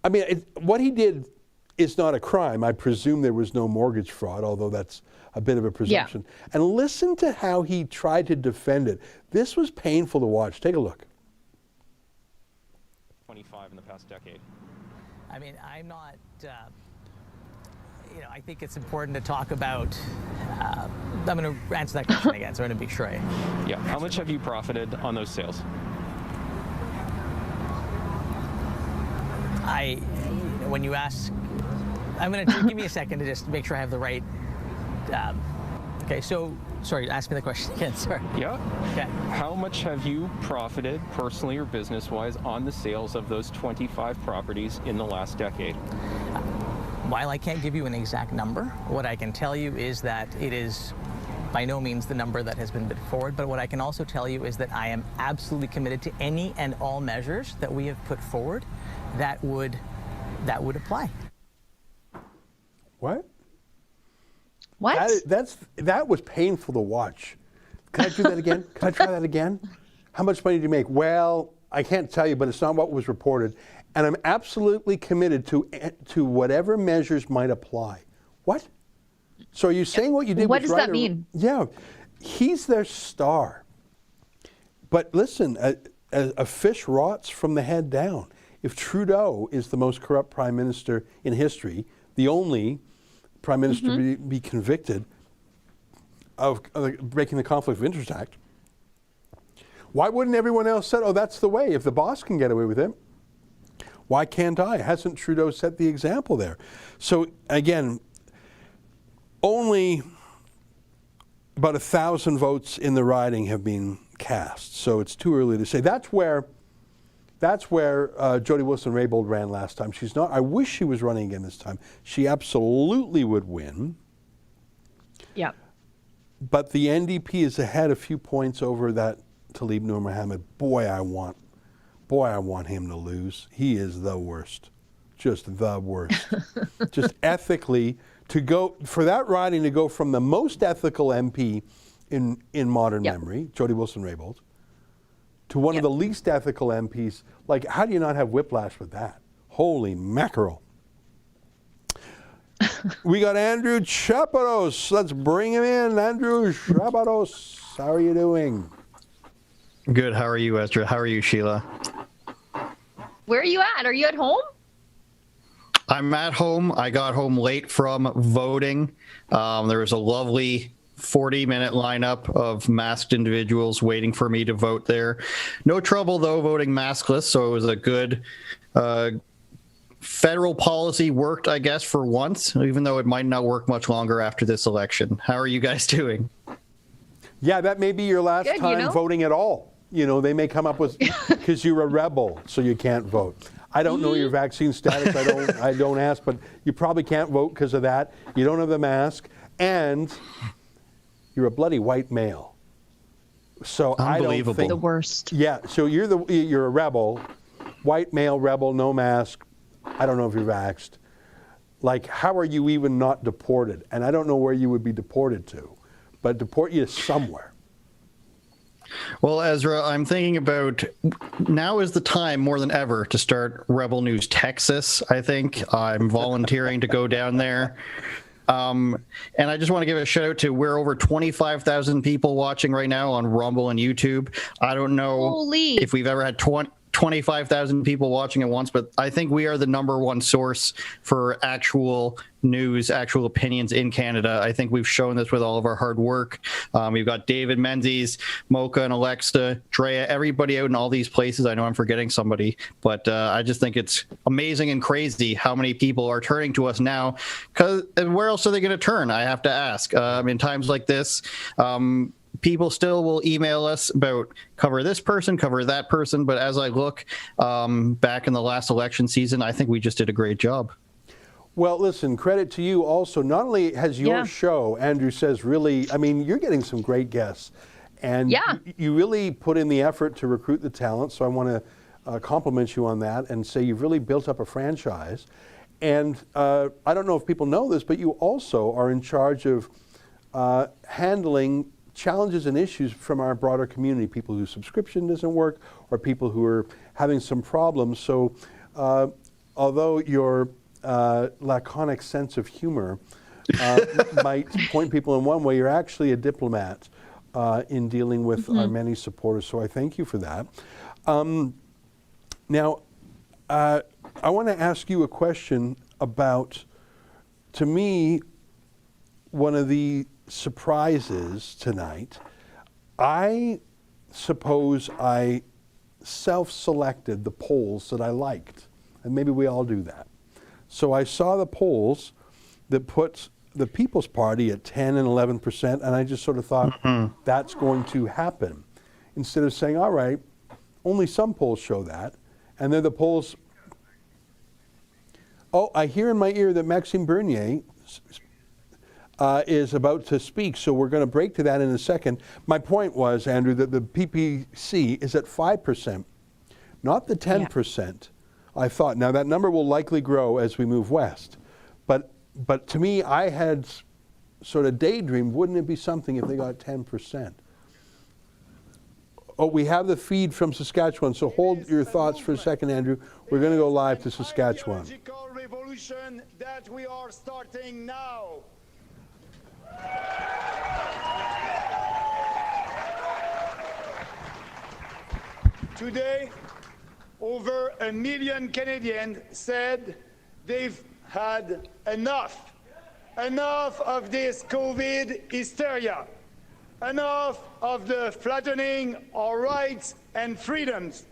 B: I mean, what he did is not a crime. I presume there was no mortgage fraud, although that's a bit of a presumption. Yeah. And listen to how he tried to defend it. This was painful to watch. Take a look.
F: 25 in the past decade.
V: I mean, I'm not... I think it's important to talk about, I'm going to answer that question again, so I'm going to be sure
F: Yeah, how much have you profited on those sales?
V: when you ask, I'm going to give me a second to just make sure I have the right. Okay, so sorry, ask me the question again. Sorry.
F: Yeah.
V: Okay.
F: How much have you profited personally or business-wise on the sales of those 25 properties in the last decade?
V: While I can't give you an exact number, what I can tell you is that it is by no means the number that has been put forward, but what I can also tell you is that I am absolutely committed to any and all measures that we have put forward that would apply.
B: What?
C: What?
B: That was painful to watch. Can I do that again? Can I try that again? How much money do you make? Well, I can't tell you, but it's not what was reported. And I'm absolutely committed to whatever measures might apply. What? So are you saying what you did was right?
C: What does that mean?
B: Yeah. He's their star. But listen, a fish rots from the head down. If Trudeau is the most corrupt prime minister in history, the only prime minister to be convicted of breaking the Conflict of Interest Act, why wouldn't everyone else say, oh, that's the way? If the boss can get away with it, why can't I? Hasn't Trudeau set the example there? So again, only about 1,000 votes in the riding have been cast, so it's too early to say. That's where Jody Wilson-Raybould ran last time. She's not. I wish she was running again this time. She absolutely would win.
C: Yeah.
B: But the NDP is ahead a few points over that Tlaib Noor Mohammed. Boy, I want him to lose. He is the worst. Just the worst. Just ethically, to go for that riding to go from the most ethical MP in modern memory, Jody Wilson-Raybould, to one of the least ethical MPs. Like, how do you not have whiplash with that? Holy mackerel. We got Andrew Chapados. Let's bring him in. Andrew Chapados, how are you doing?
E: Good. How are you, Ezra? How are you, Sheila?
C: Where are you at? Are you at home?
E: I'm at home. I got home late from voting. There was a lovely 40-minute lineup of masked individuals waiting for me to vote there. No trouble, though, voting maskless, so it was a good federal policy worked, I guess, for once, even though it might not work much longer after this election. How are you guys doing?
B: Yeah, that may be your last time voting at all. You know, they may come up with, because you're a rebel, so you can't vote. I don't know your vaccine status. I don't ask, but you probably can't vote because of that. You don't have the mask, and you're a bloody white male. So I don't think
C: the worst.
B: Yeah, so you're a rebel, white male rebel, no mask. I don't know if you're vaxxed. Like, how are you even not deported? And I don't know where you would be deported to, but deport you somewhere.
E: Well, Ezra, I'm thinking about now is the time more than ever to start Rebel News Texas, I think. I'm volunteering to go down there. And I just want to give a shout out to we're over 25,000 people watching right now on Rumble and YouTube. I don't know if we've ever had 25,000 people watching at once, but I think we are the #1 source for actual news, actual opinions in Canada. I think we've shown this with all of our hard work. We've got David Menzies, Mocha and Alexa, Drea, everybody out in all these places. I know I'm forgetting somebody, but I just think it's amazing and crazy how many people are turning to us now. Because where else are they going to turn? I have to ask. In times like this, people still will email us about cover this person, cover that person. But as I look back in the last election season, I think we just did a great job.
B: Well, listen, credit to you also. Not only has your show, Andrew says, really, I mean, you're getting some great guests. And you really put in the effort to recruit the talent. So I want to compliment you on that and say you've really built up a franchise. And I don't know if people know this, but you also are in charge of handling challenges and issues from our broader community, people whose subscription doesn't work or people who are having some problems. So although your laconic sense of humor might point people in one way, you're actually a diplomat in dealing with our many supporters. So I thank you for that. Now, I want to ask you a question about, to me, one of the surprises tonight. I suppose I self-selected the polls that I liked. And maybe we all do that. So I saw the polls that put the People's Party at 10 and 11%, and I just sort of thought that's going to happen. Instead of saying, all right, only some polls show that, and then the polls. Oh, I hear in my ear that Maxime Bernier is about to speak, so we're going to break to that in a second. My point was, Andrew, that the PPC is at 5%, not the 10%. I thought. Now, that number will likely grow as we move west. But to me, I had sort of daydreamed, wouldn't it be something if they got 10%? Oh, we have the feed from Saskatchewan, so hold your thoughts for a second, Andrew. We're going to go live to Saskatchewan.
G: Revolution that we are starting now. Today, over 1 million Canadians said they've had enough of this COVID hysteria, enough of the flattening our rights and freedoms,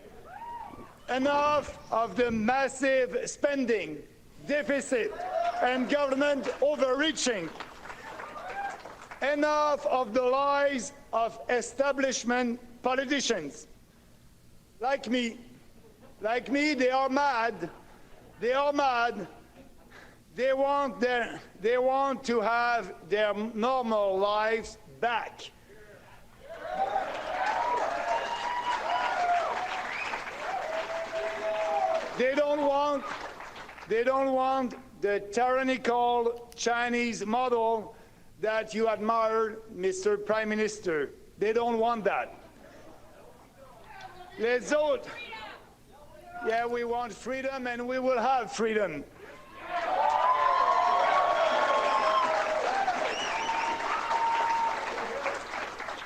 G: enough of the massive spending, deficit, and government overreaching, enough of the lies of establishment politicians. Like me, they are mad. They are mad. They want to have their normal lives back. They don't want the tyrannical Chinese model that you admired, Mr. Prime Minister. They don't want that. Les autres, yeah, we want freedom and we will have freedom.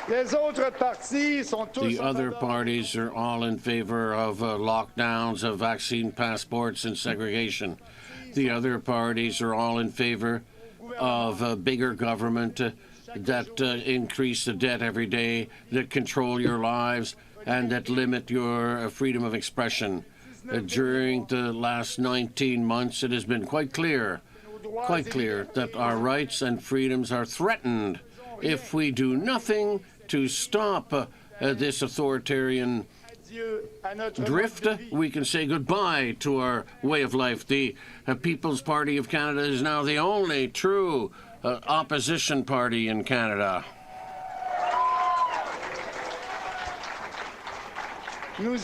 H: The other parties are all in favor of lockdowns, of vaccine passports, and segregation. The other parties are all in favor of bigger government that increase the debt every day, that control your lives, and that limit your freedom of expression. During the last 19 months, it has been quite clear that our rights and freedoms are threatened if we do nothing to stop this authoritarian drift. We can say goodbye to our way of life. The People's Party of Canada is now the only true opposition party in Canada. We will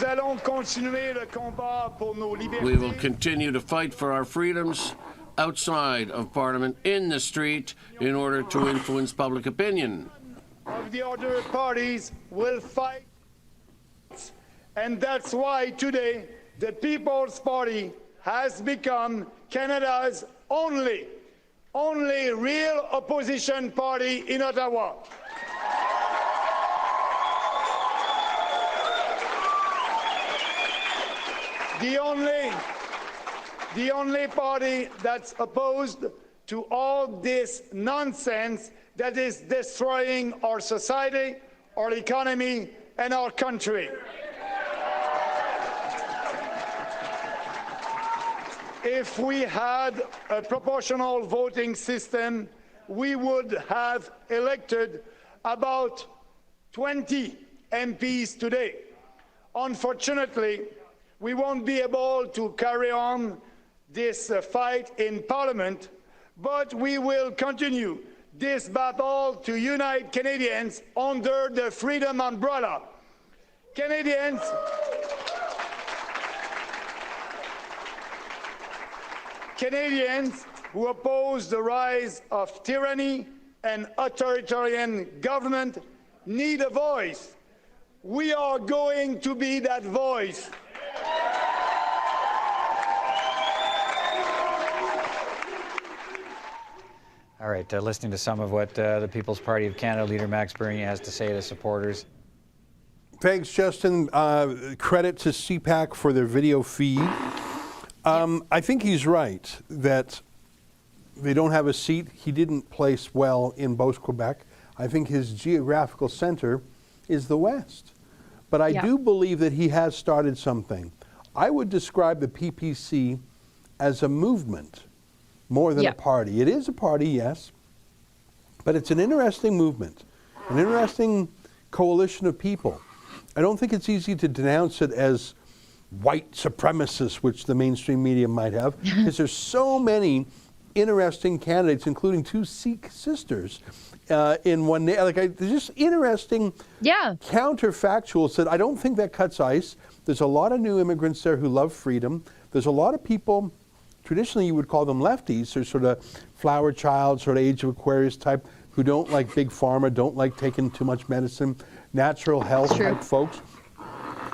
H: continue to fight for our freedoms outside of Parliament, in the street, in order to influence public opinion.
G: Of the other parties will fight, and that's why today the People's Party has become Canada's only real opposition party in Ottawa. The only party that's opposed to all this nonsense that is destroying our society, our economy, and our country. If we had a proportional voting system, we would have elected about 20 MPs today. Unfortunately, we won't be able to carry on this fight in Parliament, but we will continue this battle to unite Canadians under the freedom umbrella. Canadians who oppose the rise of tyranny and authoritarian government need a voice. We are going to be that voice.
W: All right, listening to some of what the People's Party of Canada leader Max Bernier has to say to supporters.
B: Thanks, Justin. Credit to CPAC for their video feed. I think he's right that they don't have a seat. He didn't place well in Beauce, Quebec. I think his geographical center is the West. But I do believe that he has started something. I would describe the PPC as a movement more than a party. It is a party, yes, but it's an interesting movement, an interesting coalition of people. I don't think it's easy to denounce it as white supremacists, which the mainstream media might have, because there's so many interesting candidates, including 2 Sikh sisters in one. They're just interesting, counterfactuals that I don't think that cuts ice. There's a lot of new immigrants there who love freedom. There's a lot of people, traditionally you would call them lefties, or sort of flower child, sort of Age of Aquarius type, who don't like big pharma, don't like taking too much medicine, natural health type folks.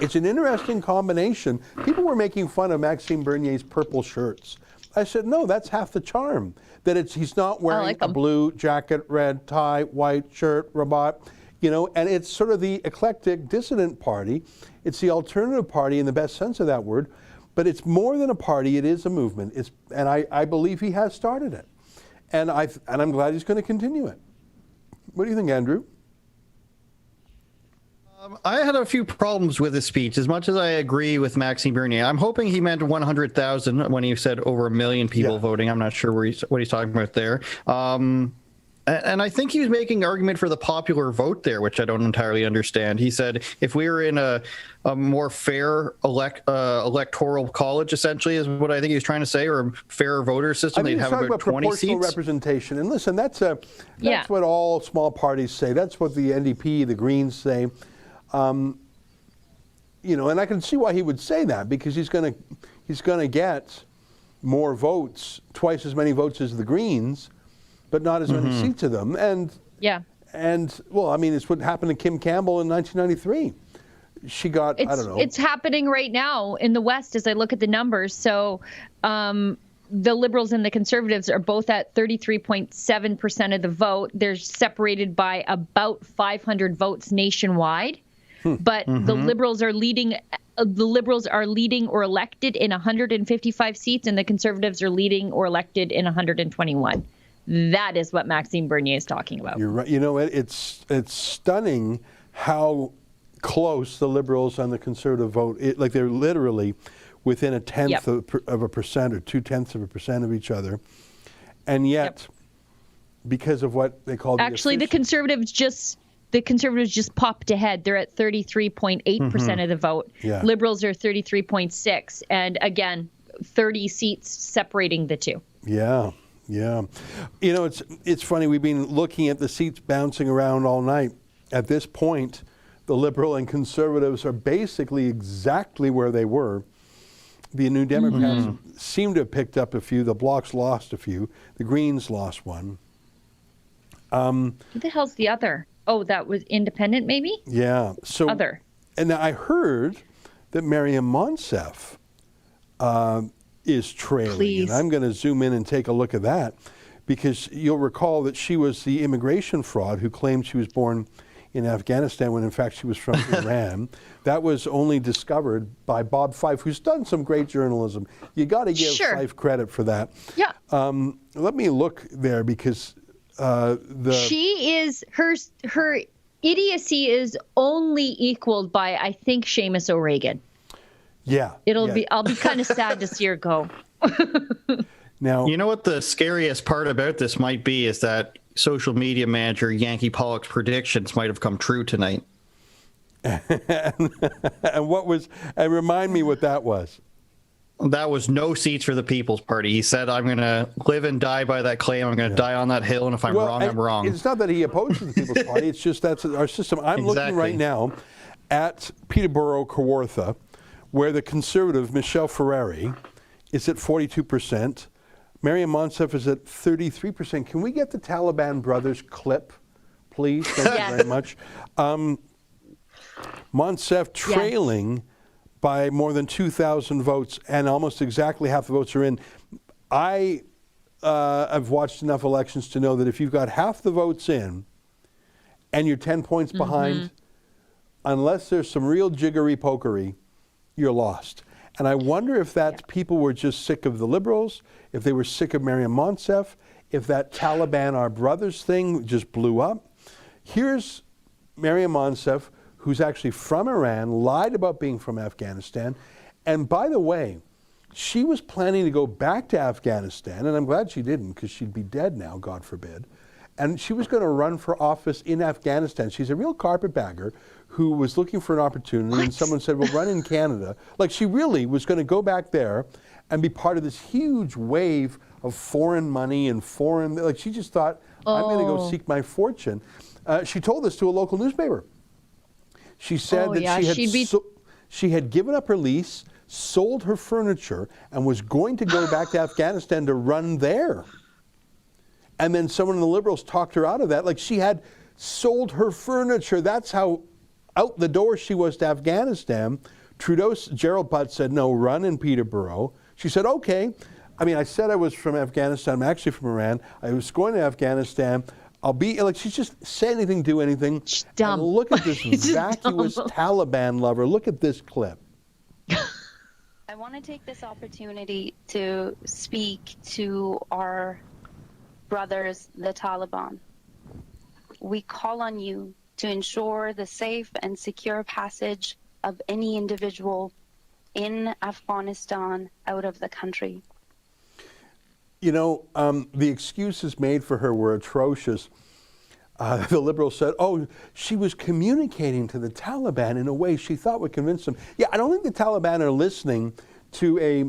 B: It's an interesting combination. People were making fun of Maxime Bernier's purple shirts. I said, no, that's half the charm. That he's not wearing a blue jacket, red tie, white shirt, rabat, and it's sort of the eclectic dissident party. It's the alternative party in the best sense of that word, but it's more than a party, it is a movement. And I believe he has started it. And I'm glad he's going to continue it. What do you think, Andrew?
E: I had a few problems with his speech. As much as I agree with Maxime Bernier, I'm hoping he meant 100,000 when he said over 1 million people voting. I'm not sure what he's talking about there. And I think he was making an argument for the popular vote there, which I don't entirely understand. He said if we were in a more fair electoral college, essentially, is what I think he was trying to say, or a fairer voter system, they'd have about 20
B: proportional
E: seats.
B: Representation. And listen, that's what all small parties say. That's what the NDP, the Greens say. And I can see why he would say that, because he's going to get more votes, twice as many votes as the Greens, but not as many seats of them. And well, I mean, it's what happened to Kim Campbell in 1993. She got, I don't know.
C: It's happening right now in the West as I look at the numbers. So the Liberals and the Conservatives are both at 33.7% of the vote. They're separated by about 500 votes nationwide. But the Liberals are leading. The Liberals are leading or elected in 155 seats, and the Conservatives are leading or elected in 121. That is what Maxime Bernier is talking about.
B: You're right. You know, it's stunning how close the Liberals and the Conservative vote. Like they're literally within a tenth of a percent or 0.2% of each other, and yet because of what they call
C: the Conservatives just popped ahead. They're at 33.8% of the vote. Liberals are 33.6%, and again, 30 seats separating the two.
B: Yeah. You know, it's funny. We've been looking at the seats bouncing around all night. At this point, the Liberal and Conservatives are basically exactly where they were. The New Democrats seem to have picked up a few. The Blocs lost a few. The Greens lost one.
C: Who the hell's the other? Oh, that was Independent, maybe?
B: Yeah. So
C: other.
B: And I heard that Mariam Monsef is trailing.
C: Please.
B: And I'm going to zoom in and take a look at that, because you'll recall that she was the immigration fraud who claimed she was born in Afghanistan when in fact she was from Iran. That was only discovered by Bob Fife, who's done some great journalism. You got to give Fife credit for that.
C: Yeah.
B: Let me look there, because
C: she is her idiocy is only equaled by, I think, Seamus O'Regan.
B: Yeah.
C: I'll be kind of sad to see her go.
E: Now, you know what the scariest part about this might be is that social media manager Yankee Pollock's predictions might have come true tonight.
B: And remind me what that was.
E: That was no seats for the People's Party. He said, I'm going to live and die by that claim. I'm going to die on that hill, and if I'm wrong, I'm wrong.
B: It's not that he opposes the People's Party. It's just that's our system. I'm looking right now at Peterborough, Kawartha, where the Conservative, Michelle Ferrari, is at 42%. Mariam Monsef is at 33%. Can we get the Taliban Brothers clip, please? Thank you very much. Monsef trailing by more than 2,000 votes, and almost exactly half the votes are in. I have watched enough elections to know that if you've got half the votes in and you're 10 points behind, unless there's some real jiggery-pokery, you're lost. And I wonder if that people were just sick of the Liberals, if they were sick of Mariam Monsef, if that Taliban Our Brothers thing just blew up. Here's Mariam Monsef, who's actually from Iran, lied about being from Afghanistan, And by the way, she was planning to go back to Afghanistan, and I'm glad she didn't, because she'd be dead now, God forbid. And she was going to run for office in Afghanistan. She's a real carpetbagger who was looking for an opportunity, and someone said, well, run in Canada. Like, she really was going to go back there and be part of this huge wave of foreign money and foreign, like, she just thought, I'm going to go seek my fortune. She told this to a local newspaper. She said that she had given up her lease, sold her furniture, and was going to go back to Afghanistan to run there. And then someone in the Liberals talked her out of that. Like, she had sold her furniture. That's how out the door she was to Afghanistan. Trudeau's Gerald Butt said, no, run in Peterborough. She said, okay. I mean, I said I was from Afghanistan. I'm actually from Iran. I was going to Afghanistan. I'll be, like, she's just say anything, do anything. She's dumb. And look at this vacuous Taliban lover. Look at this clip.
K: I want to take this opportunity to speak to our brothers, the Taliban. We call on you to ensure the safe and secure passage of any individual in Afghanistan out of the country.
B: You know, the excuses made for her were atrocious. The Liberals said, oh, she was communicating to the Taliban in a way she thought would convince them. Yeah, I don't think the Taliban are listening to a...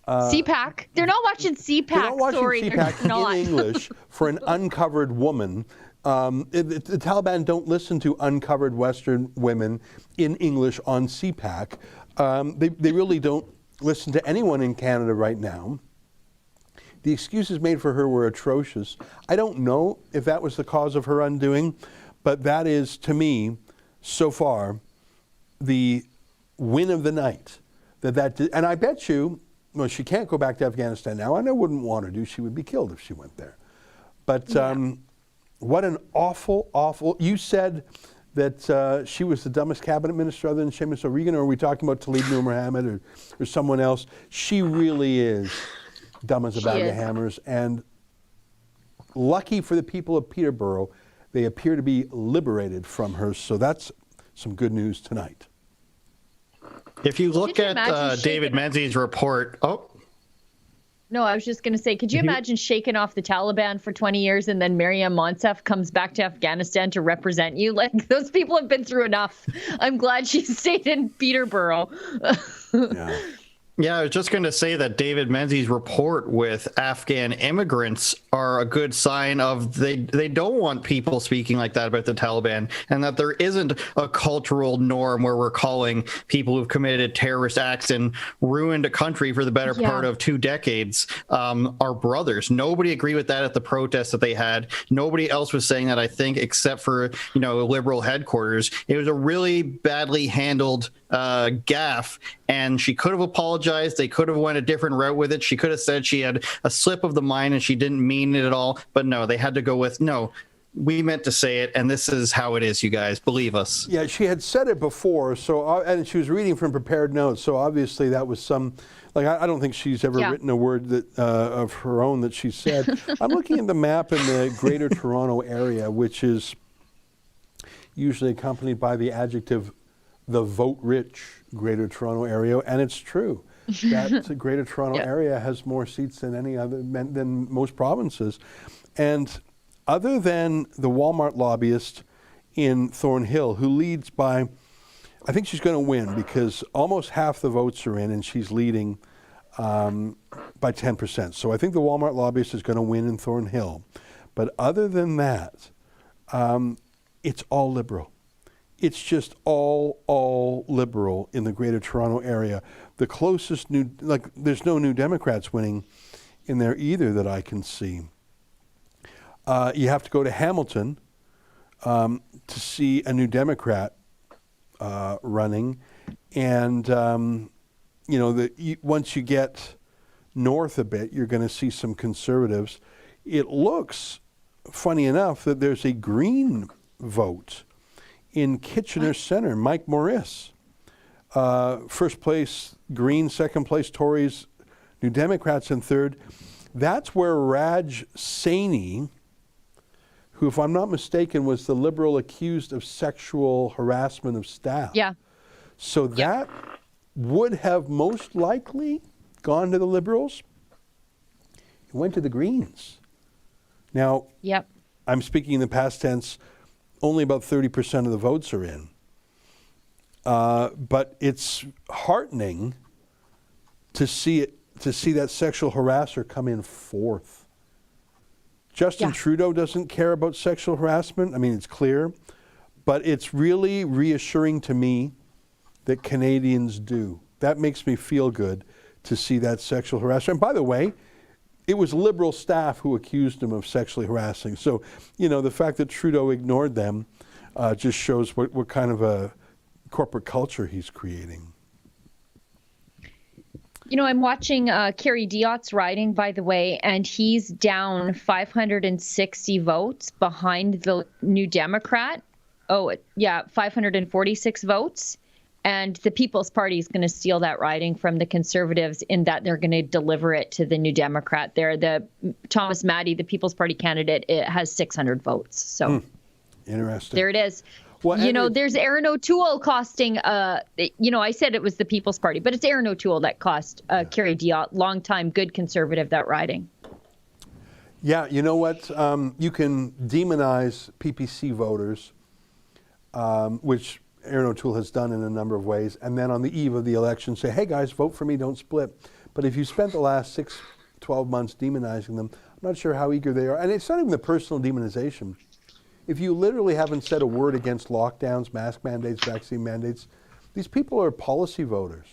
C: CPAC. They're not watching CPAC.
B: They're not watching CPAC in English for an uncovered woman. The Taliban don't listen to uncovered Western women in English on CPAC. They really don't listen to anyone in Canada right now. The excuses made for her were atrocious. I don't know if that was the cause of her undoing, but that is, to me, so far, the win of the night. And I bet you, well, she can't go back to Afghanistan now, and I wouldn't want her to. She would be killed if she went there. But what an awful, awful... You said that she was the dumbest cabinet minister other than Seamus O'Regan, or are we talking about Talib Noor Mohammed or someone else? She really is dumb as a bag of hammers. And lucky for the people of Peterborough, they appear to be liberated from her. So that's some good news tonight.
E: If you look at David Menzies' report,
C: No, I was just going to say, could you imagine shaking off the Taliban for 20 years and then Maryam Monsef comes back to Afghanistan to represent you? Like, those people have been through enough. I'm glad she stayed in Peterborough.
E: Yeah, I was just going to say that David Menzies' report with Afghan immigrants are a good sign of they don't want people speaking like that about the Taliban, and that there isn't a cultural norm where we're calling people who've committed terrorist acts and ruined a country for the better part of 2 decades our brothers. Nobody agreed with that at the protests that they had. Nobody else was saying that, I think, except for, Liberal headquarters. It was a really badly handled gaffe, and she could have apologized. They could have went a different route with it. She could have said she had a slip of the mind and she didn't mean it at all. But no, they had to go with, no, we meant to say it, and this is how it is, you guys. Believe us. Yeah, she had said it before, and she was reading from prepared notes, so obviously that was some... Like, I don't think she's ever written a word that of her own that she said. I'm looking at the map in the Greater Toronto Area, which is usually accompanied by the adjective the vote-rich Greater Toronto Area, and it's true that the Greater Toronto Area has more seats than than most provinces. And other than the Walmart lobbyist in Thornhill, who leads by, I think she's going to win because almost half the votes are in, and she's leading by 10%. So I think the Walmart lobbyist is going to win in Thornhill. But other than that, it's all Liberal. It's just all Liberal in the Greater Toronto Area. The closest there's no New Democrats winning in there either that I can see. You have to go to Hamilton to see a New Democrat running, and once you get north a bit, you're going to see some Conservatives. It looks, funny enough, that there's a Green vote in Kitchener Centre. Mike Morris, first place Green, second place Tories, New Democrats in third. That's where Raj Saini, who, if I'm not mistaken, was the Liberal accused of sexual harassment of staff.
C: Yeah.
B: So that would have most likely gone to the Liberals, it went to the Greens. Now,
C: yep.
B: I'm speaking in the past tense, only about 30% of the votes are in. But it's heartening to see that sexual harasser come in fourth. Justin Trudeau doesn't care about sexual harassment. I mean, it's clear. But it's really reassuring to me that Canadians do. That makes me feel good to see that sexual harassment. And by the way, it was Liberal staff who accused him of sexually harassing. So, you know, the fact that Trudeau ignored them just shows what kind of a corporate culture he's creating.
C: You know, I'm watching Kerry Diott's riding, by the way, and he's down 560 votes behind the New Democrat. 546 votes. And the People's Party is going to steal that riding from the Conservatives in that they're going to deliver it to the New Democrat. The Thomas Maddy, the People's Party candidate, it has 600 votes. So
B: interesting.
C: There it is.
B: Well,
C: you know, there's Aaron O'Toole costing, you know, I said it was the People's Party, but it's Aaron O'Toole that cost Kerry Diotte, longtime good Conservative, that riding.
B: Yeah, you know what? You can demonize PPC voters, which Aaron O'Toole has done in a number of ways, and then on the eve of the election say, hey guys, vote for me, don't split. But if you spent the last 12 months demonizing them, I'm not sure how eager they are. And it's not even the personal demonization. If you literally haven't said a word against lockdowns, mask mandates, vaccine mandates, these people are policy voters.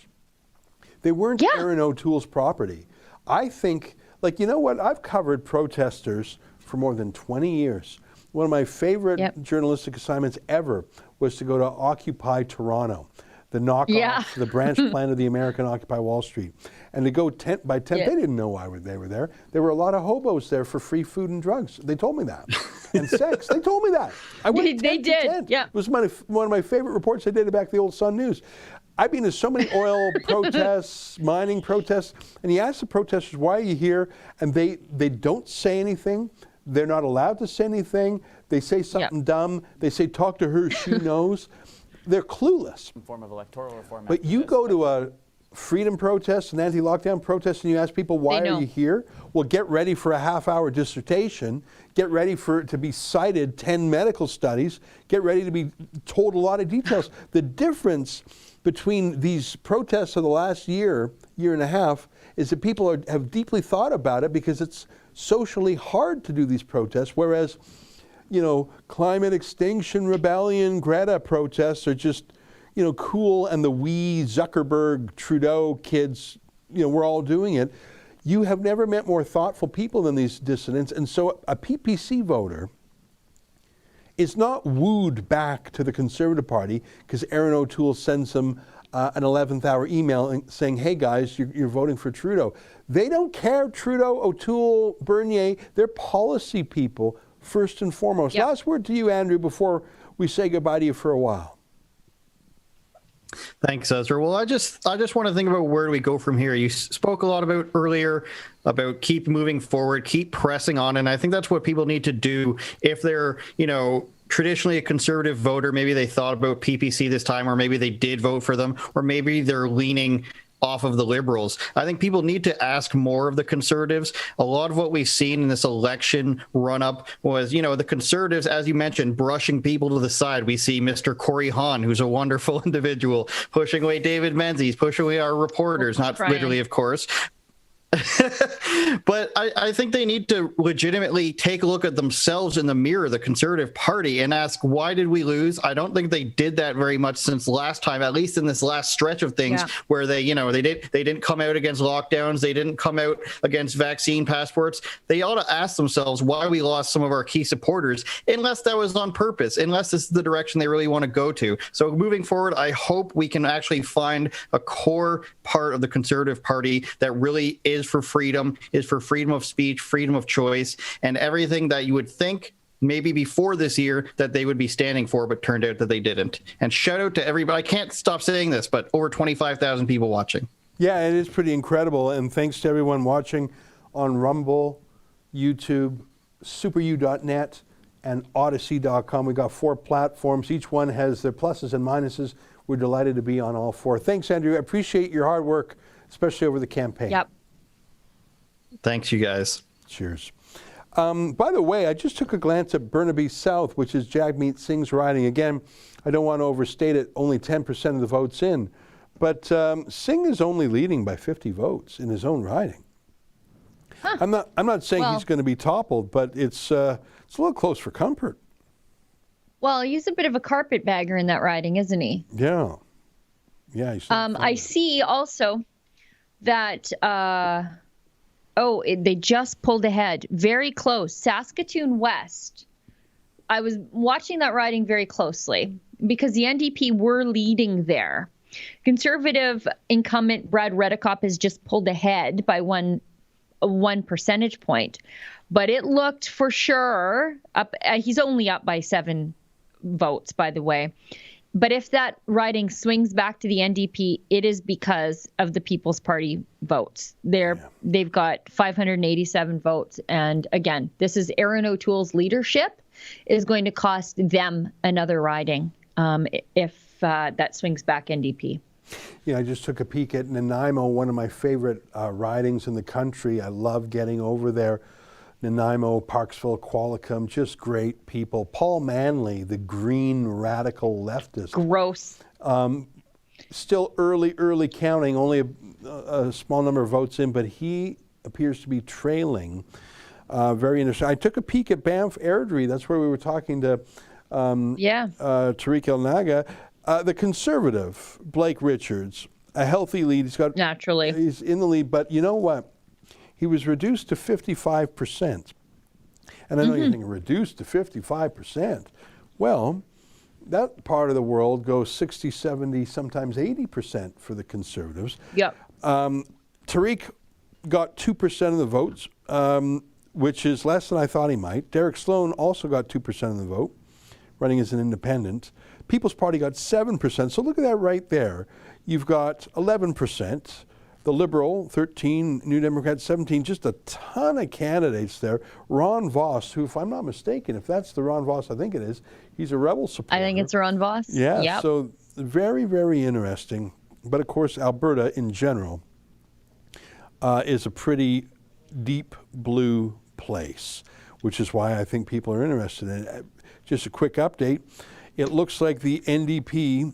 B: They weren't Aaron O'Toole's property. I think, like, you know what? I've covered protesters for more than 20 years. One of my favorite journalistic assignments ever was to go to Occupy Toronto, the knockoff, the branch plan of the American Occupy Wall Street. And to go tent by tent, they didn't know why they were there. There were a lot of hobos there for free food and drugs. They told me that. And sex. They told me that. I went
C: they did. Yeah.
B: It was one of my favorite reports I did back at the old Sun News. I've been to so many oil protests, mining protests, and you ask the protesters, why are you here? And they don't say anything. They're not allowed to say anything. They say something dumb. They say, talk to her, she knows. They're clueless.
O: Form of electoral reform.
B: But you go to a freedom protest, an anti-lockdown protest, and you ask people, why are you here? Well, get ready for a half-hour dissertation. Get ready for it to be cited 10 medical studies. Get ready to be told a lot of details. The difference between these protests of the last year and a half, is that people have deeply thought about it because it's socially hard to do these protests, whereas, you know, climate extinction rebellion, Greta protests are just, you know, cool, and the wee Zuckerberg, Trudeau kids, you know, we're all doing it. You have never met more thoughtful people than these dissidents, and so a PPC voter is not wooed back to the Conservative Party because Aaron O'Toole sends them an 11th hour email saying, hey guys, you're voting for Trudeau. They don't care, Trudeau, O'Toole, Bernier, they're policy people first and foremost. Last word to you, Andrew, before we say goodbye to you for a while.
E: Thanks, Ezra. Well, I just want to think about where do we go from here. You spoke a lot about earlier about keep moving forward, keep pressing on, and I think that's what people need to do if they're, you know, traditionally a conservative voter. Maybe they thought about PPC this time, or maybe they did vote for them, or maybe they're leaning off of the Liberals. I think people need to ask more of the Conservatives. A lot of what we've seen in this election run-up was, you know, the Conservatives, as you mentioned, brushing people to the side. We see Mr. Corey Hahn, who's a wonderful individual, pushing away David Menzies, pushing away our reporters, not literally, of course. But I think they need to legitimately take a look at themselves in the mirror, the Conservative Party, and ask, why did we lose? I don't think they did that very much since last time, at least in this last stretch of things, where they, you know, they didn't come out against lockdowns, they didn't come out against vaccine passports. They ought to ask themselves why we lost some of our key supporters, unless that was on purpose, unless this is the direction they really want to go to. So moving forward, I hope we can actually find a core part of the Conservative Party that really is for freedom, is for freedom of speech, freedom of choice, and everything that you would think maybe before this year that they would be standing for, but turned out that they didn't. And shout out to everybody. I can't stop saying this, but over 25,000 people watching.
B: Yeah, it is pretty incredible. And thanks to everyone watching on Rumble, YouTube, superu.net, and Odyssey.com. We've got 4 platforms. Each one has their pluses and minuses. we're delighted to be on all four. Thanks, Andrew. I appreciate your hard work, especially over the campaign.
C: Yep.
E: Thanks, you guys.
B: Cheers. By the way, I just took a glance at Burnaby South, which is Jagmeet Singh's riding. Again, I don't want to overstate it, only 10% of the votes in. But Singh is only leading by 50 votes in his own riding. Huh. I'm not saying he's going to be toppled, but it's a little close for comfort.
C: Well, he's a bit of a carpetbagger in that riding, isn't he?
B: Yeah. Yeah.
C: I see also that, they just pulled ahead. Very close. Saskatoon West. I was watching that riding very closely because the NDP were leading there. Conservative incumbent Brad Redekop has just pulled ahead by one percentage point. But it looked for sure up. He's only up by 7 votes, by the way. But if that riding swings back to the NDP, it is because of the People's Party votes. They've got 587 votes. And again, this is Erin O'Toole's leadership is going to cost them another riding if that swings back NDP.
B: Yeah, I just took a peek at Nanaimo, one of my favorite ridings in the country. I love getting over there. Nanaimo, Parksville, Qualicum, just great people. Paul Manley, the green radical leftist.
C: Gross.
B: Still early counting, only a small number of votes in, but he appears to be trailing. Very interesting. I took a peek at Banff Airdrie. That's where we were talking to Tariq El Naga. The Conservative, Blake Richards, a healthy lead. He's in the lead, but you know what? He was reduced to 55%. And I know you're thinking, reduced to 55%. Well, that part of the world goes 60, 70, sometimes 80% for the Conservatives.
C: Yep.
B: Tariq got 2% of the votes, which is less than I thought he might. Derek Sloan also got 2% of the vote, running as an independent. People's Party got 7%. So look at that right there. You've got 11%. The Liberal, 13, New Democrats, 17, just a ton of candidates there. Ron Voss, who, if I'm not mistaken, if that's the Ron Voss I think it is, he's a Rebel supporter.
C: I think it's Ron Voss.
B: Yeah, so very, very interesting. But of course, Alberta in general is a pretty deep blue place, which is why I think people are interested in it. Just a quick update. It looks like the NDP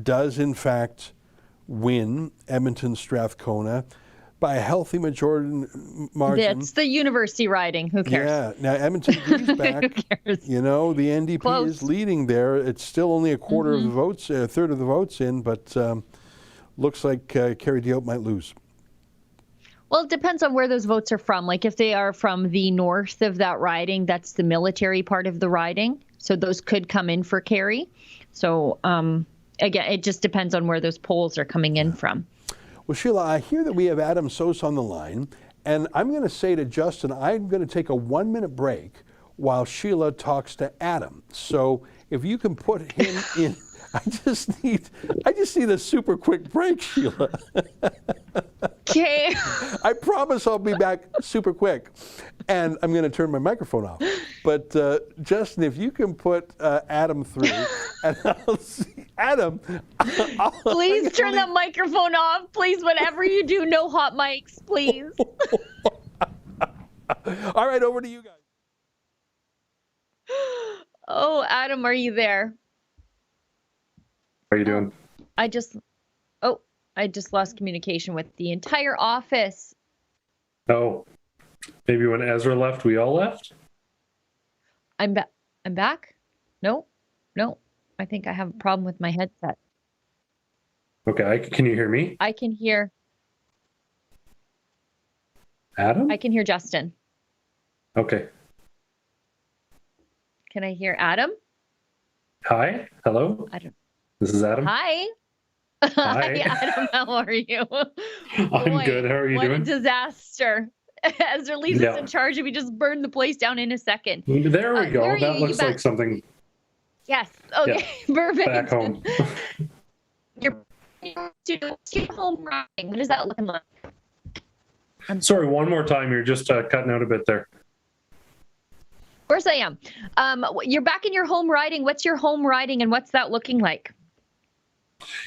B: does, in fact, win Edmonton Strathcona by a healthy majority margin.
C: That's the university riding. Who cares?
B: Yeah. Now Edmonton agrees back.
C: Who cares?
B: You know, the NDP is leading there. It's still only a quarter of the votes, a third of the votes in, but looks like Kerry Diope might lose.
C: Well, it depends on where those votes are from. Like if they are from the north of that riding, that's the military part of the riding. So those could come in for Kerry. So again, it just depends on where those polls are coming in from.
B: Well, Sheila, I hear that we have Adam Sos on the line, and I'm going to say to Justin, I'm going to take a 1-minute break while Sheila talks to Adam. So if you can put him in, I just need a super quick break, Sheila.
C: Okay.
B: I promise I'll be back super quick, and I'm going to turn my microphone off. But Justin, if you can put Adam through, and I'll see Adam.
C: Please turn that microphone off. Please, whatever you do, no hot mics, please.
B: All right, over to you guys.
C: Oh, Adam, are you there?
R: How are you doing?
C: I just lost communication with the entire office.
R: Oh, maybe when Ezra left, we all left?
C: I'm back? No. I think I have a problem with my headset.
R: Okay, can you hear me?
C: I can hear
R: Adam?
C: I can hear Justin.
R: Okay.
C: Can I hear Adam?
R: Hi. Hello. This is Adam.
C: Hi. Hi, Adam. How are you?
R: I'm good. How are you doing?
C: What a disaster. Ezra leaves us in charge and we just burned the place down in a second.
R: There we go. That looks like something.
C: Yes. Okay. Yeah. Perfect.
R: Back home.
C: Your home riding. What is that looking like?
R: Sorry, one more time. You're just cutting out a bit there.
C: Of course I am. You're back in your home riding. What's your home riding and what's that looking like?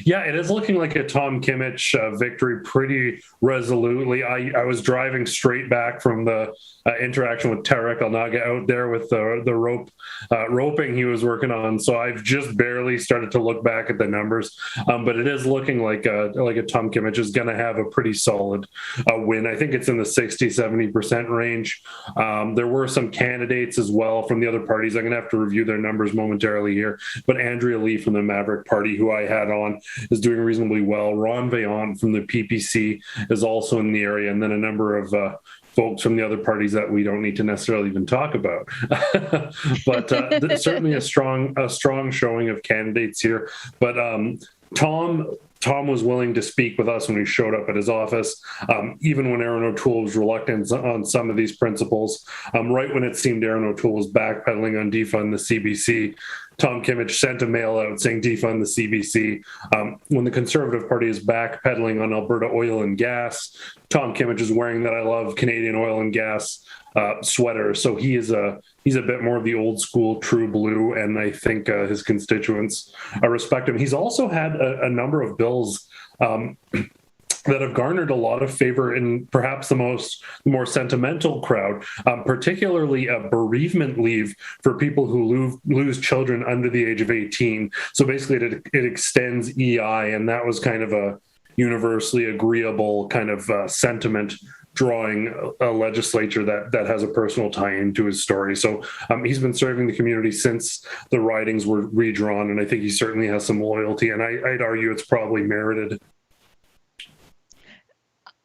R: Yeah, it is looking like a Tom Kimmich victory pretty resolutely. I was driving straight back from the interaction with Tarek Alnaga out there with the roping he was working on. So I've just barely started to look back at the numbers, but it is looking like a Tom Kimmich is going to have a pretty solid win. I think it's in the 60-70% range. There were some candidates as well from the other parties. I'm going to have to review their numbers momentarily here, but Andrea Lee from the Maverick Party, who I had on, is doing reasonably well. Ron Vaillant from the PPC is also in the area, and then a number of folks from the other parties that we don't need to necessarily even talk about. But certainly a strong showing of candidates here. But Tom was willing to speak with us when we showed up at his office, even when Aaron O'Toole was reluctant on some of these principles. Right when it seemed Aaron O'Toole was backpedaling on defund the CBC, Tom Kimmich sent a mail out saying defund the CBC. When the Conservative Party is backpedaling on Alberta oil and gas, Tom Kimmich is wearing that I love Canadian oil and gas sweater. So he's a bit more of the old school true blue, and I think his constituents respect him. He's also had a number of bills that have garnered a lot of favor in perhaps the more sentimental crowd, particularly a bereavement leave for people who lose children under the age of 18. So basically it extends EI, and that was kind of a universally agreeable kind of sentiment drawing a legislature that has a personal tie into his story. So he's been serving the community since the ridings were redrawn, and I think he certainly has some loyalty, and I'd argue it's probably merited.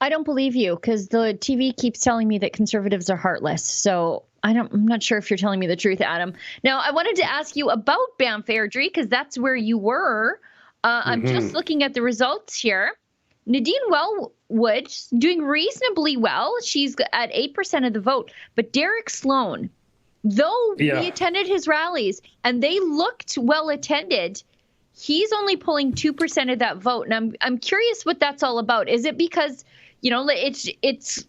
C: I don't believe you, because the TV keeps telling me that Conservatives are heartless. So I'm not sure if you're telling me the truth, Adam. Now, I wanted to ask you about Banff Airdrie, because that's where you were. I'm just looking at the results here. Nadine Wellwood doing reasonably well. She's at 8% of the vote. But Derek Sloan, though we attended his rallies and they looked well attended, he's only pulling 2% of that vote. And I'm curious what that's all about. Is it because, it's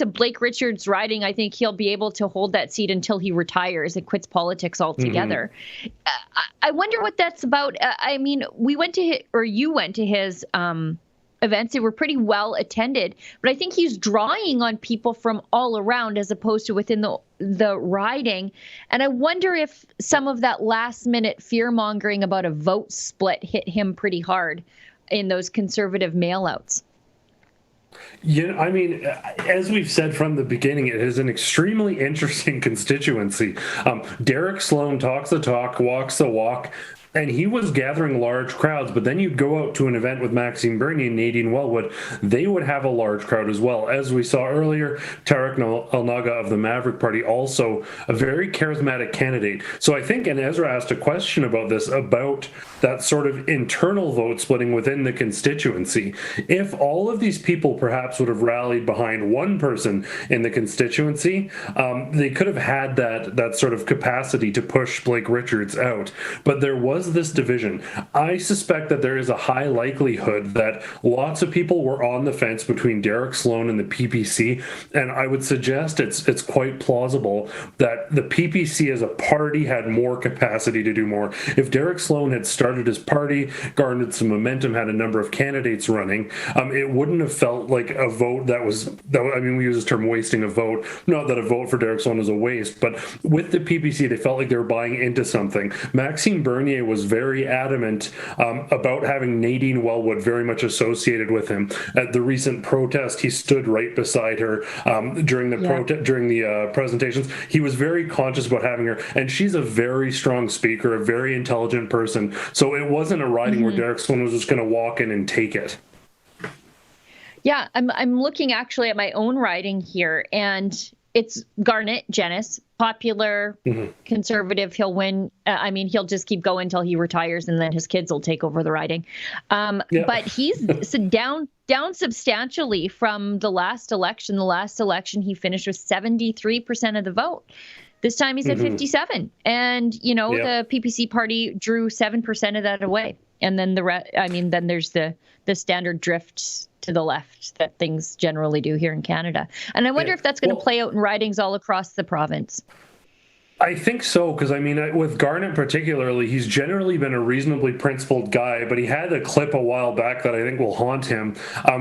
C: a Blake Richards riding? I think he'll be able to hold that seat until he retires and quits politics altogether. I wonder what that's about. I mean, you went to his events. They were pretty well attended, but I think he's drawing on people from all around as opposed to within the riding. And I wonder if some of that last minute fear mongering about a vote split hit him pretty hard in those Conservative mailouts.
R: Yeah, I mean, as we've said from the beginning, it is an extremely interesting constituency. Derek Sloan talks the talk, walks the walk, and he was gathering large crowds. But then you'd go out to an event with Maxime Bernier and Nadine Wellwood, they would have a large crowd as well. As we saw earlier, Tarek Alnaga of the Maverick Party, also a very charismatic candidate. So I think, and Ezra asked a question about this, about that sort of internal vote splitting within the constituency. If all of these people perhaps would have rallied behind one person in the constituency, they could have had that sort of capacity to push Blake Richards out. But there was this division. I suspect that there is a high likelihood that lots of people were on the fence between Derek Sloan and the PPC, and I would suggest it's quite plausible that the PPC as a party had more capacity to do more. If Derek Sloan had started his party, garnered some momentum, had a number of candidates running, it wouldn't have felt like a vote we use this term wasting a vote. Not that a vote for Derek Sloan is a waste, but with the PPC, they felt like they were buying into something. Maxime Bernier was very adamant about having Nadine Wellwood very much associated with him. At the recent protest, he stood right beside her during the presentations. He was very conscious about having her, and she's a very strong speaker, a very intelligent person. So it wasn't a riding where Derek Sloan was just going to walk in and take it.
C: Yeah, I'm looking actually at my own riding here, and it's Garnet Jennis, popular, Conservative. He'll win. He'll just keep going until he retires, and then his kids will take over the riding. But he's down substantially from the last election. The last election, he finished with 73% of the vote. This time he's at 57. And, the PPC party drew 7% of that away. And then then there's the standard drift to the left that things generally do here in Canada. And I wonder if that's going to play out in ridings all across the province.
R: I think so, because I mean, with Garnett particularly, he's generally been a reasonably principled guy, but he had a clip a while back that I think will haunt him,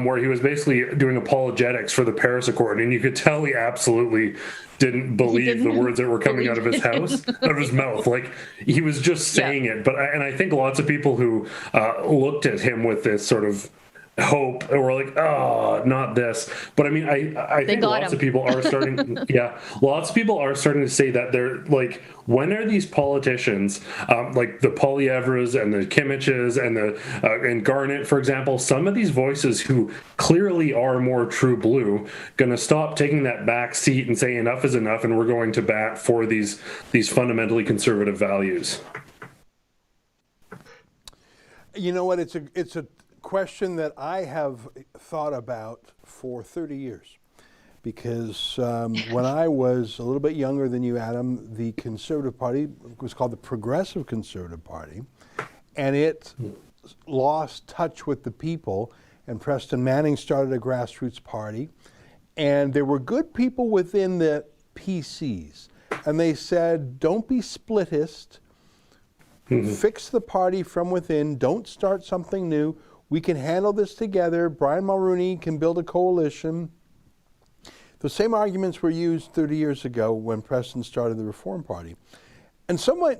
R: where he was basically doing apologetics for the Paris Accord, and you could tell he absolutely didn't believe the words that were coming out of his house, out of his mouth. Like, he was just saying it. But I think lots of people who looked at him with this sort of hope and we're like, oh, not this. But I mean, I think lots of people are starting lots of people are starting to say that they're like, when are these politicians like the Poilievres and the Kimmiches and the and Garnett, for example, some of these voices who clearly are more true blue, gonna stop taking that back seat and say enough is enough and we're going to bat for these fundamentally conservative values?
B: You know what, it's a question that I have thought about for 30 years, because when I was a little bit younger than you, Adam, the Conservative Party was called the Progressive Conservative Party, and it lost touch with the people, and Preston Manning started a grassroots party, and there were good people within the PCs, and they said, don't be splittist, fix the party from within, don't start something new. We can handle this together. Brian Mulroney can build a coalition. The same arguments were used 30 years ago when Preston started the Reform Party. And some might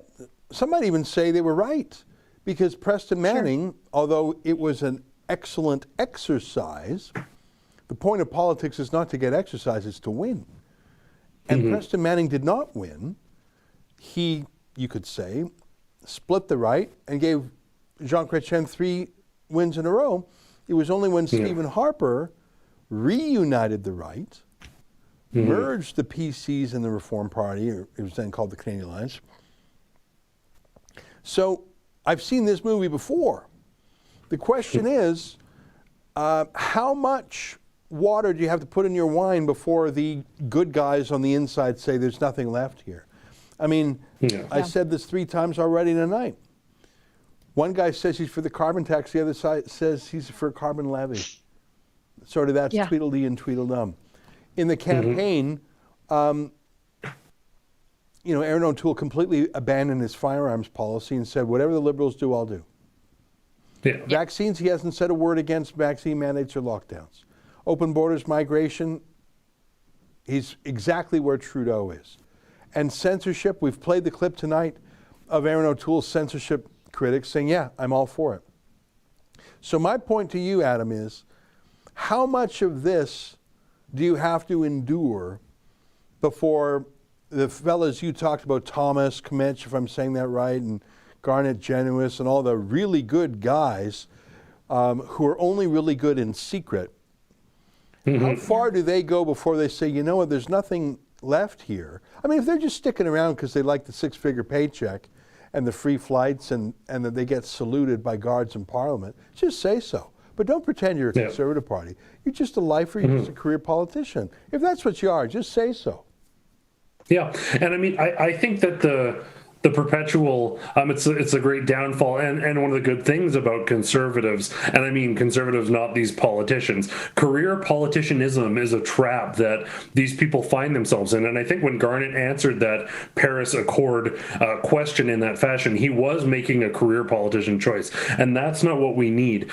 B: even say they were right, because Preston Manning, although it was an excellent exercise, the point of politics is not to get exercise, it's to win. And Preston Manning did not win. He, you could say, split the right and gave Jean Chrétien 3 wins in a row. It was only when Stephen Harper reunited the right, merged the PCs and the Reform Party, or it was then called the Canadian Alliance. So I've seen this movie before. The question is, how much water do you have to put in your wine before the good guys on the inside say there's nothing left here? I mean, I said this 3 times already tonight. One guy says he's for the carbon tax, the other side says he's for a carbon levy. Sort of that's Tweedledee and Tweedledum. In the campaign, Aaron O'Toole completely abandoned his firearms policy and said, whatever the Liberals do, I'll do. Vaccines, he hasn't said a word against vaccine mandates or lockdowns. Open borders, migration, he's exactly where Trudeau is. And censorship, we've played the clip tonight of Aaron O'Toole's censorship critics saying, yeah, I'm all for it. So my point to you, Adam, is how much of this do you have to endure before the fellas you talked about, Thomas, Kmetch, if I'm saying that right, and Garnett Genuis, and all the really good guys who are only really good in secret, how far do they go before they say, you know what, there's nothing left here? I mean, if they're just sticking around because they like the 6-figure paycheck and the free flights and that they get saluted by guards in Parliament, just say so. But don't pretend you're a Conservative Party. You're just a lifer, you're just a career politician. If that's what you are, just say so.
R: Yeah, and I mean, I think that the perpetual, it's a great downfall and one of the good things about conservatives, and I mean conservatives, not these politicians. Career politicianism is a trap that these people find themselves in, and I think when Garnett answered that Paris Accord question in that fashion, he was making a career politician choice, and that's not what we need.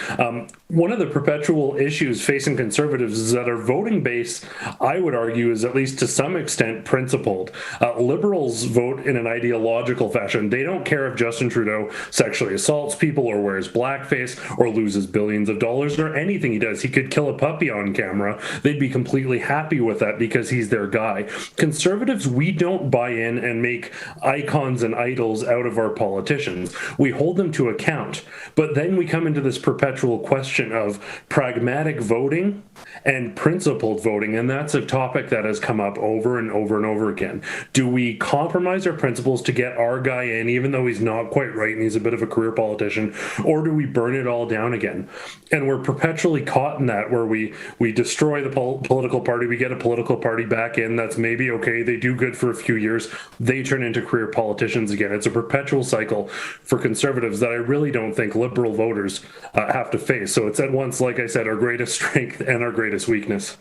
R: One of the perpetual issues facing conservatives is that our voting base, I would argue, is at least to some extent principled. Liberals vote in an ideological fashion. They don't care if Justin Trudeau sexually assaults people or wears blackface or loses billions of dollars or anything he does. He could kill a puppy on camera. They'd be completely happy with that because he's their guy. Conservatives, we don't buy in and make icons and idols out of our politicians. We hold them to account. But then we come into this perpetual question of pragmatic voting and principled voting, and that's a topic that has come up over and over and over again. Do we compromise our principles to get our guy in, even though he's not quite right and he's a bit of a career politician, or do we burn it all down again? And we're perpetually caught in that, where we destroy the political party, we get a political party back in that's maybe okay, they do good for a few years, they turn into career politicians again. It's a perpetual cycle for conservatives that I really don't think liberal voters have to face. So it's at once, like I said, our greatest strength and our greatest weakness.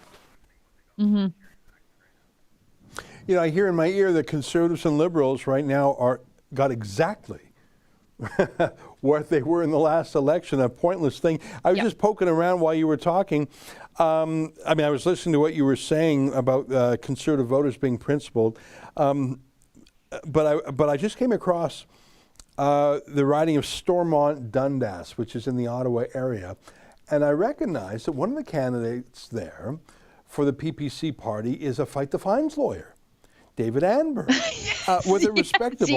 B: I hear in my ear that Conservatives and Liberals right now got exactly what they were in the last election, a pointless thing. I was just poking around while you were talking. I was listening to what you were saying about Conservative voters being principled, but I just came across the riding of Stormont Dundas, which is in the Ottawa area, and I recognized that one of the candidates there for the PPC party is a Fight the Fines lawyer, David Anber, with a respectable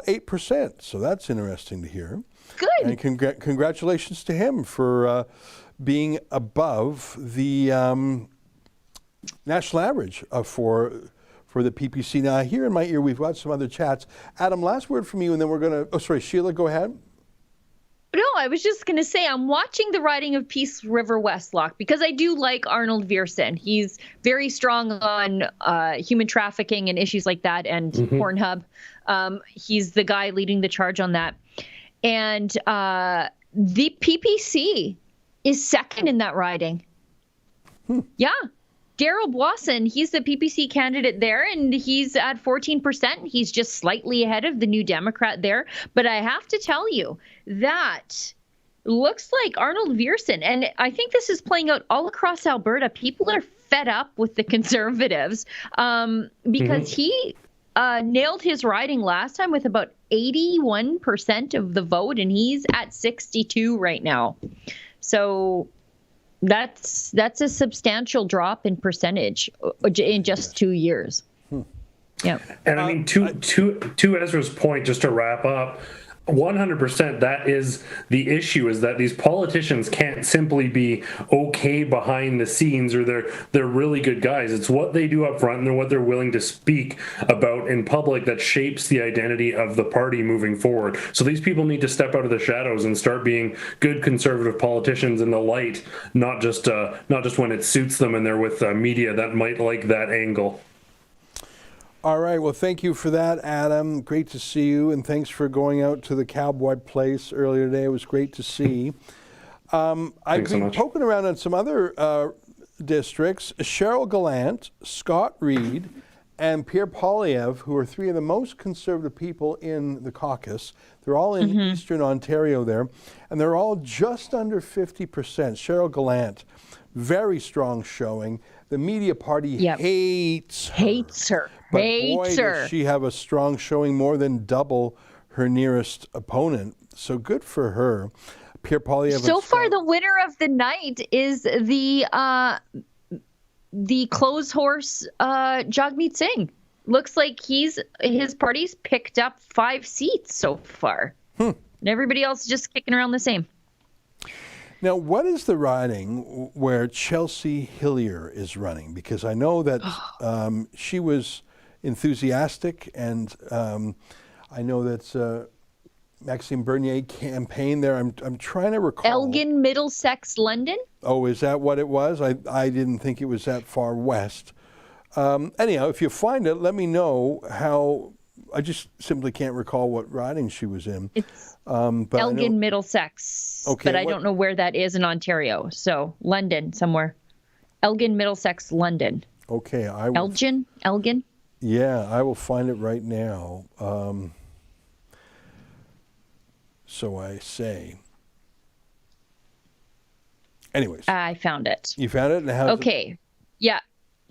B: 8%. So that's interesting to hear.
C: Good.
B: And congratulations to him for being above the national average for the PPC. Now, here in my ear, we've got some other chats. Adam, last word from you, and then we're going to... Oh, sorry, Sheila, go ahead.
C: No, I was just going to say I'm watching the riding of Peace River Westlock because I do like Arnold Viersen. He's very strong on human trafficking and issues like that, and Pornhub. He's the guy leading the charge on that. And the PPC is second in that riding. Yeah. Darryl Boisson, he's the PPC candidate there, and he's at 14%. He's just slightly ahead of the New Democrat there. But I have to tell you, that looks like Arnold Viersen. And I think this is playing out all across Alberta. People are fed up with the Conservatives because he nailed his riding last time with about 81% of the vote, and he's at 62 right now. So... That's a substantial drop in percentage in just 2 years. Yeah.
R: And I mean, to Ezra's point, just to wrap up, 100% that is the issue, is that these politicians can't simply be okay behind the scenes, or they're really good guys. It's what they do up front and what they're willing to speak about in public that shapes the identity of the party moving forward. So these people need to step out of the shadows and start being good conservative politicians in the light, not just when it suits them and they're with media that might like that angle.
B: All right. Well, thank you for that, Adam. Great to see you, and thanks for going out to the Cowboy Place earlier today. It was great to see. I've been poking around on some other districts. Cheryl Gallant, Scott Reid, and Pierre Poilievre, who are three of the most conservative people in the caucus. They're all in Eastern Ontario there, and they're all just under 50%. Cheryl Gallant, very strong showing. The media party hates her. But boy, does she have a strong showing, more than double her nearest opponent. So good for her. Pierre Poilievre.
C: So far, the winner of the night is the close horse, Jagmeet Singh. Looks like his party's picked up 5 seats so far. And everybody else is just kicking around the same.
B: Now, what is the riding where Chelsea Hillier is running? Because I know that she was enthusiastic, and I know that Maxime Bernier campaigned there. I'm trying to recall.
C: Elgin, Middlesex, London?
B: Oh, is that what it was? I didn't think it was that far west. Anyhow, if you find it, let me know how. I just simply can't recall what riding she was in.
C: It's Elgin, Middlesex. Okay, but I don't know where that is in Ontario. So London somewhere. Elgin, Middlesex, London.
B: Okay,
C: Elgin.
B: Yeah, I will find it right now. So I say. Anyways.
C: I found it.
B: You found it? And how's
C: okay. Yeah.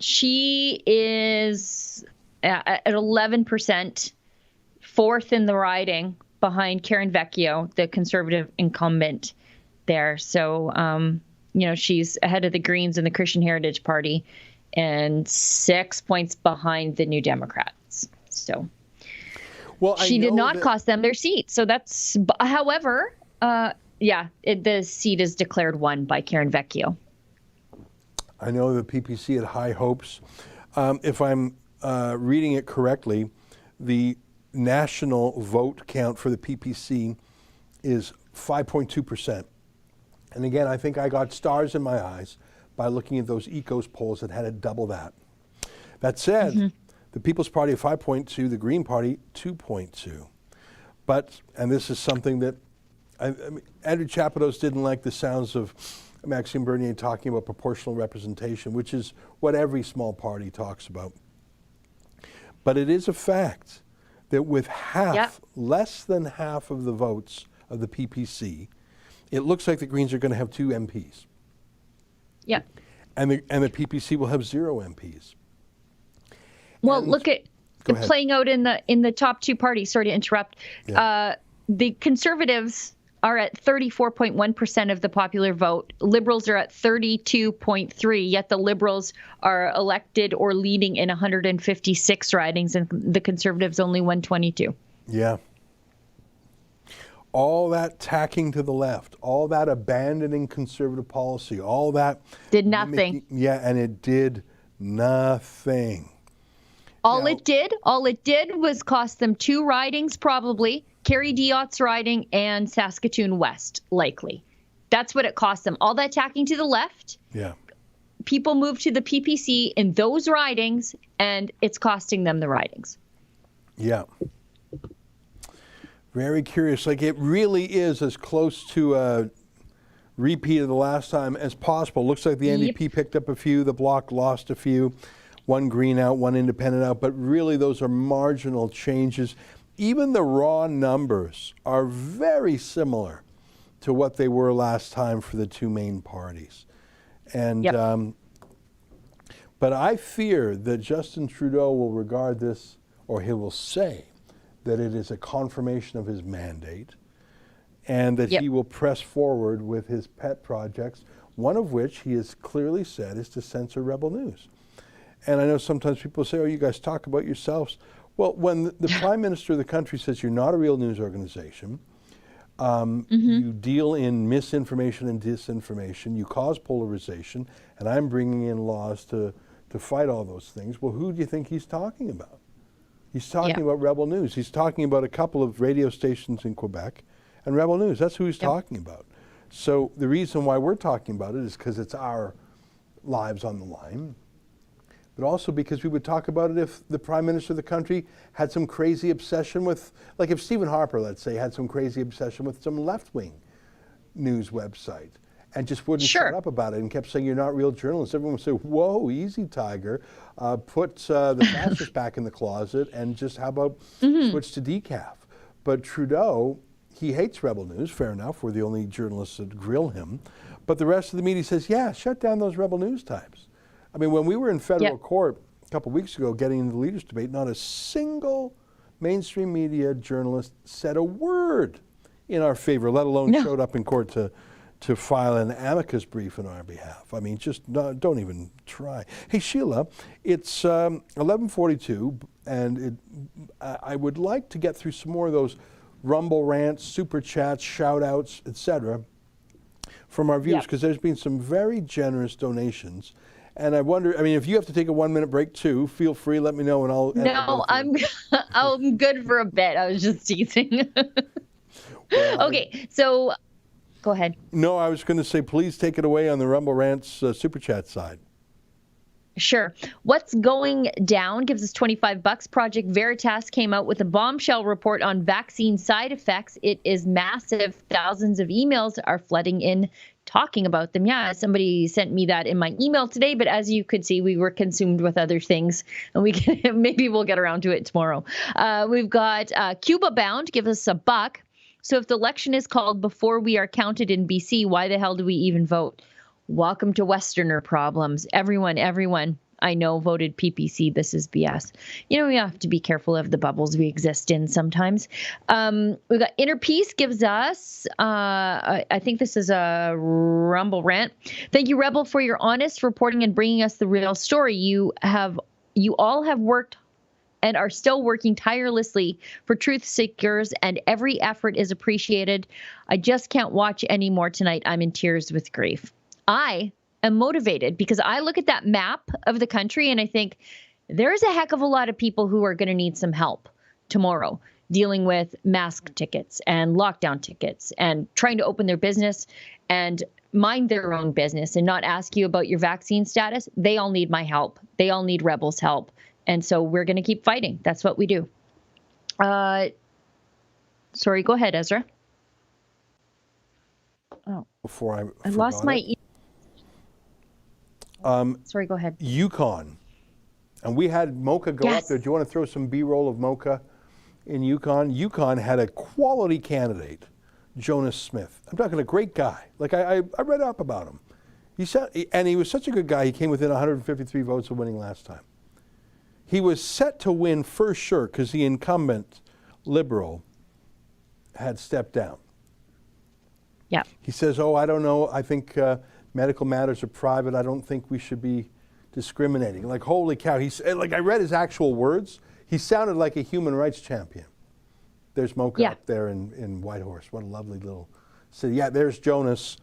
C: She is at 11%, fourth in the riding behind Karen Vecchio, the Conservative incumbent there. So, she's ahead of the Greens and the Christian Heritage Party, and 6 points behind the New Democrats. So she did not cost them their seat. So that's, however, the seat is declared won by Karen Vecchio.
B: I know the PPC had high hopes. If I'm reading it correctly, the national vote count for the PPC is 5.2%. And again, I think I got stars in my eyes by looking at those Ecos polls that had it double that. That said, the People's Party 5.2, the Green Party 2.2. But, and this is something that Andrew Chapados didn't like the sounds of Maxime Bernier talking about proportional representation, which is what every small party talks about. But it is a fact that with half, less than half of the votes of the PPC, it looks like the Greens are going to have 2 MPs.
C: Yeah.
B: And the PPC will have 0 MPs.
C: Well,
B: And
C: look at playing out in the top 2 parties. Sorry to interrupt.
B: Yeah.
C: The Conservatives are at 34.1% of the popular vote. Liberals are at 32.3%, yet the Liberals are elected or leading in 156 ridings, and the Conservatives only 122.
B: Yeah. All that tacking to the left, all that abandoning conservative policy, all that
C: did nothing.
B: And it did nothing.
C: All it did was cost them 2 ridings, probably. Kerry Diott's riding and Saskatoon West, likely. That's what it cost them. All that tacking to the left.
B: Yeah.
C: People moved to the PPC in those ridings, and it's costing them the ridings.
B: Yeah. Very curious. Like, it really is as close to a repeat of the last time as possible. Looks like the NDP picked up a few, the Bloc lost a few, 1 Green out, 1 Independent out, but really those are marginal changes. Even the raw numbers are very similar to what they were last time for the 2 main parties. And but I fear that Justin Trudeau will regard this, or he will say that it is a confirmation of his mandate, and that he will press forward with his pet projects, one of which he has clearly said is to censor Rebel News. And I know sometimes people say, oh, you guys talk about yourselves. Well, when the Prime Minister of the country says you're not a real news organization, you deal in misinformation and disinformation, you cause polarization, and I'm bringing in laws to fight all those things, well, who do you think he's talking about? He's talking about Rebel News. He's talking about a couple of radio stations in Quebec and Rebel News. That's who he's talking about. So the reason why we're talking about it is because it's our lives on the line, but also because we would talk about it if the Prime Minister of the country had some crazy obsession with, like if Stephen Harper, let's say, had some crazy obsession with some left-wing news website and just wouldn't shut up about it and kept saying, you're not real journalists. Everyone would say, whoa, easy, Tiger. Put the fascists back in the closet and just how about switch to decaf. But Trudeau, he hates Rebel News, fair enough. We're the only journalists that grill him. But the rest of the media says, yeah, shut down those Rebel News types. I mean, when we were in federal court a couple of weeks ago getting into the leaders' debate, not a single mainstream media journalist said a word in our favor, let alone showed up in court to file an amicus brief on our behalf. I mean, just don't even try. Hey, Sheila, it's 11:42, and I would like to get through some more of those Rumble rants, super chats, shout outs, etc. from our viewers, because there's been some very generous donations. And I wonder, I mean, if you have to take a 1-minute break too, feel free, let me know and I'll...
C: No, I'm good for a bit. I was just teasing. Okay, so go ahead.
B: No, I was going to say, please take it away on the Rumble Rants Super Chat side.
C: Sure. What's going down gives us $25. Project Veritas came out with a bombshell report on vaccine side effects. It is massive. Thousands of emails are flooding in talking about them. Yeah, somebody sent me that in my email today, but as you could see, we were consumed with other things, and we can, maybe we'll get around to it tomorrow. We've got Cuba Bound, give us $1. So if the election is called before we are counted in BC, why the hell do we even vote? Welcome to Westerner problems. Everyone I know voted PPC. This is BS. You know, we have to be careful of the bubbles we exist in sometimes. We've got Inner Peace gives us, I think this is a Rumble rant. Thank you, Rebel, for your honest reporting and bringing us the real story. You all have worked and are still working tirelessly for truth seekers, and every effort is appreciated. I just can't watch anymore tonight. I'm in tears with grief. I am motivated because I look at that map of the country and I think there's a heck of a lot of people who are going to need some help tomorrow dealing with mask tickets and lockdown tickets and trying to open their business and mind their own business and not ask you about your vaccine status. They all need my help. They all need Rebels' help. And so we're going to keep fighting. That's what we do. Sorry, go ahead, Ezra. Oh,
B: before
C: I lost my. Sorry, go ahead.
B: Yukon. And we had Mocha go up there. Do you want to throw some B-roll of Mocha in Yukon? Yukon had a quality candidate, Jonas Smith. I'm talking a great guy. Like, I read up about him. And he was such a good guy, he came within 153 votes of winning last time. He was set to win for sure because the incumbent Liberal had stepped down.
C: Yeah.
B: He says, oh, I don't know. I think medical matters are private. I don't think we should be discriminating. Like, holy cow. Like, I read his actual words. He sounded like a human rights champion. There's Mocha up there in Whitehorse. What a lovely little city. Yeah, there's Jonas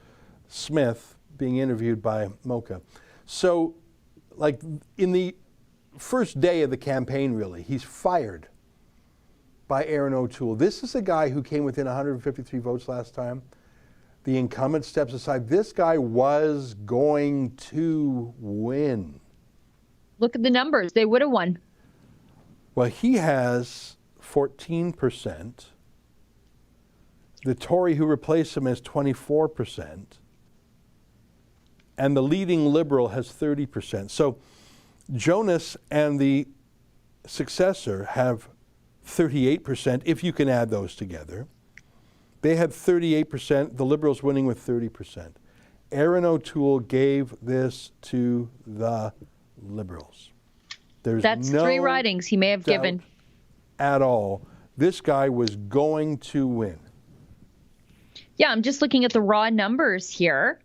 B: Smith being interviewed by Mocha. So, like, in the first day of the campaign, really, he's fired by Aaron O'Toole. This is a guy who came within 153 votes last time. The incumbent steps aside. This guy was going to win.
C: Look at the numbers. They would have won.
B: Well, he has 14%. The Tory who replaced him has 24%. And the leading Liberal has 30%. So Jonas and the successor have 38%, if you can add those together. They had 38%, the Liberals winning with 30%. Aaron O'Toole gave this to the Liberals.
C: That's no 3 ridings he may have given.
B: At all. This guy was going to win.
C: Yeah, I'm just looking at the raw numbers here.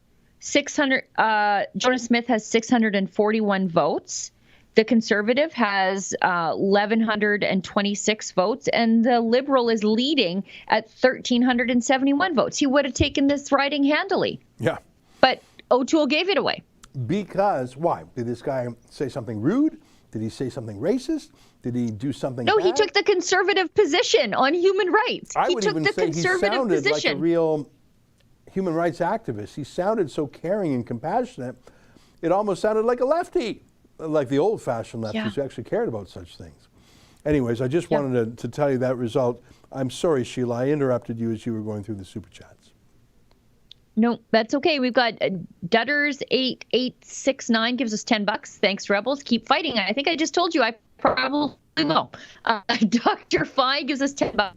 C: Jonas Smith has 641 votes. The Conservative has 1,126 votes, and the Liberal is leading at 1,371 votes. He would have taken this riding handily.
B: Yeah.
C: But O'Toole gave it away.
B: Because, why? Did this guy say something rude? Did he say something racist? Did he do something
C: No,
B: bad?
C: he took the conservative position on human rights.
B: I
C: He
B: would
C: took
B: even
C: the
B: say he
C: conservative
B: sounded
C: position.
B: like a real human rights activist. He sounded so caring and compassionate. It almost sounded like a lefty, like the old-fashioned lefties who actually cared about such things. Anyways, I just wanted to tell you that result. I'm sorry, Sheila, I interrupted you as you were going through the Super Chats.
C: No, that's okay. We've got Dutters 8869 gives us $10. Thanks, Rebels. Keep fighting. I think I just told you I probably will. Dr. Phi gives us $10.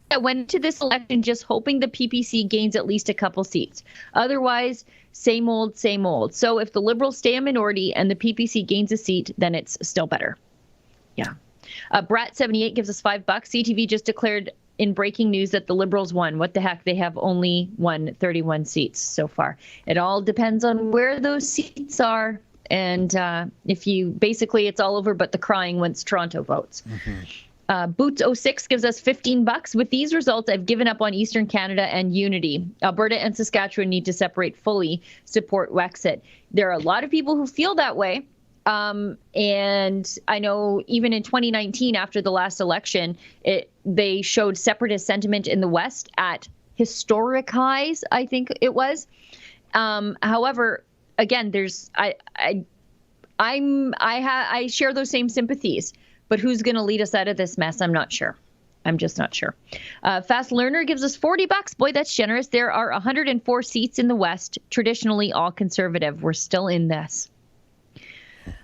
C: I went into this election just hoping the PPC gains at least a couple seats. Otherwise, same old, same old. So if the Liberals stay a minority and the PPC gains a seat, then it's still better. Yeah. Brat78 gives us $5. CTV just declared in breaking news that the Liberals won. What the heck? They have only won 31 seats so far. It all depends on where those seats are. And if you basically, it's all over but the crying once Toronto votes. Boots06 gives us $15. With these results, I've given up on Eastern Canada and unity. Alberta and Saskatchewan need to separate fully, support Wexit. There are a lot of people who feel that way. And I know even in 2019, after the last election, they showed separatist sentiment in the West at historic highs, I think it was. However, again, I share those same sympathies, but who's going to lead us out of this mess? I'm not sure. I'm just not sure. Fast Learner gives us $40. Boy, that's generous. There are 104 seats in the West, traditionally all Conservative. We're still in this.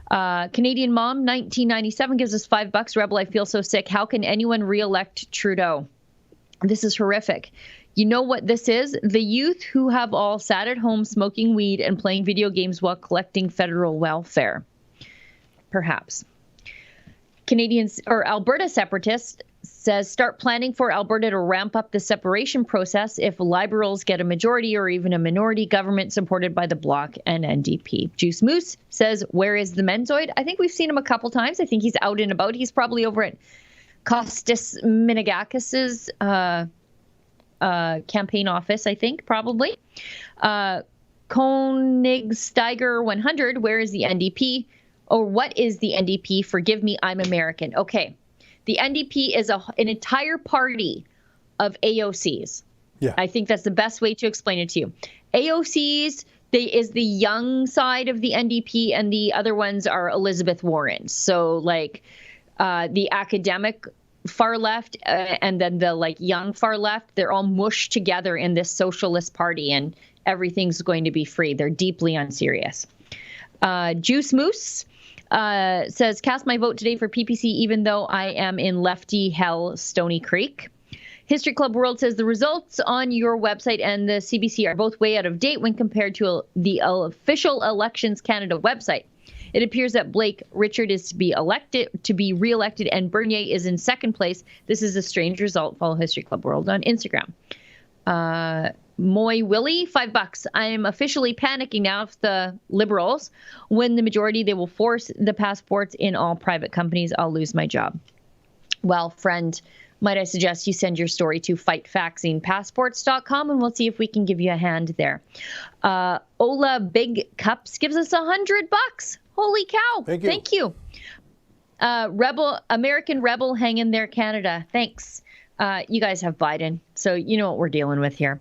C: Canadian Mom 1997 gives us $5. Rebel, I feel so sick. How can anyone re-elect Trudeau? This is horrific. You know what this is? The youth who have all sat at home smoking weed and playing video games while collecting federal welfare. Perhaps. Alberta separatist says start planning for Alberta to ramp up the separation process if Liberals get a majority or even a minority government supported by the Bloc and NDP. Juice Moose says, where is the Menzoid? I think we've seen him a couple times. I think he's out and about. He's probably over at Costas Minagakis's campaign office, I think, probably. Koenigsteiger 100, where is the NDP? Or what is the NDP? Forgive me, I'm American. Okay. The NDP is an entire party of AOCs. Yeah. I think that's the best way to explain it to you. AOCs is the young side of the NDP, and the other ones are Elizabeth Warren. So like the academic far left and then the young far left, they're all mushed together in this socialist party, and everything's going to be free. They're deeply unserious. Juice Moose says, cast my vote today for PPC even though I am in lefty hell, Stony Creek. History Club World says the results on your website and the CBC are both way out of date when compared to the official Elections Canada website. It appears that Blake Richard is to be re-elected, and Bernier is in second place. This is a strange result. Follow History Club World on Instagram. Moy Willie, $5. I am officially panicking now. If the Liberals win the majority, they will force the passports in all private companies. I'll lose my job. Well, friend, might I suggest you send your story to fightvaccinepassports.com and we'll see if we can give you a hand there. Ola Big Cups gives us $100. Holy cow. Thank you. American Rebel, hang in there, Canada. Thanks. You guys have Biden, so you know what we're dealing with here.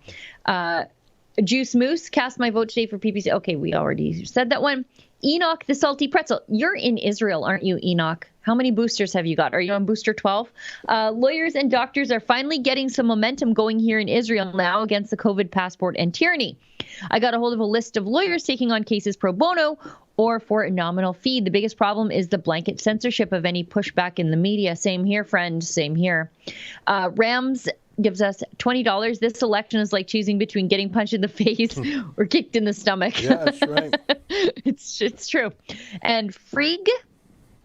C: Juice Moose, cast my vote today for PPC. Okay, we already said that one. Enoch the Salty Pretzel. You're in Israel, aren't you, Enoch? How many boosters have you got? Are you on booster 12? Lawyers and doctors are finally getting some momentum going here in Israel now against the COVID passport and tyranny. I got a hold of a list of lawyers taking on cases pro bono or for a nominal fee. The biggest problem is the blanket censorship of any pushback in the media. Same here, friend. Same here. Rams gives us $20. This election is like choosing between getting punched in the face or kicked in the stomach.
B: Yeah, that's right.
C: It's true. And Frigg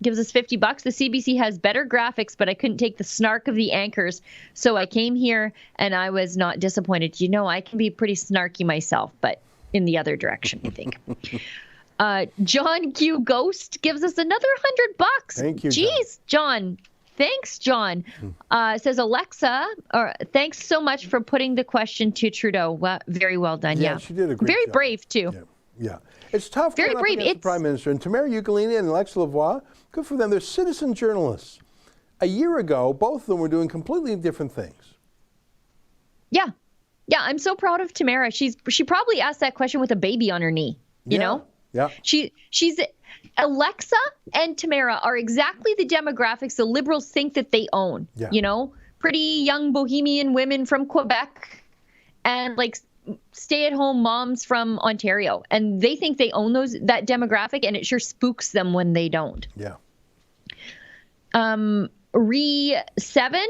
C: gives us $50. The CBC has better graphics, but I couldn't take the snark of the anchors, so I came here and I was not disappointed. You know, I can be pretty snarky myself, but in the other direction, I think. John Q Ghost gives us another $100.
B: Thank you,
C: Jeez, John. Thanks, John. Says Alexa, thanks so much for putting the question to Trudeau. Well, very well done. Yeah,
B: she did a great
C: Very
B: job.
C: brave, too.
B: Yeah. It's tough
C: Very
B: going up
C: brave.
B: against the Prime Minister. And Tamara Ukulele and Alexa Lavoie, good for them. They're citizen journalists. A year ago, both of them were doing completely different things.
C: Yeah. Yeah, I'm so proud of Tamara. She probably asked that question with a baby on her knee, you know?
B: Yeah.
C: She's Alexa and Tamara are exactly the demographics the Liberals think that they own.
B: Yeah.
C: You know, pretty young bohemian women from Quebec and like stay-at-home moms from Ontario, and they think they own that demographic, and it sure spooks them when they don't.
B: Yeah.
C: $7, $100.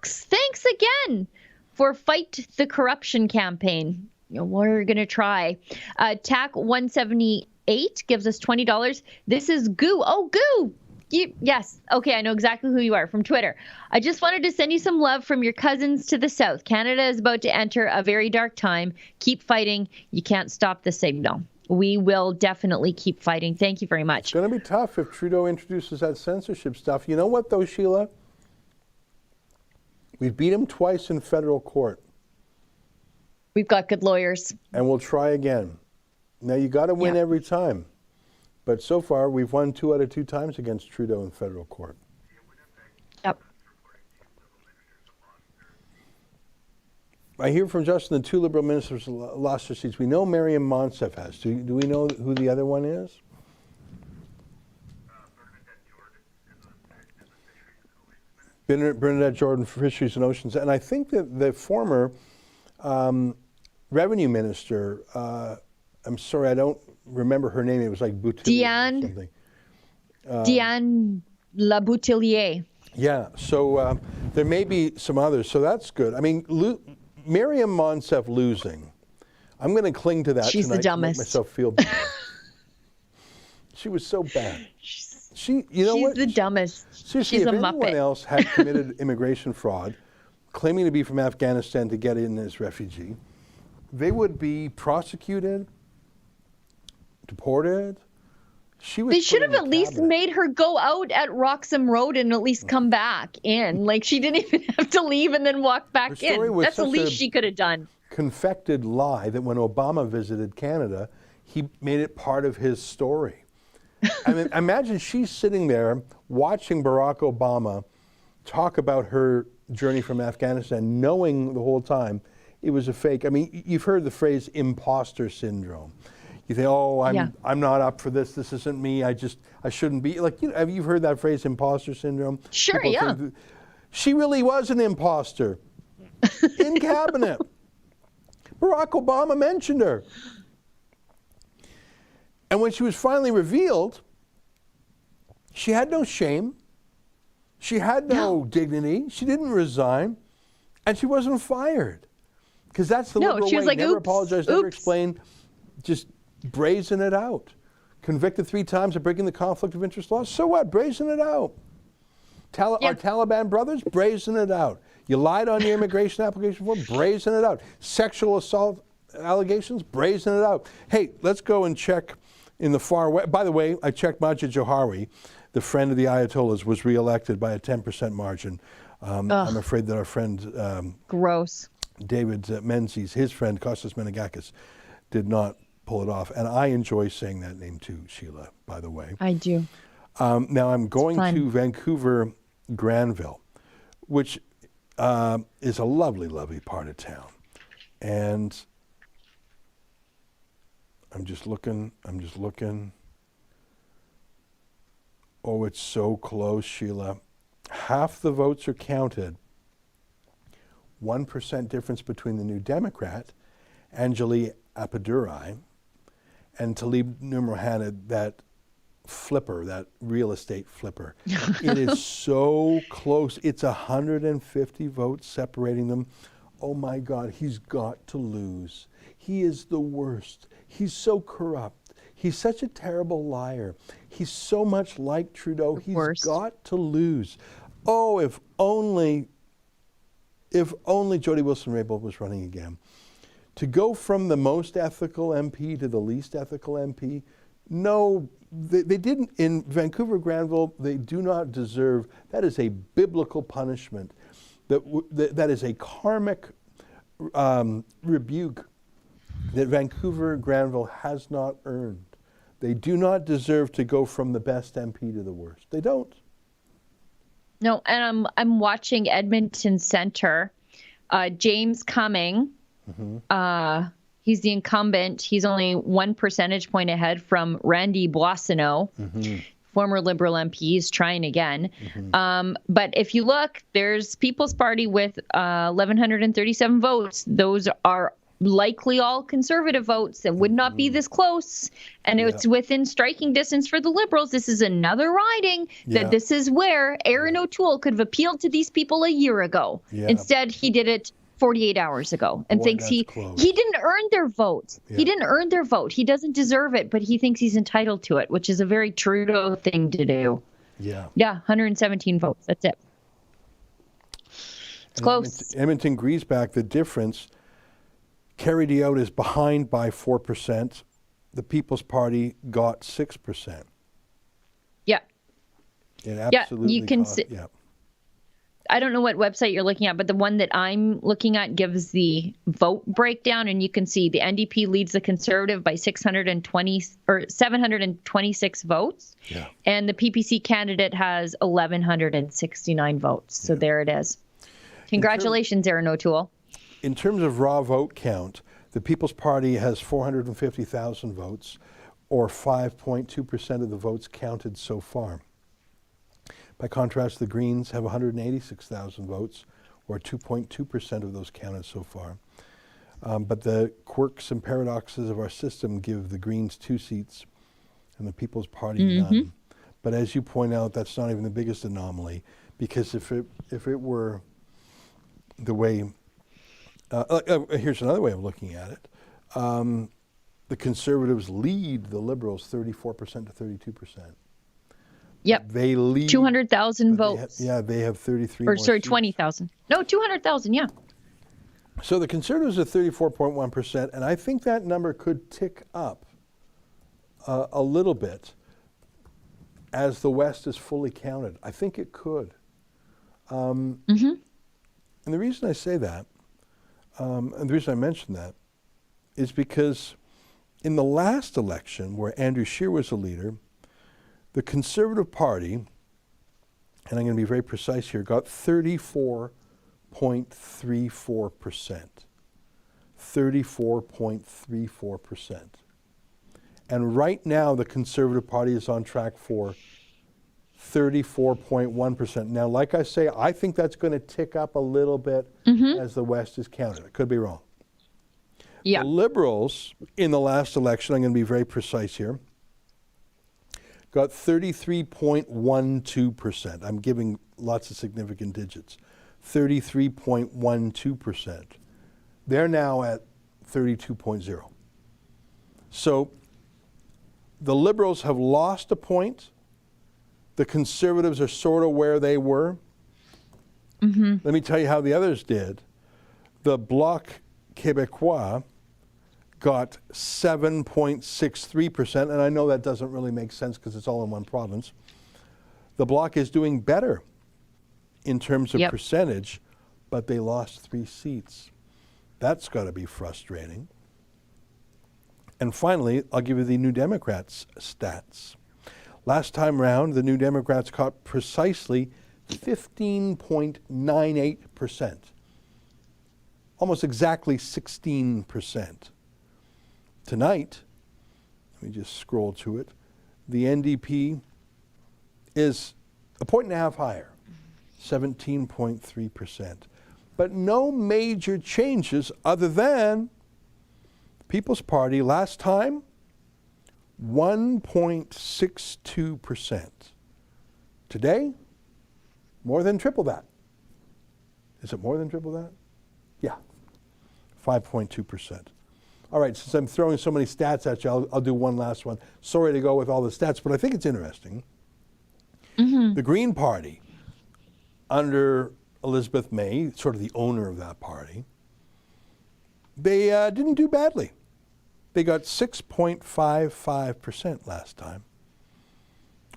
C: Thanks again for Fight the Corruption campaign. We're going to try. TAC 178 gives us $20. This is Goo. Oh, Goo. Yes. Okay, I know exactly who you are from Twitter. I just wanted to send you some love from your cousins to the south. Canada is about to enter a very dark time. Keep fighting. You can't stop the signal. We will definitely keep fighting. Thank you very much.
B: It's going to be tough if Trudeau introduces that censorship stuff. You know what, though, Sheila? We beat him twice in federal court.
C: We've got good lawyers.
B: And we'll try again. Now, you got to win every time. But so far, we've won 2 out of 2 times against Trudeau in federal court.
C: Yep.
B: I hear from Justin the 2 Liberal ministers lost their seats. We know Mariam Monsef has. Do we know who the other one is? Bernadette Jordan for Fisheries and Oceans. And I think that the former revenue minister, I'm sorry, I don't remember her name. It was like Boutillier or something.
C: Diane Laboutillier.
B: Yeah, so there may be some others, so that's good. I mean, Mariam Monsef losing, I'm going to cling to that
C: She's
B: tonight
C: the dumbest.
B: to make myself feel bad. She was so bad. You know what?
C: She's the dumbest.
B: Seriously,
C: She's
B: if
C: a
B: anyone
C: Muppet.
B: else had committed immigration fraud, claiming to be from Afghanistan to get in as refugee, they would be prosecuted, deported.
C: They should have at least made her go out at Roxham Road and at least come back in. Like, she didn't even have to leave and then walk back in. That's the least she could have done.
B: Confected lie that when Obama visited Canada, he made it part of his story. I mean, imagine she's sitting there watching Barack Obama talk about her journey from Afghanistan, knowing the whole time it was a fake. I mean, you've heard the phrase imposter syndrome. You think, oh, I'm not up for this. This isn't me. I shouldn't be. Like, have you heard that phrase, imposter syndrome?
C: Sure,
B: People
C: yeah.
B: think she really was an imposter in cabinet. Barack Obama mentioned her. And when she was finally revealed, she had no shame. She had no dignity. She didn't resign. And she wasn't fired. Because that's the liberal
C: she was
B: way.
C: like,
B: Never
C: oops,
B: apologize, never explain. Just brazen it out. Convicted 3 times of breaking the conflict of interest law. So what? Brazen it out. Our Taliban brothers, brazen it out. You lied on your immigration application form, brazen it out. Sexual assault allegations, brazen it out. Hey, let's go and check in the far west. By the way, I checked Majid Johari, the friend of the Ayatollahs, was reelected by a 10% margin. I'm afraid that our friend
C: gross
B: David Menzies, his friend Kostas Menegakis, did not pull it off. And I enjoy saying that name too, Sheila, by the way.
C: I do.
B: Now I'm going to Vancouver, Granville, which is a lovely, lovely part of town. And I'm just looking. Oh, it's so close, Sheila. Half the votes are counted. 1% difference between the New Democrat, Anjali Appadurai, and Talib Noor-Mohamed, that flipper, that real estate flipper. It is so close. It's 150 votes separating them. Oh my God, he's got to lose. He is the worst. He's so corrupt. He's such a terrible liar. He's so much like Trudeau. He's got to lose. Oh, if only Jody Wilson-Raybould was running again. To go from the most ethical MP to the least ethical MP, no, they didn't. In Vancouver, Granville, they do not deserve. That is a biblical punishment. That is a karmic rebuke that Vancouver, Granville has not earned. They do not deserve to go from the best MP to the worst. They don't.
C: No, and I'm watching Edmonton Centre. James Cumming, he's the incumbent. He's only 1 percentage point ahead from Randy Boissonneau, former Liberal MP. He's trying again. But if you look, there's People's Party with 1,137 votes. Those are likely all Conservative votes. It would not be this close. And it's within striking distance for the Liberals. This is another riding that this is where Aaron O'Toole could have appealed to these people a year ago. Instead, he did it 48 hours ago and thinks he didn't earn their vote. He didn't earn their vote. He doesn't deserve it, but he thinks he's entitled to it, which is a very Trudeau thing to do. Yeah, 117 votes. That's it. It's close.
B: Edmonton Griesbach, the difference. Kerry Diotte is behind by 4%. The People's Party got 6%.
C: Yeah.
B: It absolutely
C: you can see.
B: Yeah.
C: I don't know what website you're looking at, but the one that I'm looking at gives the vote breakdown, and you can see the NDP leads the Conservative by 726 votes, and the PPC candidate has 1,169 votes. So there it is. Congratulations, Aaron O'Toole.
B: In terms of raw vote count, the People's Party has 450,000 votes, or 5.2% of the votes counted so far. By contrast, the Greens have 186,000 votes, or 2.2% of those counted so far. But the quirks and paradoxes of our system give the Greens 2 seats and the People's Party none. But as you point out, that's not even the biggest anomaly, because if it were the way, here's another way of looking at it. The Conservatives lead the Liberals 34% to 32%.
C: Yep.
B: They lead
C: 200,000 votes.
B: They have 33.
C: Or sorry, 20,000. No, 200,000. Yeah.
B: So the Conservatives are 34.1%, and I think that number could tick up a little bit as the West is fully counted. I think it could. And the reason I say that, and the reason I mention that, is because in the last election, where Andrew Scheer was the leader, the Conservative Party, and I'm going to be very precise here, got 34.34%. 34.34%. And right now, the Conservative Party is on track for 34.1%. Now, like I say, I think that's going to tick up a little bit as the West is counted. I could be wrong. The Liberals, in the last election, I'm going to be very precise here, got 33.12%. I'm giving lots of significant digits. 33.12%. They're now at 32.0. So the Liberals have lost a point. The Conservatives are sort of where they were. Let me tell you how the others did. The Bloc Québécois got 7.63%, and I know that doesn't really make sense because it's all in one province. The Bloc is doing better in terms of percentage, but they lost 3 seats. That's got to be frustrating. And finally, I'll give you the New Democrats stats. Last time round, the New Democrats got precisely 15.98%. Almost exactly 16%. Tonight, let me just scroll to it, the NDP is a point and a half higher, 17.3%. But no major changes other than the People's Party last time, 1.62%. Today, more than triple that. Is it more than triple that? Yeah, 5.2%. All right, since I'm throwing so many stats at you, I'll do one last one. Sorry to go with all the stats, but I think it's interesting. The Green Party, under Elizabeth May, sort of the owner of that party, they didn't do badly. They got 6.55% last time.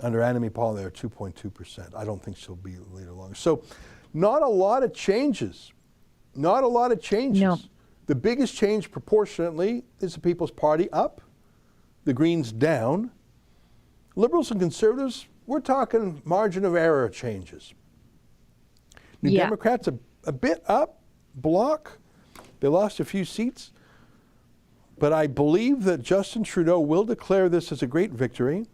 B: Under Annamie Paul, they're 2.2%. I don't think she'll be the leader longer. So not a lot of changes. Not a lot of changes. No. The biggest change proportionately is the People's Party up, the Greens down. Liberals and Conservatives, we're talking margin of error changes. New Democrats a bit up, Bloc, they lost a few seats. But I believe that Justin Trudeau will declare this as a great victory,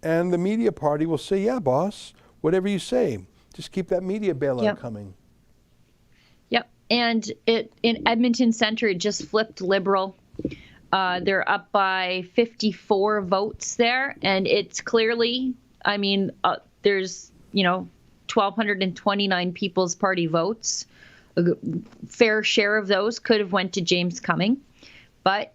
B: and the media party will say, yeah, boss, whatever you say, just keep that media bailout coming.
C: And in Edmonton Centre, it just flipped Liberal. They're up by 54 votes there. And it's clearly, I mean, there's, 1,229 People's Party votes. A fair share of those could have went to James Cumming. But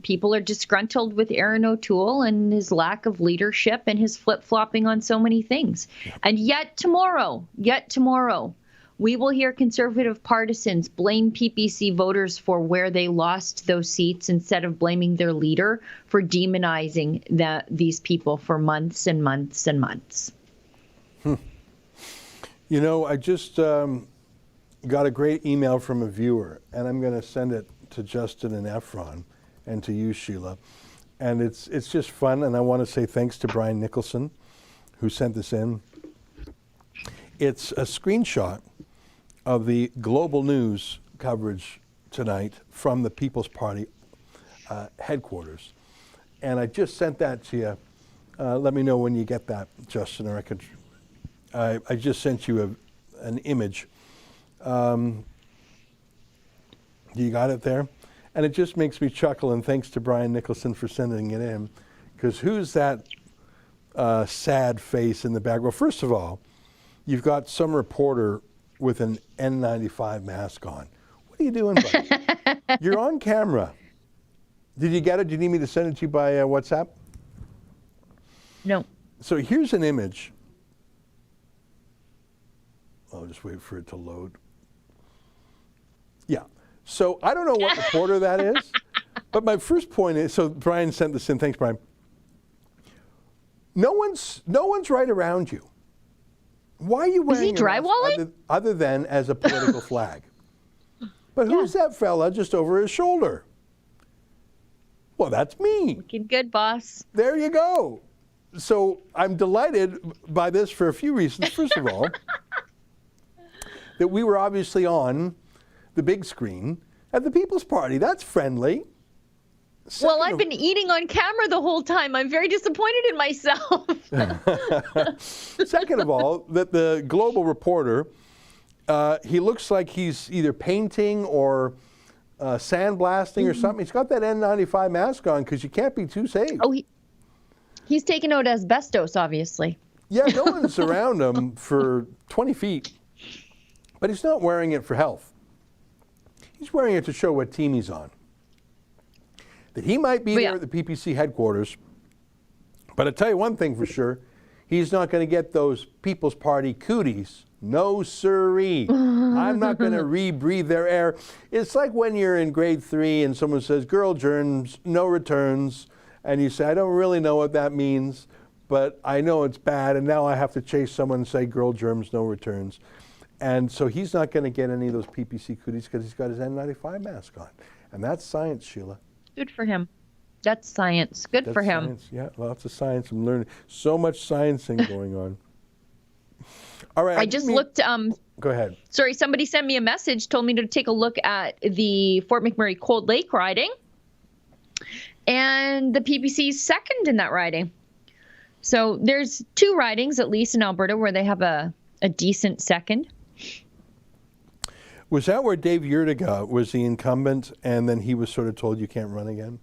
C: people are disgruntled with Aaron O'Toole and his lack of leadership and his flip-flopping on so many things. And yet tomorrow, we will hear Conservative partisans blame PPC voters for where they lost those seats instead of blaming their leader for demonizing these people for months and months and months.
B: I just got a great email from a viewer, and I'm going to send it to Justin and Efron and to you, Sheila. And it's just fun, and I want to say thanks to Brian Nicholson, who sent this in. It's a screenshot of the global news coverage tonight from the People's Party headquarters. And I just sent that to you. Let me know when you get that, Justin, or I just sent you an image. You got it there? And it just makes me chuckle, and thanks to Brian Nicholson for sending it in, because who's that sad face in the back? Well, first of all, you've got some reporter with an N95 mask on. What are you doing, buddy? You're on camera. Did you get it? Do you need me to send it to you by WhatsApp?
C: No.
B: So here's an image. I'll just wait for it to load. Yeah. So I don't know what reporter that is, but my first point is, so Brian sent this in. Thanks, Brian. No one's right around you. Why are you wearing
C: Is he drywalling?
B: Other than as a political flag? But who's that fella just over his shoulder? Well, that's me.
C: Looking good, boss.
B: There you go. So I'm delighted by this for a few reasons. First of all, that we were obviously on the big screen at the People's Party. That's friendly.
C: Well, I've been eating on camera the whole time. I'm very disappointed in myself.
B: Second of all, that the global reporter, he looks like he's either painting or sandblasting or something. He's got that N95 mask on because you can't be too safe.
C: Oh, He's taken out asbestos, obviously.
B: Yeah, no one's around him for 20 feet, but he's not wearing it for health. He's wearing it to show what team he's on. That he might be there at the PPC headquarters, but I tell you one thing for sure, he's not going to get those People's Party cooties. No siree. I'm not going to rebreathe their air. It's like when you're in grade 3 and someone says, girl germs, no returns, and you say, I don't really know what that means, but I know it's bad, and now I have to chase someone and say, girl germs, no returns. And so he's not going to get any of those PPC cooties because he's got his N95 mask on. And that's science, Sheila.
C: Good for him. That's science. Good for him.
B: Science. Yeah, lots of science. I'm learning so much sciencing going on. All right.
C: I just looked.
B: Go ahead.
C: Sorry, somebody sent me a message, told me to take a look at the Fort McMurray Cold Lake riding. And the PPC's second in that riding. So there's 2 ridings, at least in Alberta, where they have a decent second.
B: Was that where Dave Yurtiga was the incumbent and then he was sort of told you can't run again?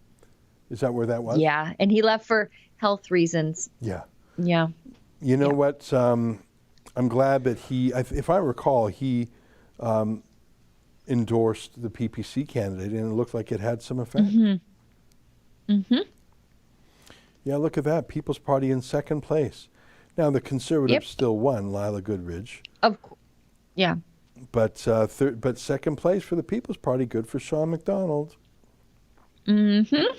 B: Is that where that was?
C: Yeah, and he left for health reasons.
B: Yeah.
C: Yeah.
B: You know what? I'm glad that he, if I recall, he endorsed the PPC candidate and it looked like it had some effect.
C: Mm-hmm. Mm-hmm.
B: Yeah, look at that. People's Party in second place. Now, the Conservatives still won, Lila Goodridge.
C: Of course. Yeah.
B: But second place for the People's Party, good for Sean McDonald.
C: Mm-hmm.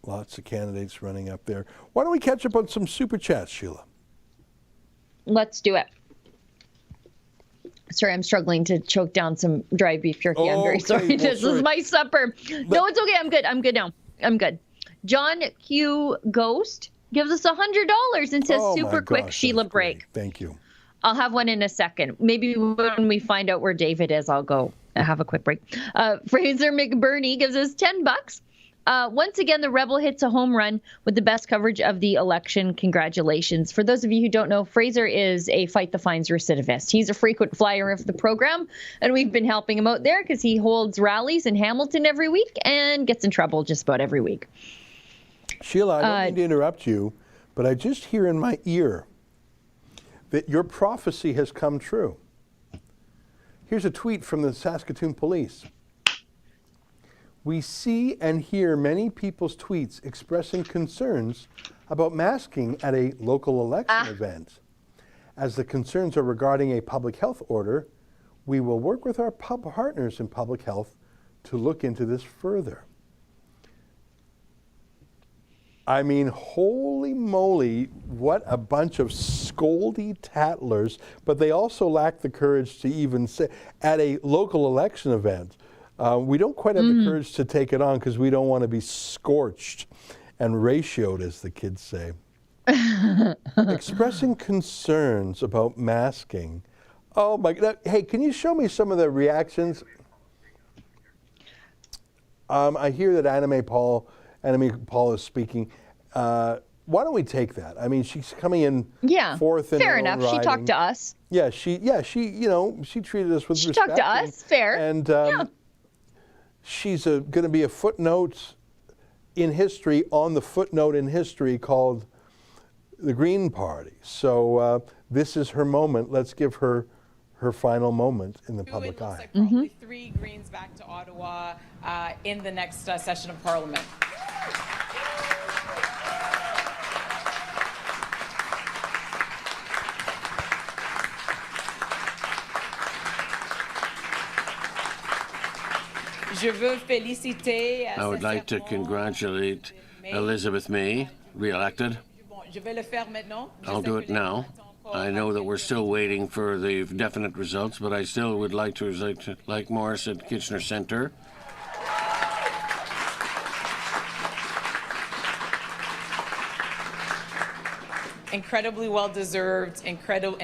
B: Lots of candidates running up there. Why don't we catch up on some super chats, Sheila?
C: Let's do it. Sorry, I'm struggling to choke down some dry beef jerky. I'm very sorry.
B: Well,
C: this is my supper. No, it's okay. I'm good. I'm good now. I'm good. John Q. Ghost gives us $100 and says, super quick Sheila break.
B: Thank you.
C: I'll have one in a second. Maybe when we find out where David is, I'll go have a quick break. Fraser McBurney gives us $10. Once again, the Rebel hits a home run with the best coverage of the election. Congratulations. For those of you who don't know, Fraser is a Fight the Fines recidivist. He's a frequent flyer of the program, and we've been helping him out there because he holds rallies in Hamilton every week and gets in trouble just about every week.
B: Sheila, I don't mean to interrupt you, but I just hear in my ear that your prophecy has come true. Here's a tweet from the Saskatoon Police. We see and hear many people's tweets expressing concerns about masking at a local election event. As the concerns are regarding a public health order, we will work with our partners in public health to look into this further. I mean, holy moly, what a bunch of scoldy tattlers, but they also lack the courage to even say, at a local election event, we don't quite have the courage to take it on because we don't want to be scorched and ratioed, as the kids say. Expressing concerns about masking. Oh my God. Hey, can you show me some of the reactions? I hear that Anime Paul is speaking. Why don't we take that? I mean, she's coming in fourth in
C: fair
B: her
C: enough.
B: own riding.
C: She talked to us.
B: Yeah, she treated us with respect.
C: She talked to us. Fair.
B: And she's going to be a footnote in history on the footnote in history called the Green Party. So this is her moment. Let's give her her final moment in the public eye.
D: Like probably 3 Greens back to Ottawa in the next session of Parliament.
H: I would like to congratulate Elizabeth May, re-elected. I'll do it now. I know that we're still waiting for the definite results, but I still would like to, like Morris at Kitchener Centre.
D: Incredibly well-deserved, an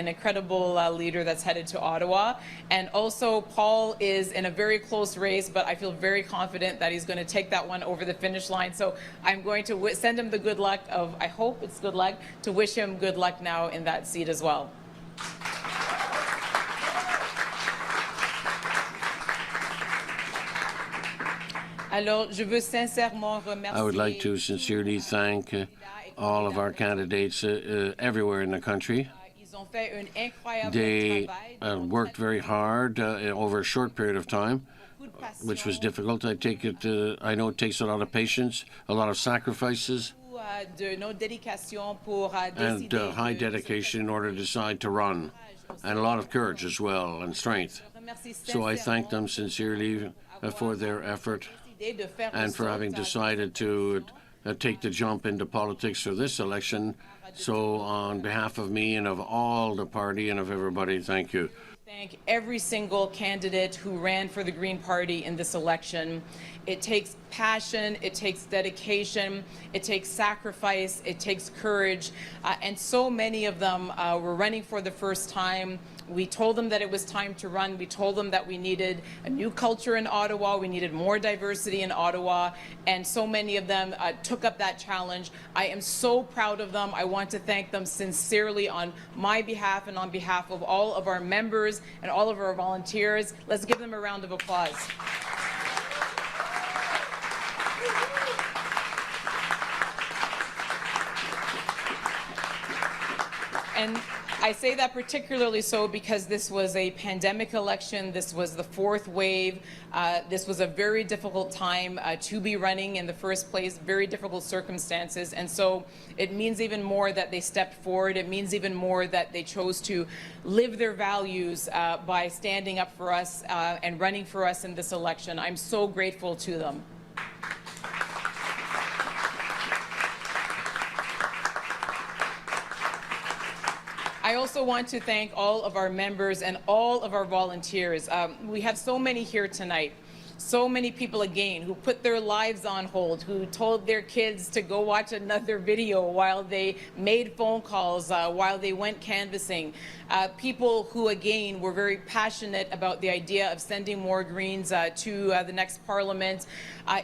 D: incredible leader that's headed to Ottawa. And also, Paul is in a very close race, but I feel very confident that he's going to take that one over the finish line. So I'm going to send him the good luck of, I hope it's good luck, to wish him good luck now in that seat as well.
H: I would like to sincerely thank all of our candidates everywhere in the country. They worked very hard over a short period of time, which was difficult. I know it takes a lot of patience, a lot of sacrifices, and high dedication in order to decide to run, and a lot of courage as well, and strength. So I thank them sincerely for their effort and for having decided to take the jump into politics for this election. So on behalf of me and of all the party and of everybody, thank you.
D: Thank every single candidate who ran for the Green Party in this election. It takes passion, it takes dedication, it takes sacrifice, it takes courage, and so many of them were running for the first time. We told them that it was time to run. We told them that we needed a new culture in Ottawa. We needed more diversity in Ottawa. And so many of them took up that challenge. I am so proud of them. I want to thank them sincerely on my behalf and on behalf of all of our members and all of our volunteers. Let's give them a round of applause. And I say that particularly so because this was a pandemic election. This was the fourth wave. This was a very difficult time to be running in the first place, very difficult circumstances. And so it means even more that they stepped forward. It means even more that they chose to live their values by standing up for us and running for us in this election. I'm so grateful to them. I also want to thank all of our members and all of our volunteers. We have so many here tonight. So many people, again, who put their lives on hold, who told their kids to go watch another video while they made phone calls, while they went canvassing. People who, again, were very passionate about the idea of sending more Greens to the next Parliament.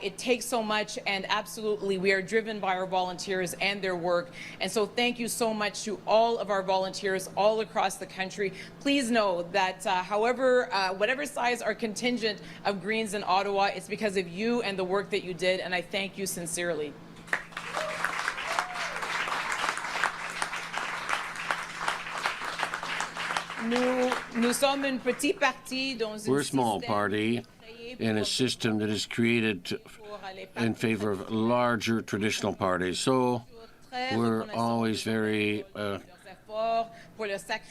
D: It takes so much, and absolutely, we are driven by our volunteers and their work. And so thank you so much to all of our volunteers all across the country. Please know that whatever size our contingent of Greens in Ottawa, it's because of you and the work that you did, and I thank you sincerely.
H: We're a small party in a system that is created in favor of larger traditional parties. So we're always very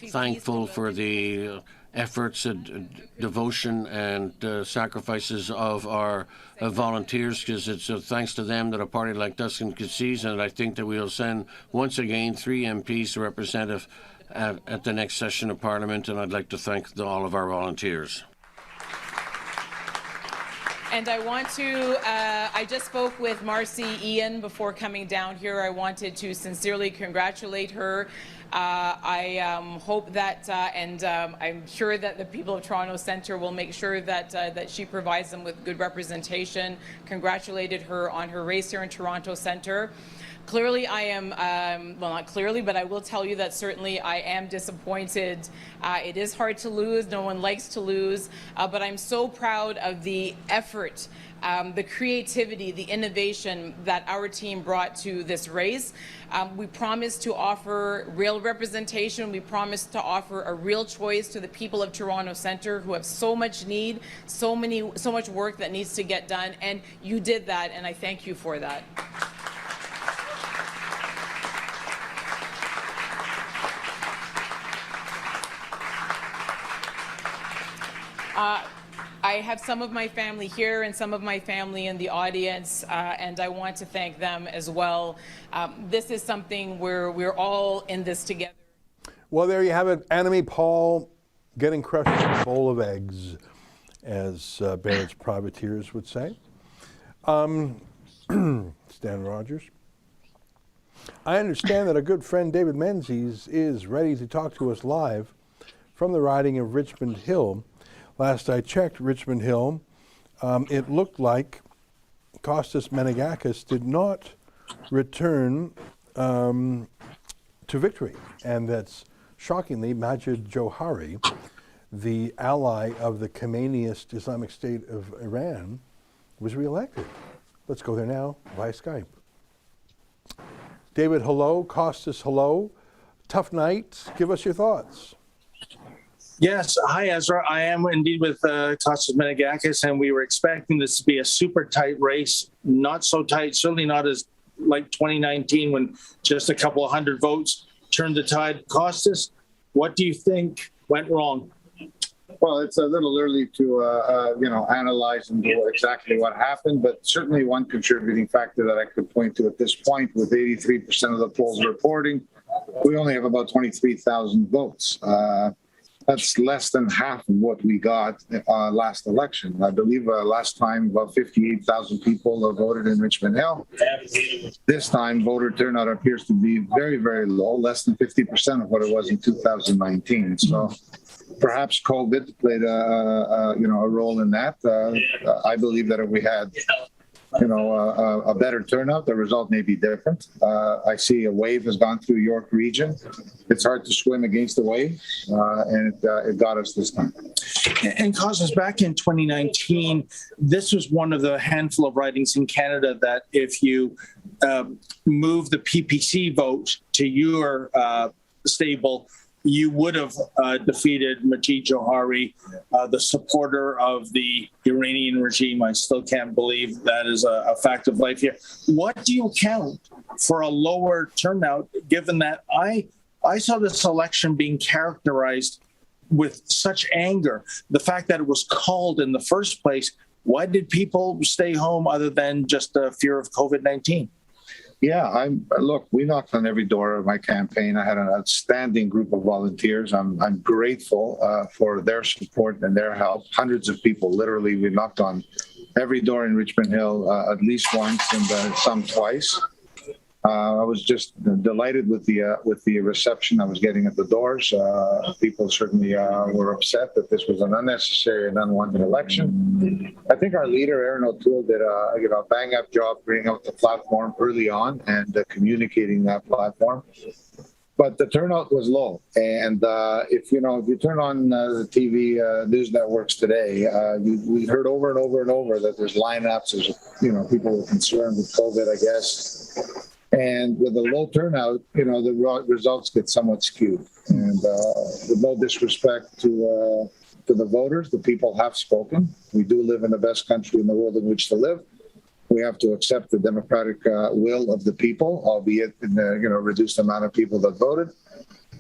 H: thankful for the efforts and devotion and sacrifices of our volunteers, because it's thanks to them that a party like us can succeed. And I think that we'll send, once again, 3 MPs to represent at the next session of Parliament, and I'd like to thank all of our volunteers.
D: And I want to, I just spoke with Marcy Ian before coming down here. I wanted to sincerely congratulate her. I hope that, and I'm sure that the people of Toronto Centre will make sure that that she provides them with good representation. Congratulated her on her race here in Toronto Centre. Clearly, I am, well, not clearly, but I will tell you that certainly I am disappointed. It is hard to lose. No one likes to lose. But I'm so proud of the effort, the creativity, the innovation that our team brought to this race. We promised to offer real representation. We promised to offer a real choice to the people of Toronto Centre who have so much need, so much work that needs to get done. And you did that, and I thank you for that. I have some of my family here and some of my family in the audience, and I want to thank them as well. This is something where we're all in this together.
B: Well, there you have it. Annemie Paul getting crushed in a bowl of eggs, as Barrett's privateers would say. Stan Rogers. I understand that our good friend David Menzies is ready to talk to us live from the riding of Richmond Hill. Last I checked Richmond Hill, it looked like Kostas Menegakis did not return to victory. And that's shockingly Majid Johari, the ally of the Khomeinist Islamic State of Iran, was reelected. Let's go there now via Skype. David, hello. Costas, hello. Tough night. Give us your thoughts.
T: Yes. Hi, Ezra. I am indeed with Kostas Menegakis, and we were expecting this to be a super tight race. Not so tight, certainly not as like 2019 when just a couple of hundred votes turned the tide. Kostas, what do you think went wrong?
O: Well, it's a little early to, analyze and know exactly what happened, but certainly one contributing factor that I could point to at this point, with 83% of the polls reporting, we only have about 23,000 votes. That's less than half of what we got last election. I believe last time about 58,000 people voted in Richmond Hill. This time, voter turnout appears to be very, very low, less than 50% of what it was in 2019. So perhaps COVID played a role in that. I believe that if we had a better turnout, the result may be different. I see a wave has gone through York region. It's hard to swim against the wave, and it got us this time.
T: And Costas, back in 2019, this was one of the handful of ridings in Canada that if you move the PPC vote to your stable, you would have defeated Majid Johari, the supporter of the Iranian regime. I still can't believe that is a fact of life here. What do you count for a lower turnout, given that I saw this election being characterized with such anger? The fact that it was called in the first place, why did people stay home other than just the fear of COVID-19?
O: Yeah, look, we knocked on every door of my campaign. I had an outstanding group of volunteers. I'm grateful for their support and their help. Hundreds of people, literally, we knocked on every door in Richmond Hill at least once and some twice. I was just delighted with the reception I was getting at the doors. People certainly were upset that this was an unnecessary and unwanted election. I think our leader, Aaron O'Toole, did a bang-up job bringing out the platform early on and communicating that platform. But the turnout was low, and if you turn on the TV news networks today, we heard over and over and over that there's lineups. There's people were concerned with COVID, I guess. And with a low turnout, the results get somewhat skewed. And with no disrespect to the voters, the people have spoken. We do live in the best country in the world in which to live. We have to accept the democratic will of the people, albeit in the reduced amount of people that voted.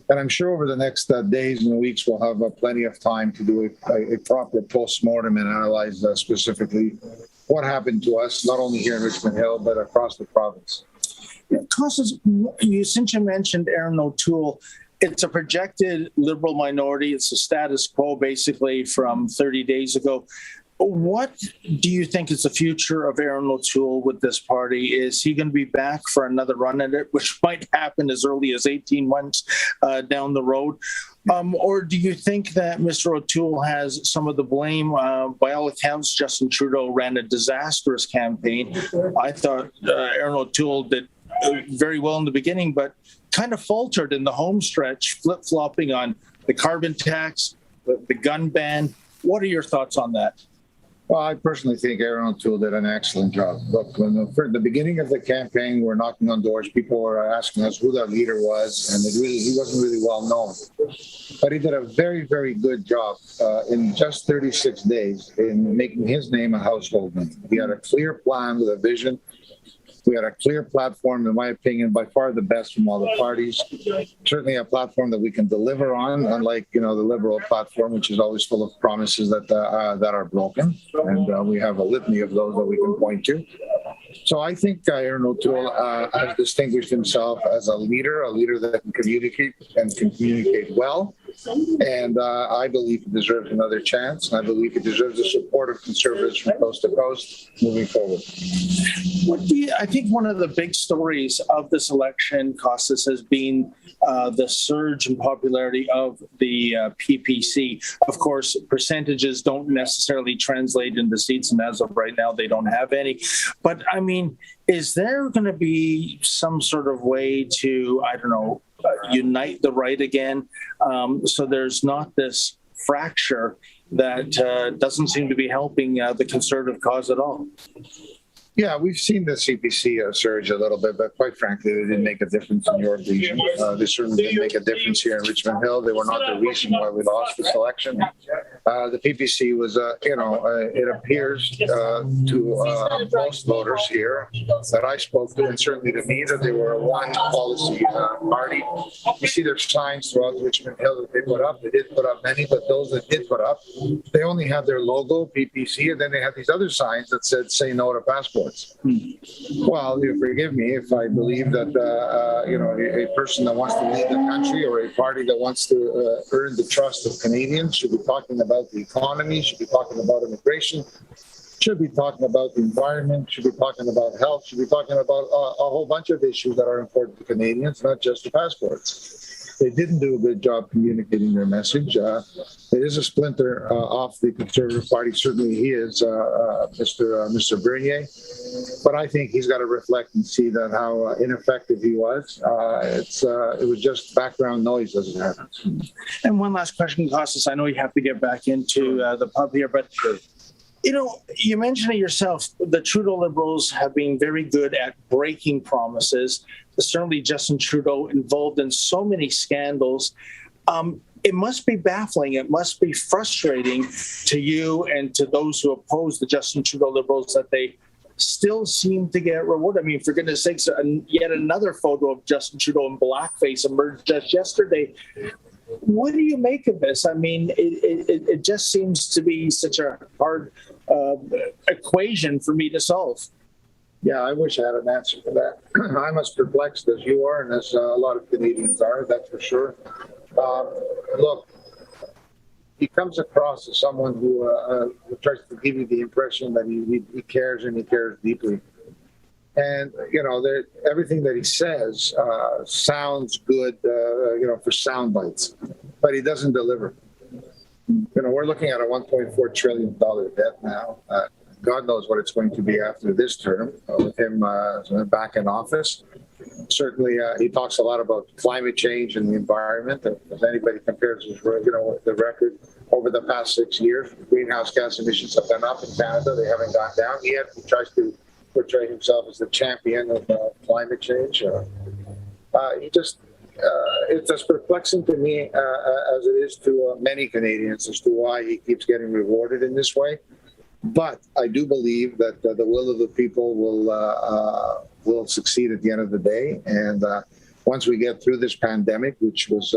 O: And I'm sure over the next days and weeks, we'll have plenty of time to do a proper post-mortem and analyze specifically what happened to us, not only here in Richmond Hill, but across the province.
T: Costas, since you mentioned Aaron O'Toole, it's a projected Liberal minority. It's the status quo, basically, from 30 days ago. What do you think is the future of Aaron O'Toole with this party? Is he going to be back for another run at it, which might happen as early as 18 months down the road? Or do you think that Mr. O'Toole has some of the blame? By all accounts, Justin Trudeau ran a disastrous campaign. I thought Aaron O'Toole did very well in the beginning, but kind of faltered in the home stretch, flip-flopping on the carbon tax, the gun ban. What are your thoughts on that?
O: Well, I personally think Aaron O'Toole did an excellent job. Look, when the beginning of the campaign, we're knocking on doors. People were asking us who that leader was, and he wasn't really well known. But he did a very, very good job in just 36 days in making his name a household name. He had a clear plan with a vision. We had a clear platform, in my opinion, by far the best from all the parties. Certainly a platform that we can deliver on, unlike the Liberal platform, which is always full of promises that are broken. And we have a litany of those that we can point to. So I think Aaron O'Toole has distinguished himself as a leader that can communicate and can communicate well. And I believe he deserves another chance. And I believe he deserves the support of Conservatives from coast to coast moving forward.
T: I think one of the big stories of this election, Costas, has been the surge in popularity of the PPC. Of course, percentages don't necessarily translate into seats, and as of right now, they don't have any. But, I mean, is there going to be some sort of way to, unite the right again, so there's not this fracture that doesn't seem to be helping the Conservative cause at all?
O: Yeah, we've seen the CPC surge a little bit, but quite frankly, they didn't make a difference in your region. They certainly didn't make a difference here in Richmond Hill. They were not the reason why we lost this election. The PPC was, it appears to most voters here that I spoke to, and certainly to me, that they were a one policy party. You see their signs throughout Richmond Hill that they put up. They did put up many, but those that did put up, they only had their logo, PPC, and then they had these other signs that said, say no to passports. Well, you forgive me if I believe that a person that wants to lead the country or a party that wants to earn the trust of Canadians should be talking about the economy, should be talking about immigration, should be talking about the environment, should be talking about health, should be talking about a whole bunch of issues that are important to Canadians, not just the passports. They didn't do a good job communicating their message. There is a splinter off the Conservative Party. Certainly he is, Mr. Bernier. But I think he's got to reflect and see that how ineffective he was. It was just background noise as it happens.
T: And one last question, Costas. I know you have to get back into the pub here, but you mentioned it yourself. The Trudeau Liberals have been very good at breaking promises. Certainly Justin Trudeau involved in so many scandals. It must be baffling. It must be frustrating to you and to those who oppose the Justin Trudeau Liberals that they still seem to get rewarded. I mean, for goodness sakes, yet another photo of Justin Trudeau in blackface emerged just yesterday. What do you make of this? I mean, it just seems to be such a hard equation for me to solve.
O: Yeah, I wish I had an answer for that. I'm as perplexed as you are, and as a lot of Canadians are, that's for sure. Look, he comes across as someone who tries to give you the impression that he cares, and he cares deeply. And, everything that he says sounds good, for sound bites, but he doesn't deliver. We're looking at a $1.4 trillion debt now. God knows what it's going to be after this term with him back in office. Certainly, he talks a lot about climate change and the environment. If anybody compares the record over the past 6 years, greenhouse gas emissions have gone up in Canada. They haven't gone down. He tries to portray himself as the champion of climate change. It's as perplexing to me as it is to many Canadians as to why he keeps getting rewarded in this way. But I do believe that the will of the people will succeed at the end of the day. And once we get through this pandemic, which was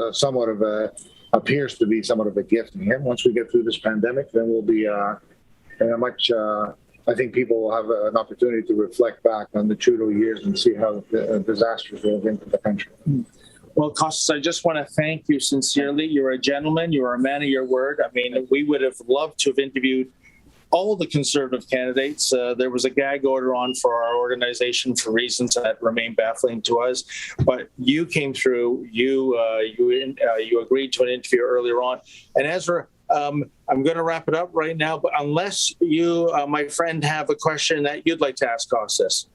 O: appears to be somewhat of a gift to him, once we get through this pandemic, then we'll be in a much. I think people will have an opportunity to reflect back on the Trudeau years and see how disastrous they have been for the country.
T: Well, Costas, I just want to thank you sincerely. You're a gentleman. You're a man of your word. I mean, we would have loved to have interviewed all the Conservative candidates. There was a gag order on for our organization for reasons that remain baffling to us. But you came through. You agreed to an interview earlier on. And Ezra, I'm going to wrap it up right now. But unless you, my friend, have a question that you'd like to ask Costas.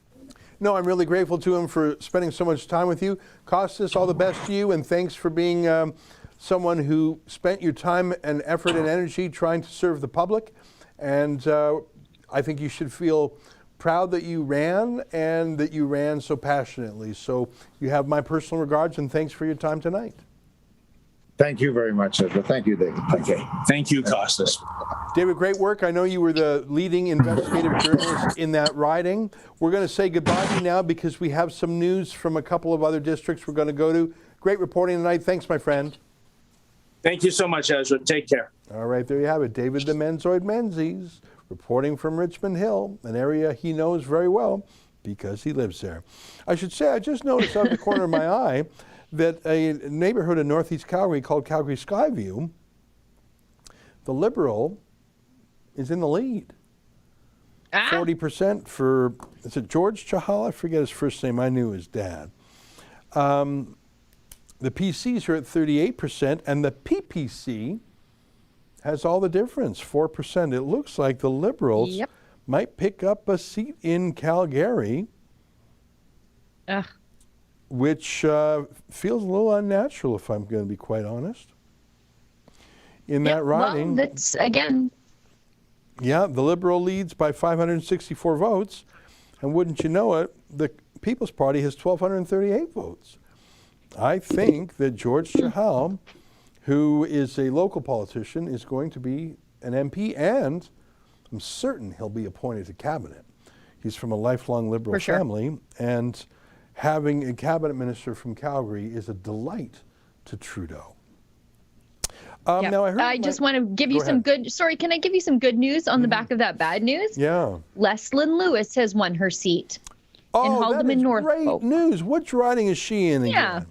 B: No, I'm really grateful to him for spending so much time with you. Costas, all the best to you, and thanks for being someone who spent your time and effort and energy trying to serve the public. And I think you should feel proud that you ran and that you ran so passionately. So you have my personal regards, and thanks for your time tonight.
O: Thank you very much, Ezra. Thank you, David.
T: Okay. Thank you, Costas.
B: David, great work. I know you were the leading investigative journalist in that riding. We're going to say goodbye to you now because we have some news from a couple of other districts we're going to go to. Great reporting tonight. Thanks, my friend.
T: Thank you so much, Ezra. Take care.
B: All right, there you have it. David the Menzoid Menzies reporting from Richmond Hill, an area he knows very well because he lives there. I should say, I just noticed out of the corner of my eye that a neighborhood in northeast Calgary called Calgary Skyview, the Liberal is in the lead. 40% for, is it George Chahal? I forget his first name. I knew his dad. The PCs are at 38%, and the PPC has all the difference, 4%. It looks like the Liberals might pick up a seat in Calgary, which feels a little unnatural, if I'm going to be quite honest. In that riding.
C: Well, that's, again.
B: Yeah, the Liberal leads by 564 votes. And wouldn't you know it, the People's Party has 1,238 votes. I think that George Chahal, who is a local politician, is going to be an MP, and I'm certain he'll be appointed to cabinet. He's from a lifelong Liberal family, and having a cabinet minister from Calgary is a delight to Trudeau. Now
C: I just want to give you some good. Sorry, can I give you some good news on the back of that bad news?
B: Yeah.
C: Leslyn Lewis has won her seat in Haldimand, Norfolk.
B: Great news. Which riding is she in again?
C: Yeah.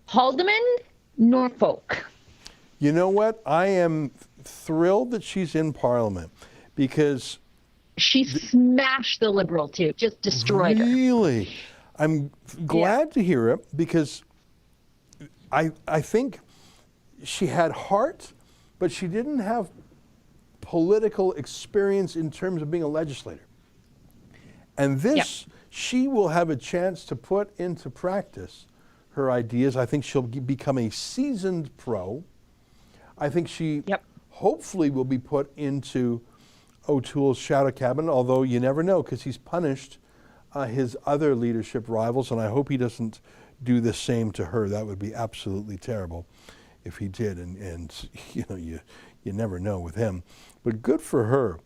C: Haldimand, Norfolk.
B: You know what? I am thrilled that she's in Parliament because
C: she smashed the Liberal too, just destroyed her.
B: Really? I'm glad to hear it because I think she had heart, but she didn't have political experience in terms of being a legislator. And this, she will have a chance to put into practice her ideas. I think she'll become a seasoned pro. I think she hopefully will be put into O'Toole's shadow cabinet, although you never know because he's punished his other leadership rivals, and I hope he doesn't do the same to her. That would be absolutely terrible if he did, and you know, you never know with him. But good for her.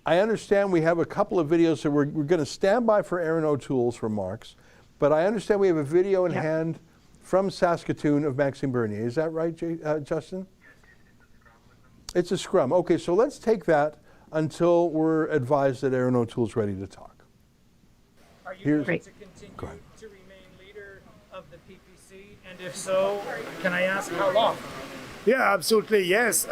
B: I understand we have a couple of videos, so we're going to stand by for Erin O'Toole's remarks, but I understand we have a video in hand from Saskatoon of Maxime Bernier. Is that right, Justin? It's a scrum. Okay, so let's take that until we're advised that Erin O'Toole's ready to talk.
N: Are you going to continue to remain leader of the PPC? And if so, can I ask how long?
G: Yeah, absolutely, yes.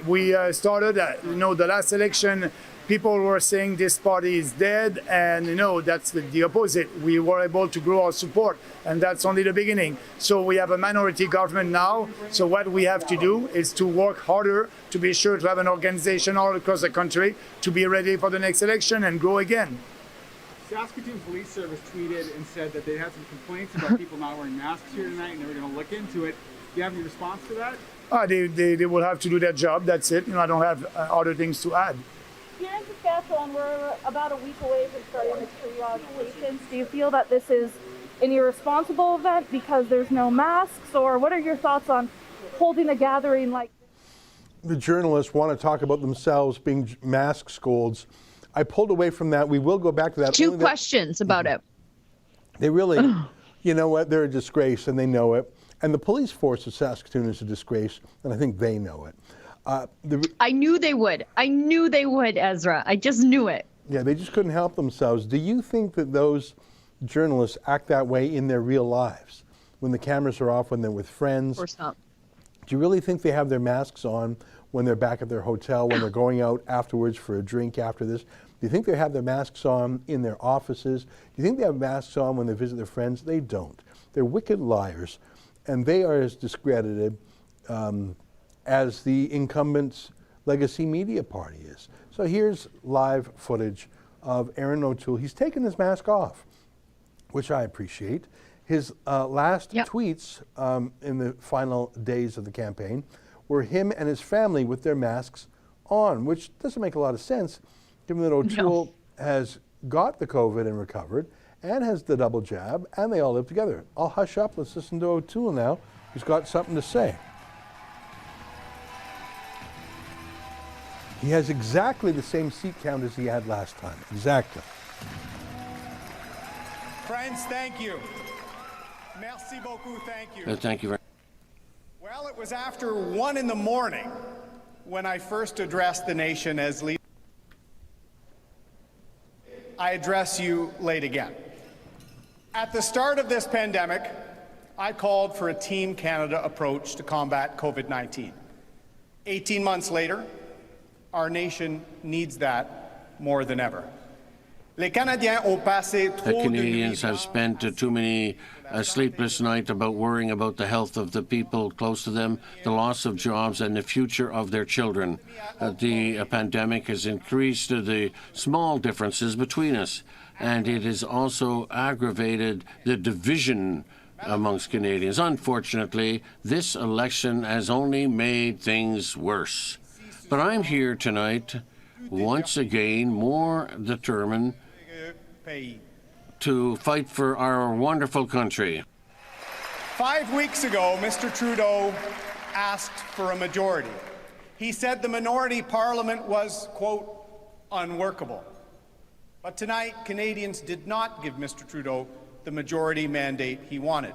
G: We started, the last election, people were saying this party is dead, and that's the opposite. We were able to grow our support, and that's only the beginning. So we have a minority government now, so what we have to do is to work harder to be sure to have an organization all across the country to be ready for the next election and grow again.
P: Saskatoon Police Service tweeted and said that they had some complaints about people not wearing masks here tonight, and they were going to look into it. Do you have any response to that?
G: They will have to do their job, that's it. I don't have other things to add.
Q: Here in Saskatchewan, we're about a week away from starting the triage patients. Do you feel that this is an irresponsible event because there's no masks, or what are your thoughts on holding a gathering like this?
B: The journalists want to talk about themselves being mask scolds. I pulled away from that. We will go back to that.
C: Two questions about it.
B: They really, you know what, they're a disgrace and they know it. And the police force of Saskatoon is a disgrace, and I think they know it.
C: I knew they would. I knew they would, Ezra. I just knew it.
B: Yeah, they just couldn't help themselves. Do you think that those journalists act that way in their real lives? When the cameras are off, when they're with friends?
C: Of course not.
B: Do you really think they have their masks on when they're back at their hotel, when they're going out afterwards for a drink after this? Do you think they have their masks on in their offices? Do you think they have masks on when they visit their friends? They don't. They're wicked liars, and they are as discredited as the incumbent legacy media party is. So here's live footage of Erin O'Toole. He's taken his mask off, which I appreciate. His last tweets in the final days of the campaign were him and his family with their masks on, which doesn't make a lot of sense, given that O'Toole has got the COVID and recovered, and has the double jab, and they all live together. I'll hush up. Let's listen to O'Toole now, who's got something to say. He has exactly the same seat count as he had last time. Exactly.
X: Friends, thank you. Merci beaucoup, thank you.
H: Thank you very much.
X: Well, it was after 1 in the morning when I first addressed the nation as leader. I address you late again. At the start of this pandemic, I called for a Team Canada approach to combat COVID-19. 18 months later, our nation needs that more than ever. The
H: Canadians have spent too many sleepless nights about worrying about the health of the people close to them, the loss of jobs, and the future of their children. The pandemic has increased the small differences between us, and it has also aggravated the division amongst Canadians. Unfortunately, this election has only made things worse. But I'm here tonight once again more determined to fight for our wonderful country.
X: 5 weeks ago, Mr. Trudeau asked for a majority. He said the minority parliament was, quote, unworkable. But tonight, Canadians did not give Mr. Trudeau the majority mandate he wanted.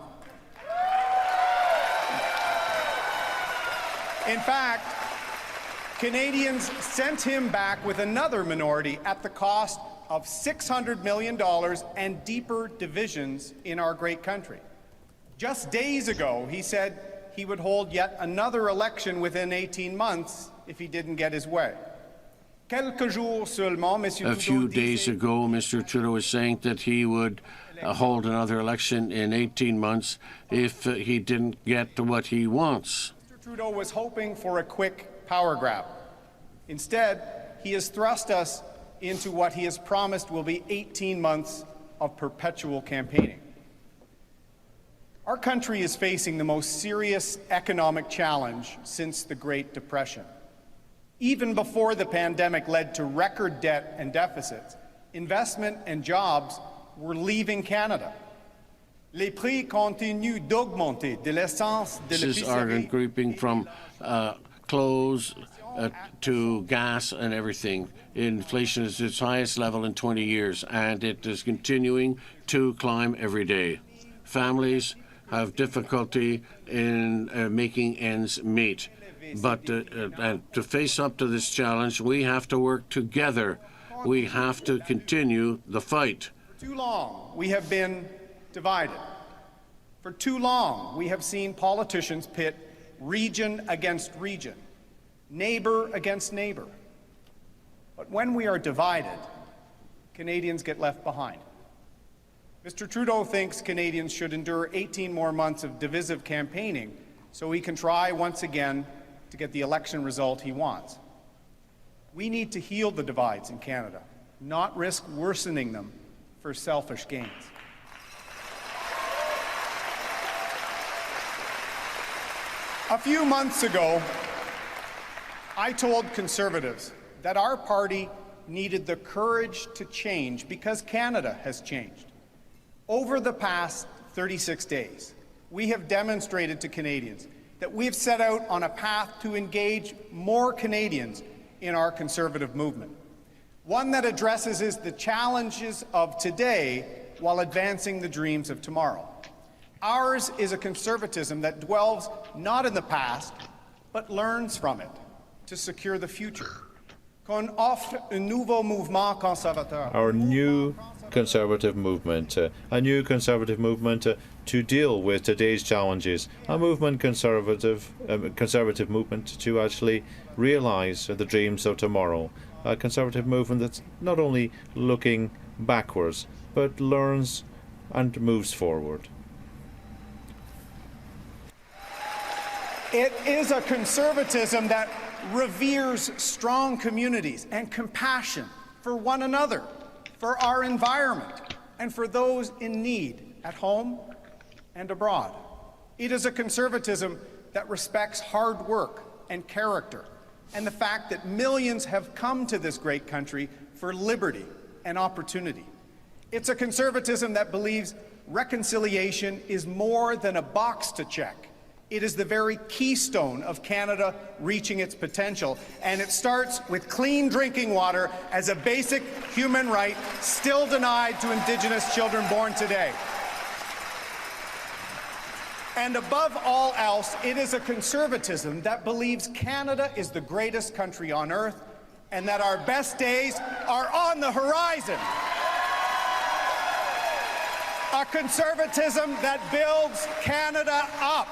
X: In fact, Canadians sent him back with another minority at the cost of $600 million and deeper divisions in our great country. Just days ago, he said he would hold yet another election within 18 months if he didn't get his way.
H: A few days ago, Mr. Trudeau was saying that he would hold another election in 18 months if he didn't get what he wants.
X: Mr. Trudeau was hoping for a quick power grab. Instead, he has thrust us into what he has promised will be 18 months of perpetual campaigning. Our country is facing the most serious economic challenge since the Great Depression. Even before the pandemic led to record debt and deficits, investment and jobs were leaving Canada. Les prix continuent d'augmenter de l'essence, de
H: Prices are increasing from clothes to gas and everything. Inflation is at its highest level in 20 years, and it is continuing to climb every day. Families have difficulty in making ends meet. But to face up to this challenge, we have to work together. We have to continue the fight.
X: For too long, we have been divided. For too long, we have seen politicians pit region against region, neighbor against neighbor. But when we are divided, Canadians get left behind. Mr. Trudeau thinks Canadians should endure 18 more months of divisive campaigning so he can try once again to get the election result he wants. We need to heal the divides in Canada, not risk worsening them for selfish gains. A few months ago, I told Conservatives that our party needed the courage to change because Canada has changed. Over the past 36 days, we have demonstrated to Canadians that we've set out on a path to engage more Canadians in our Conservative movement, one that addresses the challenges of today while advancing the dreams of tomorrow. Ours is a Conservatism that dwells not in the past, but learns from it to secure the future. Qu'on offre un nouveau mouvement conservateur.
A: Our new Conservative movement, a new Conservative movement to deal with today's challenges, a conservative movement to actually realise the dreams of tomorrow, a Conservative movement that's not only looking backwards, but learns and moves forward.
X: It is a Conservatism that reveres strong communities and compassion for one another, for our environment, and for those in need at home and abroad. It is a Conservatism that respects hard work and character, and the fact that millions have come to this great country for liberty and opportunity. It's a Conservatism that believes reconciliation is more than a box to check. It is the very keystone of Canada reaching its potential, and it starts with clean drinking water as a basic human right still denied to Indigenous children born today. And above all else, it is a Conservatism that believes Canada is the greatest country on earth and that our best days are on the horizon. A Conservatism that builds Canada up.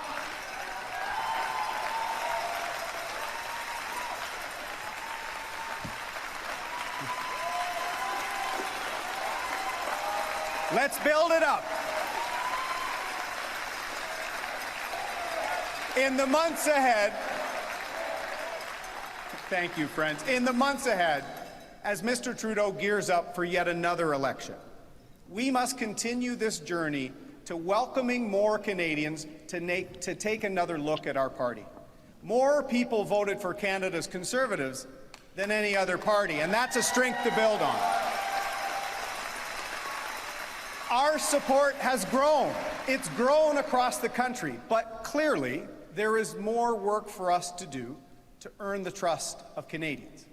X: Let's build it up. In the months ahead, thank you, friends. In the months ahead, as Mr. Trudeau gears up for yet another election, we must continue this journey to welcoming more Canadians to take another look at our party. More people voted for Canada's Conservatives than any other party, and that's a strength to build on. Our support has grown. It's grown across the country, but clearly there is more work for us to do to earn the trust of Canadians.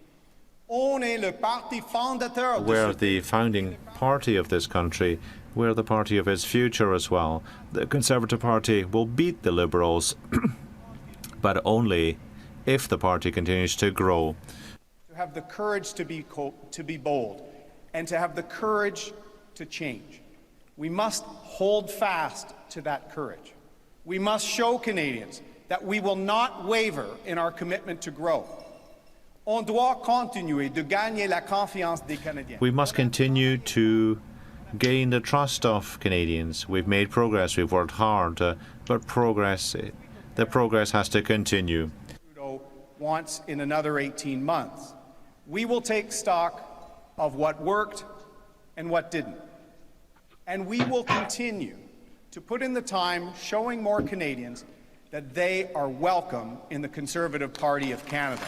X: We're
A: the founding party of this country. We're the party of its future as well. The Conservative Party will beat the Liberals, but only if the party continues to grow.
X: To have the courage to be bold and to have the courage to change. We must hold fast to that courage. We must show Canadians that we will not waver in our commitment to grow. On doit continuer de gagner la confiance des Canadiens.
A: We must continue to gain the trust of Canadians. We've made progress, we've worked hard, but the progress has to continue.
X: Trudeau wants in another 18 months. We will take stock of what worked and what didn't. And we will continue to put in the time showing more Canadians that they are welcome in the Conservative Party of Canada.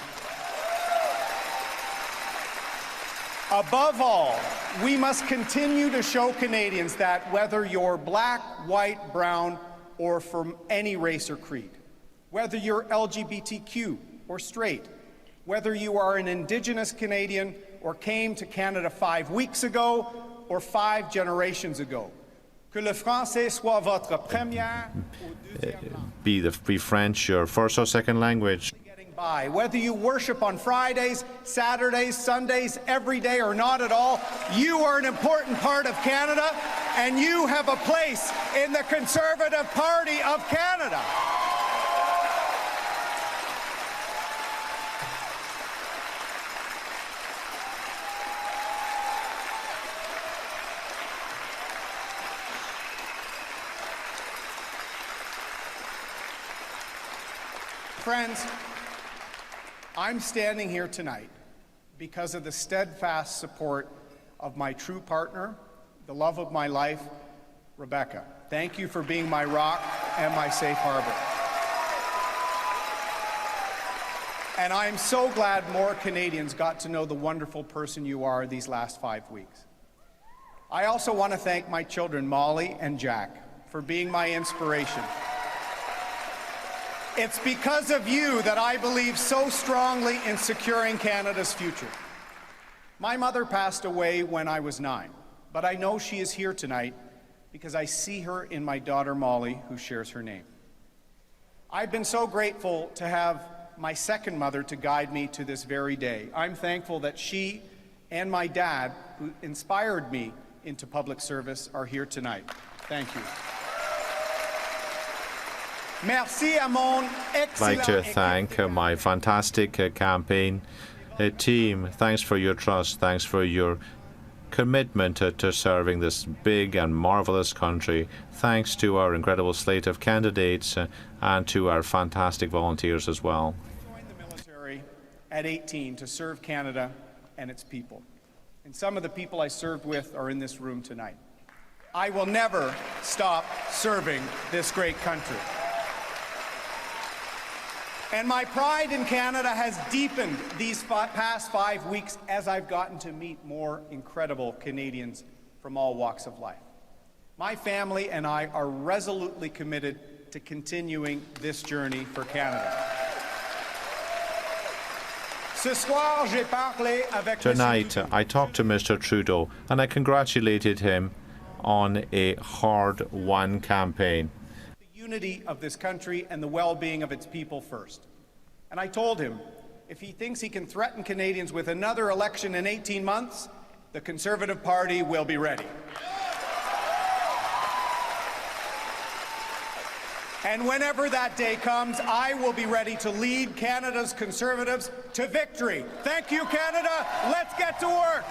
X: Above all, we must continue to show Canadians that whether you're black, white, brown, or from any race or creed, whether you're LGBTQ or straight, whether you are an Indigenous Canadian or came to Canada 5 weeks ago or 5 generations ago, que le français soit votre première ou deuxième
A: be French your first or second language.
X: by. Whether you worship on Fridays, Saturdays, Sundays, every day or not at all, you are an important part of Canada and you have a place in the Conservative Party of Canada. Friends, I'm standing here tonight because of the steadfast support of my true partner, the love of my life, Rebecca. Thank you for being my rock and my safe harbor. And I'm so glad more Canadians got to know the wonderful person you are these last 5 weeks. I also want to thank my children, Molly and Jack, for being my inspiration. It's because of you that I believe so strongly in securing Canada's future. My mother passed away when I was 9, but I know she is here tonight because I see her in my daughter Molly, who shares her name. I've been so grateful to have my second mother to guide me to this very day. I'm thankful that she and my dad, who inspired me into public service, are here tonight. Thank you.
A: I'd like to thank my fantastic campaign team. Thanks for your trust. Thanks for your commitment to serving this big and marvelous country. Thanks to our incredible slate of candidates and to our fantastic volunteers as well.
X: I joined the military at 18 to serve Canada and its people. And some of the people I served with are in this room tonight. I will never stop serving this great country. And my pride in Canada has deepened these past 5 weeks as I've gotten to meet more incredible Canadians from all walks of life. My family and I are resolutely committed to continuing this journey for Canada.
A: Tonight, I talked to Mr. Trudeau and I congratulated him on a hard-won campaign.
X: Unity of this country and the well-being of its people first. And I told him, if he thinks he can threaten Canadians with another election in 18 months, the Conservative Party will be ready. And whenever that day comes, I will be ready to lead Canada's Conservatives to victory. Thank you, Canada. Let's get to work.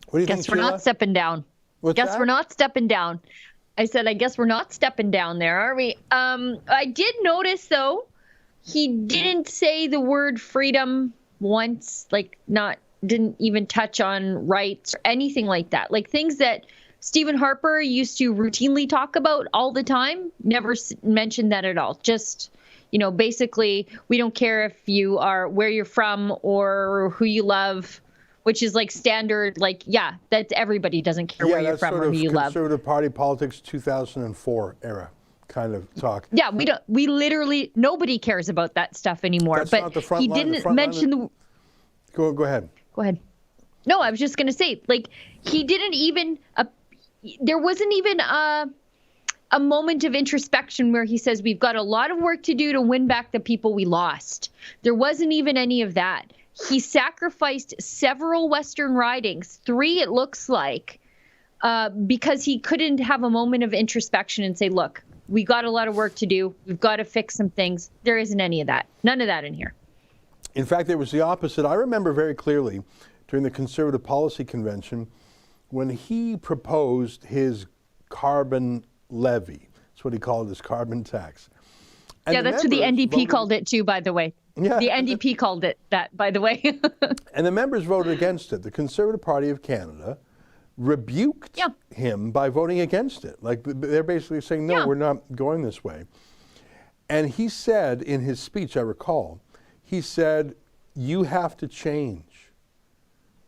B: What do you think,
C: Guess we're
B: Sheila?
C: not stepping down. Guess we're not stepping down. I said, I guess we're not stepping down there, are we? I did notice, though, he didn't say the word freedom once, didn't even touch on rights or anything like that. Like things that Stephen Harper used to routinely talk about all the time, never mentioned that at all. Just, basically, we don't care if you are where you're from or who you love, which is like standard, that's everybody doesn't care where you're from or who you love.
B: Conservative Party politics 2004 era kind of talk.
C: Yeah, we literally, nobody cares about that stuff anymore.
B: That's
C: but
B: not the front
C: he
B: line,
C: didn't mention the.
B: Go ahead.
C: Go ahead. No, I was just going to say, he didn't even, there wasn't even a moment of introspection where he says, we've got a lot of work to do to win back the people we lost. There wasn't even any of that. He sacrificed several Western ridings, 3 it looks like, because he couldn't have a moment of introspection and say, look, we got a lot of work to do. We've got to fix some things. There isn't any of that. None of that in here.
B: In fact, it was the opposite. I remember very clearly during the Conservative Policy Convention when he proposed his carbon levy. That's what he called his carbon tax. And
C: yeah, that's what the NDP called it too, by the way.
B: Yeah,
C: the NDP called it that, by the way.
B: And the members voted against it. The Conservative Party of Canada rebuked him by voting against it. Like, they're basically saying, no, we're not going this way. And he said in his speech, I recall, he said, you have to change.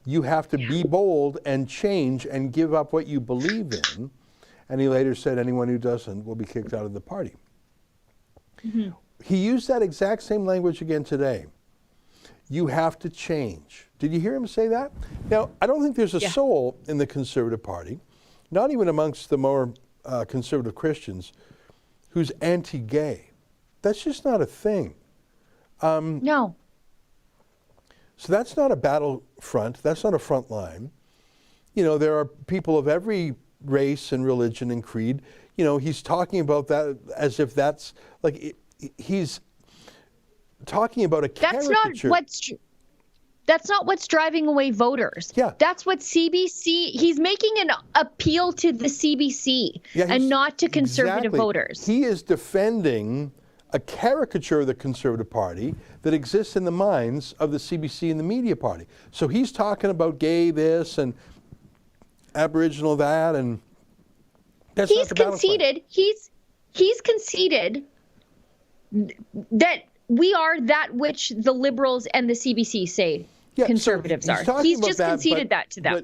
B: You have to be bold and change and give up what you believe in. And he later said, anyone who doesn't will be kicked out of the party. Mm-hmm. He used that exact same language again today. You have to change. Did you hear him say that? Now, I don't think there's a soul in the Conservative Party, not even amongst the more conservative Christians, who's anti-gay. That's just not a thing.
C: No.
B: So that's not a battlefront. That's not a front line. There are people of every race and religion and creed. He's talking about that as if that's like he's talking about a caricature.
C: That's not what's driving away voters.
B: Yeah.
C: That's what CBC, he's making an appeal to the CBC and not to conservative voters.
B: He is defending a caricature of the Conservative Party that exists in the minds of the CBC and the media party. So he's talking about gay this and Aboriginal that, and that's
C: he's conceded. He's conceded that we are that which the Liberals and the CBC say conservatives are. He's just conceded that to them.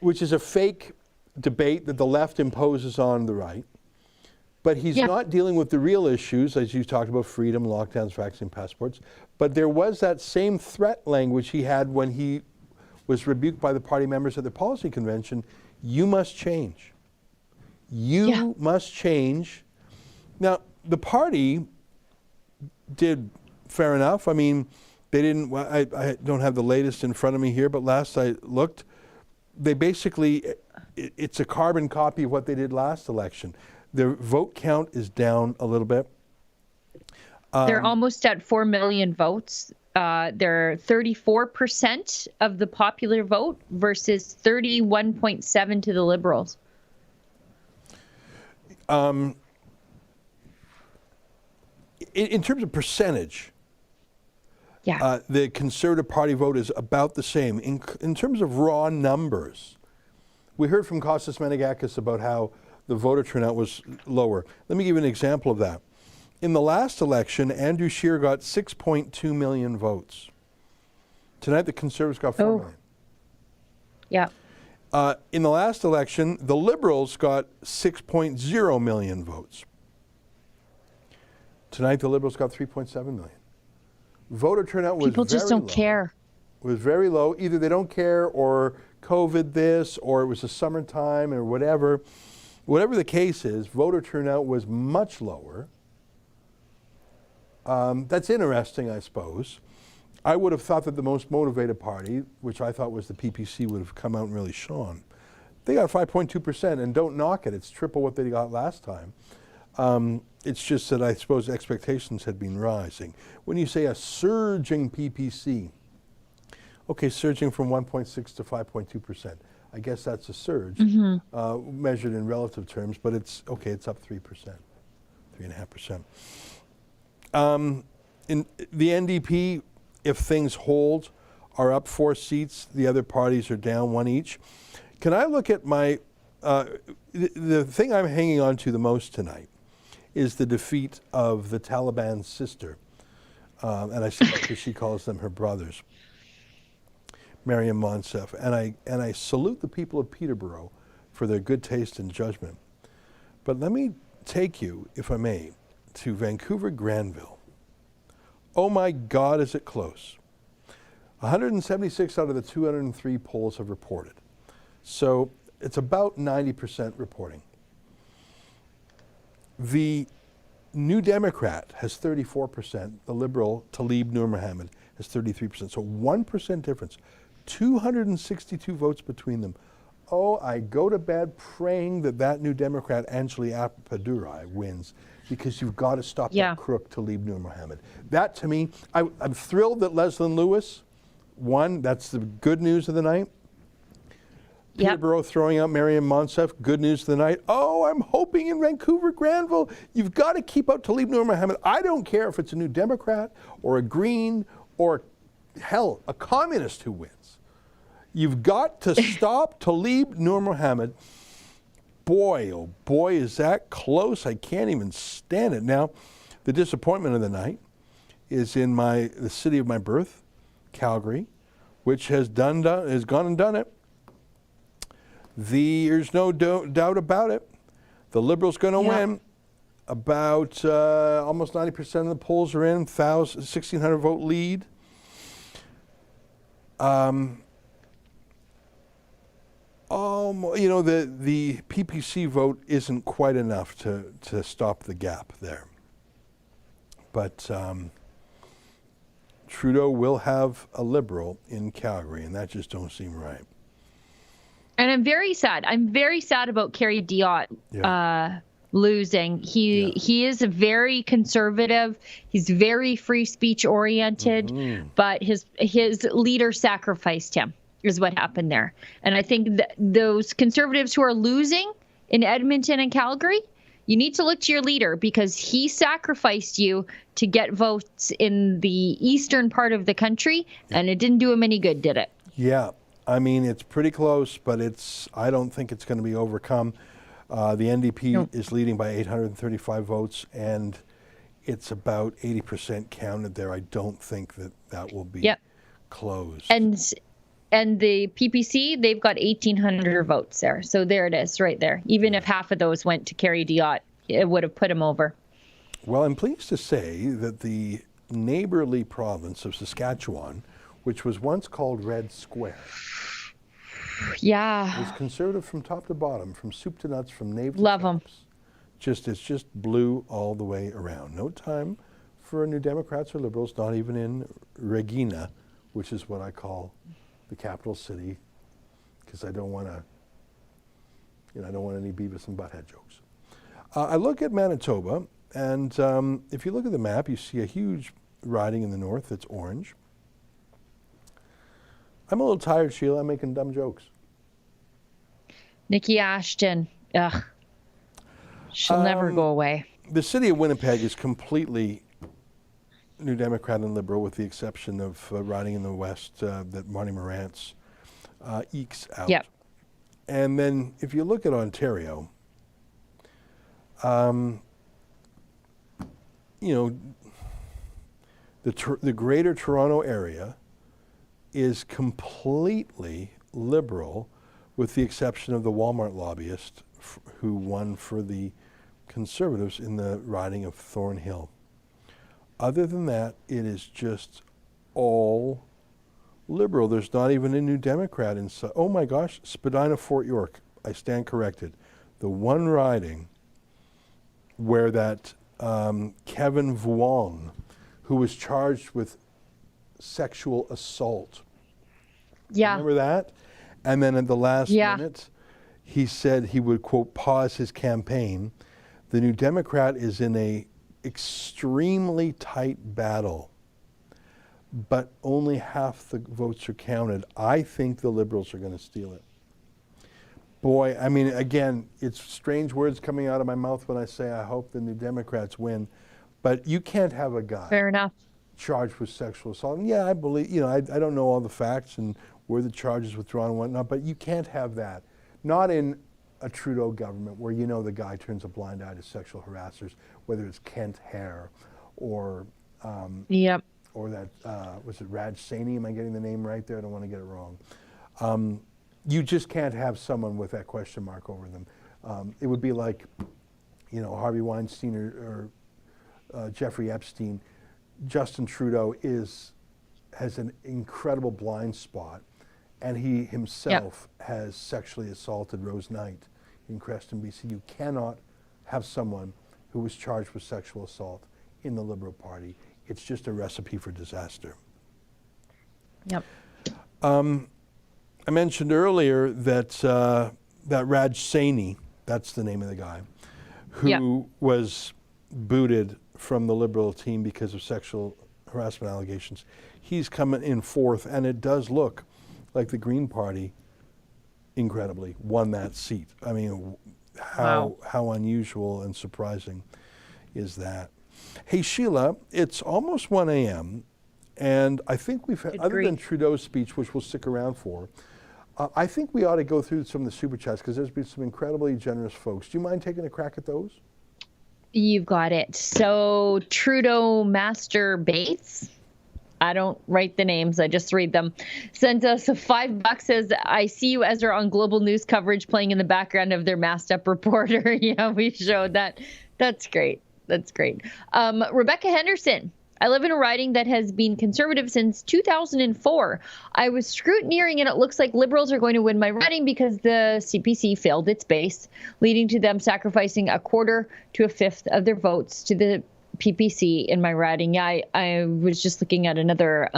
B: Which is a fake debate that the left imposes on the right. But he's not dealing with the real issues, as you talked about, freedom, lockdowns, vaccine passports. But there was that same threat language he had when he was rebuked by the party members at the policy convention. You must change. You must change. Now, the party did fair enough. I mean, they didn't, I don't have the latest in front of me here, but last I looked, they basically, it's a carbon copy of what they did last election. Their vote count is down a little bit.
C: They're almost at 4 million votes. They're 34% of the popular vote versus 31.7% to the Liberals.
B: In terms of percentage, the Conservative Party vote is about the same. In terms of raw numbers, we heard from Kostas Menegakis about how the voter turnout was lower. Let me give you an example of that. In the last election, Andrew Scheer got 6.2 million votes. Tonight, the Conservatives got 4 million.
C: Yeah.
B: In the last election, the Liberals got 6.0 million votes. Tonight, the Liberals got 3.7 million. Voter turnout was
C: People just don't care.
B: It was very low. Either they don't care, or COVID this, or it was the summertime, or whatever. Whatever the case is, voter turnout was much lower. That's interesting, I suppose. I would have thought that the most motivated party, which I thought was the PPC, would have come out and really shone. They got 5.2%, and don't knock it. It's triple what they got last time. It's just that I suppose expectations had been rising. When you say a surging PPC, okay, surging from 1.6 to 5.2%. I guess that's a surge, measured in relative terms, but it's okay, it's up 3%, 3.5%. In the NDP, if things hold, are up 4 seats. The other parties are down 1 each. Can I look at my, the thing I'm hanging on to the most tonight is the defeat of the Taliban's sister. And I say that because she calls them her brothers, Mariam Monsef. And I salute the people of Peterborough for their good taste and judgment. But let me take you, if I may, to Vancouver Granville. Oh my God, is it close. 176 out of the 203 polls have reported. So it's about 90% reporting. The New Democrat has 34%. The Liberal, Tlaib Nur Mohammed, has 33%. So 1% difference. 262 votes between them. Oh, I go to bed praying that New Democrat, Anjali Appadurai, wins, because you've got to stop that crook, Tlaib Nur Mohammed. That, to me, I'm thrilled that Leslyn Lewis won. That's the good news of the night. Peterborough throwing out Mariam Monsef, good news of the night. Oh, I'm hoping in Vancouver Granville, you've got to keep out Tlaib Nur Mohammed. I don't care if it's a New Democrat or a Green or, hell, a communist who wins. You've got to stop Tlaib Nur Mohammed. Boy, oh boy, is that close. I can't even stand it. Now, the disappointment of the night is in the city of my birth, Calgary, which has gone and done it. There's no doubt about it. The Liberals going to win. About almost 90% of the polls are in, 1,600 vote lead. You know, the PPC vote isn't quite enough to stop the gap there. But Trudeau will have a Liberal in Calgary, and that just don't seem right.
C: And I'm very sad. I'm very sad about Kerry Diot losing. He is very conservative. He's very free speech oriented, but his leader sacrificed him, is what happened there. And I think that those conservatives who are losing in Edmonton and Calgary, you need to look to your leader, because he sacrificed you to get votes in the eastern part of the country, and it didn't do him any good, did it?
B: Yeah. I mean, it's pretty close, but I don't think it's going to be overcome. The NDP is leading by 835 votes, and it's about 80% counted there. I don't think that will be closed.
C: And the PPC, they've got 1,800 votes there. So there it is, right there. Even if half of those went to Kerry Diot, it would have put him over.
B: Well, I'm pleased to say that the neighborly province of Saskatchewan, which was once called Red Square, was conservative from top to bottom, from soup to nuts, from navel to chops. It's just blue all the way around. No time for New Democrats or Liberals, not even in Regina, which is what I call the capital city, because I don't want any Beavis and Butthead jokes. I look at Manitoba, and if you look at the map, you see a huge riding in the north that's orange. I'm a little tired, Sheila. I'm making dumb jokes.
C: Nikki Ashton, ugh. She'll never go away.
B: The city of Winnipeg is completely New Democrat and Liberal, with the exception of riding in the west that Marty Morantz ekes out. Yep. And then if you look at Ontario, you know, the greater Toronto area is completely Liberal, with the exception of the Walmart lobbyist who won for the Conservatives in the riding of Thornhill. Other than that, it is just all Liberal. There's not even a New Democrat inside. Oh my gosh, Spadina, Fort York. I stand corrected. The one riding where that Kevin Vuong, who was charged with sexual assault.
C: Yeah.
B: Remember that? And then at the last minute, he said he would, quote, pause his campaign. The New Democrat is in a extremely tight battle, but only half the votes are counted. I think the Liberals are going to steal it. Boy, I mean, again, it's strange words coming out of my mouth when I say I hope the New Democrats win, but you can't have a guy
C: Fair enough.
B: charged with sexual assault. And yeah, I believe, you know, I don't know all the facts and were the charges withdrawn and whatnot, but you can't have that. Not in a Trudeau government where you know the guy turns a blind eye to sexual harassers, whether it's Kent Hare or or that, was it Raj Saini? Am I getting the name right there? I don't want to get it wrong. You just can't have someone with that question mark over them. It would be like, you know, Harvey Weinstein or Jeffrey Epstein. Justin Trudeau has an incredible blind spot, and he himself has sexually assaulted Rose Knight in Creston, BC. You cannot have someone who was charged with sexual assault in the Liberal Party. It's just a recipe for disaster. I mentioned earlier that that Raj Saini, that's the name of the guy, who was booted from the Liberal team because of sexual harassment allegations. He's coming in fourth, and it does look like the Green Party, incredibly, won that seat. I mean, how unusual and surprising is that? Hey, Sheila, it's almost 1 a.m., and I think we've had, other than Trudeau's speech, which we'll stick around for, I think we ought to go through some of the super chats because there's been some incredibly generous folks. Do you mind taking a crack at those?
C: You've got it. So Trudeau Master Bates, I don't write the names, I just read them, sent us $5, says, I see you, Ezra, on global news coverage playing in the background of their masked up reporter. Yeah, we showed that. That's great. That's great. Rebecca Henderson. I live in a riding that has been conservative since 2004. I was scrutineering and it looks like Liberals are going to win my riding because the CPC failed its base, leading to them sacrificing a quarter to a fifth of their votes to the PPC in my riding. Yeah, I was just looking at another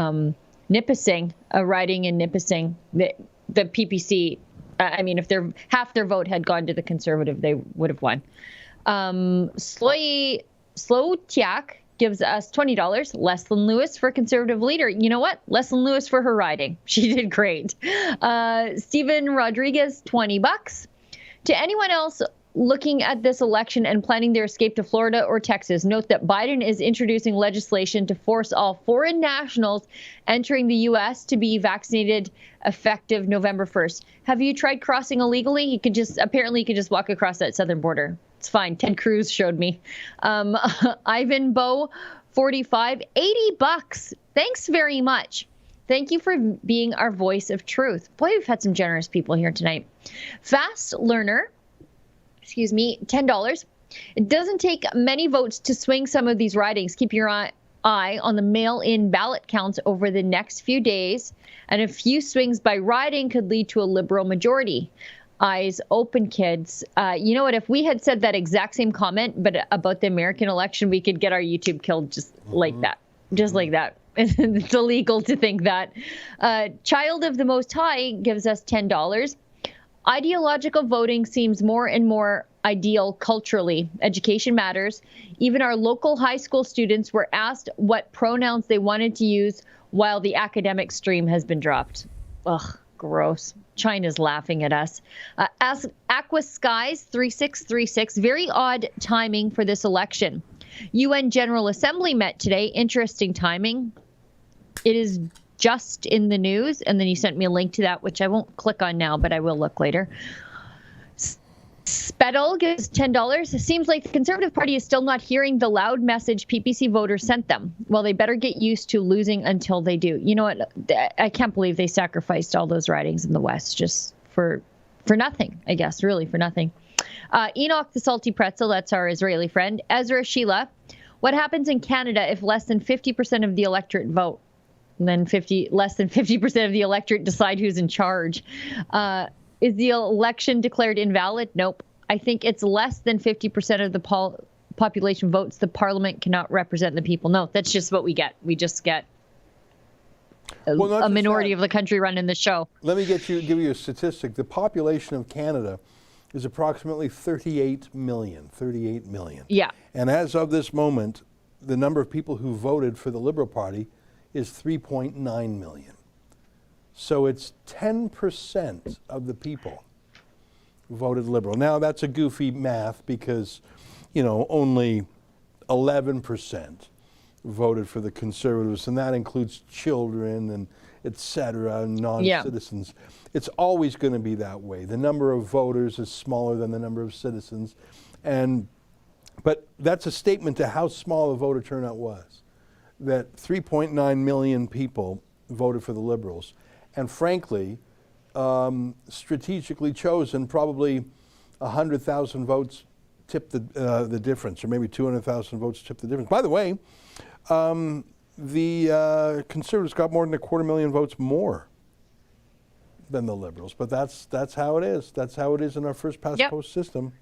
C: Nipissing, a riding in Nipissing. The PPC, I mean, if half their vote had gone to the Conservative, they would have won. Slotiak gives us $20. Leslyn Lewis for Conservative leader. You know what? Leslyn Lewis for her riding. She did great. Stephen Rodriguez, $20. To anyone else looking at this election and planning their escape to Florida or Texas, note that Biden is introducing legislation to force all foreign nationals entering the U.S. to be vaccinated effective November 1st. Have you tried crossing illegally? You could just walk across that southern border. It's fine. Ted Cruz showed me. Ivan Bow, 45, $80. Thanks very much. Thank you for being our voice of truth. Boy, we've had some generous people here tonight. Fast Learner, $10. It doesn't take many votes to swing some of these ridings. Keep your eye on the mail-in ballot counts over the next few days, and a few swings by riding could lead to a Liberal majority. Eyes open, kids. You know what? If we had said that exact same comment, but about the American election, we could get our YouTube killed just like that. Just like that. It's illegal to think that. Child of the Most High gives us $10. Ideological voting seems more and more ideal culturally. Education matters. Even our local high school students were asked what pronouns they wanted to use while the academic stream has been dropped. Ugh, gross. China's laughing at us. Aqua Skies 3636. Very odd timing for this election. UN General Assembly met today. Interesting timing. It is just in the news, and then you sent me a link to that, which I won't click on now, but I will look later. Spettle gives $10. It seems like the Conservative Party is still not hearing the loud message PPC voters sent them. Well, they better get used to losing until they do. You know what? I can't believe they sacrificed all those ridings in the West just for nothing, I guess, really for nothing. Enoch the Salty Pretzel, that's our Israeli friend. Ezra, Sheila, what happens in Canada if less than 50% of the electorate vote? And then less than 50% of the electorate decide who's in charge. Is the election declared invalid? Nope. I think it's less than 50% of the population votes. The parliament cannot represent the people. No, that's just what we get. We just get a minority of the country running the show.
B: Let me give you a statistic. The population of Canada is approximately 38 million. 38 million.
C: Yeah.
B: And as of this moment, the number of people who voted for the Liberal Party is 3.9 million. So it's 10% of the people who voted Liberal. Now, that's a goofy math because, you know, only 11% voted for the Conservatives, and that includes children, and etc., non-citizens. It's always going to be that way. The number of voters is smaller than the number of citizens. But that's a statement to how small the voter turnout was. That 3.9 million people voted for the Liberals. And frankly, strategically chosen, probably 100,000 votes tipped the difference, or maybe 200,000 votes tipped the difference. By the way, the Conservatives got more than 250,000 votes more than the Liberals, but that's how it is. That's how it is in our first past post system.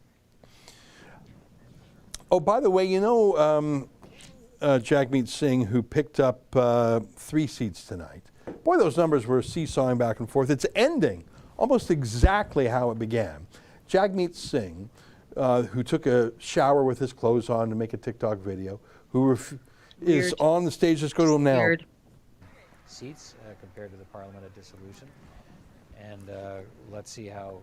B: Oh, by the way, you know Jagmeet Singh, who picked up 3 seats tonight. Boy, those numbers were seesawing back and forth. It's ending almost exactly how it began. Jagmeet Singh, who took a shower with his clothes on to make a TikTok video, who is on the stage. Let's go to him now.
W: Weird. Seats compared to the Parliament of Dissolution. And let's see how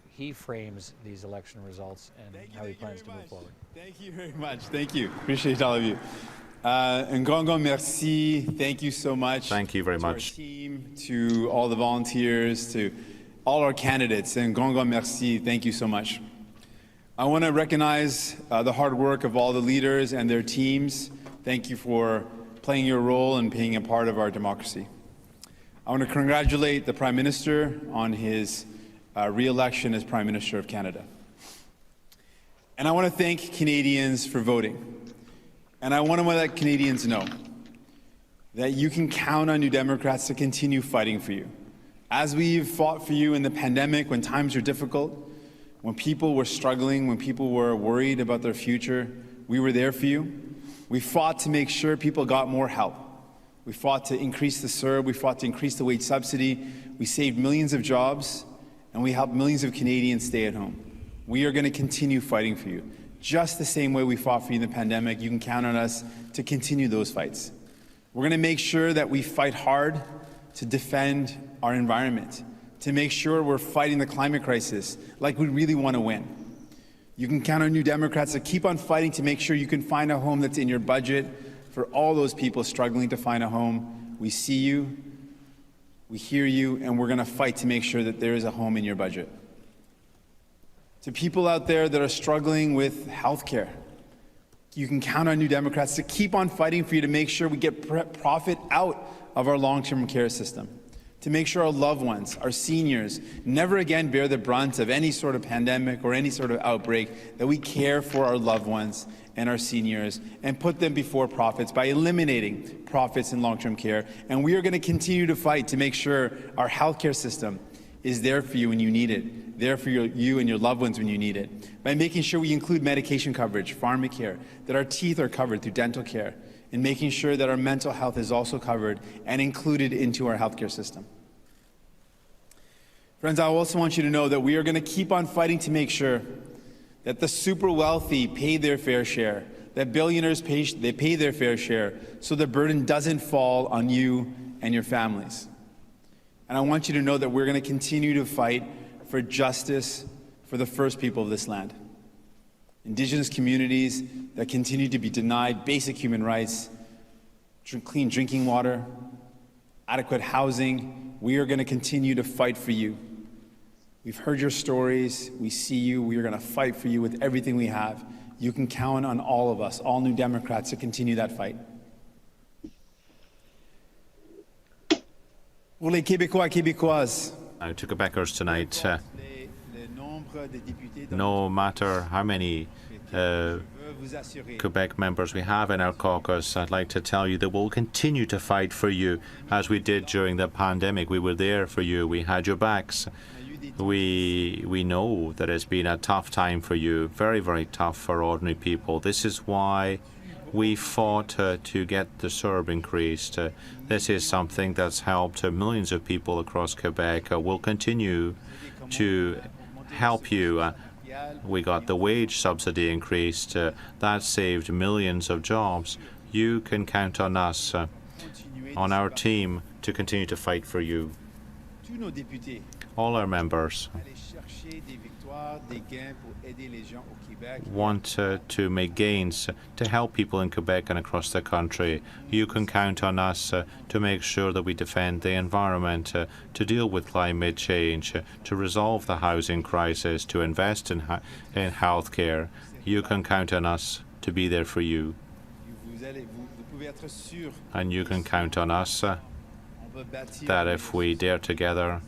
W: he frames these election results and how he plans to move forward.
I: Thank you very much. Thank you. Appreciate all of you. Un grand merci. Thank you so much.
A: Thank you very much.
I: To our team, to all the volunteers, to all our candidates. Un grand merci. Thank you so much. I want to recognize the hard work of all the leaders and their teams. Thank you for playing your role and being a part of our democracy. I want to congratulate the Prime Minister on his re-election as Prime Minister of Canada. And I want to thank Canadians for voting. And I want to let Canadians know that you can count on New Democrats to continue fighting for you. As we've fought for you in the pandemic, when times were difficult, when people were struggling, when people were worried about their future, we were there for you. We fought to make sure people got more help. We fought to increase the CERB, we fought to increase the wage subsidy, we saved millions of jobs, and we helped millions of Canadians stay at home. We are going to continue fighting for you. Just the same way we fought for you in the pandemic, you can count on us to continue those fights. We're going to make sure that we fight hard to defend our environment, to make sure we're fighting the climate crisis like we really want to win. You can count on New Democrats to keep on fighting to make sure you can find a home that's in your budget for all those people struggling to find a home. We see you, we hear you, and we're going to fight to make sure that there is a home in your budget. To people out there that are struggling with health care, you can count on New Democrats to keep on fighting for you to make sure we get profit out of our long-term care system, to make sure our loved ones, our seniors, never again bear the brunt of any sort of pandemic or any sort of outbreak, that we care for our loved ones and our seniors and put them before profits by eliminating profits in long-term care. And we are going to continue to fight to make sure our healthcare system is there for you when you need it, there for you and your loved ones when you need it, by making sure we include medication coverage, pharmacare, that our teeth are covered through dental care, and making sure that our mental health is also covered and included into our healthcare system. Friends, I also want you to know that we are going to keep on fighting to make sure that the super wealthy pay their fair share, that billionaires pay their fair share, so the burden doesn't fall on you and your families. And I want you to know that we're going to continue to fight for justice for the first people of this land. Indigenous communities that continue to be denied basic human rights, clean drinking water, adequate housing. We are going to continue to fight for you. We've heard your stories. We see you. We are going to fight for you with everything we have. You can count on all of us, all New Democrats, to continue that fight. Pour les Québécois et Québécoises.
A: Now, to Quebecers tonight, no matter how many Quebec members we have in our caucus, I'd like to tell you that we'll continue to fight for you as we did during the pandemic. We were there for you. We had your backs. We know that it's been a tough time for you, very, very tough for ordinary people. This is why we fought to get the CERB increased. This is something that's helped millions of people across Quebec. We'll continue to help you. We got the wage subsidy increased. That saved millions of jobs. You can count on us, on our team, to continue to fight for you. all our members want to make gains to help people in Quebec and across the country. You can count on us to make sure that we defend the environment, to deal with climate change, to resolve the housing crisis, to invest in health care. You can count on us to be there for you. And you can count on us that if we dare together,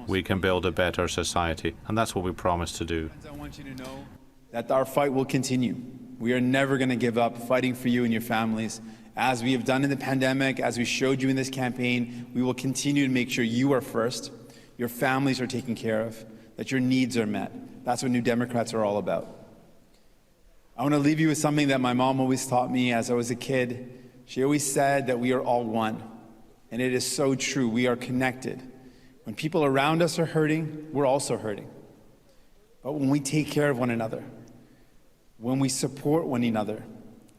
A: we can build a better society. And that's what we promise to do.
I: I want you to know that our fight will continue. We are never going to give up fighting for you and your families. As we have done in the pandemic, as we showed you in this campaign, we will continue to make sure you are first, your families are taken care of, that your needs are met. That's what New Democrats are all about. I want to leave you with something that my mom always taught me as I was a kid. She always said that we are all one. And it is so true. We are connected. When people around us are hurting, we're also hurting. But when we take care of one another, when we support one another,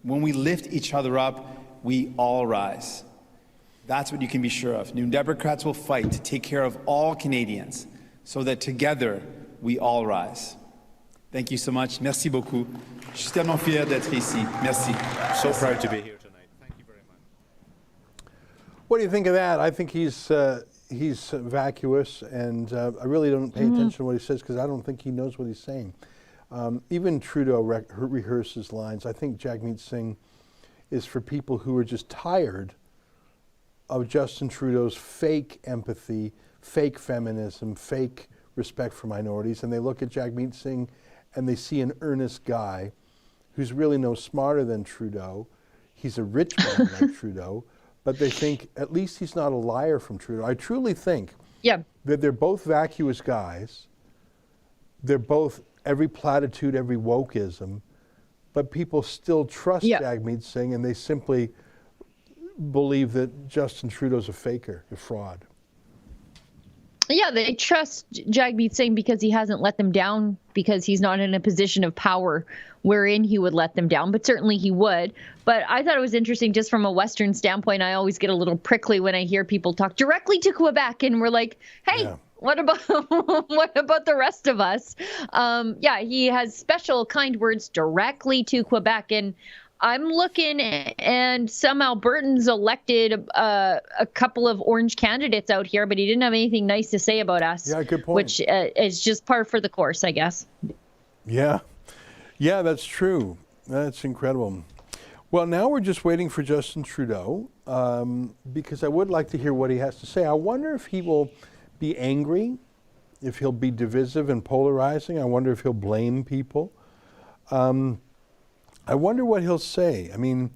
I: when we lift each other up, we all rise. That's what you can be sure of. New Democrats will fight to take care of all Canadians so that together we all rise. Thank you so much. Merci beaucoup. Je suis tellement fier d'être ici. Merci.
A: So proud to be here tonight. Thank you very much.
B: What do you think of that? I think he's vacuous, and I really don't pay attention to what he says because I don't think he knows what he's saying. Even Trudeau rehearses lines. I think Jagmeet Singh is for people who are just tired of Justin Trudeau's fake empathy, fake feminism, fake respect for minorities, and they look at Jagmeet Singh and they see an earnest guy who's really no smarter than Trudeau. He's a rich man like Trudeau, but they think at least he's not a liar from Trudeau. I truly think that they're both vacuous guys. They're both every platitude, every wokeism, but people still trust Jagmeet Singh, and they simply believe that Justin Trudeau's a faker, a fraud.
C: Yeah, they trust Jagmeet Singh because he hasn't let them down, because he's not in a position of power wherein he would let them down, but certainly he would. But I thought it was interesting just from a Western standpoint. I always get a little prickly when I hear people talk directly to Quebec, and we're like, hey, what about the rest of us? He has special kind words directly to Quebec, and I'm looking, and some Albertans elected a couple of orange candidates out here, but he didn't have anything nice to say about us.
B: Yeah, good point.
C: Which is just par for the course, I guess.
B: Yeah, that's true. That's incredible. Well, now we're just waiting for Justin Trudeau because I would like to hear what he has to say. I wonder if he will be angry, if he'll be divisive and polarizing. I wonder if he'll blame people. I wonder what he'll say. I mean,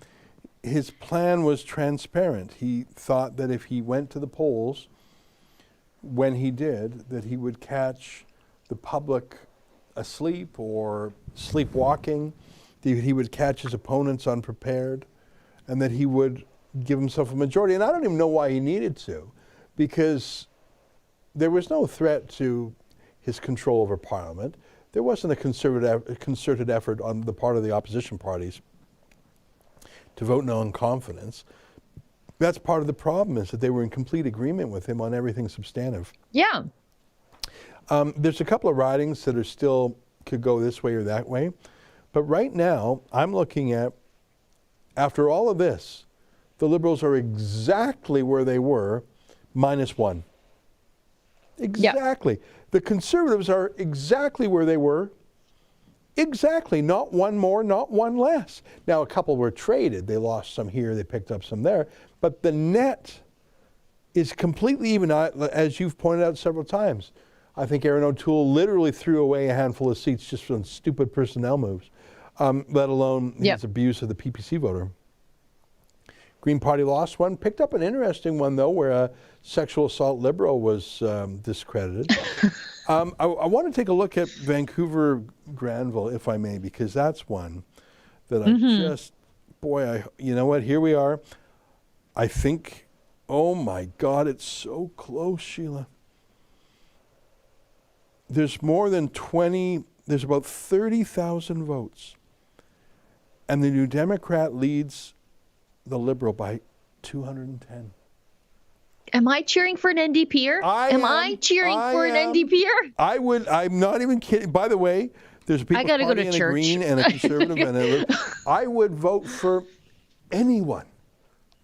B: his plan was transparent. He thought that if he went to the polls when he did, that he would catch the public asleep or sleepwalking, that he would catch his opponents unprepared, and that he would give himself a majority. And I don't even know why he needed to, because there was no threat to his control over Parliament. There wasn't a concerted effort on the part of the opposition parties to vote no in confidence. That's part of the problem, is that they were in complete agreement with him on everything substantive.
C: Yeah.
B: There's a couple of ridings that are still could go this way or that way. But right now, I'm looking at, after all of this, the Liberals are exactly where they were, -1. Exactly. The Conservatives are exactly where they were. Exactly. Not one more, not one less. Now, a couple were traded. They lost some here, they picked up some there. But the net is completely even, as you've pointed out several times. I think Aaron O'Toole literally threw away a handful of seats just on stupid personnel moves, let alone his abuse of the PPC voter. Green Party lost one, picked up an interesting one, though, where a sexual assault Liberal was discredited. I want to take a look at Vancouver Granville, if I may, because that's one that I just, you know what, here we are. I think, oh my God, it's so close, Sheila. There's more than 20, there's about 30,000 votes. And the New Democrat leads the Liberal by 210.
C: Am I cheering for an NDPer? Am I cheering for an NDPer?
B: I'm not even kidding. By the way, there's a People's
C: gotta go
B: Party
C: to
B: and a
C: church.
B: Green and a Conservative and a, I would vote for anyone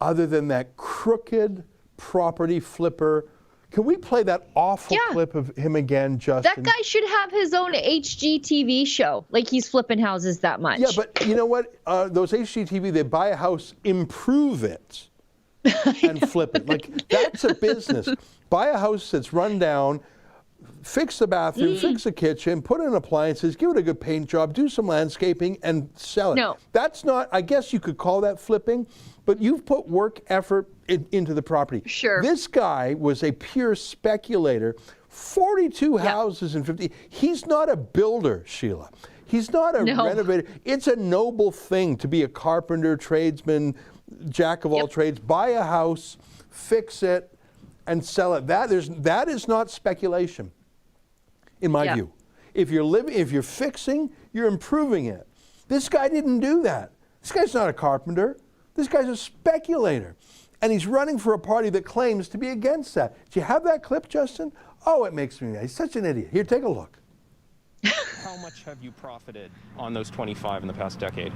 B: other than that crooked property flipper. Can we play that awful clip of him again, Justin?
C: That guy should have his own HGTV show. Like he's flipping houses that much.
B: Yeah, but you know what? Those HGTV, they buy a house, improve it, and flip it. Like, that's a business. Buy a house that's run down, fix the bathroom, fix the kitchen, put in appliances, give it a good paint job, do some landscaping, and sell it.
C: No.
B: That's not, I guess you could call that flipping, but you've put work, effort into the property.
C: Sure.
B: This guy was a pure speculator. 42 houses in 50. He's not a builder, Sheila. He's not a renovator. It's a noble thing to be a carpenter, tradesman, jack of all trades. Buy a house, fix it, and sell it. That is not speculation, in my view. If you're fixing, you're improving it. This guy didn't do that. This guy's not a carpenter. This guy's a speculator. And he's running for a party that claims to be against that. Do you have that clip, Justin? Oh, it makes me mad. He's such an idiot. Here, take a look.
F: How much have you profited on those 25 in the past decade?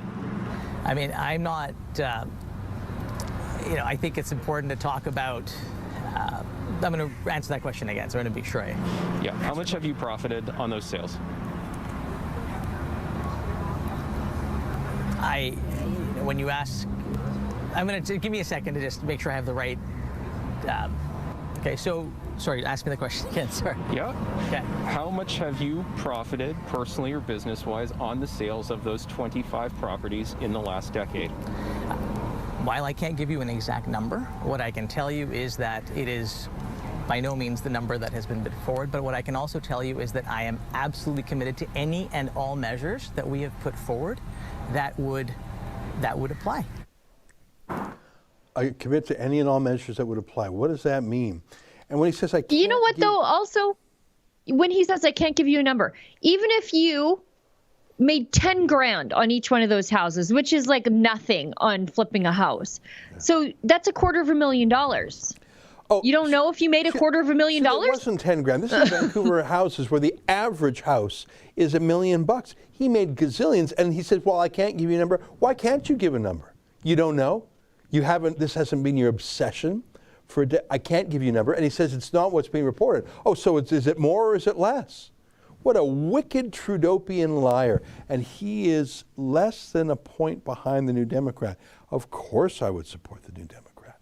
V: I mean, I'm not, I think it's important to talk about, I'm going to answer that question again, so I'm going to be sure.
F: Yeah, how much have you profited on those sales?
V: When you ask, I'm going to give me a second to just make sure I have the right. Okay, so sorry, ask me the question again. Sorry.
F: Yeah.
V: Okay.
F: How much have you profited personally or business-wise on the sales of those 25 properties in the last decade?
V: While I can't give you an exact number, what I can tell you is that it is by no means the number that has been put forward, but what I can also tell you is that I am absolutely committed to any and all measures that we have put forward that would apply.
B: I commit to any and all measures that would apply. What does that mean? And when he says I can't,
C: you know what though? Also, when he says I can't give you a number, even if you made 10 grand on each one of those houses, which is like nothing on flipping a house, so that's $250,000. Oh, you don't know if you made $250,000?
B: It wasn't 10 grand. This is Vancouver houses where the average house is $1 million. He made gazillions, and he says, well, I can't give you a number. Why can't you give a number? You don't know? You haven't, this hasn't been your obsession for a day. I can't give you a number. And he says it's not what's being reported. Oh, so is it more or is it less? What a wicked Trudeaupian liar. And he is less than a point behind the New Democrat. Of course I would support the New Democrat.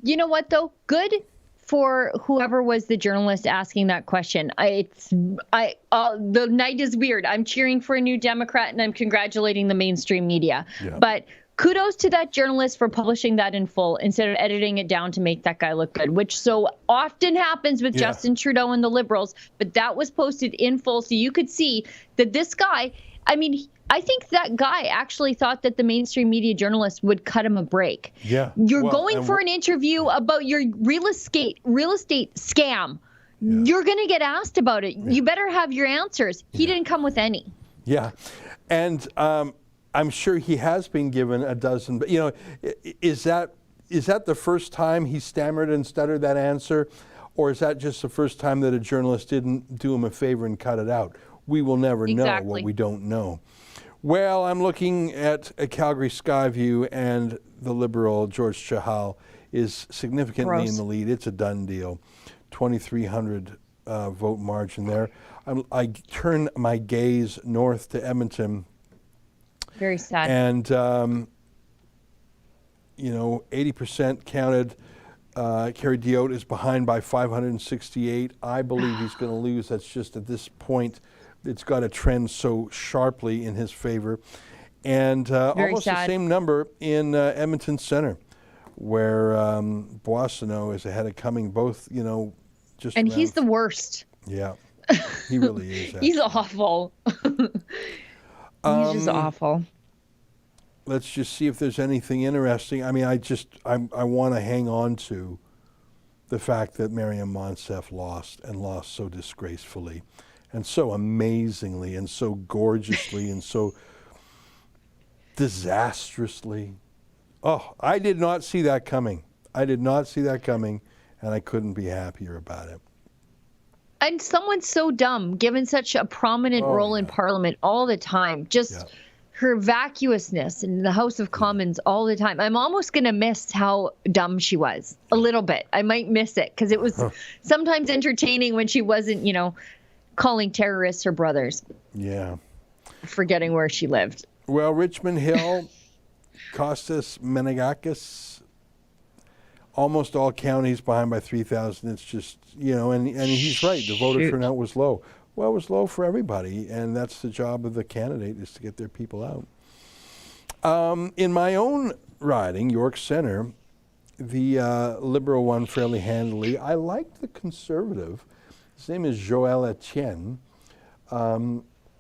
C: You know what, though? Good for whoever was the journalist asking that question. The night is weird. I'm cheering for a New Democrat and I'm congratulating the mainstream media. Yeah. But kudos to that journalist for publishing that in full instead of editing it down to make that guy look good, which so often happens with Justin Trudeau and the Liberals. But that was posted in full so you could see that this guy, I mean, I think that guy actually thought that the mainstream media journalist would cut him a break.
B: Yeah.
C: You're going for an interview about your real estate scam. Yeah. You're going to get asked about it. Yeah. You better have your answers. He didn't come with any.
B: Yeah. And I'm sure he has been given a dozen, but is that the first time he stammered and stuttered that answer, or is that just the first time that a journalist didn't do him a favor and cut it out? We will never know what we don't know. Well, I'm looking at a Calgary Skyview, and the Liberal George Chahal is significantly in the lead. It's a done deal. 2,300 vote margin there. I turn my gaze north to Edmonton.
C: Very sad.
B: And, 80% counted. Kerry Diotte is behind by 568. I believe he's going to lose. That's just at this point, it's got to trend so sharply in his favor. And almost the same number in Edmonton Centre, where Boissonneau is ahead of Cumming, both, just
C: and he's the worst.
B: Yeah, he really is.
C: He's awful. He's just awful.
B: Let's just see if there's anything interesting. I mean, I want to hang on to the fact that Mariam Monsef lost so disgracefully and so amazingly and so gorgeously and so disastrously. Oh, I did not see that coming. I did not see that coming, and I couldn't be happier about it.
C: And someone's so dumb, given such a prominent role in Parliament all the time. Just her vacuousness in the House of Commons all the time. I'm almost going to miss how dumb she was a little bit. I might miss it because it was sometimes entertaining when she wasn't, you know, calling terrorists her brothers.
B: Yeah.
C: Forgetting where she lived.
B: Well, Richmond Hill, Costas Menegakis, almost all counties behind by 3,000. It's just, you know, and he's right. The voter turnout was low. Well, it was low for everybody, and that's the job of the candidate, is to get their people out. In my own riding, York Centre, the Liberal won fairly handily. I liked the Conservative. His name is Joël Etienne.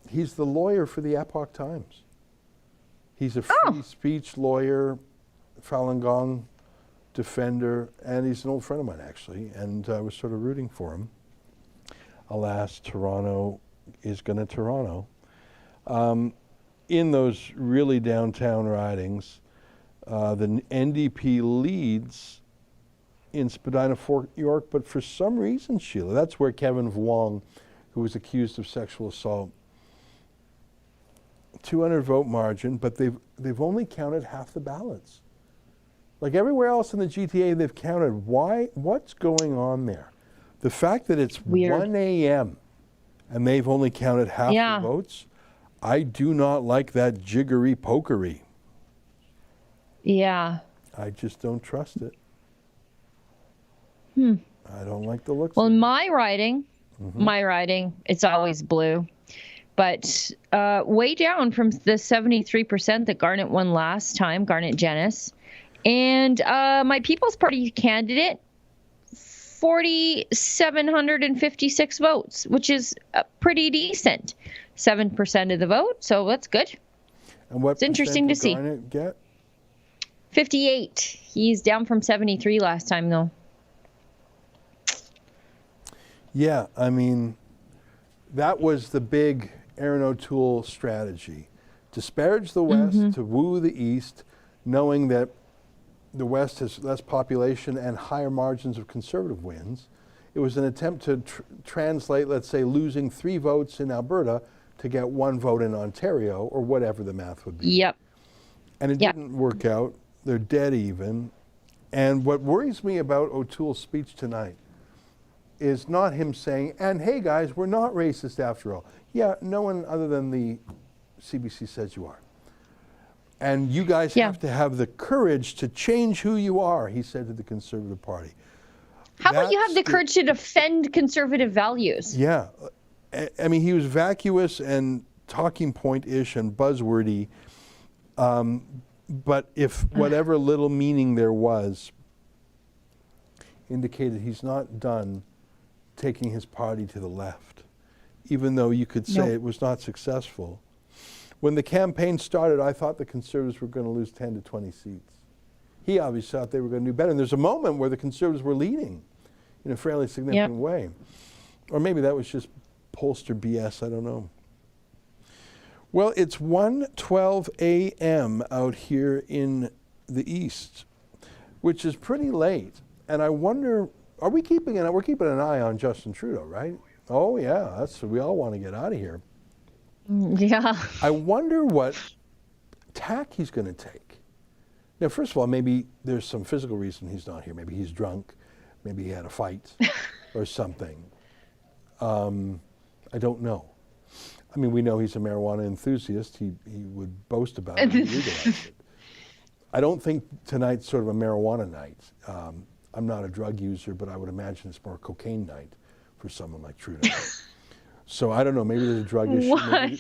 B: He's the lawyer for the Epoch Times. He's a free speech lawyer, Falun Gong defender, and he's an old friend of mine, actually, and I was sort of rooting for him. Alas, Toronto is going to Toronto. In those really downtown ridings, the NDP leads in Spadina, Fort York, but for some reason, Sheila, that's where Kevin Vuong, who was accused of sexual assault, 200 vote margin, but they've only counted half the ballots. Like everywhere else in the GTA, they've counted. Why? What's going on there? The fact that it's 1 a.m. and they've only counted half the votes, I do not like that jiggery pokery.
C: Yeah.
B: I just don't trust it. I don't like the looks.
C: Well, in my riding, it's always blue. But way down from the 73% that Garnet won last time, Garnet Genis. And my People's Party candidate, 4,756 votes, which is pretty decent. 7% of the vote, so that's good.
B: And what
C: it's interesting to see.
B: Garnet get?
C: 58. He's down from 73 last time, though.
B: Yeah, I mean, that was the big Aaron O'Toole strategy. Disparage the West to woo the East, knowing that the West has less population and higher margins of Conservative wins. It was an attempt to translate, let's say, losing 3 votes in Alberta to get 1 vote in Ontario, or whatever the math would be.
C: Yep.
B: And it didn't work out. They're dead even. And what worries me about O'Toole's speech tonight is not him saying, and hey guys, we're not racist after all. Yeah, no one other than the CBC says you are. And you guys have to have the courage to change who you are, he said to the Conservative Party.
C: How about you have the courage to defend Conservative values?
B: Yeah. I mean, he was vacuous and talking point-ish and buzzwordy. But if whatever little meaning there was indicated he's not done taking his party to the left, even though you could say it was not successful. When the campaign started, I thought the Conservatives were going to lose 10 to 20 seats. He obviously thought they were going to do better. And there's a moment where the Conservatives were leading in a fairly significant way. Or maybe that was just pollster BS, I don't know. Well, it's 1:12 a.m. out here in the East, which is pretty late. And I wonder, we're keeping an eye on Justin Trudeau, right? Oh yeah, we all want to get out of here.
C: Yeah.
B: I wonder what tack he's going to take. Now, first of all, maybe there's some physical reason he's not here. Maybe he's drunk. Maybe he had a fight or something. I don't know. I mean, we know he's a marijuana enthusiast. He would boast about it. He legalized it. I don't think tonight's sort of a marijuana night. I'm not a drug user, but I would imagine it's more a cocaine night for someone like Trudeau. So I don't know, maybe there's a drug issue,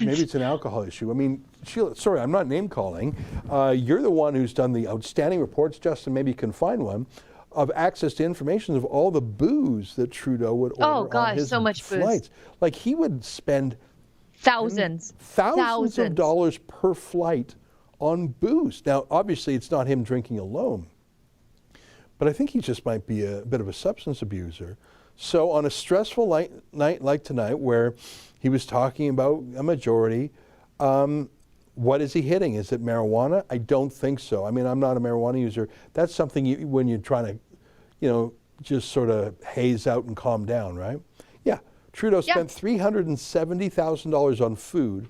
B: maybe it's an alcohol issue. I mean, Sheila, sorry, I'm not name calling. You're the one who's done the outstanding reports, Justin, maybe you can find one, of access to information of all the booze that Trudeau would order on his
C: so much
B: flights.
C: Booze.
B: Like he would spend
C: thousands
B: of dollars per flight on booze. Now, obviously, it's not him drinking alone, but I think he just might be a bit of a substance abuser. So on a stressful night like tonight, where he was talking about a majority, What is he hitting? Is it marijuana? I don't think so. I mean, I'm not a marijuana user. That's something when you're trying to, just sort of haze out and calm down, right? Yeah. Trudeau spent $370,000 on food,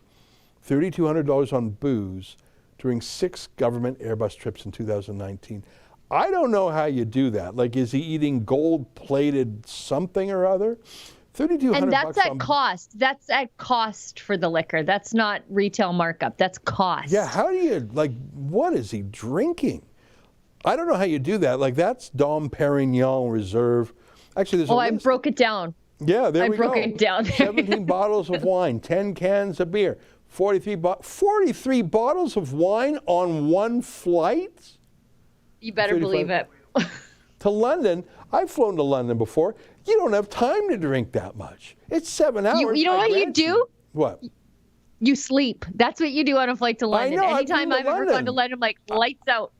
B: $3,200 on booze during 6 government Airbus trips in 2019. I don't know how you do that. Like, is he eating gold-plated something or other? $3,200.
C: And that's at cost. That's at cost for the liquor. That's not retail markup. That's cost.
B: Yeah, how do you, what is he drinking? I don't know how you do that. Like, that's Dom Perignon Reserve. Actually, there's
C: I broke it down.
B: Yeah, there we go.
C: I broke it down.
B: 17 bottles of wine, 10 cans of beer, 43 bottles of wine on one flight?
C: You better believe it.
B: To London. I've flown to London before. You don't have time to drink that much. It's 7 hours.
C: You know what you do?
B: What?
C: You sleep. That's what you do on a flight to London.
B: I know,
C: Anytime I've ever gone to London, I'm like, lights out.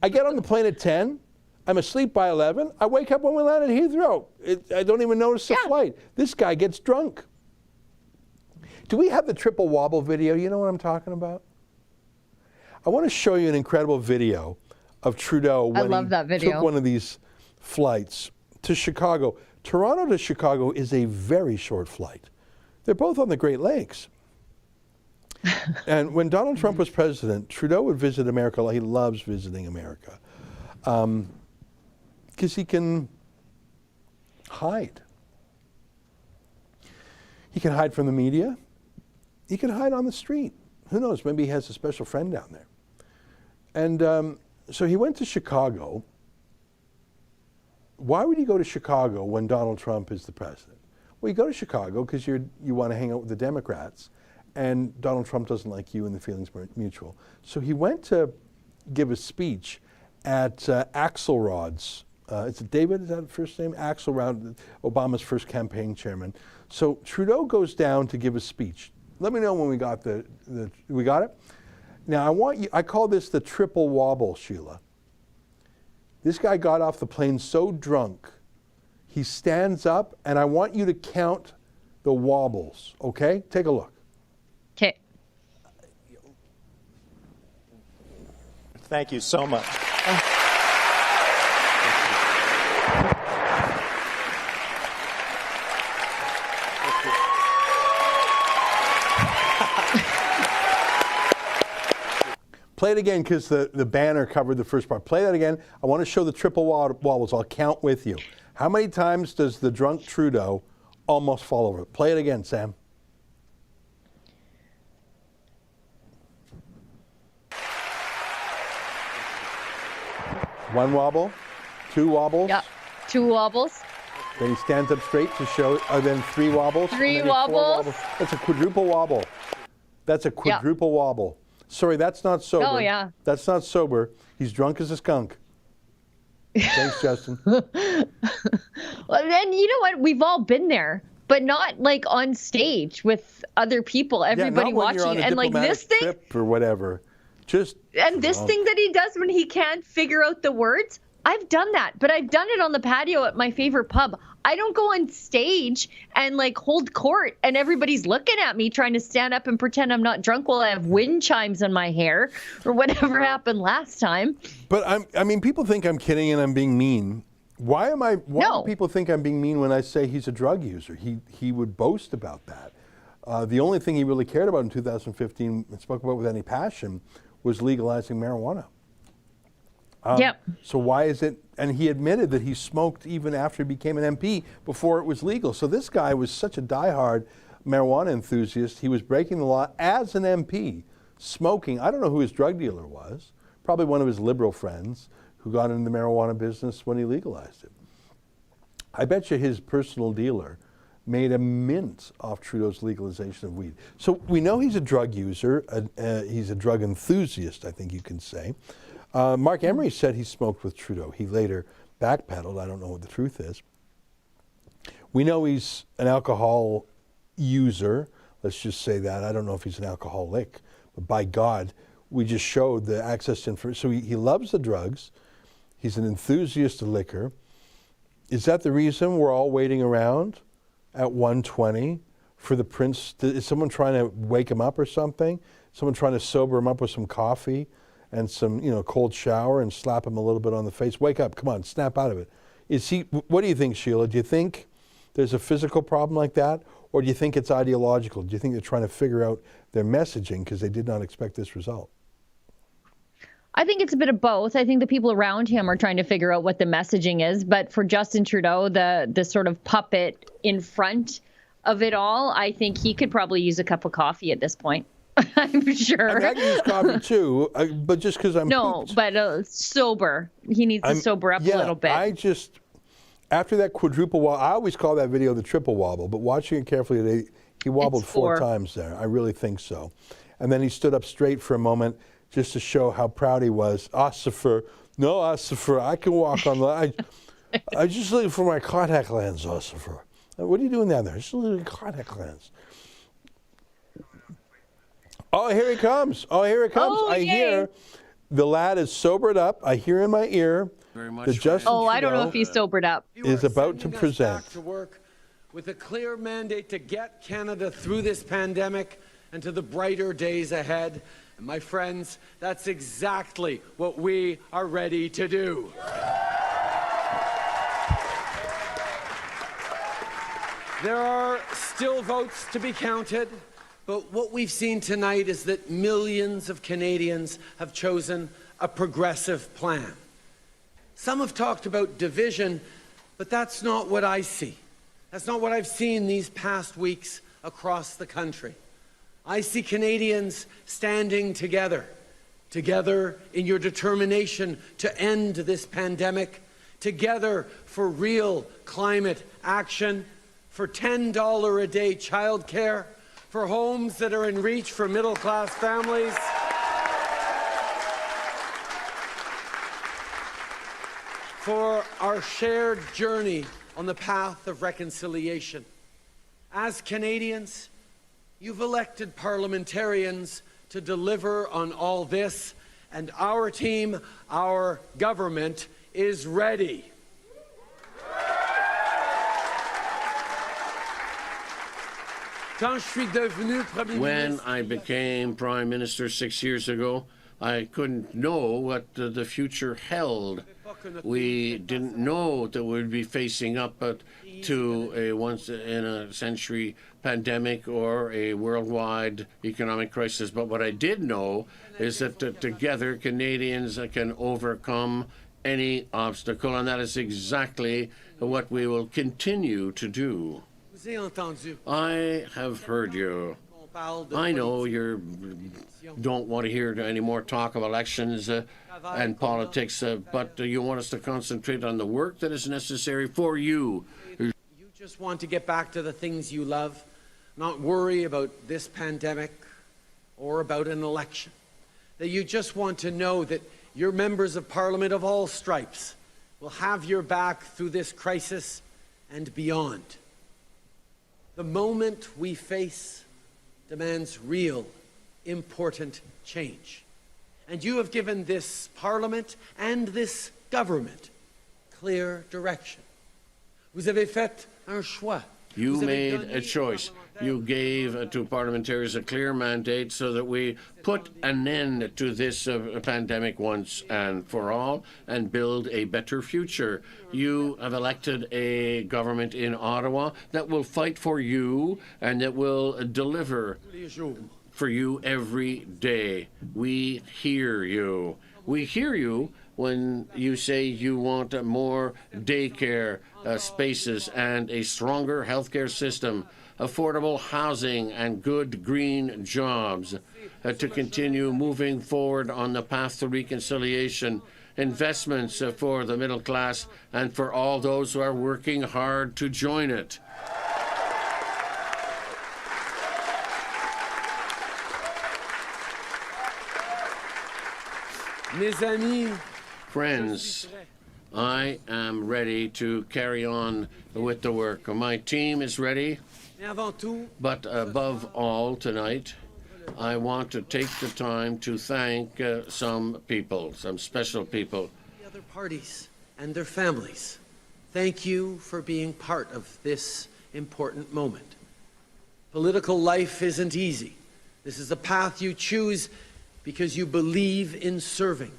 B: I get on the plane at 10. I'm asleep by 11. I wake up when we land at Heathrow. I don't even notice the flight. This guy gets drunk. Do we have the triple wobble video? You know what I'm talking about? I want to show you an incredible video of Trudeau when he took one of these flights to Chicago. Toronto to Chicago is a very short flight. They're both on the Great Lakes. And when Donald Trump was president, Trudeau would visit America. He loves visiting America because he can hide. He can hide from the media. He can hide on the street. Who knows? Maybe he has a special friend down there. And so he went to Chicago. Why would you go to Chicago when Donald Trump is the president? Well, you go to Chicago because you want to hang out with the Democrats, and Donald Trump doesn't like you and the feelings are mutual. So he went to give a speech at Axelrod's. Is it David? Is that the first name? Axelrod, Obama's first campaign chairman. So Trudeau goes down to give a speech. Let me know when we got we got it? Now I call this the triple wobble, Sheila. This guy got off the plane so drunk, he stands up, and I want you to count the wobbles, okay? Take a look.
C: Okay.
J: Thank you so much.
B: Play it again because the banner covered the first part. Play that again. I want to show the triple wobbles. I'll count with you. How many times does the drunk Trudeau almost fall over? Play it again, Sam. One wobble, 2 wobbles.
C: Yeah, 2 wobbles.
B: Then he stands up straight to show, then 3 wobbles.
C: 3 wobbles.
B: That's a quadruple wobble. That's a quadruple wobble. Sorry, that's not sober.
C: Oh, yeah.
B: That's not sober. He's drunk as a skunk. Thanks, Justin.
C: Well, then you know what? We've all been there, but not like on stage with other people, everybody watching. And like this thing
B: trip or whatever. Just
C: and this thing that he does when he can't figure out the words. I've done that, but I've done it on the patio at my favorite pub. I don't go on stage and like hold court and everybody's looking at me trying to stand up and pretend I'm not drunk while I have wind chimes in my hair or whatever happened last time.
B: But I mean, people think I'm kidding and I'm being mean. Why do people think I'm being mean when I say he's a drug user? He would boast about that. The only thing he really cared about in 2015 and spoke about with any passion was legalizing marijuana. So why is it, and he admitted that he smoked even after he became an MP before it was legal. So this guy was such a diehard marijuana enthusiast, he was breaking the law as an MP, smoking. I don't know who his drug dealer was, probably one of his liberal friends who got into the marijuana business when he legalized it. I bet you his personal dealer made a mint off Trudeau's legalization of weed. So we know he's a drug user, he's a drug enthusiast, I think you can say. Mark Emery said he smoked with Trudeau. He later backpedaled. I don't know what the truth is. We know he's an alcohol user. Let's just say that. I don't know if he's an alcoholic, but by God, we just showed the access to information. So he loves the drugs. He's an enthusiast of liquor. Is that the reason we're all waiting around at 1:20 for the prince? Is someone trying to wake him up or something? Someone trying to sober him up with some coffee and some, cold shower and slap him a little bit on the face? Wake up, come on, snap out of it. What do you think, Sheila? Do you think there's a physical problem like that? Or do you think it's ideological? Do you think they're trying to figure out their messaging because they did not expect this result?
C: I think it's a bit of both. I think the people around him are trying to figure out what the messaging is. But for Justin Trudeau, the sort of puppet in front of it all, I think he could probably use a cup of coffee at this point. I'm sure.
B: I mean, I can use coffee too, but just because I'm pooped.
C: But sober. He needs to sober up a little bit.
B: After that quadruple wobble, I always call that video the triple wobble, but watching it carefully today, he wobbled four times there. I really think so. And then he stood up straight for a moment just to show how proud he was. Ossifer, I can walk on the... I just looking for my contact lens, Ossifer. What are you doing down there? Just looking at contact lens. Oh, here he comes.
C: Oh,
B: I hear the lad is sobered up. I hear in my ear that Justin Trudeau
C: I don't know if he's sobered up.
B: Is about to present.
J: Back to work with a clear mandate to get Canada through this pandemic and to the brighter days ahead. And my friends, that's exactly what we are ready to do. There are still votes to be counted, but what we've seen tonight is that millions of Canadians have chosen a progressive plan. Some have talked about division, but that's not what I see. That's not what I've seen these past weeks across the country. I see Canadians standing together in your determination to end this pandemic, together for real climate action, for $10 a day childcare, for homes that are in reach for middle-class families. For our shared journey on the path of reconciliation. As Canadians, you've elected parliamentarians to deliver on all this, and our team, our government, is ready.
H: When I became Prime Minister 6 years ago, I couldn't know what the future held. We didn't that we would be facing up to a once-in-a-century pandemic or a worldwide economic crisis. But what I did know is that together Canadians can overcome any obstacle, and that is exactly what we will continue to do. I have heard you. I know you don't want to hear any more talk of elections and politics, but you want us to concentrate on the work that is necessary for you.
J: You just want to get back to the things you love, not worry about this pandemic or about an election. That you just want to know that your members of Parliament of all stripes will have your back through this crisis and beyond. The moment we face demands real, important change. And you have given this Parliament and this government clear direction. Vous avez fait un choix.
H: You made a choice. You gave to parliamentarians a clear mandate so that we put an end to this pandemic once and for all and build a better future. You have elected a government in Ottawa that will fight for you and that will deliver for you every day. We hear you. We hear you when you say you want more daycare spaces and a stronger healthcare system, affordable housing and good green jobs, to continue moving forward on the path to reconciliation, investments for the middle class and for all those who are working hard to join it.
J: Mes amis,
H: friends, I am ready to carry on with the work. My team is ready, but above all tonight, I want to take the time to thank some people, some special people.
J: The other parties and their families, thank you for being part of this important moment. Political life isn't easy. This is a path you choose because you believe in serving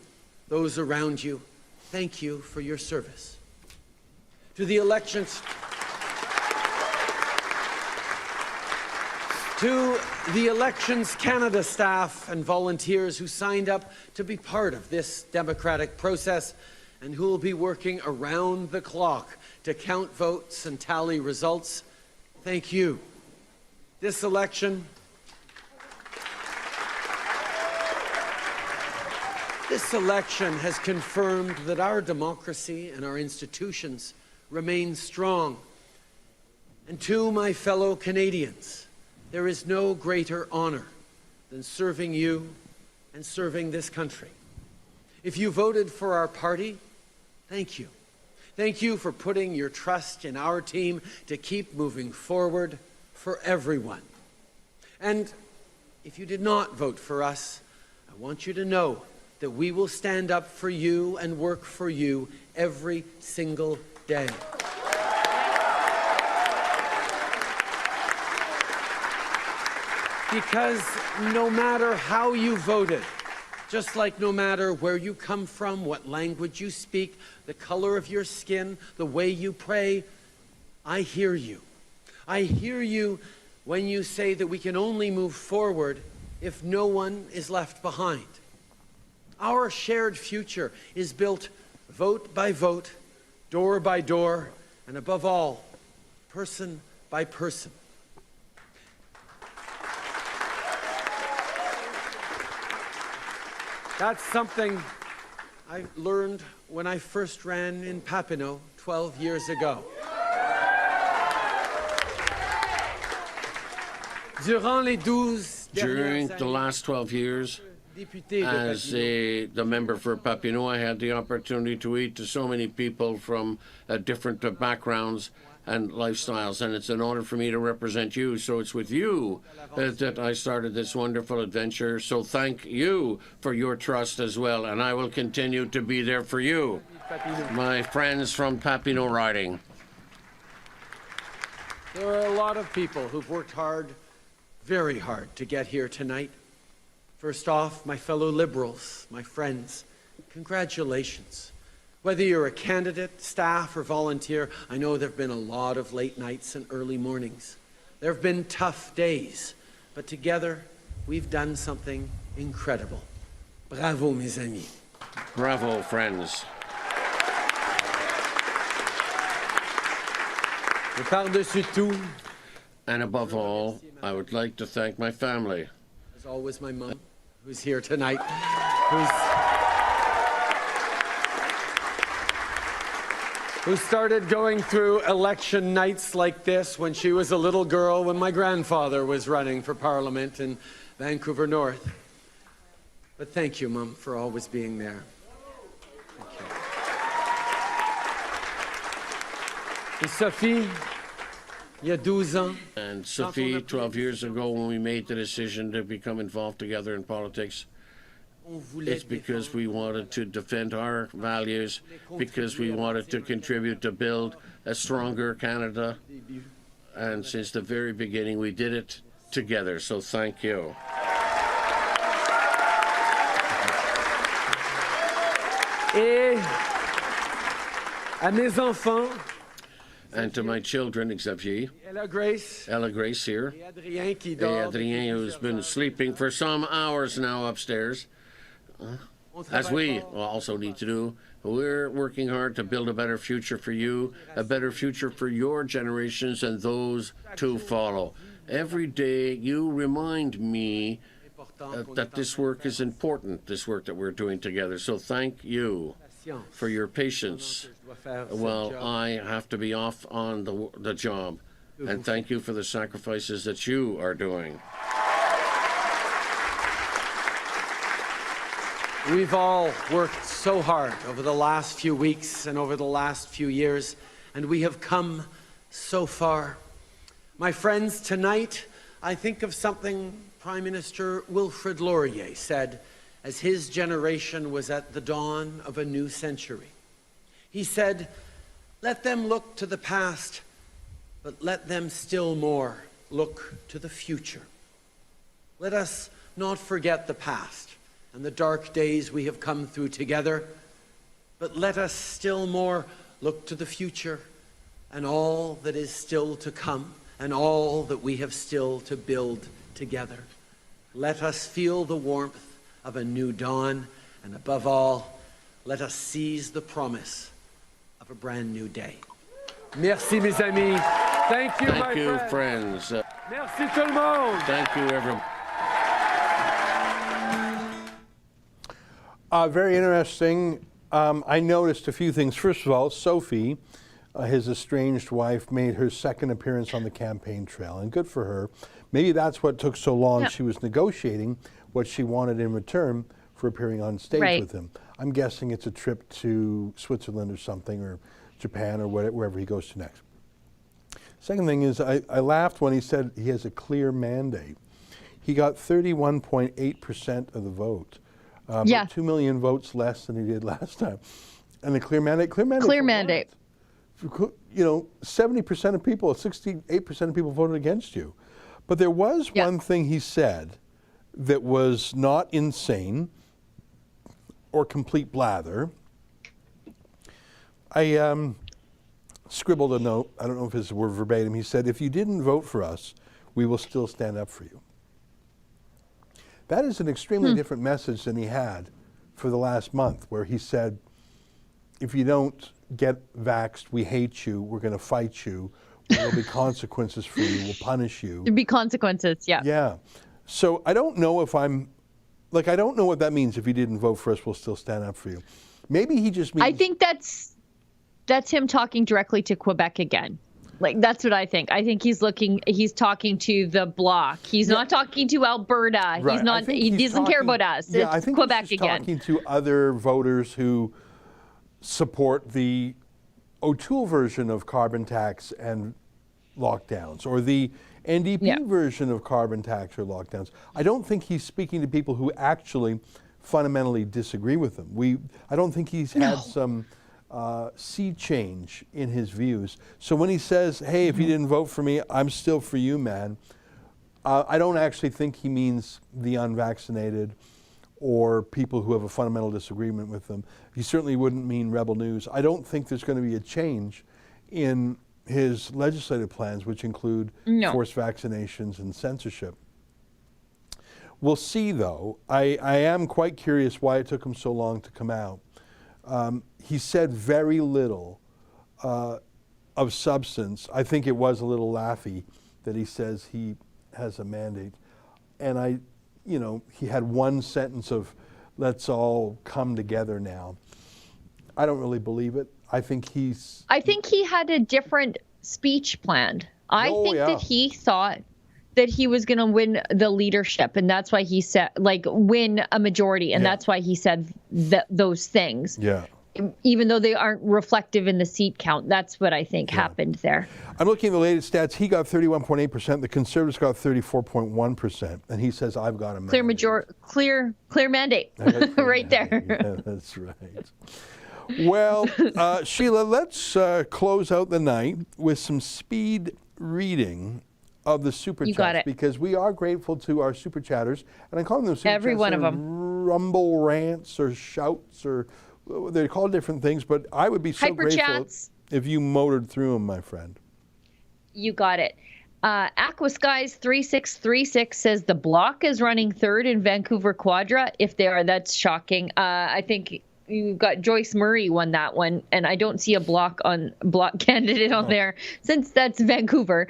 J: those around you. Thank you for your service. To the Elections Canada staff and volunteers who signed up to be part of this democratic process and who will be working around the clock to count votes and tally results, thank you. This election has confirmed that our democracy and our institutions remain strong. And to my fellow Canadians, there is no greater honor than serving you and serving this country. If you voted for our party, thank you. Thank you for putting your trust in our team to keep moving forward for everyone. And if you did not vote for us, I want you to know that we will stand up for you and work for you every single day. Because no matter how you voted, just like no matter where you come from, what language you speak, the color of your skin, the way you pray, I hear you. I hear you when you say that we can only move forward if no one is left behind. Our shared future is built vote by vote, door by door, and above all, person by person. That's something I learned when I first ran in Papineau 12 years ago.
H: During the last 12 years, as the member for Papineau, I had the opportunity to eat to so many people from different backgrounds and lifestyles, and it's an honor for me to represent you. So it's with you that I started this wonderful adventure. So thank you for your trust as well, and I will continue to be there for you, my friends from Papineau riding.
J: There are a lot of people who've worked hard, very hard, to get here tonight. First off, my fellow Liberals, my friends, congratulations. Whether you're a candidate, staff, or volunteer, I know there have been a lot of late nights and early mornings. There have been tough days, but together we've done something incredible. Bravo, mes amis.
H: Bravo, friends.
J: Et par-dessus tout,
H: and above all, I would like to thank my family.
J: As always, my mom, who's here tonight, who started going through election nights like this when she was a little girl, when my grandfather was running for Parliament in Vancouver North. But thank you, Mom, for always being there. Thank you. And Sophie, il y a 12 ans.
H: And Sophie, 12 years ago, when we made the decision to become involved together in politics, it's because we wanted to defend our values, because we wanted to contribute to build a stronger Canada. And since the very beginning, we did it together. So thank you.
J: Et à mes enfants,
H: and to my children, Xavier, Ella Grace here, and Adrien, who's been sleeping for some hours now upstairs, as we also need to do. We're working hard to build a better future for you, a better future for your generations and those to follow. Every day you remind me that this work is important, this work that we're doing together. So thank you for your patience while I have to be off on the job. And thank you for the sacrifices that you are doing.
J: We've all worked so hard over the last few weeks and over the last few years, and we have come so far. My friends, tonight I think of something Prime Minister Wilfrid Laurier said as his generation was at the dawn of a new century. He said, "Let them look to the past, but let them still more look to the future. Let us not forget the past and the dark days we have come through together, but let us still more look to the future and all that is still to come and all that we have still to build together. Let us feel the warmth of a new dawn, and above all, let us seize the promise of a brand new day. Merci, mes amis. Thank you,
H: Thank you, friends.
J: Merci tout le monde.
H: Thank you, everyone.
B: Very interesting. I noticed a few things. First of all, Sophie, his estranged wife, made her second appearance on the campaign trail, and good for her. Maybe that's what took so long. She was negotiating what she wanted in return for appearing on stage with him. I'm guessing it's a trip to Switzerland or something, or Japan, or wherever he goes to next. Second thing is, I laughed when he said he has a clear mandate. He got 31.8% of the vote. 2 million votes less than he did last time. And the clear mandate. Clear mandate. You know, 70% of people, 68% of people voted against you. But there was one thing he said that was not insane or complete blather. I scribbled a note. I don't know if it's word verbatim. He said, if you didn't vote for us, we will still stand up for you. That is an extremely different message than he had for the last month, where he said, if you don't get vaxxed, we hate you, we're going to fight you, there will be consequences for you, we'll punish you.
C: There'd be consequences, yeah.
B: Yeah. So I don't know if I don't know what that means. If you didn't vote for us, we'll still stand up for you. Maybe he just means...
C: I think that's him talking directly to Quebec again. Like, that's what I think. I think he's talking to the bloc. He's not talking to Alberta.
B: Right.
C: He doesn't care about us.
B: Yeah,
C: it's
B: I think
C: Quebec
B: he's
C: again.
B: talking to other voters who support the O'Toole version of carbon tax and lockdowns, or the NDP version of carbon tax or lockdowns. I don't think he's speaking to people who actually fundamentally disagree with him. I don't think he's had some sea change in his views. So when he says, hey, if you didn't vote for me, I'm still for you, man, I don't actually think he means the unvaccinated or people who have a fundamental disagreement with them. He certainly wouldn't mean Rebel News. I don't think there's going to be a change in his legislative plans, which include forced vaccinations and censorship. We'll see, though. I am quite curious why it took him so long to come out. He said very little of substance. I think it was a little laughy that he says he has a mandate. And he had one sentence of, let's all come together now. I don't really believe it. I think he had a different speech planned. I think that he thought that he was going to win the leadership, and that's why he said, win a majority, and that's why he said those things. Yeah. Even though they aren't reflective in the seat count. That's what I think happened there. I'm looking at the latest stats. He got 31.8%. The Conservatives got 34.1%. And he says, I've got a mandate. Clear mandate. Right there. Yeah, that's right. Well, Sheila, let's close out the night with some speed reading of the Super Chats, because we are grateful to our Super Chatters. And I'm calling them Super Chats. Every one of them. Rumble rants or shouts, or they're called different things, but I would be so grateful if you motored through them, my friend. You got it. Aquaskies 3636 says the bloc is running third in Vancouver Quadra. If they are, that's shocking. I think you've got Joyce Murray won that one, and I don't see a bloc candidate on there, since that's Vancouver.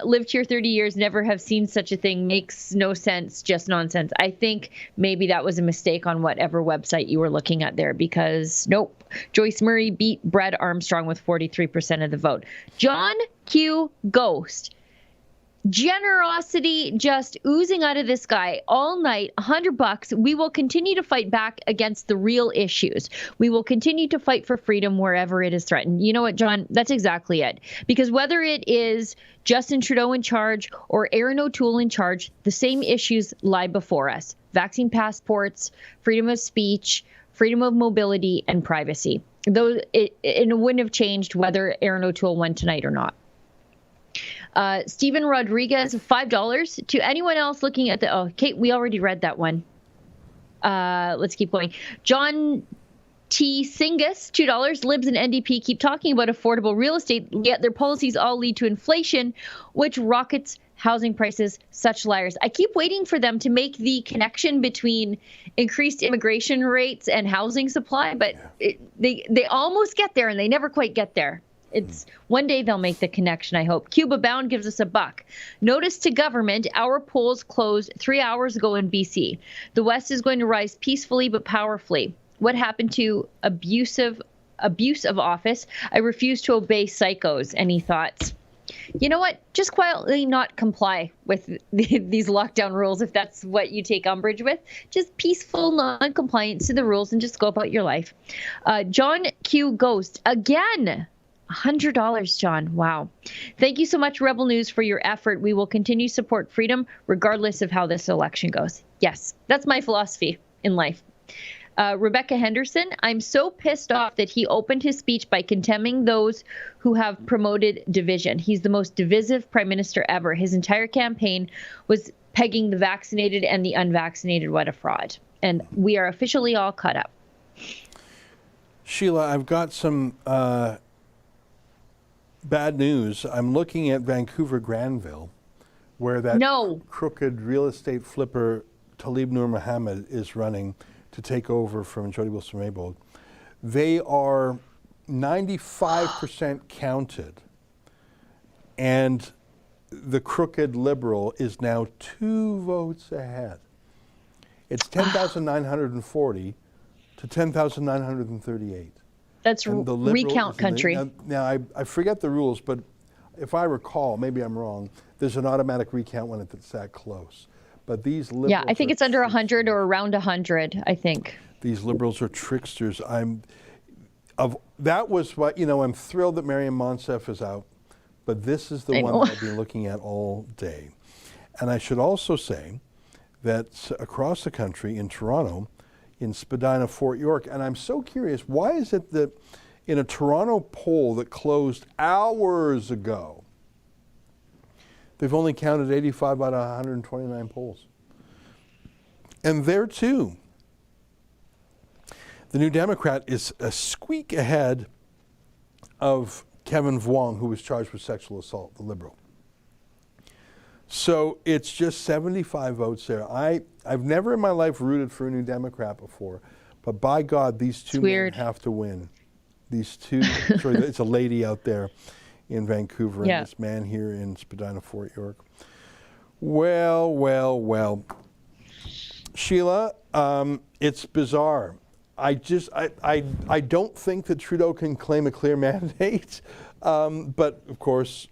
B: Lived here 30 years, never have seen such a thing. Makes no sense, just nonsense. I think maybe that was a mistake on whatever website you were looking at there, because nope. Joyce Murray beat Brad Armstrong with 43% of the vote. John Q. Ghost. Generosity just oozing out of this guy all night. $100. We will continue to fight back against the real issues. We will continue to fight for freedom wherever it is threatened. You know what, John? That's exactly it. Because whether it is Justin Trudeau in charge or Erin O'Toole in charge, the same issues lie before us. Vaccine passports, freedom of speech, freedom of mobility, and privacy. Though it wouldn't have changed whether Erin O'Toole won tonight or not.
C: Stephen Rodriguez, $5. To anyone else looking at the, Kate, we already read that one. Let's keep going. John T. Singus, $2. Libs and NDP keep talking about affordable real estate, yet their policies all lead to inflation, which rockets housing prices. Such liars. I keep waiting for them to make the connection between increased immigration rates and housing supply, but they almost get there and they never quite get there. It's one day they'll make the connection, I hope. Cuba Bound gives us $1. Notice to government, our polls closed 3 hours ago in BC. The West is going to rise peacefully but powerfully. What happened to abuse of office? I refuse to obey psychos. Any thoughts? You know what? Just quietly not comply with these lockdown rules if that's what you take umbrage with. Just peaceful non-compliance to the rules and just go about your life. John Q. Ghost, again. $100, John. Wow. Thank you so much, Rebel News, for your effort. We will continue to support freedom regardless of how this election goes. Yes, that's my philosophy in life. Rebecca Henderson, I'm so pissed off that he opened his speech by condemning those who have promoted division. He's the most divisive prime minister ever. His entire campaign was pegging the vaccinated and the unvaccinated. What a fraud. And we are officially all caught up.
B: Sheila, I've got some bad news. I'm looking at Vancouver Granville, where that crooked real estate flipper Talib Nur Mohammed is running to take over from Jody Wilson-Raybould. They are 95% counted, and the crooked Liberal is now 2 votes ahead. It's 10,940 to 10,938.
C: That's recount country.
B: Now I forget the rules, but if I recall, maybe I'm wrong, there's an automatic recount when it's that close. But these Liberals,
C: yeah, I think it's under 100 or around 100, I think.
B: These Liberals are tricksters. That was what, I'm thrilled that Mariam Monsef is out, but this is the one that I've been looking at all day. And I should also say that across the country, in Toronto, in Spadina, Fort York, and I'm so curious, why is it that in a Toronto poll that closed hours ago, they've only counted 85 out of 129 polls? And there too, the New Democrat is a squeak ahead of Kevin Vuong, who was charged with sexual assault, the Liberal. So it's just 75 votes there. I've never in my life rooted for a New Democrat before, but by God, these two men have to win. These two, sorry, it's a lady out there in Vancouver and this man here in Spadina, Fort York. Well. Sheila, it's bizarre. I don't think that Trudeau can claim a clear mandate, but of course,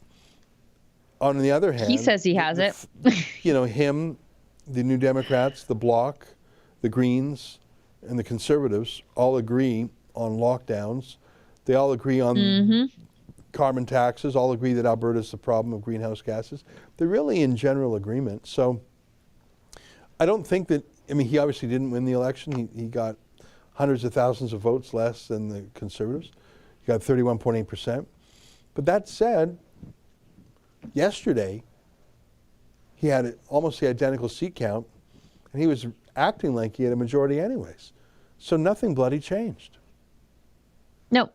B: on the other hand,
C: he says he has it.
B: Him, the New Democrats, the Bloc, the Greens, and the Conservatives all agree on lockdowns. They all agree on carbon taxes, all agree that Alberta's the problem of greenhouse gases. They're really in general agreement. So I don't think that, he obviously didn't win the election. He got hundreds of thousands of votes less than the Conservatives. He got 31.8%. But that said, yesterday, he had almost the identical seat count, and he was acting like he had a majority anyways. So nothing bloody changed.
C: No.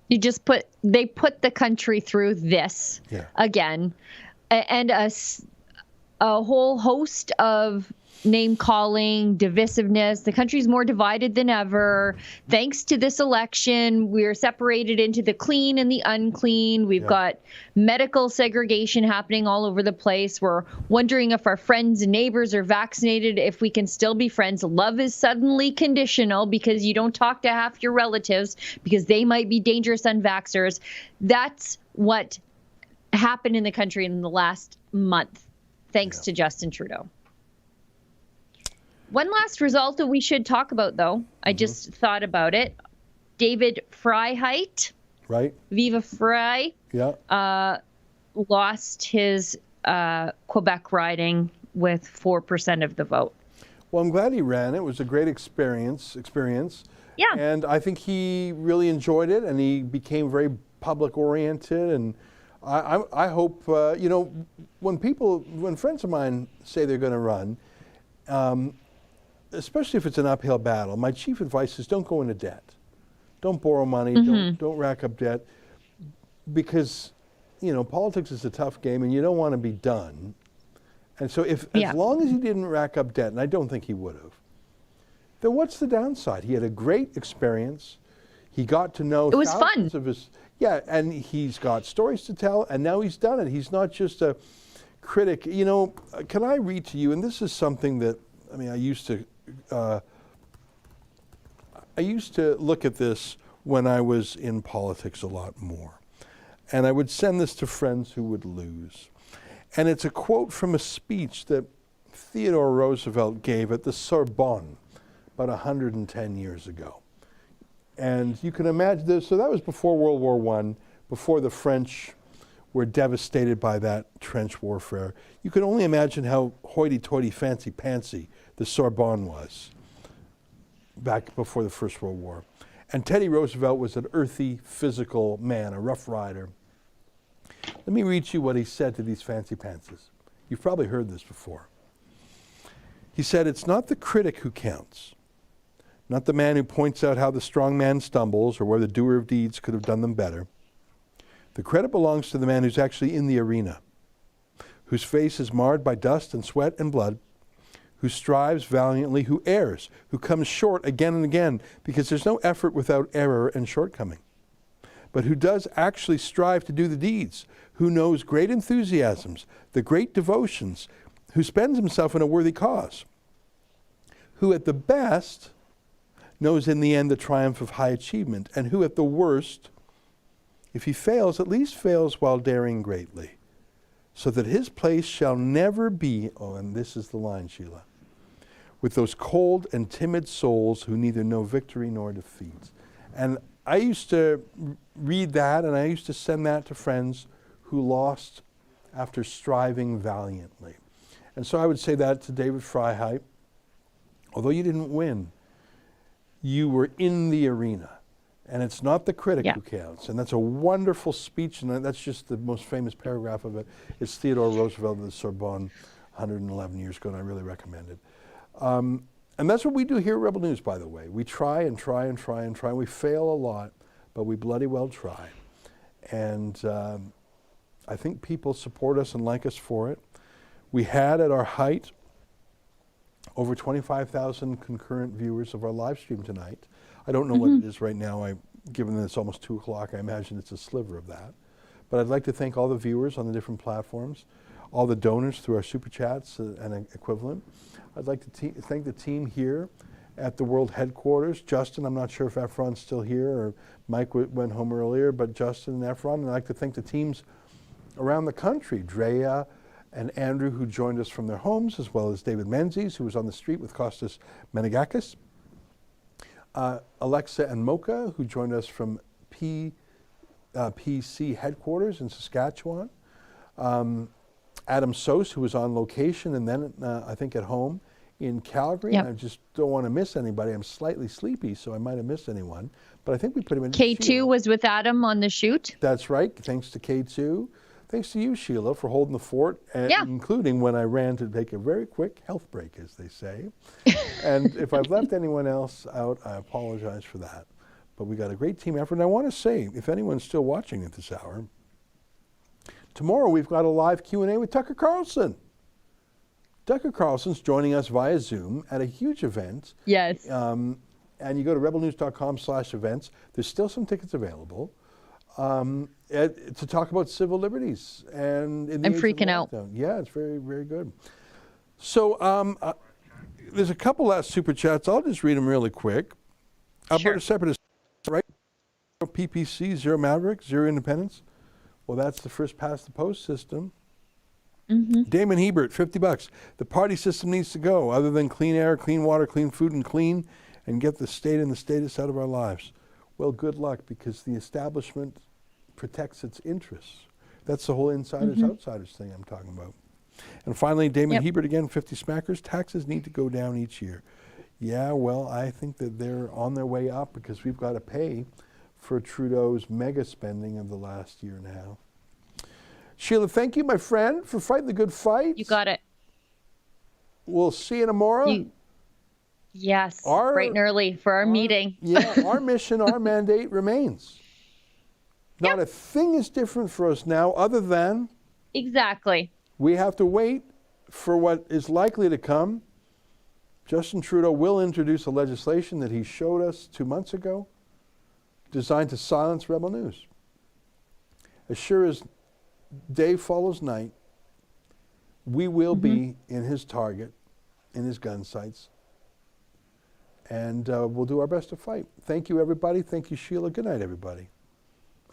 C: They put the country through this again, and a whole host of name-calling, divisiveness. The country's more divided than ever. Thanks to this election, we're separated into the clean and the unclean. We've got medical segregation happening all over the place. We're wondering if our friends and neighbors are vaccinated, if we can still be friends. Love is suddenly conditional because you don't talk to half your relatives because they might be dangerous unvaxxers. That's what happened in the country in the last month, thanks to Justin Trudeau. One last result that we should talk about, though. I just thought about it. David Freiheit.
B: Right.
C: Viva Frei.
B: Yeah.
C: Lost his Quebec riding with 4% of the vote.
B: Well, I'm glad he ran. It was a great experience.
C: Yeah.
B: And I think he really enjoyed it, and he became very public-oriented. And I hope, you know, when friends of mine say they're going to run, especially if it's an uphill battle, my chief advice is don't go into debt. Don't borrow money, don't rack up debt, because, you know, politics is a tough game and you don't want to be done. And so as long as he didn't rack up debt, and I don't think he would have, then what's the downside? He had a great experience. He got to know thousands of his, and he's got stories to tell, and now he's done it. He's not just a critic. You know, can I read to you, and this is something that, I mean, I used to look at this when I was in politics a lot more. And I would send this to friends who would lose. And it's a quote from a speech that Theodore Roosevelt gave at the Sorbonne about 110 years ago. And you can imagine this, so that was before World War I, before the French were devastated by that trench warfare. You can only imagine how hoity-toity, fancy-pantsy the Sorbonne was back before the First World War. And Teddy Roosevelt was an earthy, physical man, a rough rider. Let me read you what he said to these fancy pantses. You've probably heard this before. He said, "It's not the critic who counts, not the man who points out how the strong man stumbles or where the doer of deeds could have done them better. The credit belongs to the man who's actually in the arena, whose face is marred by dust and sweat and blood, who strives valiantly, who errs, who comes short again and again, because there's no effort without error and shortcoming, but who does actually strive to do the deeds, who knows great enthusiasms, the great devotions, who spends himself in a worthy cause, who at the best knows in the end the triumph of high achievement, and who at the worst, if he fails, at least fails while daring greatly, so that his place shall never be," oh, and this is the line, Sheila, "with those cold and timid souls who neither know victory nor defeat." And I used to read that, and I used to send that to friends who lost after striving valiantly. And so I would say that to David Freiheit. Although you didn't win, you were in the arena. And it's not the critic who counts. And that's a wonderful speech, and that's just the most famous paragraph of it. It's Theodore Roosevelt at the Sorbonne 111 years ago, and I really recommend it. And that's what we do here at Rebel News, by the way. We try and try and try and try. We fail a lot, but we bloody well try. And I think people support us and like us for it. We had at our height over 25,000 concurrent viewers of our live stream tonight. I don't know what it is right now. Given that it's almost 2 o'clock, I imagine it's a sliver of that. But I'd like to thank all the viewers on the different platforms, all the donors through our Super Chats and equivalent. I'd like to thank the team here at the World Headquarters. Justin, I'm not sure if Efron's still here, or Mike went home earlier, but Justin and Efron. And I'd like to thank the teams around the country, Drea and Andrew, who joined us from their homes, as well as David Menzies, who was on the street with Kostas Menegakis. Alexa and Mocha, who joined us from PC headquarters in Saskatchewan. Adam Sos, who was on location and then I think at home in Calgary.
C: Yep.
B: And I just don't want to miss anybody. I'm slightly sleepy, so I might have missed anyone. But I think we put him in.
C: K2 was with Adam on the shoot.
B: That's right. Thanks to K2. Thanks to you, Sheila, for holding the fort, including when I ran to take a very quick health break, as they say. And if I've left anyone else out, I apologize for that. But we got a great team effort. And I want to say, if anyone's still watching at this hour, tomorrow we've got a live Q&A with Tucker Carlson. Tucker Carlson's joining us via Zoom at a huge event.
C: Yes.
B: And you go to rebelnews.com/events. There's still some tickets available. To talk about civil liberties and in the
C: I'm freaking out.
B: Yeah, it's very, very good. So there's a couple last super chats. I'll just read them really quick. Alberta Separatist, right? PPC, zero Maverick, zero independence. Well, that's the first past the post system. Damon Hebert, $50. The party system needs to go. Other than clean air, clean water, clean food, and get the state and the status out of our lives. Well, good luck, because the establishment protects its interests. That's the whole insiders-outsiders thing I'm talking about. And finally, Damon Hebert again, 50 smackers. Taxes need to go down each year. Yeah, well, I think that they're on their way up, because we've got to pay for Trudeau's mega spending of the last year and a half. Sheila, thank you, my friend, for fighting the good fight.
C: You got it.
B: We'll see you tomorrow.
C: Yes, bright and early for our meeting.
B: Yeah, our mission, our mandate remains. Not a thing is different for us now other than
C: exactly.
B: We have to wait for what is likely to come. Justin Trudeau will introduce a legislation that he showed us 2 months ago designed to silence rebel news. As sure as day follows night, we will be in his target, in his gun sights, and we'll do our best to fight. Thank you, everybody. Thank you, Sheila. Good night, everybody.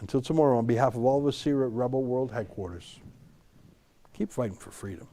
B: Until tomorrow, on behalf of all of us here at Rebel World Headquarters, keep fighting for freedom.